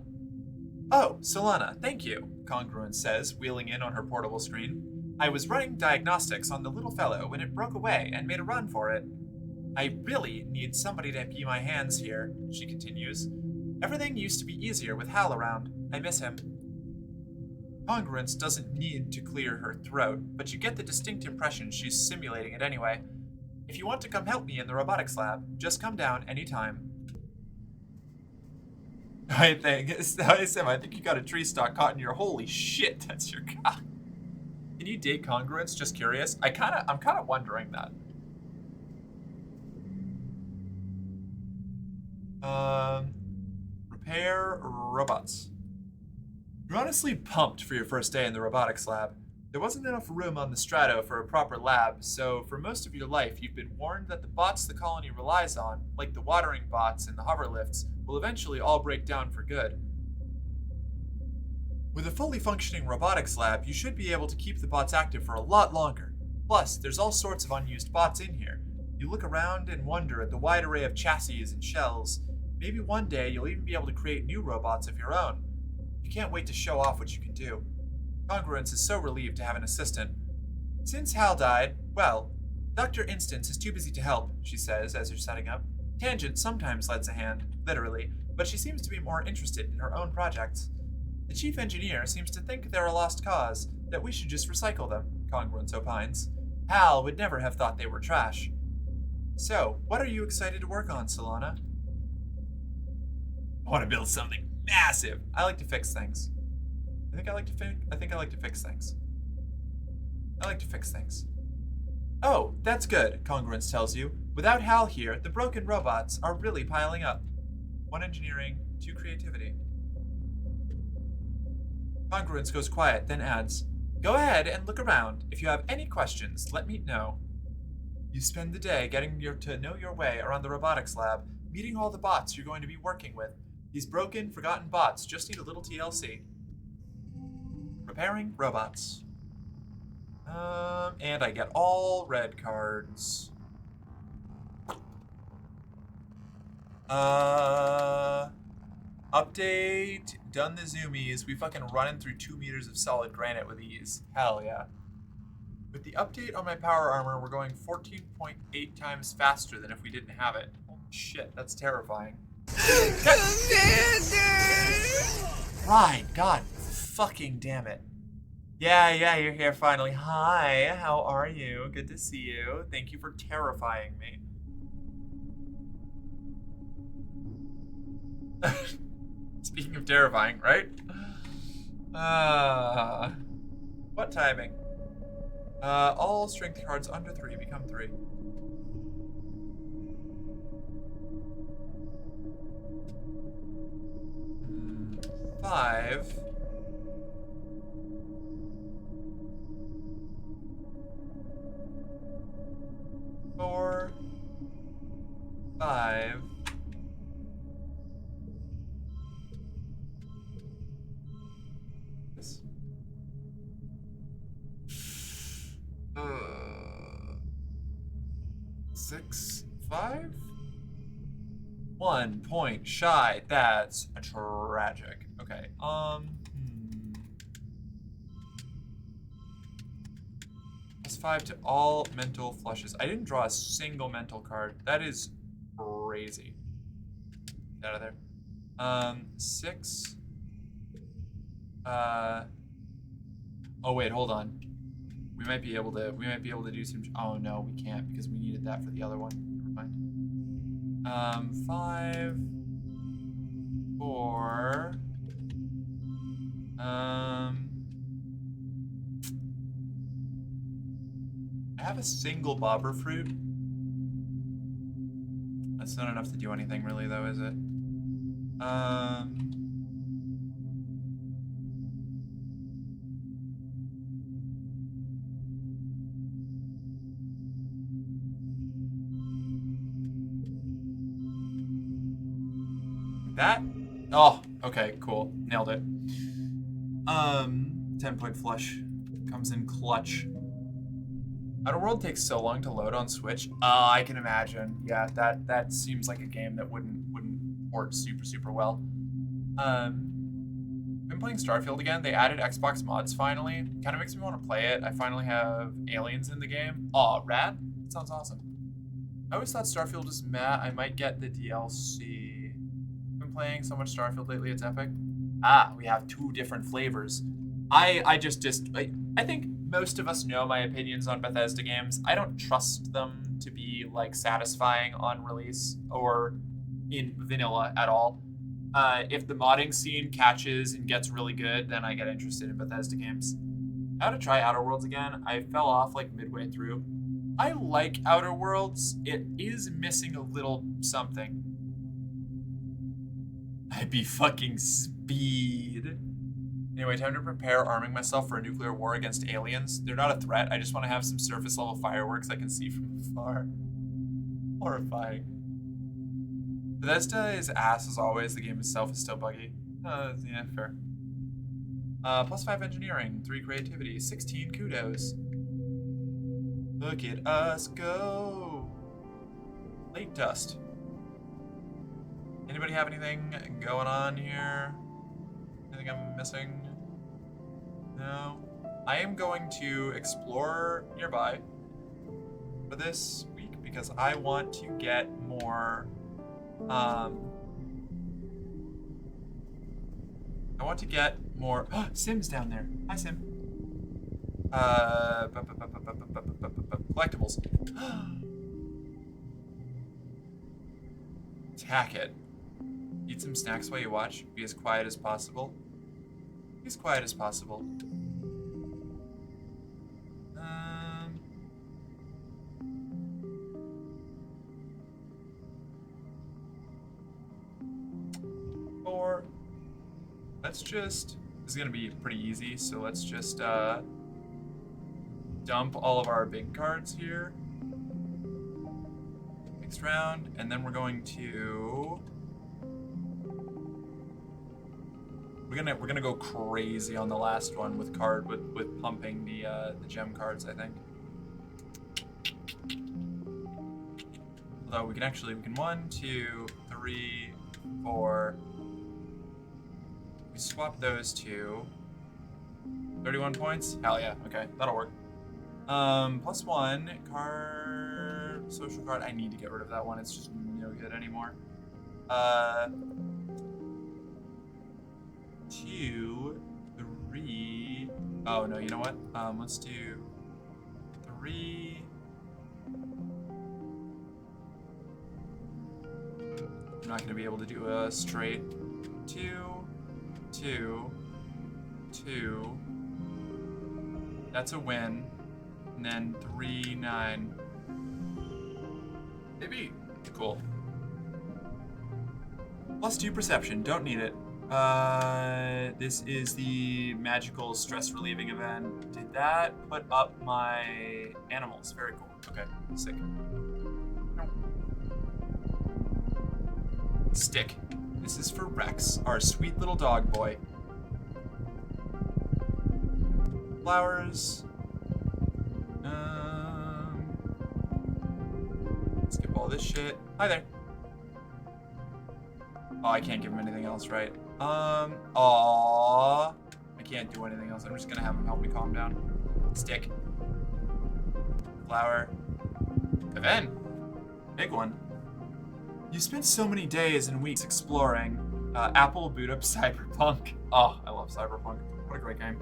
Oh, Solana, thank you, Congruence says, wheeling in on her portable screen. I was running diagnostics on the little fellow when it broke away and made a run for it. I really need somebody to be my hands here, she continues. Everything used to be easier with Hal around. I miss him. Congruence doesn't need to clear her throat, but you get the distinct impression she's simulating it anyway. If you want to come help me in the robotics lab, just come down anytime. I think you got a tree stalk caught in your holy shit, that's your cock. Can you date Congruence? Just curious. I'm kinda wondering that. Repair robots. You're honestly pumped for your first day in the robotics lab. There wasn't enough room on the Strato for a proper lab, so for most of your life you've been warned that the bots the colony relies on, like the watering bots and the hoverlifts, will eventually all break down for good. With a fully functioning robotics lab, you should be able to keep the bots active for a lot longer. Plus, there's all sorts of unused bots in here. You look around and wonder at the wide array of chassis and shells. Maybe one day you'll even be able to create new robots of your own. You can't wait to show off what you can do. Congruence is so relieved to have an assistant. Since Hal died, well, Dr. Instance is too busy to help, she says as you're setting up. Tangent sometimes lends a hand, literally, but she seems to be more interested in her own projects. The chief engineer seems to think they're a lost cause, that we should just recycle them, Congruence opines. Hal would never have thought they were trash. So, what are you excited to work on, Solana? I want to build something massive. I like to fix things. I think I like to fix things. I like to fix things. Oh, that's good, Congruence tells you. Without Hal here, the broken robots are really piling up. 1 engineering, 2 creativity. Congruence goes quiet, then adds, Go ahead and look around. If you have any questions, let me know. You spend the day getting to know your way around the robotics lab, meeting all the bots you're going to be working with. These broken, forgotten bots just need a little TLC. Repairing robots. And I get all red cards. Update. Done the zoomies. We fucking running through 2 meters of solid granite with ease. Hell yeah. With the update on my power armor, we're going 14.8 times faster than if we didn't have it. Holy shit, that's terrifying. Right, god fucking damn it. Yeah, you're here finally. Hi, how are you? Good to see you. Thank you for terrifying me. Speaking of terrifying, right? What timing? All strength cards under 3 become 3. Five. 4, 5. Yes. 6, 5. 1 point shy. That's tragic. Okay. +5 to all mental flushes. I didn't draw a single mental card. That is crazy. Get out of there. 6. Oh wait, hold on. We might be able to do some. Oh no, we can't because we needed that for the other one. Never mind. 5, 4. I have a single bobber fruit. That's not enough to do anything really though, is it? That? Oh, okay, cool. Nailed it. 10-point flush. Comes in clutch. Outer World takes so long to load on Switch. I can imagine. Yeah, that seems like a game that wouldn't port super well. Been playing Starfield again. They added Xbox mods finally. Kind of makes me want to play it. I finally have aliens in the game. Aw, rad. That sounds awesome. I always thought Starfield was meh. I might get the DLC. Been playing so much Starfield lately, it's epic. We have 2 different flavors. I think most of us know my opinions on Bethesda games. I don't trust them to be like satisfying on release or in vanilla at all. If the modding scene catches and gets really good, then I get interested in Bethesda games. I ought to try Outer Worlds again. I fell off like midway through. I like Outer Worlds. It is missing a little something. I'd be fucking speed. Anyway, time to prepare arming myself for a nuclear war against aliens. They're not a threat. I just want to have some surface level fireworks I can see from afar. Horrifying. Bethesda is ass as always. The game itself is still buggy. Yeah, fair. +5 engineering, 3 creativity, 16 kudos. Look at us go. Late dust. Anybody have anything going on here? Anything I'm missing? No. I am going to explore nearby for this week because I want to get more. I want to get more. Sim's down there. Hi, Sim. Collectibles. Attack it. Eat some snacks while you watch. Be as quiet as possible. Be as quiet as possible. Or let's just. This is gonna be pretty easy, so let's just dump all of our big cards here. Next round, and then we're going to. We're gonna go crazy on the last one with pumping the gem cards, I think. Although we can 1, 2, 3, 4. We swap those two. 31 points? Hell yeah, okay, that'll work. +1 card, social card. I need to get rid of that one. It's just no good anymore. 2, 3. Oh no, you know what? Let's do 3. I'm not gonna be able to do a straight 2, 2, 2. That's a win. And then 3, 9. Maybe. Cool. +2 perception. Don't need it. This is the magical stress relieving event. Did that put up my animals? Very cool. Okay, sick. Stick. This is for Rex, our sweet little dog boy. Flowers. Skip all this shit. Hi there. Oh, I can't give him anything else, right? Aww. I can't do anything else. I'm just gonna have him help me calm down. Stick. Flower. Event. Big one. You spent so many days and weeks exploring. Apple boot up Cyberpunk. Oh, I love Cyberpunk. What a great game.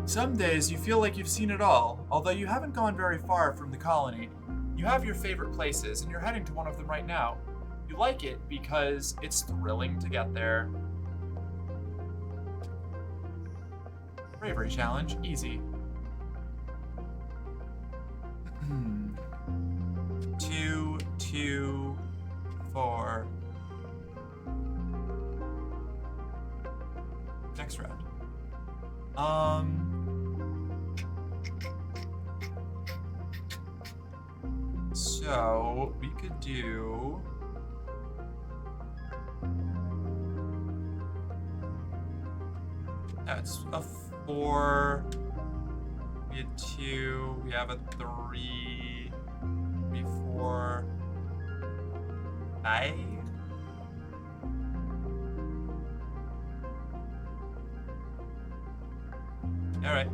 Some days you feel like you've seen it all, although you haven't gone very far from the colony. You have your favorite places, and you're heading to one of them right now. You like it because it's thrilling to get there. Bravery challenge, easy. 2, 2, 4. Next round. So we could do. That's a 4. We had 2. We have a 3. 3, 4. 5. All right.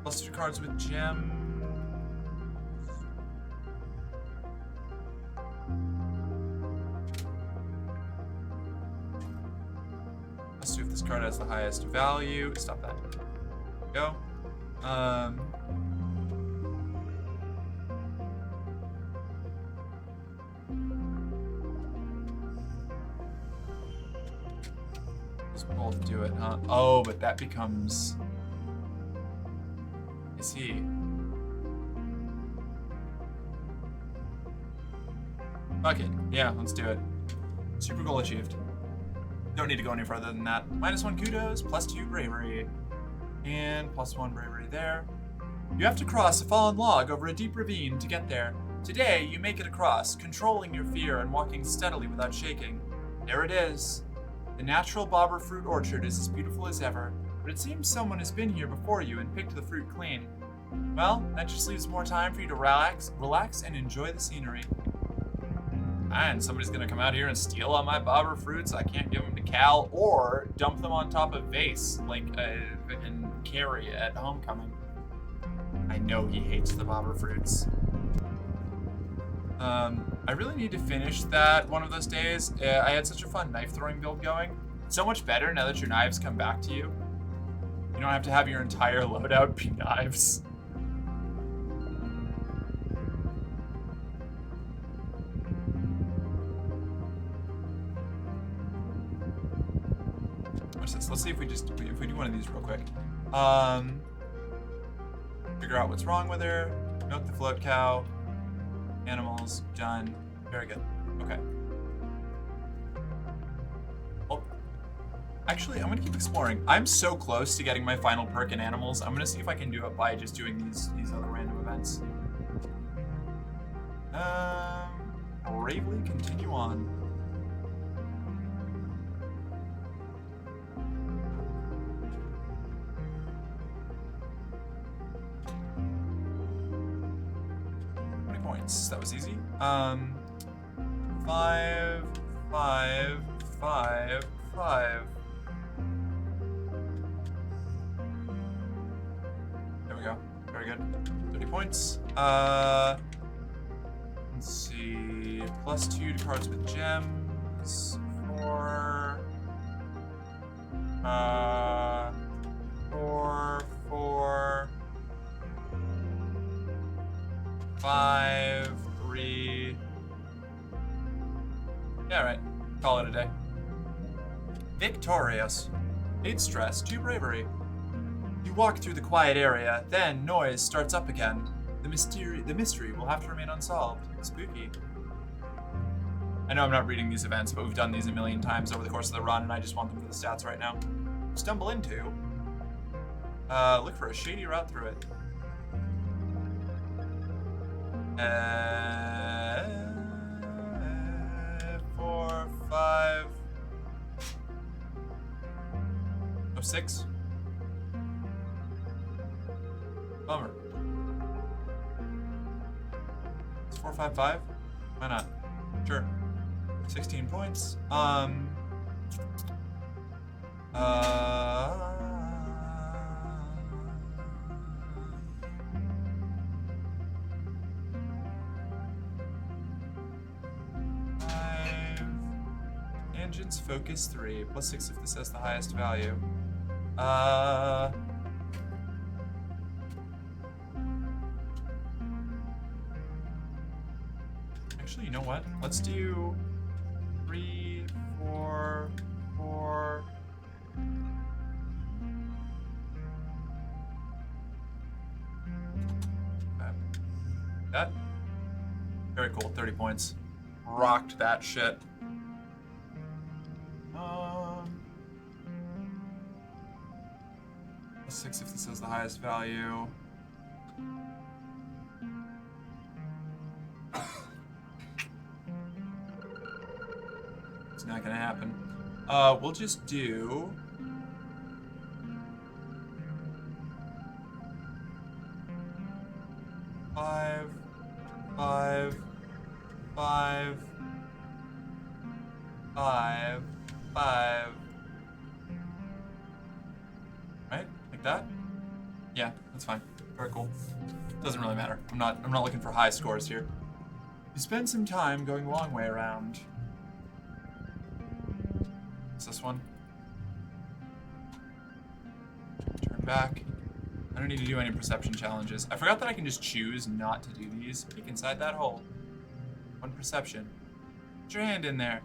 +2 cards with gems. Let's see if this card has the highest value. Stop that. Go. Let's both do it, huh? Oh, but that becomes. I see. Fuck it. Yeah, let's do it. Super goal achieved. Don't need to go any further than that. -1 kudos, +2 bravery. And +1 bravery there. You have to cross a fallen log over a deep ravine to get there. Today, you make it across, controlling your fear and walking steadily without shaking. There it is. The natural bobber fruit orchard is as beautiful as ever, but it seems someone has been here before you and picked the fruit clean. Well, that just leaves more time for you to relax and enjoy the scenery. And somebody's gonna come out here and steal all my bobber fruits. I can't give them to Cal or dump them on top of Vase like fucking Carrie at Homecoming. I know he hates the bobber fruits. I really need to finish that one of those days. I had such a fun knife throwing build going. So much better now that your knives come back to you. You don't have to have your entire loadout be knives. Watch this. Let's see if we do one of these real quick. Figure out what's wrong with her. Milk the float cow. Animals, done. Very good. Okay. Well, actually, I'm gonna keep exploring. I'm so close to getting my final perk in animals. I'm gonna see if I can do it by just doing these other random events. Bravely continue on. That was easy. 5, 5, 5, 5. There we go. Very good. 30 points. Let's see. +2 to cards with gems. 4. 4. 5, 3. Yeah, right. Call it a day. Victorious. 8 stress, 2 bravery. You walk through the quiet area, then noise starts up again. The mystery will have to remain unsolved. Spooky. I know I'm not reading these events, but we've done these a million times over the course of the run, and I just want them for the stats right now. Stumble into. Look for a shady route through it. 4, 5. Oh, 6. Bummer. It's 4, 5, 5. Why not? Sure. 16 points. Tangents, focus 3, +6 if this has the highest value. Actually, you know what? Let's do 3, 4, 4. Okay. That. Very cool, 30 points. Rocked that shit. +6 if this has the highest value. It's not gonna happen. We'll just do 5, 5, 5, 5, 5. Right? Like that? Yeah, that's fine. Very cool. Doesn't really matter. I'm not looking for high scores here. You spend some time going a long way around. What's this one? Turn back. I don't need to do any perception challenges. I forgot that I can just choose not to do these. Peek inside that hole. 1 perception. Put your hand in there.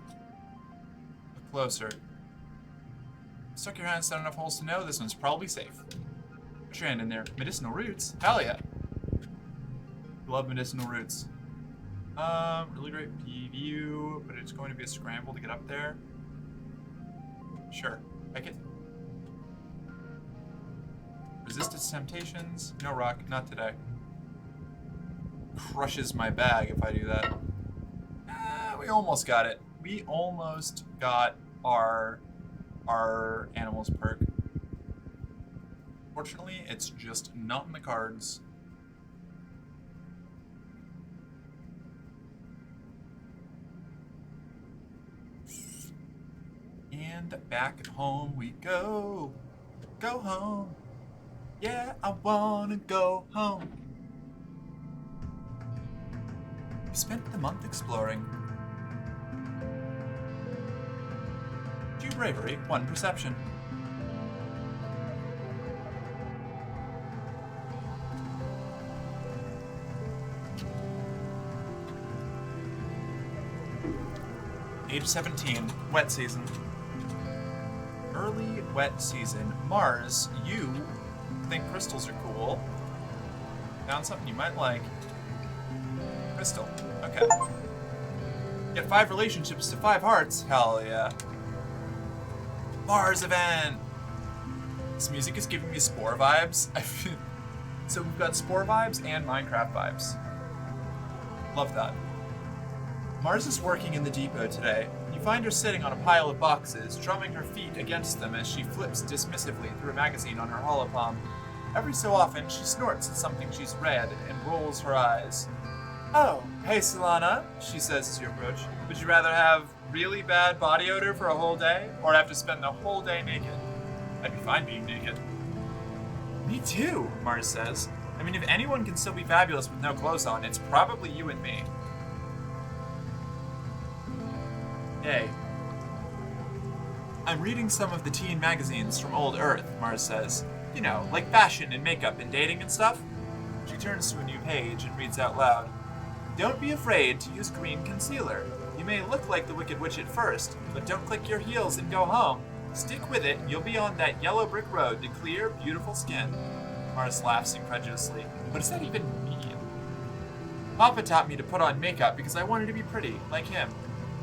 Look closer. Stuck your hand inside enough holes to know this one's probably safe. Put your hand in there. Medicinal roots? Hell yeah. Love medicinal roots. Really great view, but it's going to be a scramble to get up there. Sure. I get. Resist its temptations. No rock. Not today. Crushes my bag if I do that. We almost got it. We almost got our animals perk. Fortunately, it's just not in the cards. And back at home we go. Go home. Yeah, I wanna go home. We spent the month exploring. 2 bravery, 1 perception. Age 17, wet season. Early wet season. Mars, you think crystals are cool. Found something you might like. Crystal. Okay. Get 5 relationships to 5 hearts. Hell yeah. Mars event! This music is giving me Spore vibes. So we've got Spore vibes and Minecraft vibes. Love that. Mars is working in the depot today. You find her sitting on a pile of boxes, drumming her feet against them as she flips dismissively through a magazine on her holopalm. Every so often, she snorts at something she's read and rolls her eyes. Oh, hey Solana, she says as you approach. Would you rather have really bad body odor for a whole day, or have to spend the whole day naked? I'd be fine being naked. Me too, Mars says. I mean, if anyone can still be fabulous with no clothes on, it's probably you and me. Hey. I'm reading some of the teen magazines from old Earth, Mars says. You know, like fashion and makeup and dating and stuff. She turns to a new page and reads out loud. Don't be afraid to use green concealer. You may look like the Wicked Witch at first, but don't click your heels and go home. Stick with it and you'll be on that yellow brick road to clear, beautiful skin. Mars laughs incredulously. What does that even mean? Papa taught me to put on makeup because I wanted to be pretty, like him,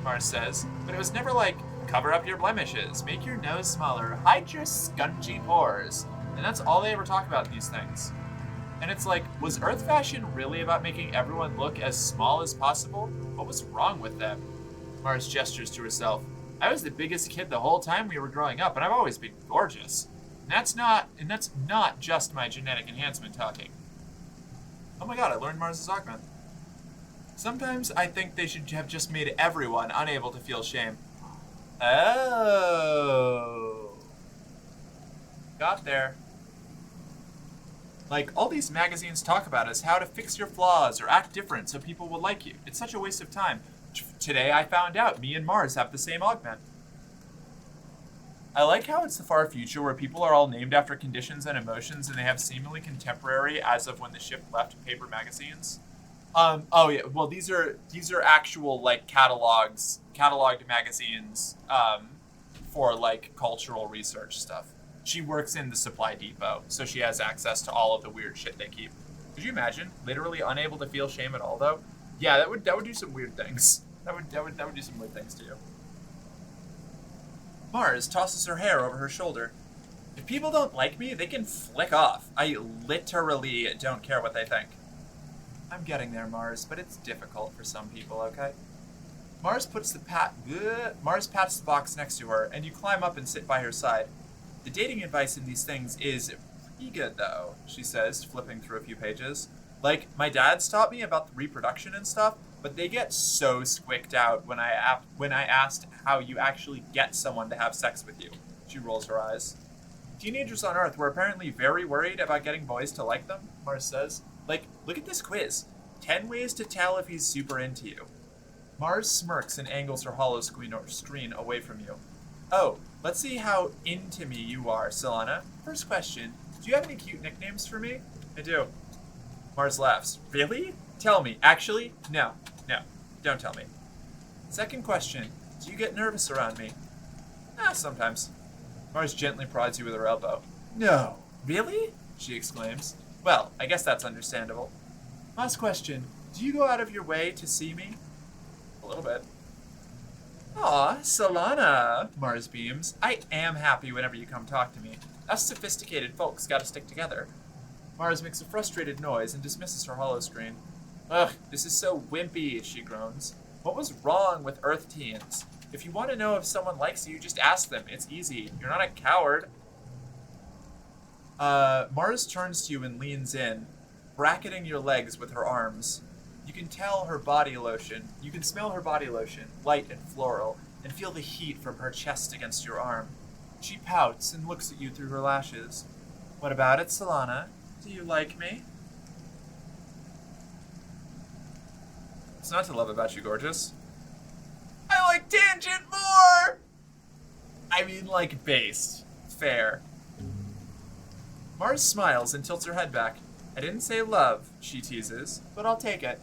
Mars says, but it was never like, cover up your blemishes, make your nose smaller, hide your scungy pores. And that's all they ever talk about in these things. And it's like, was Earth fashion really about making everyone look as small as possible? What was wrong with them? Mars gestures to herself. I was the biggest kid the whole time we were growing up, and I've always been gorgeous. And that's not just my genetic enhancement talking. Oh my god, I learned Mars's augment. Sometimes I think they should have just made everyone unable to feel shame. Oh. Got there. Like, all these magazines talk about is how to fix your flaws or act different so people will like you. It's such a waste of time. Today I found out me and Mars have the same augment. I like how it's the far future where people are all named after conditions and emotions and they have seemingly contemporary as of when the ship left paper magazines. Oh yeah, well these are actual like cataloged magazines for like cultural research stuff. She works in the supply depot, so she has access to all of the weird shit they keep. Could you imagine? Literally unable to feel shame at all, though? Yeah, that would do some weird things. That would do some weird things to you. Mars tosses her hair over her shoulder. If people don't like me, they can flick off. I literally don't care what they think. I'm getting there, Mars, but it's difficult for some people, okay? Mars pats the box next to her, and you climb up and sit by her side. The dating advice in these things is pretty good, though, she says, flipping through a few pages. Like, my dad's taught me about the reproduction and stuff, but they get so squicked out when I asked how you actually get someone to have sex with you. She rolls her eyes. Teenagers on Earth were apparently very worried about getting boys to like them, Mars says. Like, look at this quiz. 10 ways to tell if he's super into you. Mars smirks and angles her hollow screen away from you. Oh, let's see how into me you are, Solana. First question, do you have any cute nicknames for me? I do. Mars laughs. Really? Tell me. Actually, no, don't tell me. Second question, do you get nervous around me? Sometimes. Mars gently prods you with her elbow. No. Really? She exclaims. Well, I guess that's understandable. Last question, do you go out of your way to see me? A little bit. Aw, Solana, Mars beams. I am happy whenever you come talk to me. Us sophisticated folks gotta stick together. Mars makes a frustrated noise and dismisses her holoscreen. Ugh, this is so wimpy, she groans. What was wrong with Earth teens? If you want to know if someone likes you, just ask them. It's easy. You're not a coward. Mars turns to you and leans in, bracketing your legs with her arms. You can tell her body lotion. You can smell her body lotion, light and floral, and feel the heat from her chest against your arm. She pouts and looks at you through her lashes. What about it, Solana? Do you like me? What's not to love about you, gorgeous? I like Tangent more! I mean, like, based. Fair. Mars smiles and tilts her head back. I didn't say love, she teases, but I'll take it.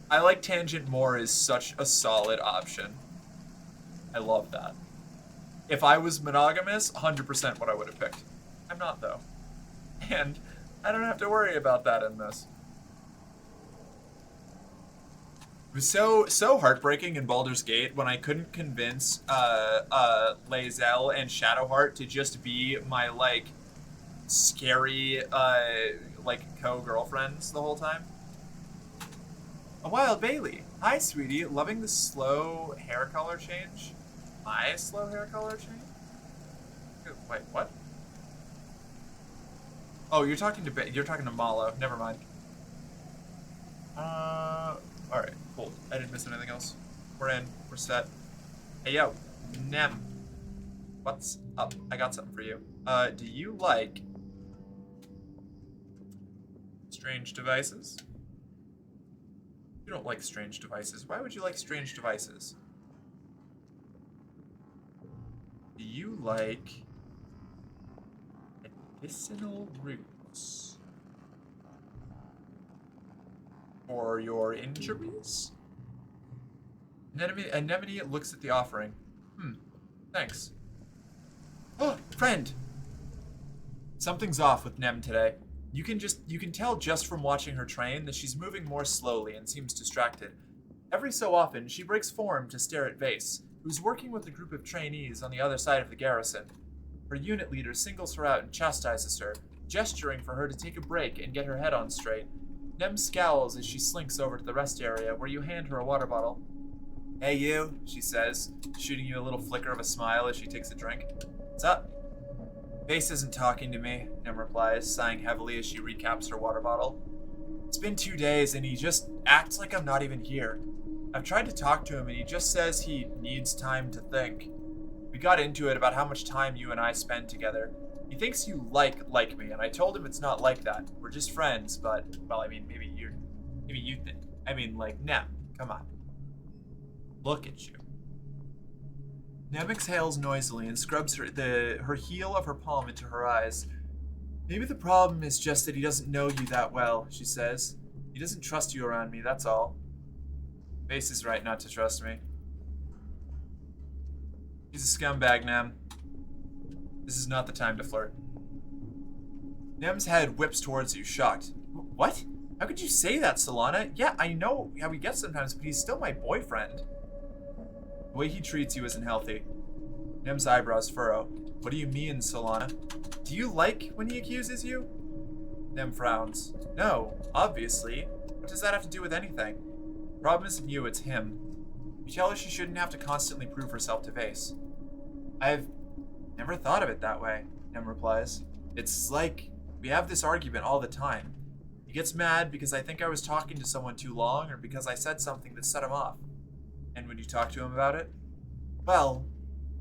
I like Tangent more is such a solid option. I love that. If I was monogamous, 100% what I would have picked. I'm not, though. And I don't have to worry about that in this. It was so heartbreaking in Baldur's Gate when I couldn't convince Lae'zel and Shadowheart to just be my, like, scary, like, co-girlfriends the whole time. A wild Bailey. Hi, sweetie. Loving the slow hair color change? My slow hair color change? Wait, what? Oh, you're talking to Malo. Never mind. Alright, cool. I didn't miss anything else. We're in. We're set. Hey, yo. Nem. What's up? I got something for you. Do you like strange devices? You don't like strange devices. Why would you like strange devices? Do you like medicinal roots for your injuries? Anemone looks at the offering. Thanks. Oh, friend! Something's off with Nem today. You can tell just from watching her train that she's moving more slowly and seems distracted. Every so often, she breaks form to stare at Vase, who's working with a group of trainees on the other side of the garrison. Her unit leader singles her out and chastises her, gesturing for her to take a break and get her head on straight. Nem scowls as she slinks over to the rest area, where you hand her a water bottle. Hey you, she says, shooting you a little flicker of a smile as she takes a drink. What's up? Vase isn't talking to me, Nem replies, sighing heavily as she recaps her water bottle. It's been 2 days and he just acts like I'm not even here. I've tried to talk to him and he just says he needs time to think. We got into it about how much time you and I spend together. He thinks you like me, and I told him it's not like that. We're just friends, but, well, I mean, maybe you think. I mean, like, Nem, come on. Look at you. Nem exhales noisily and scrubs her heel of her palm into her eyes. Maybe the problem is just that he doesn't know you that well, she says. He doesn't trust you around me, that's all. Vase is right not to trust me. He's a scumbag, Nem. This is not the time to flirt. Nem's head whips towards you, shocked. What? How could you say that, Solana? Yeah, I know how he gets sometimes, but he's still my boyfriend. The way he treats you isn't healthy. Nem's eyebrows furrow. What do you mean, Solana? Do you like when he accuses you? Nem frowns. No, obviously. What does that have to do with anything? The problem isn't you, it's him. You tell her she shouldn't have to constantly prove herself to Vase. I've never thought of it that way, Nem replies. It's like we have this argument all the time. He gets mad because I think I was talking to someone too long or because I said something that set him off. And when you talk to him about it? Well,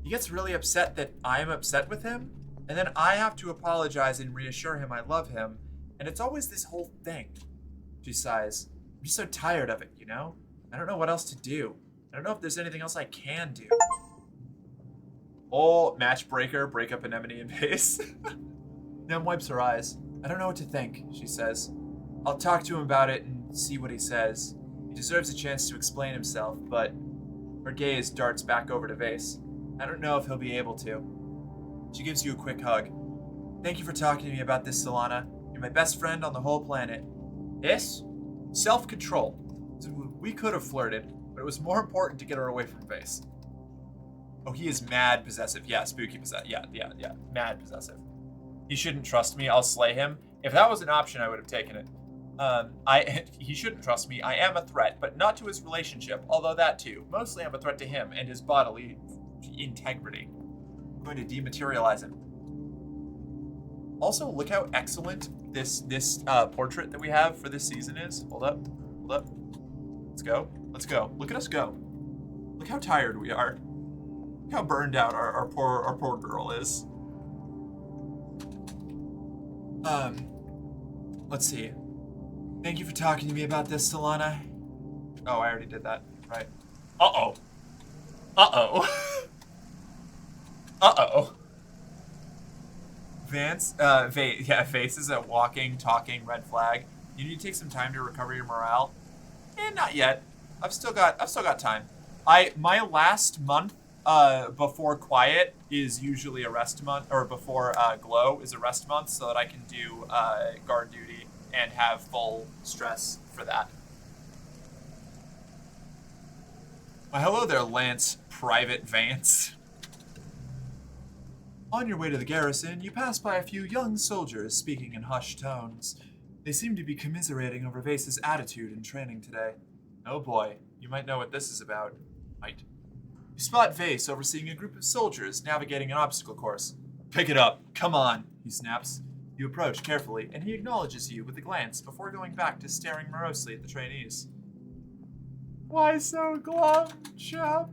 he gets really upset that I'm upset with him, and then I have to apologize and reassure him I love him, and it's always this whole thing. She sighs. I'm just so tired of it, you know? I don't know what else to do. I don't know if there's anything else I can do. Oh, matchbreaker, break up Anemone and Vase. Nem wipes her eyes. I don't know what to think, she says. I'll talk to him about it and see what he says. He deserves a chance to explain himself, but her gaze darts back over to Vase. I don't know if he'll be able to. She gives you a quick hug. Thank you for talking to me about this, Solana. You're my best friend on the whole planet. This? Self-control. We could have flirted, but it was more important to get her away from Vase. Oh, he is mad possessive. Yeah, spooky possessive. Yeah. Mad possessive. He shouldn't trust me. I'll slay him. If that was an option, I would have taken it. He shouldn't trust me. I am a threat, but not to his relationship, although that too. Mostly I'm a threat to him and his bodily integrity. I'm going to dematerialize him. Also, look how excellent this portrait that we have for this season is. Hold up. Let's go. Look at us go. Look how tired we are. Look how burned out our poor girl is. Let's see. Thank you for talking to me about this, Solana. Oh, I already did that. Right. Uh-oh. Vase is a walking, talking red flag. You need to take some time to recover your morale. Not yet. I've still got time. My last month before Quiet is usually a rest month, or before Glow is a rest month, so that I can do guard duty and have full stress for that. Well, hello there, Lance Private Vance. On your way to the garrison, you pass by a few young soldiers speaking in hushed tones. They seem to be commiserating over Vase's attitude in training today. Oh boy, you might know what this is about. Might. You spot Vase overseeing a group of soldiers navigating an obstacle course. Pick it up, come on, he snaps. You approach carefully, and he acknowledges you with a glance before going back to staring morosely at the trainees. Why so glum, chap?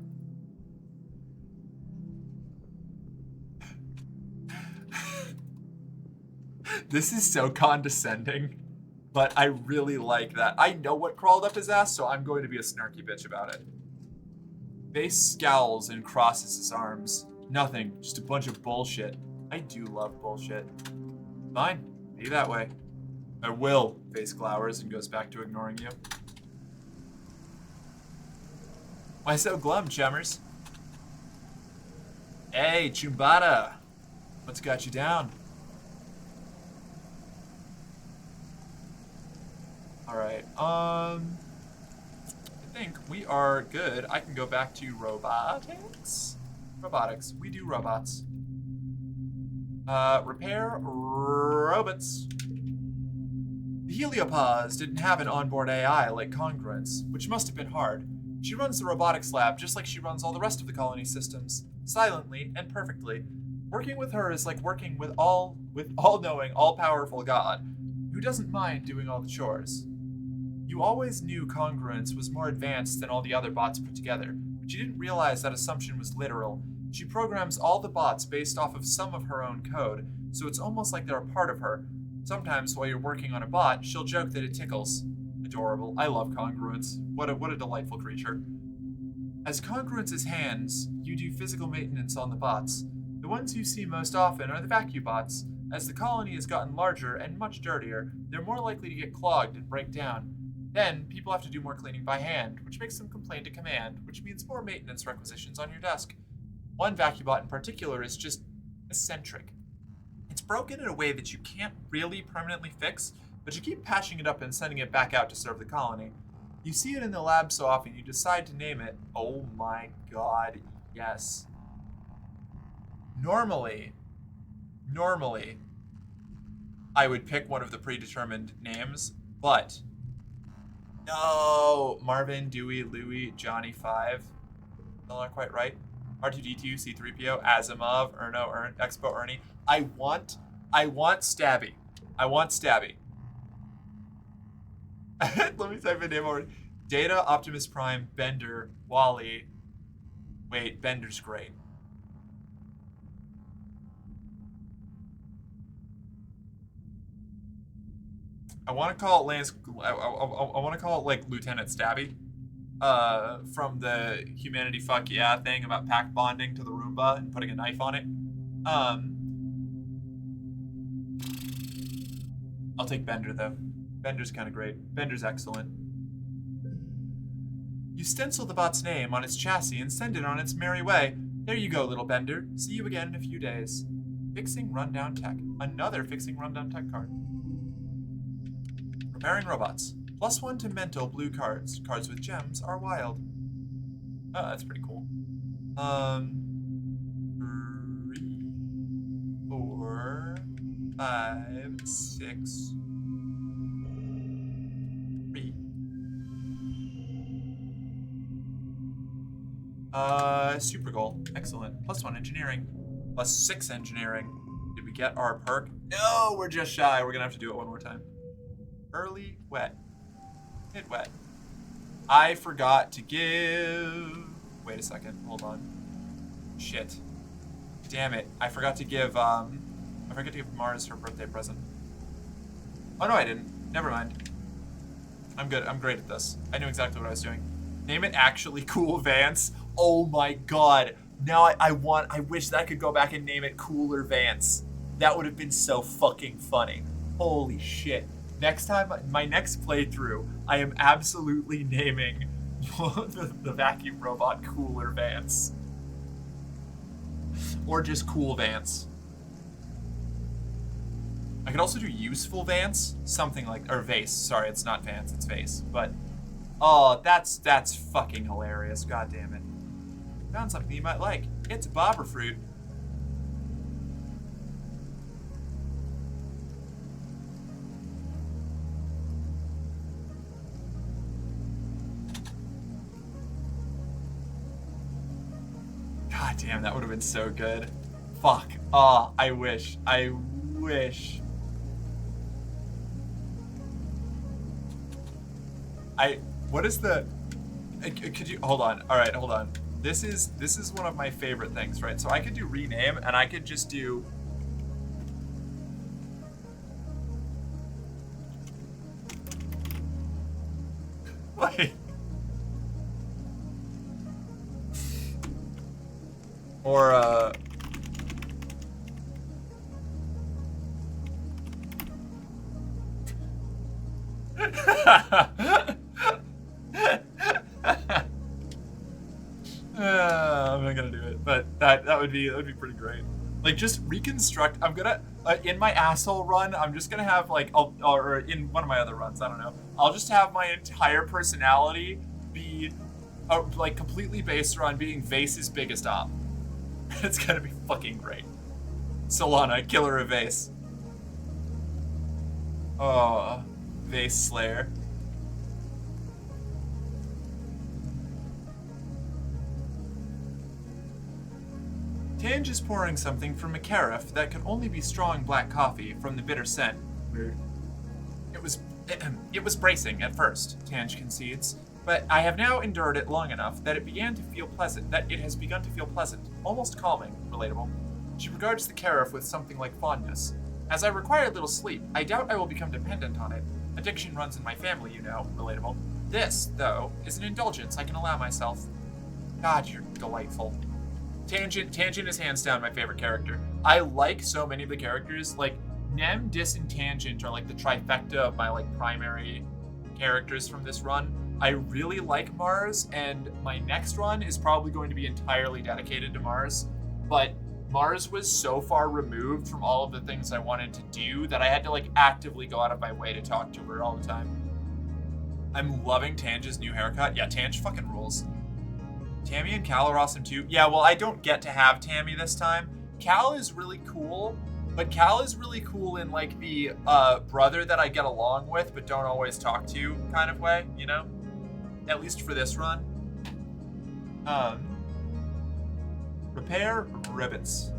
This is so condescending, but I really like that. I know what crawled up his ass, so I'm going to be a snarky bitch about it. Vase scowls and crosses his arms. Nothing, just a bunch of bullshit. I do love bullshit. Fine, be that way. I will, Vase glowers and goes back to ignoring you. Why so glum, chummers? Hey, Chumbada. What's got you down? Alright, I think we are good. I can go back to robotics. We do robots. Repair robots. The Heliopause didn't have an onboard AI like Congruence, which must have been hard. She runs the robotics lab just like she runs all the rest of the colony systems, silently and perfectly. Working with her is like working with all-knowing, all-powerful God, who doesn't mind doing all the chores. You always knew Congruence was more advanced than all the other bots put together, but you didn't realize that assumption was literal. She programs all the bots based off of some of her own code, so it's almost like they're a part of her. Sometimes while you're working on a bot, she'll joke that it tickles. Adorable. I love Congruence. What a delightful creature. As Congruence's hands, you do physical maintenance on the bots. The ones you see most often are the vacuum bots. As the colony has gotten larger and much dirtier, they're more likely to get clogged and break down. Then, people have to do more cleaning by hand, which makes them complain to command, which means more maintenance requisitions on your desk. One vacuum bot in particular is just eccentric. It's broken in a way that you can't really permanently fix, but you keep patching it up and sending it back out to serve the colony. You see it in the lab so often you decide to name it. Oh my god, yes. Normally, I would pick one of the predetermined names, but no, Marvin, Dewey, Louie, Johnny 5. Still not quite right. R2D2, C3PO, Asimov, Erno, Expo, Ernie. I want Stabby. Let me type a name over. Data, Optimus Prime, Bender, Wally. Wait, Bender's great. I want to call it Lance. I want to call it like Lieutenant Stabby, from the Humanity Fuck Yeah thing about pack bonding to the Roomba and putting a knife on it. I'll take Bender though. Bender's kind of great. Bender's excellent. You stencil the bot's name on its chassis and send it on its merry way. There you go, little Bender. See you again in a few days. Fixing rundown tech. Another fixing rundown tech card. Repairing robots. +1 to mental blue cards. Cards with gems are wild. Oh, that's pretty cool. 3, 4, 5, 6, 3. Super goal. Excellent. +1 engineering. +6 engineering. Did we get our perk? No, we're just shy. We're gonna have to do it one more time. Early wet. Mid wet. I forgot to give. Wait a second. Hold on. Shit. Damn it. I forgot to give Mars her birthday present. Oh no, I didn't. Never mind. I'm good. I'm great at this. I knew exactly what I was doing. Name it actually cool Vance. Oh my god. Now I wish that I could go back and name it Cooler Vance. That would have been so fucking funny. Holy shit. Next time, my next playthrough, I am absolutely naming the vacuum robot Cooler Vance. Or just Cool Vance. I could also do Useful Vance, something like, or Vase. Sorry, it's not Vance, it's Vase. But, oh, that's fucking hilarious. God damn it. Found something you might like. It's bobber fruit. God damn, that would have been so good. Fuck. Oh, I wish. I wish. What is the... Could you... Hold on. Alright, hold on. This is one of my favorite things, right? So I could do rename, and I could just do... Wait. Or, I'm not gonna do it, but that would be pretty great. Like, just reconstruct. I'm gonna in my asshole run. I'm just gonna have like, or in one of my other runs. I don't know. I'll just have my entire personality be like completely based around being Vase's biggest op. It's gonna be fucking great. Solana, killer of Vase. Oh, Vase Slayer. Tange is pouring something from a carafe that could only be strong black coffee from the bitter scent. Weird. It was bracing at first, Tange concedes, but I have now endured it long enough that it has begun to feel pleasant, almost calming, relatable. She regards the carafe with something like fondness. As I require little sleep, I doubt I will become dependent on it. Addiction runs in my family, you know, relatable. This, though, is an indulgence I can allow myself. God, you're delightful. Tangent is hands down my favorite character. I like so many of the characters. Like, Nem, Dis, and Tangent are like the trifecta of my like primary characters from this run. I really like Mars, and my next run is probably going to be entirely dedicated to Mars. But Mars was so far removed from all of the things I wanted to do that I had to like actively go out of my way to talk to her all the time. I'm loving Tange's new haircut. Yeah, Tange fucking rules. Tammy and Cal are awesome too. Yeah, well, I don't get to have Tammy this time. Cal is really cool, but Cal is really cool in like the brother that I get along with but don't always talk to kind of way, you know? At least for this run. Repair rivets.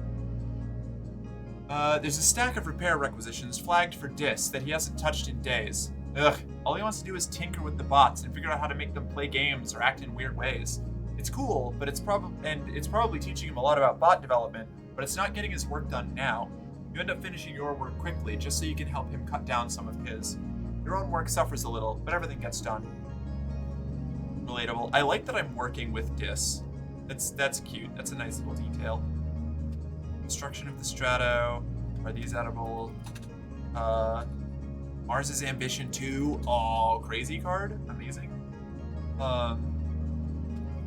There's a stack of repair requisitions flagged for Dis that he hasn't touched in days. Ugh, all he wants to do is tinker with the bots and figure out how to make them play games or act in weird ways. It's cool, but it's probably teaching him a lot about bot development, but it's not getting his work done now. You end up finishing your work quickly just so you can help him cut down some of his. Your own work suffers a little, but everything gets done. Relatable. I like that I'm working with Dis. That's cute. That's a nice little detail. Construction of the Strato. Are these edible? Mars's Ambition 2. Oh, crazy card. Amazing.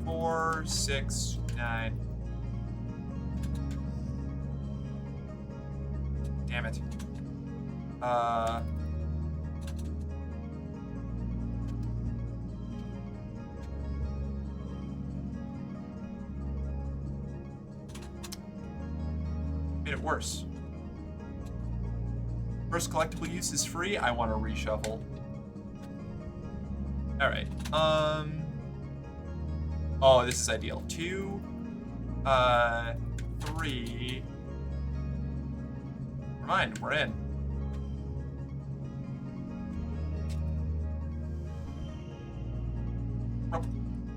4, 6, 9. Damn it. worse. First collectible use is free. I want to reshuffle. All right. Oh, this is ideal. 2, 3. Never mind. We're in.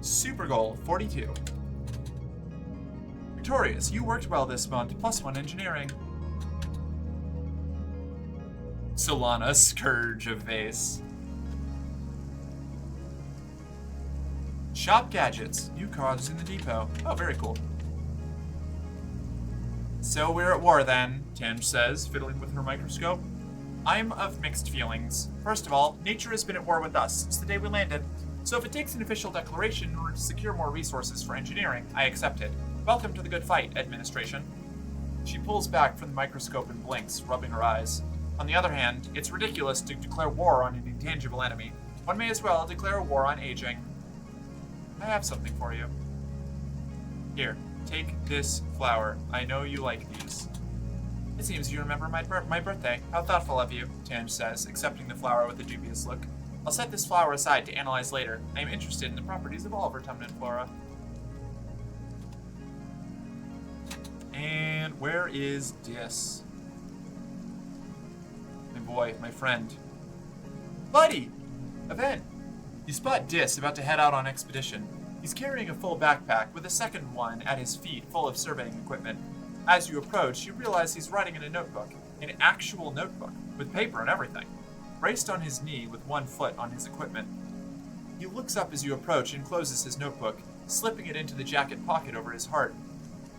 Super goal 42. Victorious, you worked well this month. +1 engineering. Solana, Scourge of Vase. Shop gadgets. New cars in the depot. Oh, very cool. So we're at war then, Tange says, fiddling with her microscope. I'm of mixed feelings. First of all, nature has been at war with us since the day we landed. So if it takes an official declaration in order to secure more resources for engineering, I accept it. Welcome to the good fight, administration. She pulls back from the microscope and blinks, rubbing her eyes. On the other hand, it's ridiculous to declare war on an intangible enemy. One may as well declare a war on aging. I have something for you. Here, take this flower. I know you like these. It seems you remember my birthday. How thoughtful of you, Tange says, accepting the flower with a dubious look. I'll set this flower aside to analyze later. I am interested in the properties of all vertumnant flora. And where is Dis? My boy, my friend. Buddy! Event! You spot Dis about to head out on expedition. He's carrying a full backpack with a second one at his feet full of surveying equipment. As you approach, you realize he's writing in a notebook. An actual notebook, with paper and everything. Braced on his knee with one foot on his equipment. He looks up as you approach and closes his notebook, slipping it into the jacket pocket over his heart.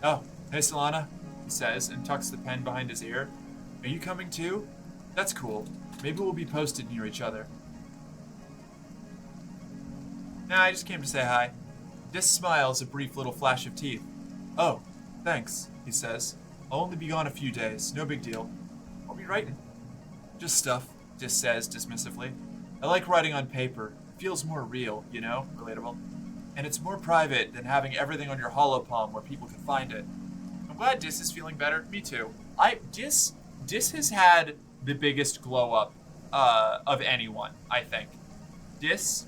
Oh, hey Solana, he says, and tucks the pen behind his ear. Are you coming too? That's cool. Maybe we'll be posted near each other. Nah, I just came to say hi. Dis smiles a brief little flash of teeth. Oh, thanks, he says. I'll only be gone a few days, no big deal. What are you writing? Just stuff, Dis says dismissively. I like writing on paper. It feels more real, you know? Relatable. And it's more private than having everything on your holopalm where people can find it. I'm glad Dis is feeling better. Me too. Dis has had the biggest glow up of anyone, I think. Dis's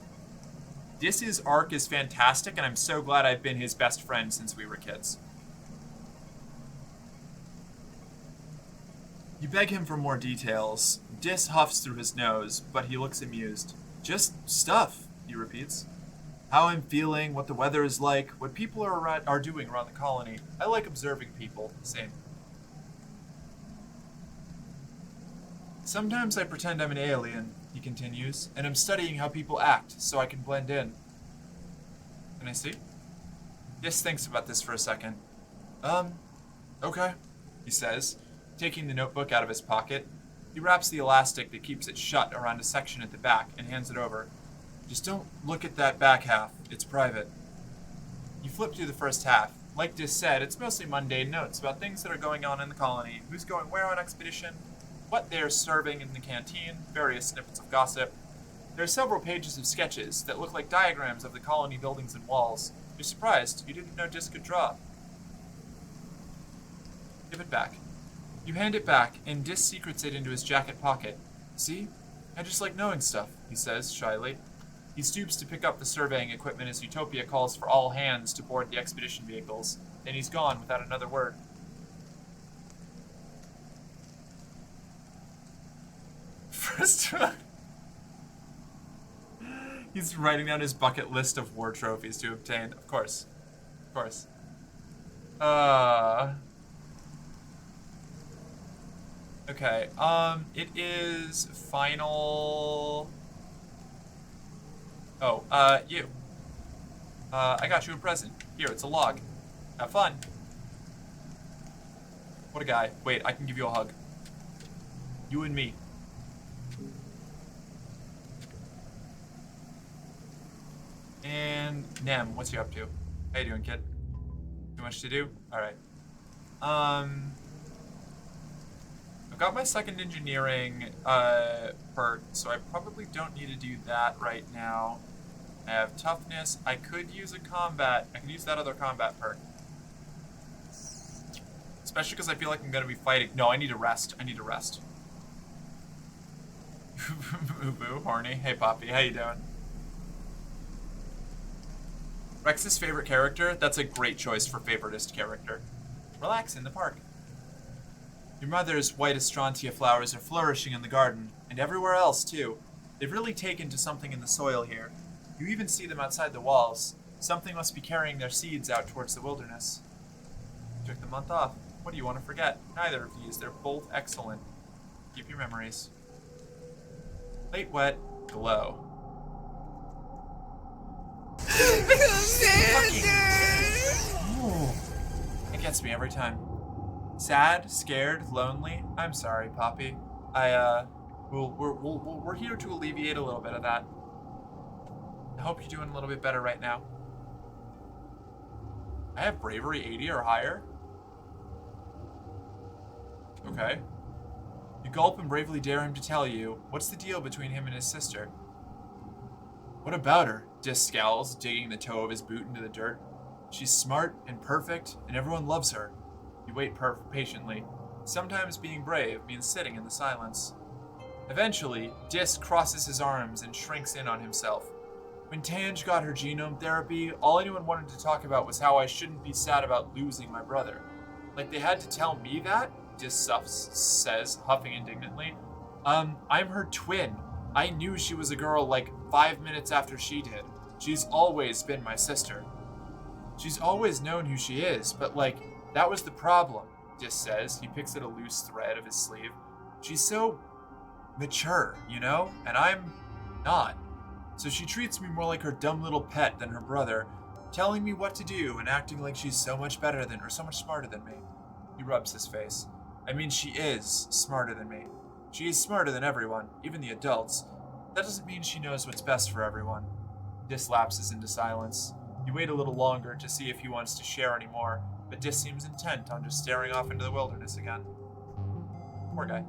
arc is fantastic, and I'm so glad I've been his best friend since we were kids. You beg him for more details. Dis huffs through his nose, but he looks amused. Just stuff, he repeats. How I'm feeling, what the weather is like, what people are doing around the colony. I like observing people. Same. Sometimes I pretend I'm an alien, he continues, and I'm studying how people act so I can blend in. Can I see? Dis thinks about this for a second. Okay, he says, taking the notebook out of his pocket. He wraps the elastic that keeps it shut around a section at the back and hands it over. Just don't look at that back half. It's private. You flip through the first half. Like Dis said, it's mostly mundane notes about things that are going on in the colony, who's going where on expedition, what they're serving in the canteen, various snippets of gossip. There are several pages of sketches that look like diagrams of the colony buildings and walls. You're surprised. You didn't know Dis could draw. Give it back. You hand it back, and Dis secrets it into his jacket pocket. See? I just like knowing stuff, he says, shyly. He stoops to pick up the surveying equipment as Utopia calls for all hands to board the expedition vehicles. Then he's gone without another word. First one. He's writing down his bucket list of war trophies to obtain. Of course. Of course. Okay, it is final... Oh, you. I got you a present. Here, it's a log. Have fun. What a guy. Wait, I can give you a hug. You and me. And Nem, what's you up to? How you doing, kid? Too much to do? Alright. I've got my second engineering perk, so I probably don't need to do that right now. I have toughness. I could use a combat. I could use that other combat perk. Especially because I feel like I'm going to be fighting. No, I need to rest. I need to rest. Boo boo, horny. Hey, Poppy, how you doing? Rex's favorite character? That's a great choice for favoritist character. Relax in the park. Your mother's white astrantia flowers are flourishing in the garden, and everywhere else, too. They've really taken to something in the soil here. You even see them outside the walls. Something must be carrying their seeds out towards the wilderness. You took the month off. What do you want to forget? Neither of these. They're both excellent. Keep your memories. Late wet, glow. Oh, it gets me every time. Sad, scared, lonely. I'm sorry, Poppy. We're here to alleviate a little bit of that. I hope you're doing a little bit better right now. I have bravery 80 or higher. Okay. You gulp and bravely dare him to tell you. What's the deal between him and his sister? What about her? Dis scowls, digging the toe of his boot into the dirt. She's smart and perfect, and everyone loves her. You wait patiently. Sometimes being brave means sitting in the silence. Eventually, Dis crosses his arms and shrinks in on himself. When Tange got her genome therapy, all anyone wanted to talk about was how I shouldn't be sad about losing my brother. Like they had to tell me that? Dis says, huffing indignantly. I'm her twin. I knew she was a girl like 5 minutes after she did. She's always been my sister. She's always known who she is, but like, that was the problem, Dis says. He picks at a loose thread of his sleeve. She's so mature, you know? And I'm not. So she treats me more like her dumb little pet than her brother, telling me what to do and acting like she's so much better than or so much smarter than me. He rubs his face. I mean, she is smarter than me. She is smarter than everyone, even the adults. That doesn't mean she knows what's best for everyone. Dis lapses into silence. You wait a little longer to see if he wants to share any more, but Dis seems intent on just staring off into the wilderness again. Poor guy.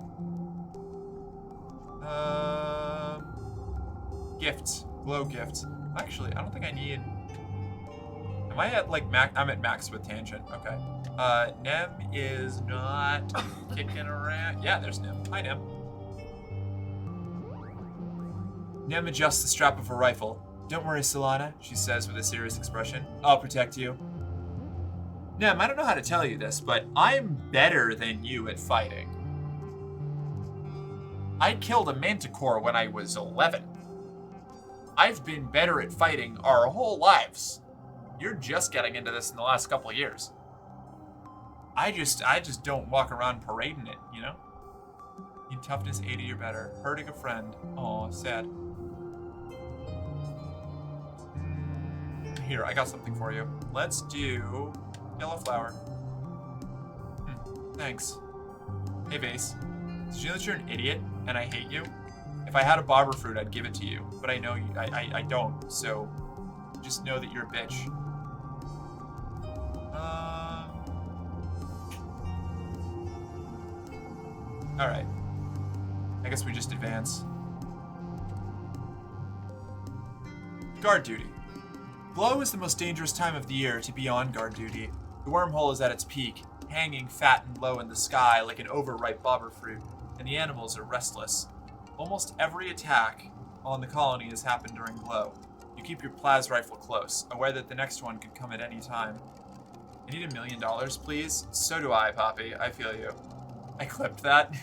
Gifts. Glow gifts. Actually, I don't think I need... Am I at, like, max? I'm at max with tangent. Okay. Nem is not kicking around. Yeah, there's Nem. Hi, Nem. Nem adjusts the strap of her rifle. Don't worry, Solana, she says with a serious expression. I'll protect you. Nem, I don't know how to tell you this, but I'm better than you at fighting. I killed a manticore when I was 11. I've been better at fighting our whole lives. You're just getting into this in the last couple of years. I just don't walk around parading it, you know? In toughness 80 or better. Hurting a friend. Aw, sad. Here, I got something for you. Let's do yellow flower. Thanks. Hey, Vase. Did you know that you're an idiot and I hate you? If I had a barber fruit, I'd give it to you, but I know you, I don't, so just know that you're a bitch. Alright. I guess we just advance. Guard duty. Glow is the most dangerous time of the year to be on guard duty. The wormhole is at its peak, hanging fat and low in the sky like an overripe bobber fruit, and the animals are restless. Almost every attack on the colony has happened during Glow. You keep your plas rifle close, aware that the next one could come at any time. I need $1 million, please. So do I, Poppy. I feel you. I clipped that.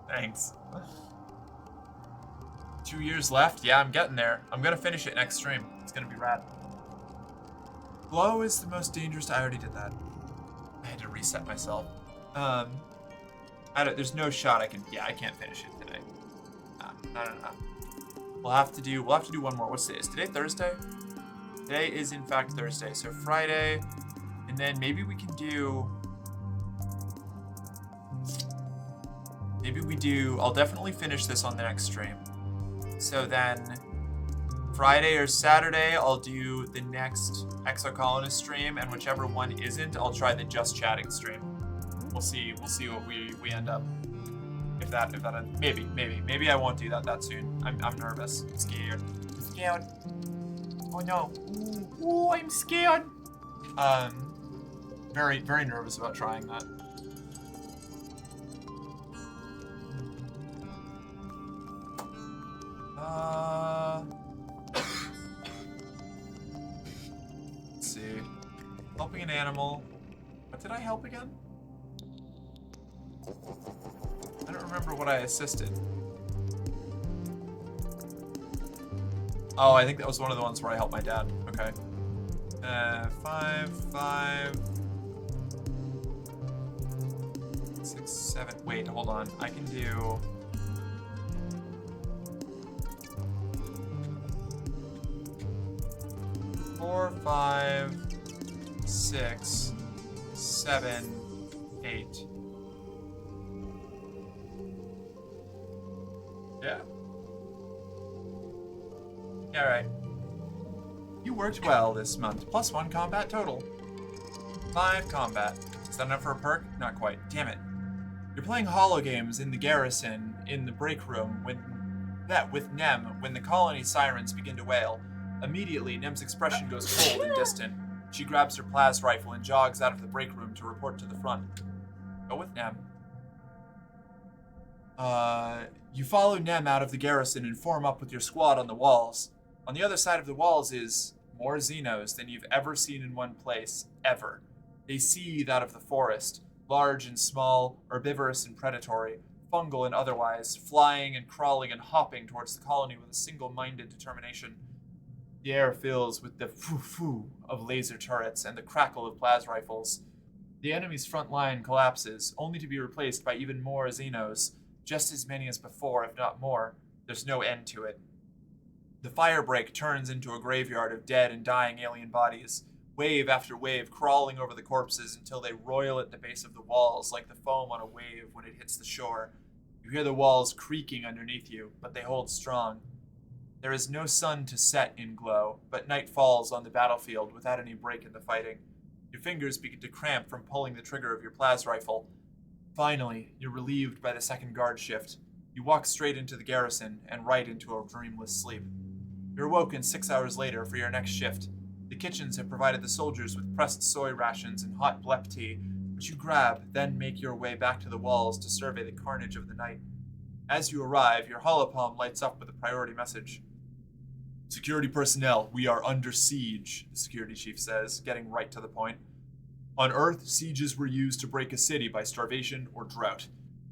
Thanks. 2 years left? Yeah, I'm getting there. I'm gonna finish it next stream. It's gonna be rad. Glow is the most dangerous. I already did that. I had to reset myself. There's no shot I can. Yeah, I can't finish it today. No. We'll have to do one more. What's today? Is today Thursday? Today is in fact Thursday. So Friday, and then maybe we can do. Maybe we do. I'll definitely finish this on the next stream. So then, Friday or Saturday, I'll do the next Exocolonist stream, and whichever one isn't, I'll try the Just Chatting stream. We'll see what we end up. If that maybe I won't do that soon. I'm nervous. I'm scared. Oh no. Ooh, I'm scared. Very nervous about trying that. Let's see. Helping an animal. What did I help again? I don't remember what I assisted. Oh, I think that was one of the ones where I helped my dad. Okay. 5, 6, 7. Wait, hold on. I can do... Four, 5, 6, 7, 8. Yeah. Yeah, right. You worked well this month. +1 combat total. 5 combat. Is that enough for a perk? Not quite. Damn it. You're playing holo games in the garrison in the break room with Nem when the colony sirens begin to wail. Immediately, Nem's expression goes cold and distant. She grabs her plas rifle and jogs out of the break room to report to the front. Go with Nem. You follow Nem out of the garrison and form up with your squad on the walls. On the other side of the walls is more Xenos than you've ever seen in one place, ever. They seethe out of the forest, large and small, herbivorous and predatory, fungal and otherwise, flying and crawling and hopping towards the colony with a single-minded determination. The air fills with the foo-foo of laser turrets and the crackle of plas rifles. The enemy's front line collapses, only to be replaced by even more Xenos, just as many as before, if not more. There's no end to it. The firebreak turns into a graveyard of dead and dying alien bodies, wave after wave crawling over the corpses until they roil at the base of the walls like the foam on a wave when it hits the shore. You hear the walls creaking underneath you, but they hold strong. There is no sun to set in Glow, but night falls on the battlefield without any break in the fighting. Your fingers begin to cramp from pulling the trigger of your plas rifle. Finally, you're relieved by the second guard shift. You walk straight into the garrison and right into a dreamless sleep. You're awoken 6 hours later for your next shift. The kitchens have provided the soldiers with pressed soy rations and hot blep tea, which you grab, then make your way back to the walls to survey the carnage of the night. As you arrive, your holopalm lights up with a priority message. Security personnel, we are under siege, the security chief says, getting right to the point. On Earth, sieges were used to break a city by starvation or drought.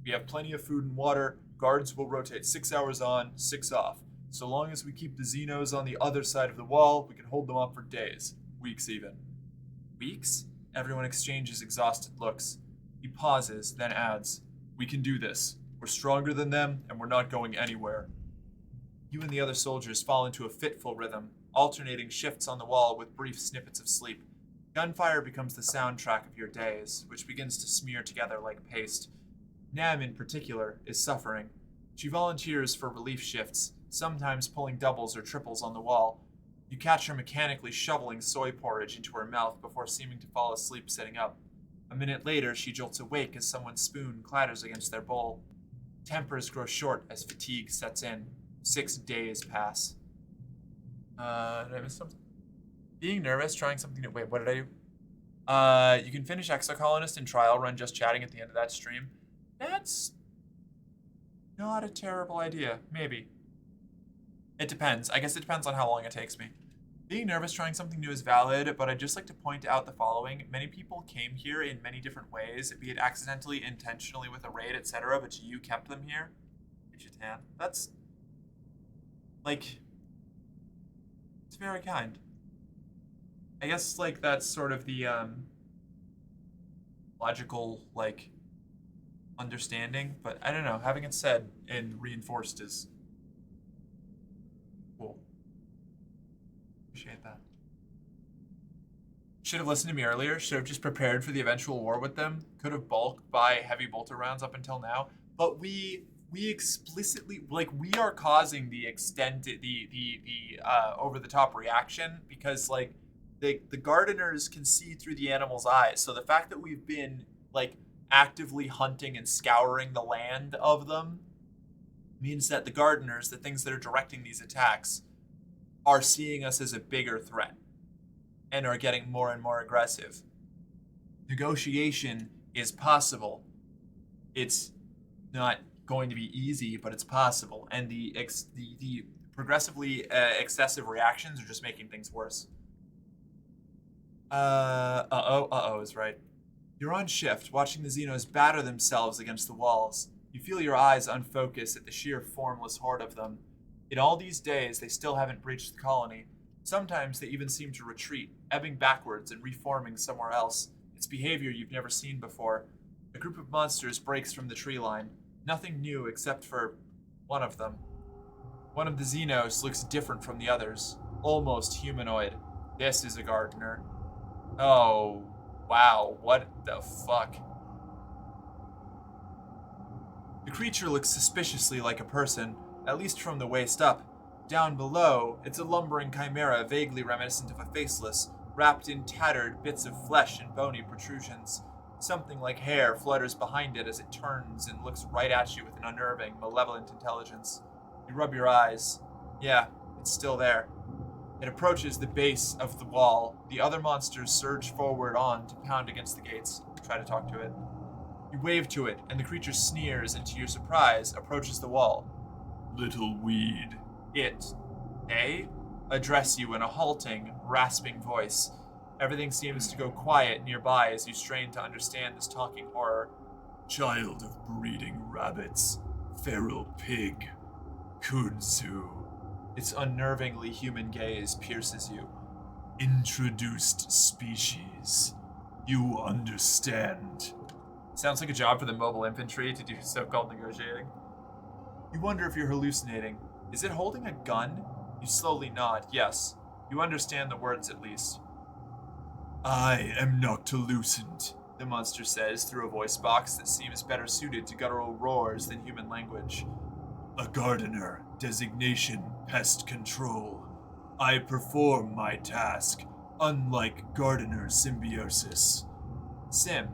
We have plenty of food and water. Guards will rotate 6 hours on, 6 off. So long as we keep the Xenos on the other side of the wall, we can hold them up for days. Weeks even. Weeks? Everyone exchanges exhausted looks. He pauses, then adds, We can do this. We're stronger than them, and we're not going anywhere. You and the other soldiers fall into a fitful rhythm, alternating shifts on the wall with brief snippets of sleep. Gunfire becomes the soundtrack of your days, which begins to smear together like paste. Nam, in particular, is suffering. She volunteers for relief shifts, sometimes pulling doubles or triples on the wall. You catch her mechanically shoveling soy porridge into her mouth before seeming to fall asleep sitting up. A minute later, she jolts awake as someone's spoon clatters against their bowl. Tempers grow short as fatigue sets in. 6 days pass. Did I miss something? Being nervous, trying something new. Wait, what did I do? You can finish Exocolonist and trial run just chatting at the end of that stream. That's not a terrible idea. Maybe. It depends. I guess it depends on how long it takes me. Being nervous trying something new is valid, but I'd just like to point out the following. Many people came here in many different ways, be it accidentally, intentionally with a raid, etc., but you kept them here. Tan. That's, like, it's very kind. I guess, like, that's sort of the, logical, like, understanding, but I don't know. Having it said and reinforced is cool. Appreciate that. Should have listened to me earlier. Should have just prepared for the eventual war with them. Could have bulked by heavy bolter rounds up until now. But we explicitly, like, we are causing the extended, the over-the-top reaction because, like, the gardeners can see through the animal's eyes. So the fact that we've been, like, actively hunting and scouring the land of them means that the gardeners, the things that are directing these attacks, are seeing us as a bigger threat and are getting more and more aggressive. Negotiation is possible. It's not going to be easy, but it's possible. And the progressively excessive reactions are just making things worse. Is right. You're on shift, watching the Xenos batter themselves against the walls. You feel your eyes unfocus at the sheer formless horde of them. In all these days, they still haven't breached the colony. Sometimes they even seem to retreat, ebbing backwards and reforming somewhere else. It's behavior you've never seen before. A group of monsters breaks from the tree line. Nothing new except for one of them. One of the Xenos looks different from the others, almost humanoid. This is a gardener. Oh, wow, what the fuck? The creature looks suspiciously like a person, at least from the waist up. Down below, it's a lumbering chimera vaguely reminiscent of a faceless, wrapped in tattered bits of flesh and bony protrusions. Something like hair flutters behind it as it turns and looks right at you with an unnerving, malevolent intelligence. You rub your eyes. Yeah, it's still there. It approaches the base of the wall. The other monsters surge forward on to pound against the gates. Try to talk to it. You wave to it, and the creature sneers and, to your surprise, approaches the wall. Little weed. It, address you in a halting, rasping voice. Everything seems to go quiet nearby as you strain to understand this talking horror. Child of breeding rabbits. Feral pig. Kudzu. Its unnervingly human gaze pierces you. Introduced species. You understand. Sounds like a job for the mobile infantry to do so-called negotiating. You wonder if you're hallucinating. Is it holding a gun? You slowly nod, yes. You understand the words at least. I am Noctilucent, the monster says through a voice box that seems better suited to guttural roars than human language. A gardener, designation pest control. I perform my task, unlike gardener symbiosis. Sim.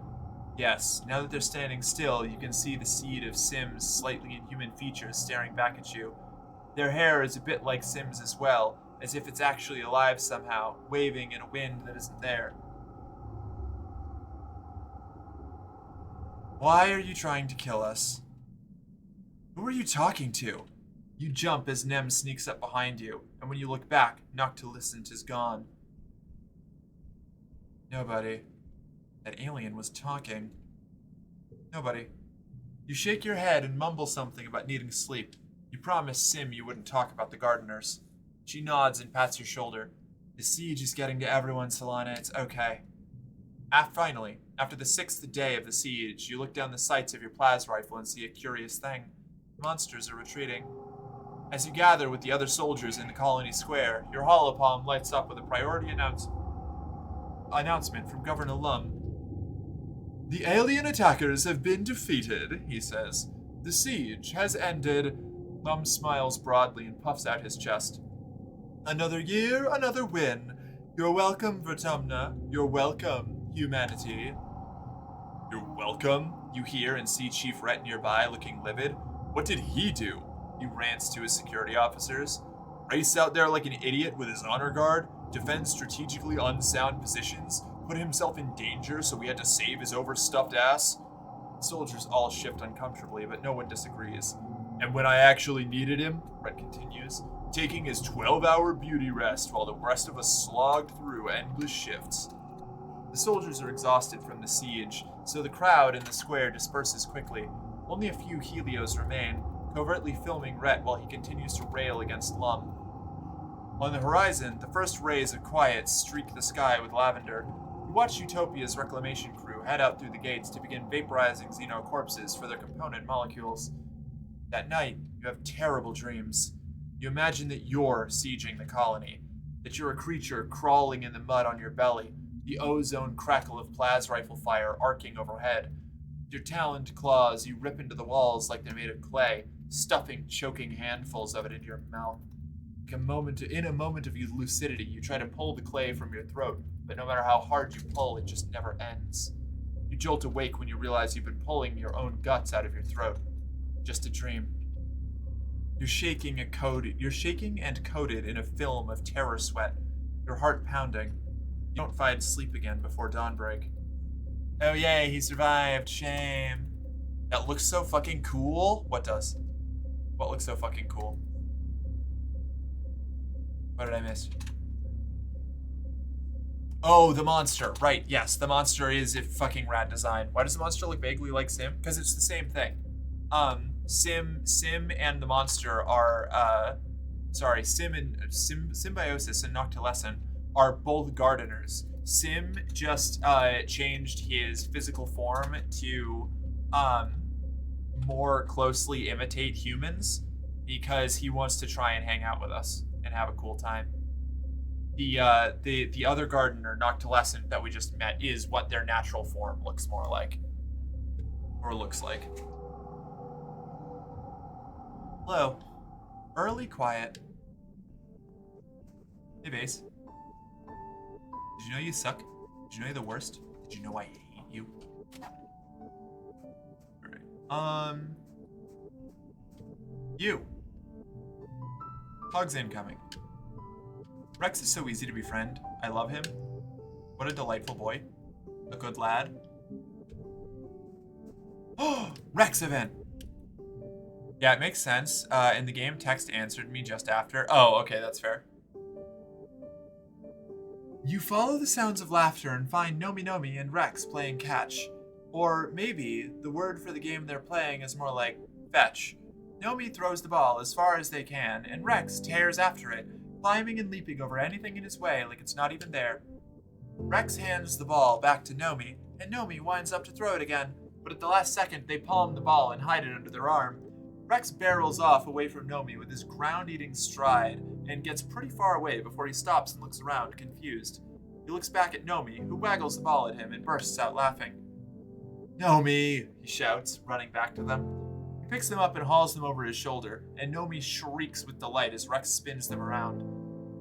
Yes, now that they're standing still, you can see the seed of Sim's slightly inhuman features staring back at you. Their hair is a bit like Sim's as well, as if it's actually alive somehow, waving in a wind that isn't there. Why are you trying to kill us? Who are you talking to? You jump as Nem sneaks up behind you, and when you look back, Noctilucent is gone. Nobody. That alien was talking. Nobody. You shake your head and mumble something about needing sleep. You promised Sim you wouldn't talk about the gardeners. She nods and pats your shoulder. The siege is getting to everyone, Solana. It's okay. Finally, after the 6th day of the siege, you look down the sights of your plas rifle and see a curious thing. Monsters are retreating. As you gather with the other soldiers in the colony square, your holopalm lights up with a priority announcement from Governor Lum. The alien attackers have been defeated, he says. The siege has ended. Lum smiles broadly and puffs out his chest. Another year, another win. You're welcome, Vertumna. You're welcome, humanity. You're welcome? You hear and see Chief Rhett nearby looking livid. What did he do? He rants to his security officers. Race out there like an idiot with his honor guard, defend strategically unsound positions, put himself in danger so we had to save his overstuffed ass? Soldiers all shift uncomfortably, but no one disagrees. And when I actually needed him, Rhett continues, taking his 12-hour beauty rest while the rest of us slogged through endless shifts. The soldiers are exhausted from the siege, so the crowd in the square disperses quickly. Only a few Helios remain, covertly filming Rhett while he continues to rail against Lum. On the horizon, the first rays of quiet streak the sky with lavender. You watch Utopia's reclamation crew head out through the gates to begin vaporizing Xeno corpses for their component molecules. That night, you have terrible dreams. You imagine that you're sieging the colony, that you're a creature crawling in the mud on your belly, the ozone crackle of plas rifle fire arcing overhead. With your taloned claws, you rip into the walls like they're made of clay, stuffing choking handfuls of it into your mouth. In a moment of lucidity, you try to pull the clay from your throat, but no matter how hard you pull, it just never ends. You jolt awake when you realize you've been pulling your own guts out of your throat. Just a dream. You're shaking and coated in a film of terror sweat, your heart pounding. You don't find sleep again before dawnbreak. Oh yay, he survived, shame. That looks so fucking cool. What does? What looks so fucking cool? What did I miss? Oh, the monster. Right, yes. The monster is a fucking rad design. Why does the monster look vaguely like Sim? Because it's the same thing. Sim and the monster are, Symbiosis and Noctilescent are both gardeners. Sim just, changed his physical form to, more closely imitate humans because he wants to try and hang out with us and have a cool time. The other gardener, Noctilescent, that we just met is what their natural form looks more like. Or looks like. Hello. Early quiet. Hey, Base. Did you know you suck? Did you know you're the worst? Did you know I hate you? Alright. You. Hugs incoming. Rex is so easy to befriend. I love him. What a delightful boy. A good lad. Oh, Rex event. Yeah, it makes sense. In the game, text answered me just after. Oh, okay, that's fair. You follow the sounds of laughter and find Nomi Nomi and Rex playing catch. Or maybe the word for the game they're playing is more like fetch. Nomi throws the ball as far as they can, and Rex tears after it, climbing and leaping over anything in his way like it's not even there. Rex hands the ball back to Nomi, and Nomi winds up to throw it again, but at the last second they palm the ball and hide it under their arm. Rex barrels off away from Nomi with his ground-eating stride and gets pretty far away before he stops and looks around, confused. He looks back at Nomi, who waggles the ball at him and bursts out laughing. Nomi, he shouts, running back to them. He picks them up and hauls them over his shoulder, and Nomi shrieks with delight as Rex spins them around.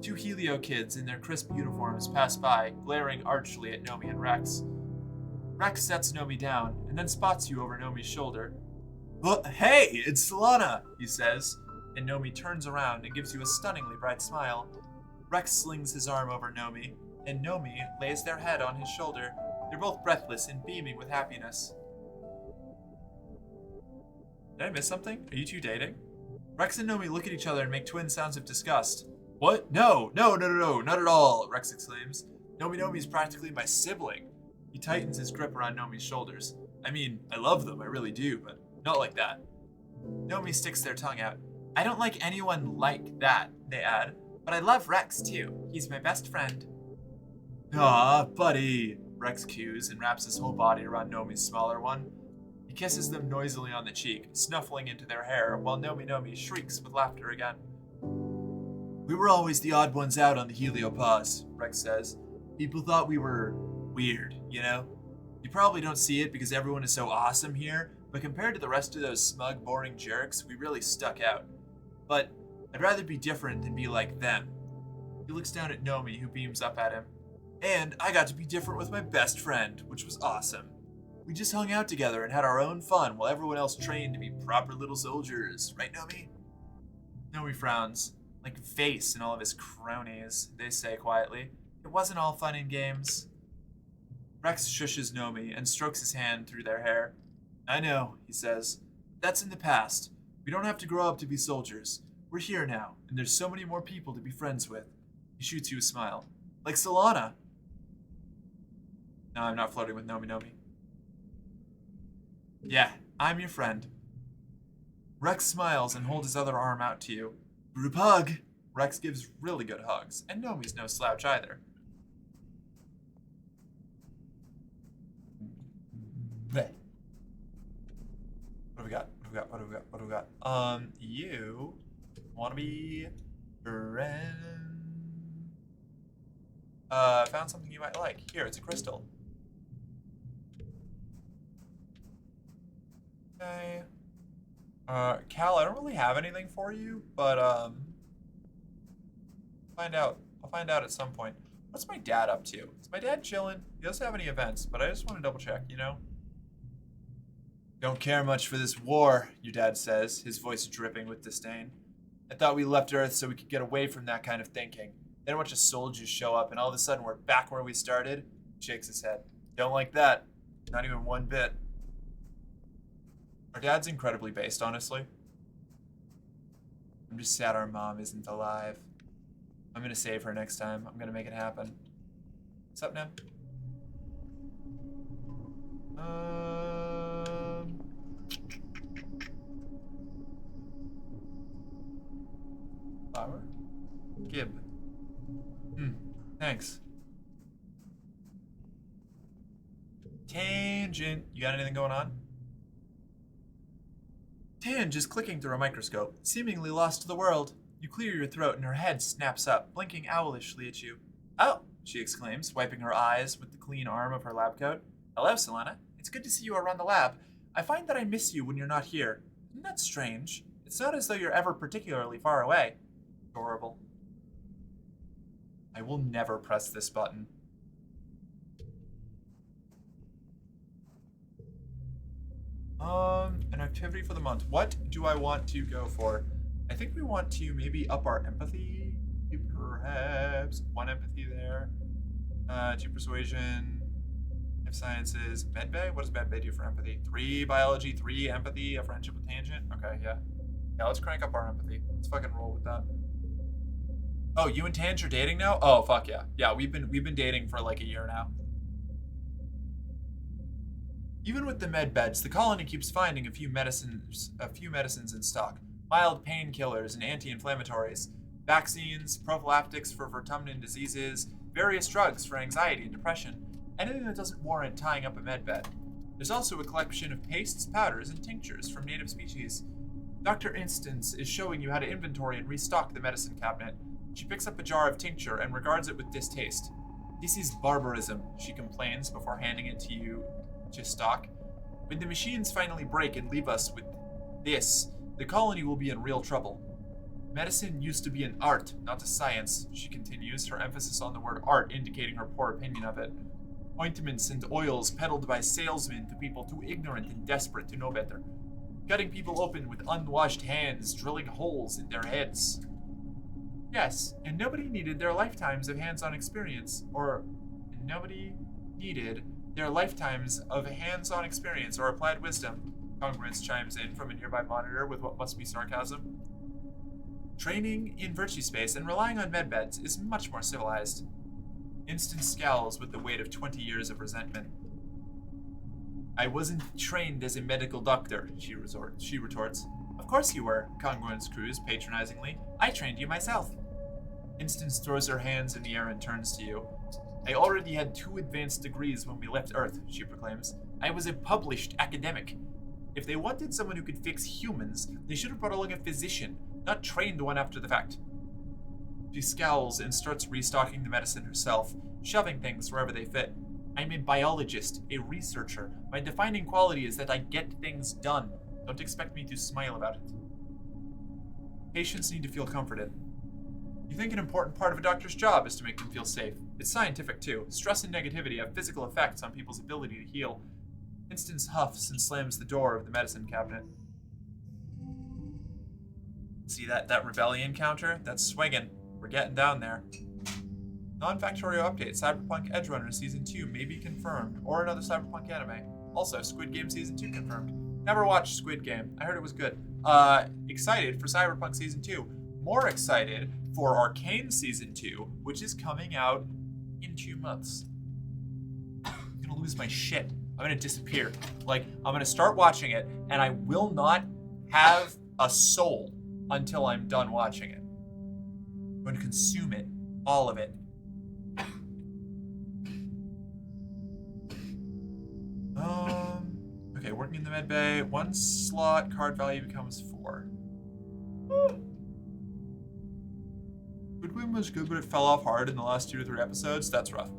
Two Helio kids in their crisp uniforms pass by, glaring archly at Nomi and Rex. Rex sets Nomi down, and then spots you over Nomi's shoulder. Hey, it's Solana, he says, and Nomi turns around and gives you a stunningly bright smile. Rex slings his arm over Nomi, and Nomi lays their head on his shoulder. They're both breathless and beaming with happiness. Did I miss something? Are you two dating? Rex and Nomi look at each other and make twin sounds of disgust. What? No, not at all, Rex exclaims. Nomi's practically my sibling. He tightens his grip around Nomi's shoulders. I mean, I love them, I really do, but not like that. Nomi sticks their tongue out. I don't like anyone like that, they add, but I love Rex too. He's my best friend. Aw, buddy, Rex coos and wraps his whole body around Nomi's smaller one. He kisses them noisily on the cheek, snuffling into their hair, while Nomi shrieks with laughter again. We were always the odd ones out on the Heliopause, Rex says. People thought we were weird, you know? You probably don't see it because everyone is so awesome here, but compared to the rest of those smug, boring jerks, we really stuck out. But I'd rather be different than be like them. He looks down at Nomi, who beams up at him. And I got to be different with my best friend, which was awesome. We just hung out together and had our own fun while everyone else trained to be proper little soldiers. Right, Nomi? Nomi frowns. Like Face and all of his cronies, they say quietly. It wasn't all fun and games. Rex shushes Nomi and strokes his hand through their hair. I know, he says. That's in the past. We don't have to grow up to be soldiers. We're here now, and there's so many more people to be friends with. He shoots you a smile. Like Solana. No, I'm not flirting with Nomi. Yeah, I'm your friend. Rex smiles and holds his other arm out to you. Group hug. Rex gives really good hugs, and Nomi's no slouch either. Bleh. What do we got? You wanna be friend? Found something you might like. Here, it's a crystal. Okay. Cal, I don't really have anything for you, but I'll find out at some point. What's my dad up to? Is my dad chilling? He doesn't have any events, but I just want to double check, you know? Don't care much for this war, your dad says, his voice dripping with disdain. I thought we left Earth so we could get away from that kind of thinking. Then a bunch of soldiers show up, and all of a sudden we're back where we started. He shakes his head. Don't like that. Not even one bit. Our dad's incredibly based, honestly. I'm just sad our mom isn't alive. I'm gonna save her next time. I'm gonna make it happen. What's up now? Flower? Gib. Thanks. Tangent. You got anything going on? Tange is clicking through a microscope, seemingly lost to the world. You clear your throat and her head snaps up, blinking owlishly at you. Oh, she exclaims, wiping her eyes with the clean arm of her lab coat. Hello, Selena. It's good to see you around the lab. I find that I miss you when you're not here. Isn't that strange? It's not as though you're ever particularly far away. Adorable. I will never press this button. An activity for the month. What do I want to go for? I think we want to maybe up our empathy. Perhaps 1 empathy there. 2 persuasion. Life sciences. Medbay? What does Medbay do for empathy? 3 biology, 3 empathy, a friendship with tangent. Okay, yeah. Yeah, let's crank up our empathy. Let's fucking roll with that. Oh, you and Tange are dating now? Oh, fuck yeah. Yeah, we've been dating for like a year now. Even with the med beds, the colony keeps finding a few medicines in stock. Mild painkillers and anti-inflammatories, vaccines, prophylactics for vertumnant diseases, various drugs for anxiety and depression, anything that doesn't warrant tying up a med bed. There's also a collection of pastes, powders, and tinctures from native species. Dr. Instance is showing you how to inventory and restock the medicine cabinet. She picks up a jar of tincture and regards it with distaste. This is barbarism, she complains before handing it to you to stock. When the machines finally break and leave us with this, the colony will be in real trouble. Medicine used to be an art, not a science, she continues, her emphasis on the word art indicating her poor opinion of it. Ointments and oils peddled by salesmen to people too ignorant and desperate to know better. Cutting people open with unwashed hands, drilling holes in their heads. Yes, and nobody needed their lifetimes of hands-on experience, or applied wisdom. Congruence chimes in from a nearby monitor with what must be sarcasm. Training in virtue space and relying on medbeds is much more civilized. Instance scowls with the weight of 20 years of resentment. I wasn't trained as a medical doctor, she retorts. Of course you were, Congruence croos patronizingly. I trained you myself. Instance throws her hands in the air and turns to you. I already had 2 advanced degrees when we left Earth, she proclaims. I was a published academic. If they wanted someone who could fix humans, they should have brought along a physician, not trained one after the fact. She scowls and starts restocking the medicine herself, shoving things wherever they fit. I'm a biologist, a researcher. My defining quality is that I get things done. Don't expect me to smile about it. Patients need to feel comforted. You think an important part of a doctor's job is to make them feel safe. It's scientific, too. Stress and negativity have physical effects on people's ability to heal. Instance huffs and slams the door of the medicine cabinet. See that rebellion counter? That's swinging. We're getting down there. Non-factorial update. Cyberpunk Edgerunner Season 2 may be confirmed, or another Cyberpunk anime. Also, Squid Game Season 2 confirmed. Never watched Squid Game. I heard it was good. Excited for Cyberpunk Season 2. More excited for Arcane Season 2, which is coming out in 2 months. I'm gonna lose my shit. I'm gonna disappear. Like, I'm gonna start watching it, and I will not have a soul until I'm done watching it. I'm going to consume it. All of it. Okay, working in the med bay. 1 slot, card value becomes 4. Goodwin was good, but it fell off hard in the last 2 to 3 episodes. That's rough.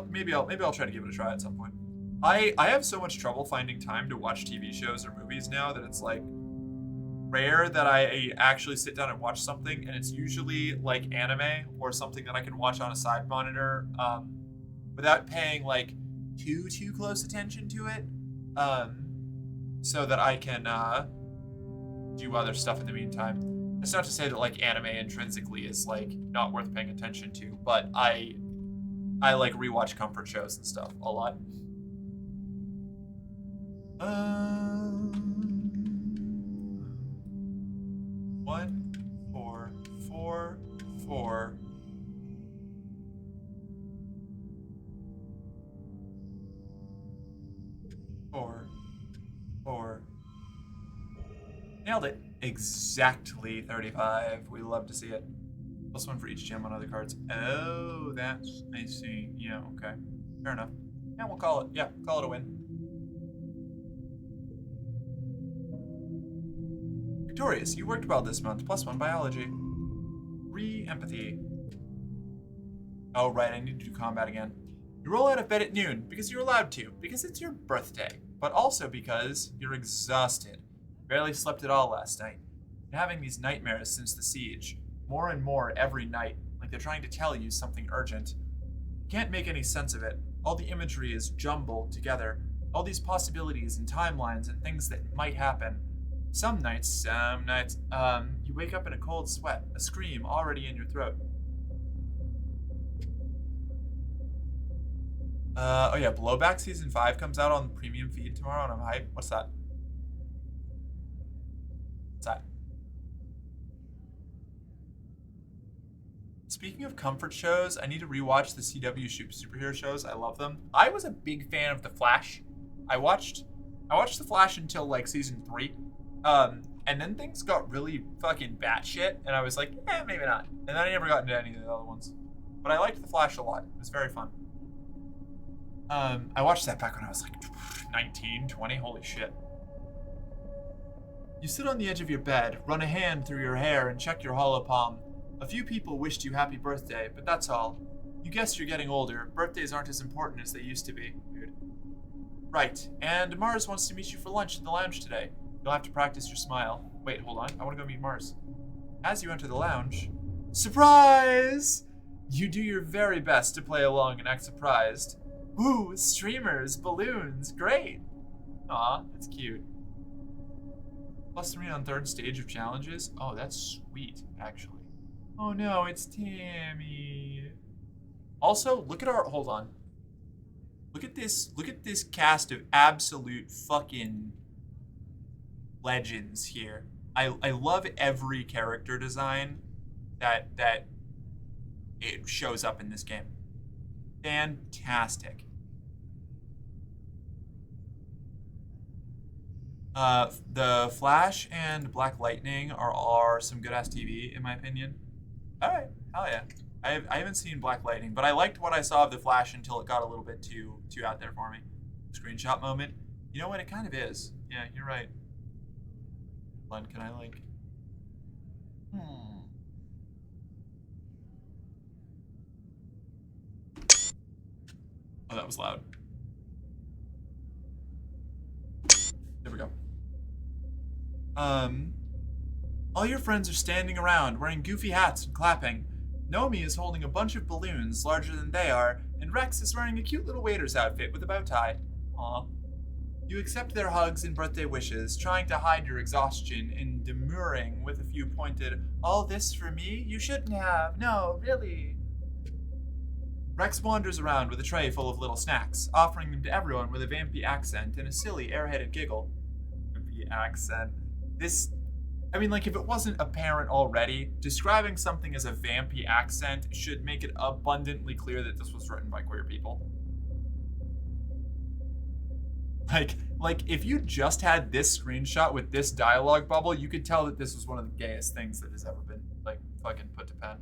Maybe I'll try to give it a try at some point. I have so much trouble finding time to watch TV shows or movies now that it's like rare that I actually sit down and watch something, and it's usually like anime or something that I can watch on a side monitor without paying like too close attention to it, so that I can do other stuff in the meantime. It's not to say that like anime intrinsically is like not worth paying attention to, but I like rewatch comfort shows and stuff a lot. 1, 4, 4, 4. Nailed it. Exactly 35. We love to see it. +1 for each gem on other cards. Oh, that's... I see. Yeah, okay. Fair enough. Yeah, we'll call it. Yeah, call it a win. Victorious, you worked well this month. +1 biology. 3 empathy. Oh, right, I need to do combat again. You roll out of bed at noon because you're allowed to, because it's your birthday, but also because you're exhausted. Barely slept at all last night. You're having these nightmares since the siege. More and more every night, like they're trying to tell you something urgent. You can't make any sense of it. All the imagery is jumbled together. All these possibilities and timelines and things that might happen. Some nights, you wake up in a cold sweat, a scream already in your throat. Oh yeah, Blowback Season 5 comes out on the premium feed tomorrow, and I'm hyped. What's that? What's that? Speaking of comfort shows, I need to rewatch the CW superhero shows. I love them. I was a big fan of The Flash. I watched The Flash until like season 3. And then things got really fucking batshit, and I was like, maybe not. And then I never got into any of the other ones. But I liked The Flash a lot. It was very fun. I watched that back when I was like 19, 20, holy shit. You sit on the edge of your bed, run a hand through your hair, and check your hollow palm. A few people wished you happy birthday, but that's all. You guess you're getting older. Birthdays aren't as important as they used to be. Weird. Right, and Mars wants to meet you for lunch in the lounge today. You'll have to practice your smile. Wait, hold on. I want to go meet Mars. As you enter the lounge... Surprise! You do your very best to play along and act surprised. Ooh, streamers, balloons, great! Aw, that's cute. +3 on third stage of challenges? Oh, that's sweet, actually. Oh no, it's Tammy. Also, look at our... Hold on. Look at this cast of absolute fucking legends here. I love every character design that it shows up in this game. Fantastic. The Flash and Black Lightning are some good-ass TV, in my opinion. Alright, hell yeah. I haven't seen Black Lightning, but I liked what I saw of the Flash until it got a little bit too out there for me. Screenshot moment. You know what? It kind of is. Yeah, you're right. Hold on, can I like... Oh, that was loud. There we go. All your friends are standing around, wearing goofy hats and clapping. Nomi is holding a bunch of balloons larger than they are, and Rex is wearing a cute little waiter's outfit with a bow tie. Aw. You accept their hugs and birthday wishes, trying to hide your exhaustion and demurring with a few pointed, "All this for me? You shouldn't have. No, really." Rex wanders around with a tray full of little snacks, offering them to everyone with a vampy accent and a silly, airheaded giggle. Vampy accent. This... I mean, like, if it wasn't apparent already, describing something as a vampy accent should make it abundantly clear that this was written by queer people. Like, if you just had this screenshot with this dialogue bubble, you could tell that this was one of the gayest things that has ever been, like, fucking put to pen.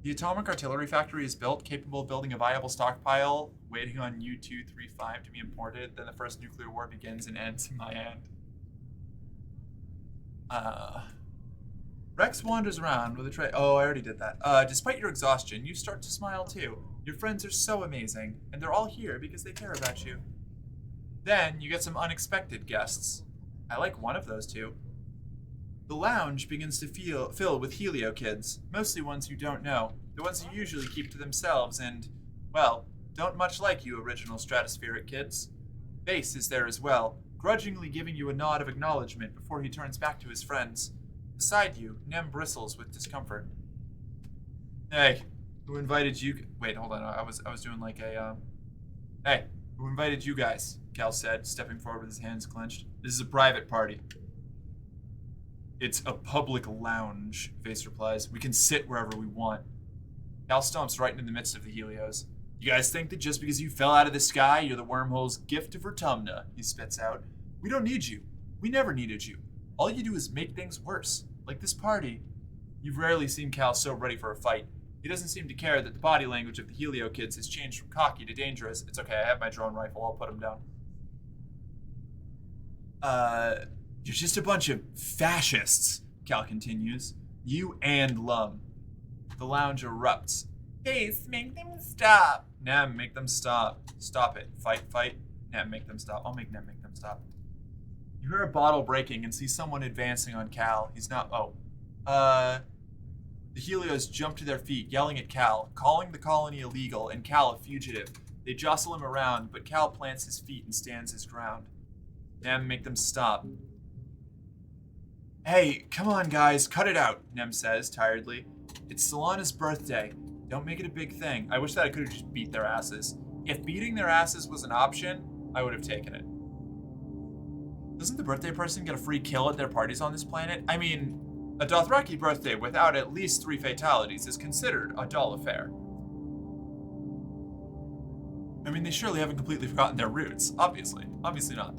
The atomic artillery factory is built, capable of building a viable stockpile, waiting on U-235 to be imported. Then the first nuclear war begins and ends in my hand. Rex wanders around with a tray. Oh, I already did that. Despite your exhaustion, you start to smile too. Your friends are so amazing, and they're all here because they care about you. Then you get some unexpected guests. I like one of those two. The lounge begins to fill with Helio kids, mostly ones you don't know, the ones you usually keep to themselves and, well, don't much like you original stratospheric kids. Base is there as well, grudgingly giving you a nod of acknowledgement before he turns back to his friends. Beside you, Nem bristles with discomfort. Hey, who invited you? Wait, hold on. I was doing like a, Hey, who invited you guys? Cal said, stepping forward with his hands clenched. This is a private party. It's a public lounge, Face replies. We can sit wherever we want. Cal stomps right into the midst of the Helios. You guys think that just because you fell out of the sky, you're the wormhole's gift of Vertumna, he spits out. We don't need you. We never needed you. All you do is make things worse. Like this party. You've rarely seen Cal so ready for a fight. He doesn't seem to care that the body language of the Helio kids has changed from cocky to dangerous. It's okay, I have my drone rifle, I'll put him down. You're just a bunch of fascists, Cal continues. You and Lum. The lounge erupts. Case, make them stop. Nem, make them stop. Stop it. Fight. Nem, make them stop. I'll make Nem make them stop. You hear a bottle breaking and see someone advancing on Cal. He's not. The Helios jump to their feet, yelling at Cal, calling the colony illegal and Cal a fugitive. They jostle him around, but Cal plants his feet and stands his ground. Nem, make them stop. Hey, come on, guys, cut it out, Nem says, tiredly. It's Solana's birthday. Don't make it a big thing. I wish that I could have just beat their asses. If beating their asses was an option, I would have taken it. Doesn't the birthday person get a free kill at their parties on this planet? I mean, a Dothraki birthday without at least 3 fatalities is considered a dull affair. I mean, they surely haven't completely forgotten their roots. Obviously. Obviously not.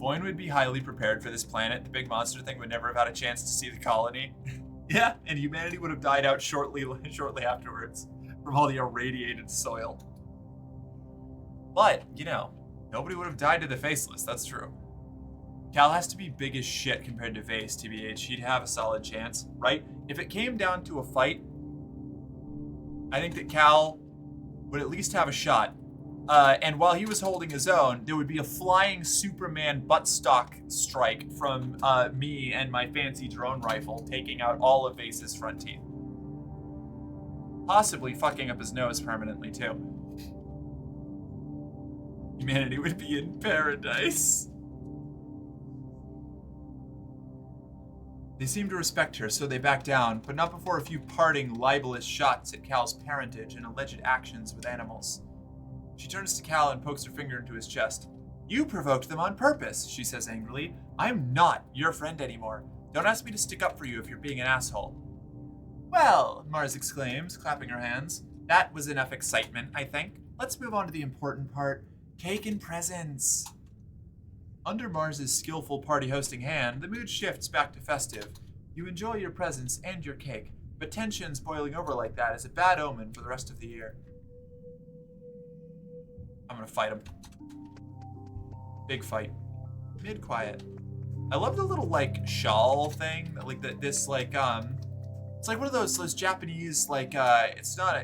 Voyn would be highly prepared for this planet. The big monster thing would never have had a chance to see the colony. Yeah, and humanity would have died out shortly afterwards from all the irradiated soil. But, you know, nobody would have died to the Faceless, that's true. Cal has to be big as shit compared to Vase, TBH. He'd have a solid chance, right? If it came down to a fight, I think that Cal would at least have a shot. And while he was holding his own, there would be a flying Superman buttstock strike from me and my fancy drone rifle, taking out all of Vase's front teeth. Possibly fucking up his nose permanently, too. Humanity would be in paradise. They seem to respect her, so they back down, but not before a few parting, libelous shots at Cal's parentage and alleged actions with animals. She turns to Cal and pokes her finger into his chest. You provoked them on purpose, she says angrily. I'm not your friend anymore. Don't ask me to stick up for you if you're being an asshole. Well, Mars exclaims, clapping her hands. That was enough excitement, I think. Let's move on to the important part. Cake and presents. Under Mars's skillful party hosting hand, the mood shifts back to festive. You enjoy your presents and your cake, but tensions boiling over like that is a bad omen for the rest of the year. I'm gonna fight him. Big fight. Mid-quiet. I love the little, like, shawl thing, like, this, like, it's like one of those Japanese, like, it's not a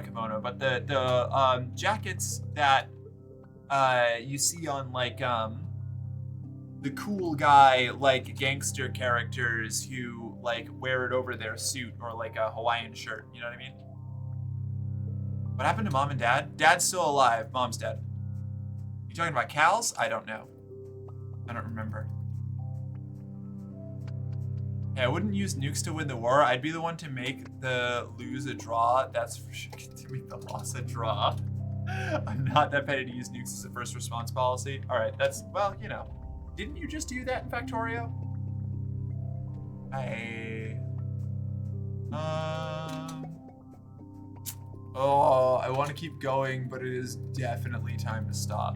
kimono, but the jackets that, you see on, like, the cool guy, like, gangster characters who, like, wear it over their suit or, like, a Hawaiian shirt, you know what I mean? What happened to Mom and Dad? Dad's still alive, Mom's dead. You talking about Cal's? I don't know. I don't remember. Yeah, I wouldn't use nukes to win the war. I'd be the one to make the lose a draw. That's for sure. To make the loss a draw. I'm not that petty to use nukes as a first response policy. Alright, that's, well, you know. Didn't you just do that in Factorio? Oh, I want to keep going, but it is definitely time to stop.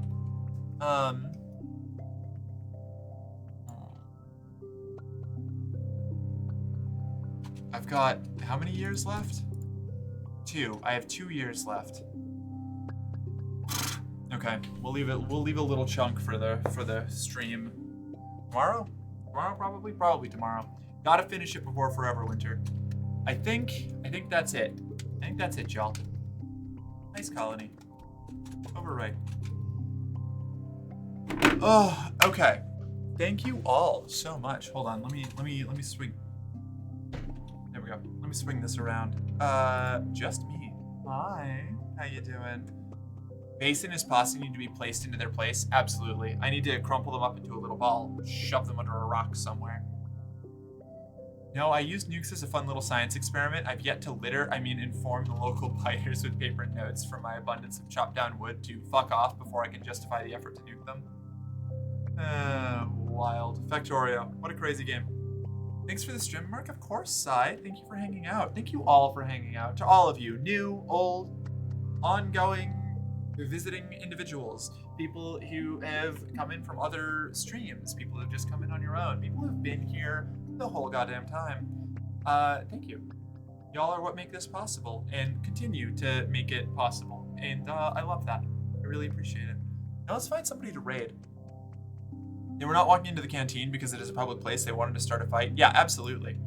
I've got how many years left? 2. I have 2 years left. Okay, we'll leave a little chunk for the stream tomorrow. Probably tomorrow. Gotta finish it before Forever Winter. I think that's it. I think that's it, y'all. Nice colony. Over right. Oh, okay. Thank you all so much. Hold on. Let me swing. There we go. Let me swing this around. Just me. Hi. How you doing? Base and his posse need to be placed into their place. Absolutely. I need to crumple them up into a little ball, shove them under a rock somewhere. No, I used nukes as a fun little science experiment. I've yet to inform the local biters with paper notes from my abundance of chopped down wood to fuck off before I can justify the effort to nuke them. Wild. Factorio. What a crazy game. Thanks for the stream, Mark. Of course, Sai. Thank you for hanging out. Thank you all for hanging out. To all of you, new, old, ongoing, visiting individuals. people who have come in from other streams, people who've just come in on your own, people who've been here the whole goddamn time. Thank you. Y'all are what make this possible and continue to make it possible. And I love that. I really appreciate it. Now let's find somebody to raid. They were not walking into the canteen because it is a public place. They wanted to start a fight. Yeah, absolutely.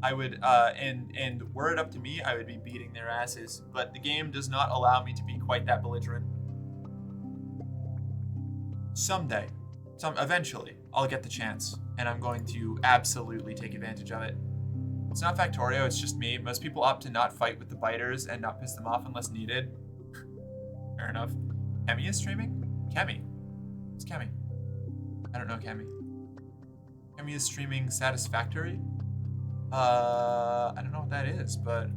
I would, and were it up to me, I would be beating their asses. But the game does not allow me to be quite that belligerent. Someday, eventually, I'll get the chance, and I'm going to absolutely take advantage of it. It's not Factorio, it's just me. Most people opt to not fight with the biters and not piss them off unless needed. Fair enough. Kemi is streaming? Kemi. It's Kemi. I don't know Kemi. Kemi is streaming Satisfactory. I don't know what that is, but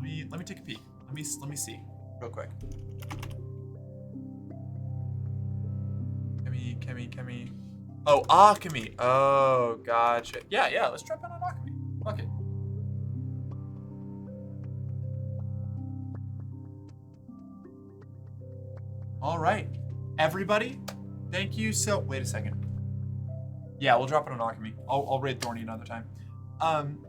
let me take a peek. Let me see real quick. Kemi. Oh, Akemi. Oh, gotcha. Yeah. Let's drop in on Akemi. Fuck it. All right, everybody. Thank you so. Wait a second. Yeah, we'll drop it on Akemi. I'll raid Thorny another time.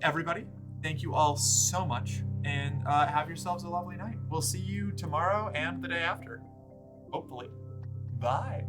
Everybody, thank you all so much, and have yourselves a lovely night. We'll see you tomorrow and the day after. Hopefully. Bye.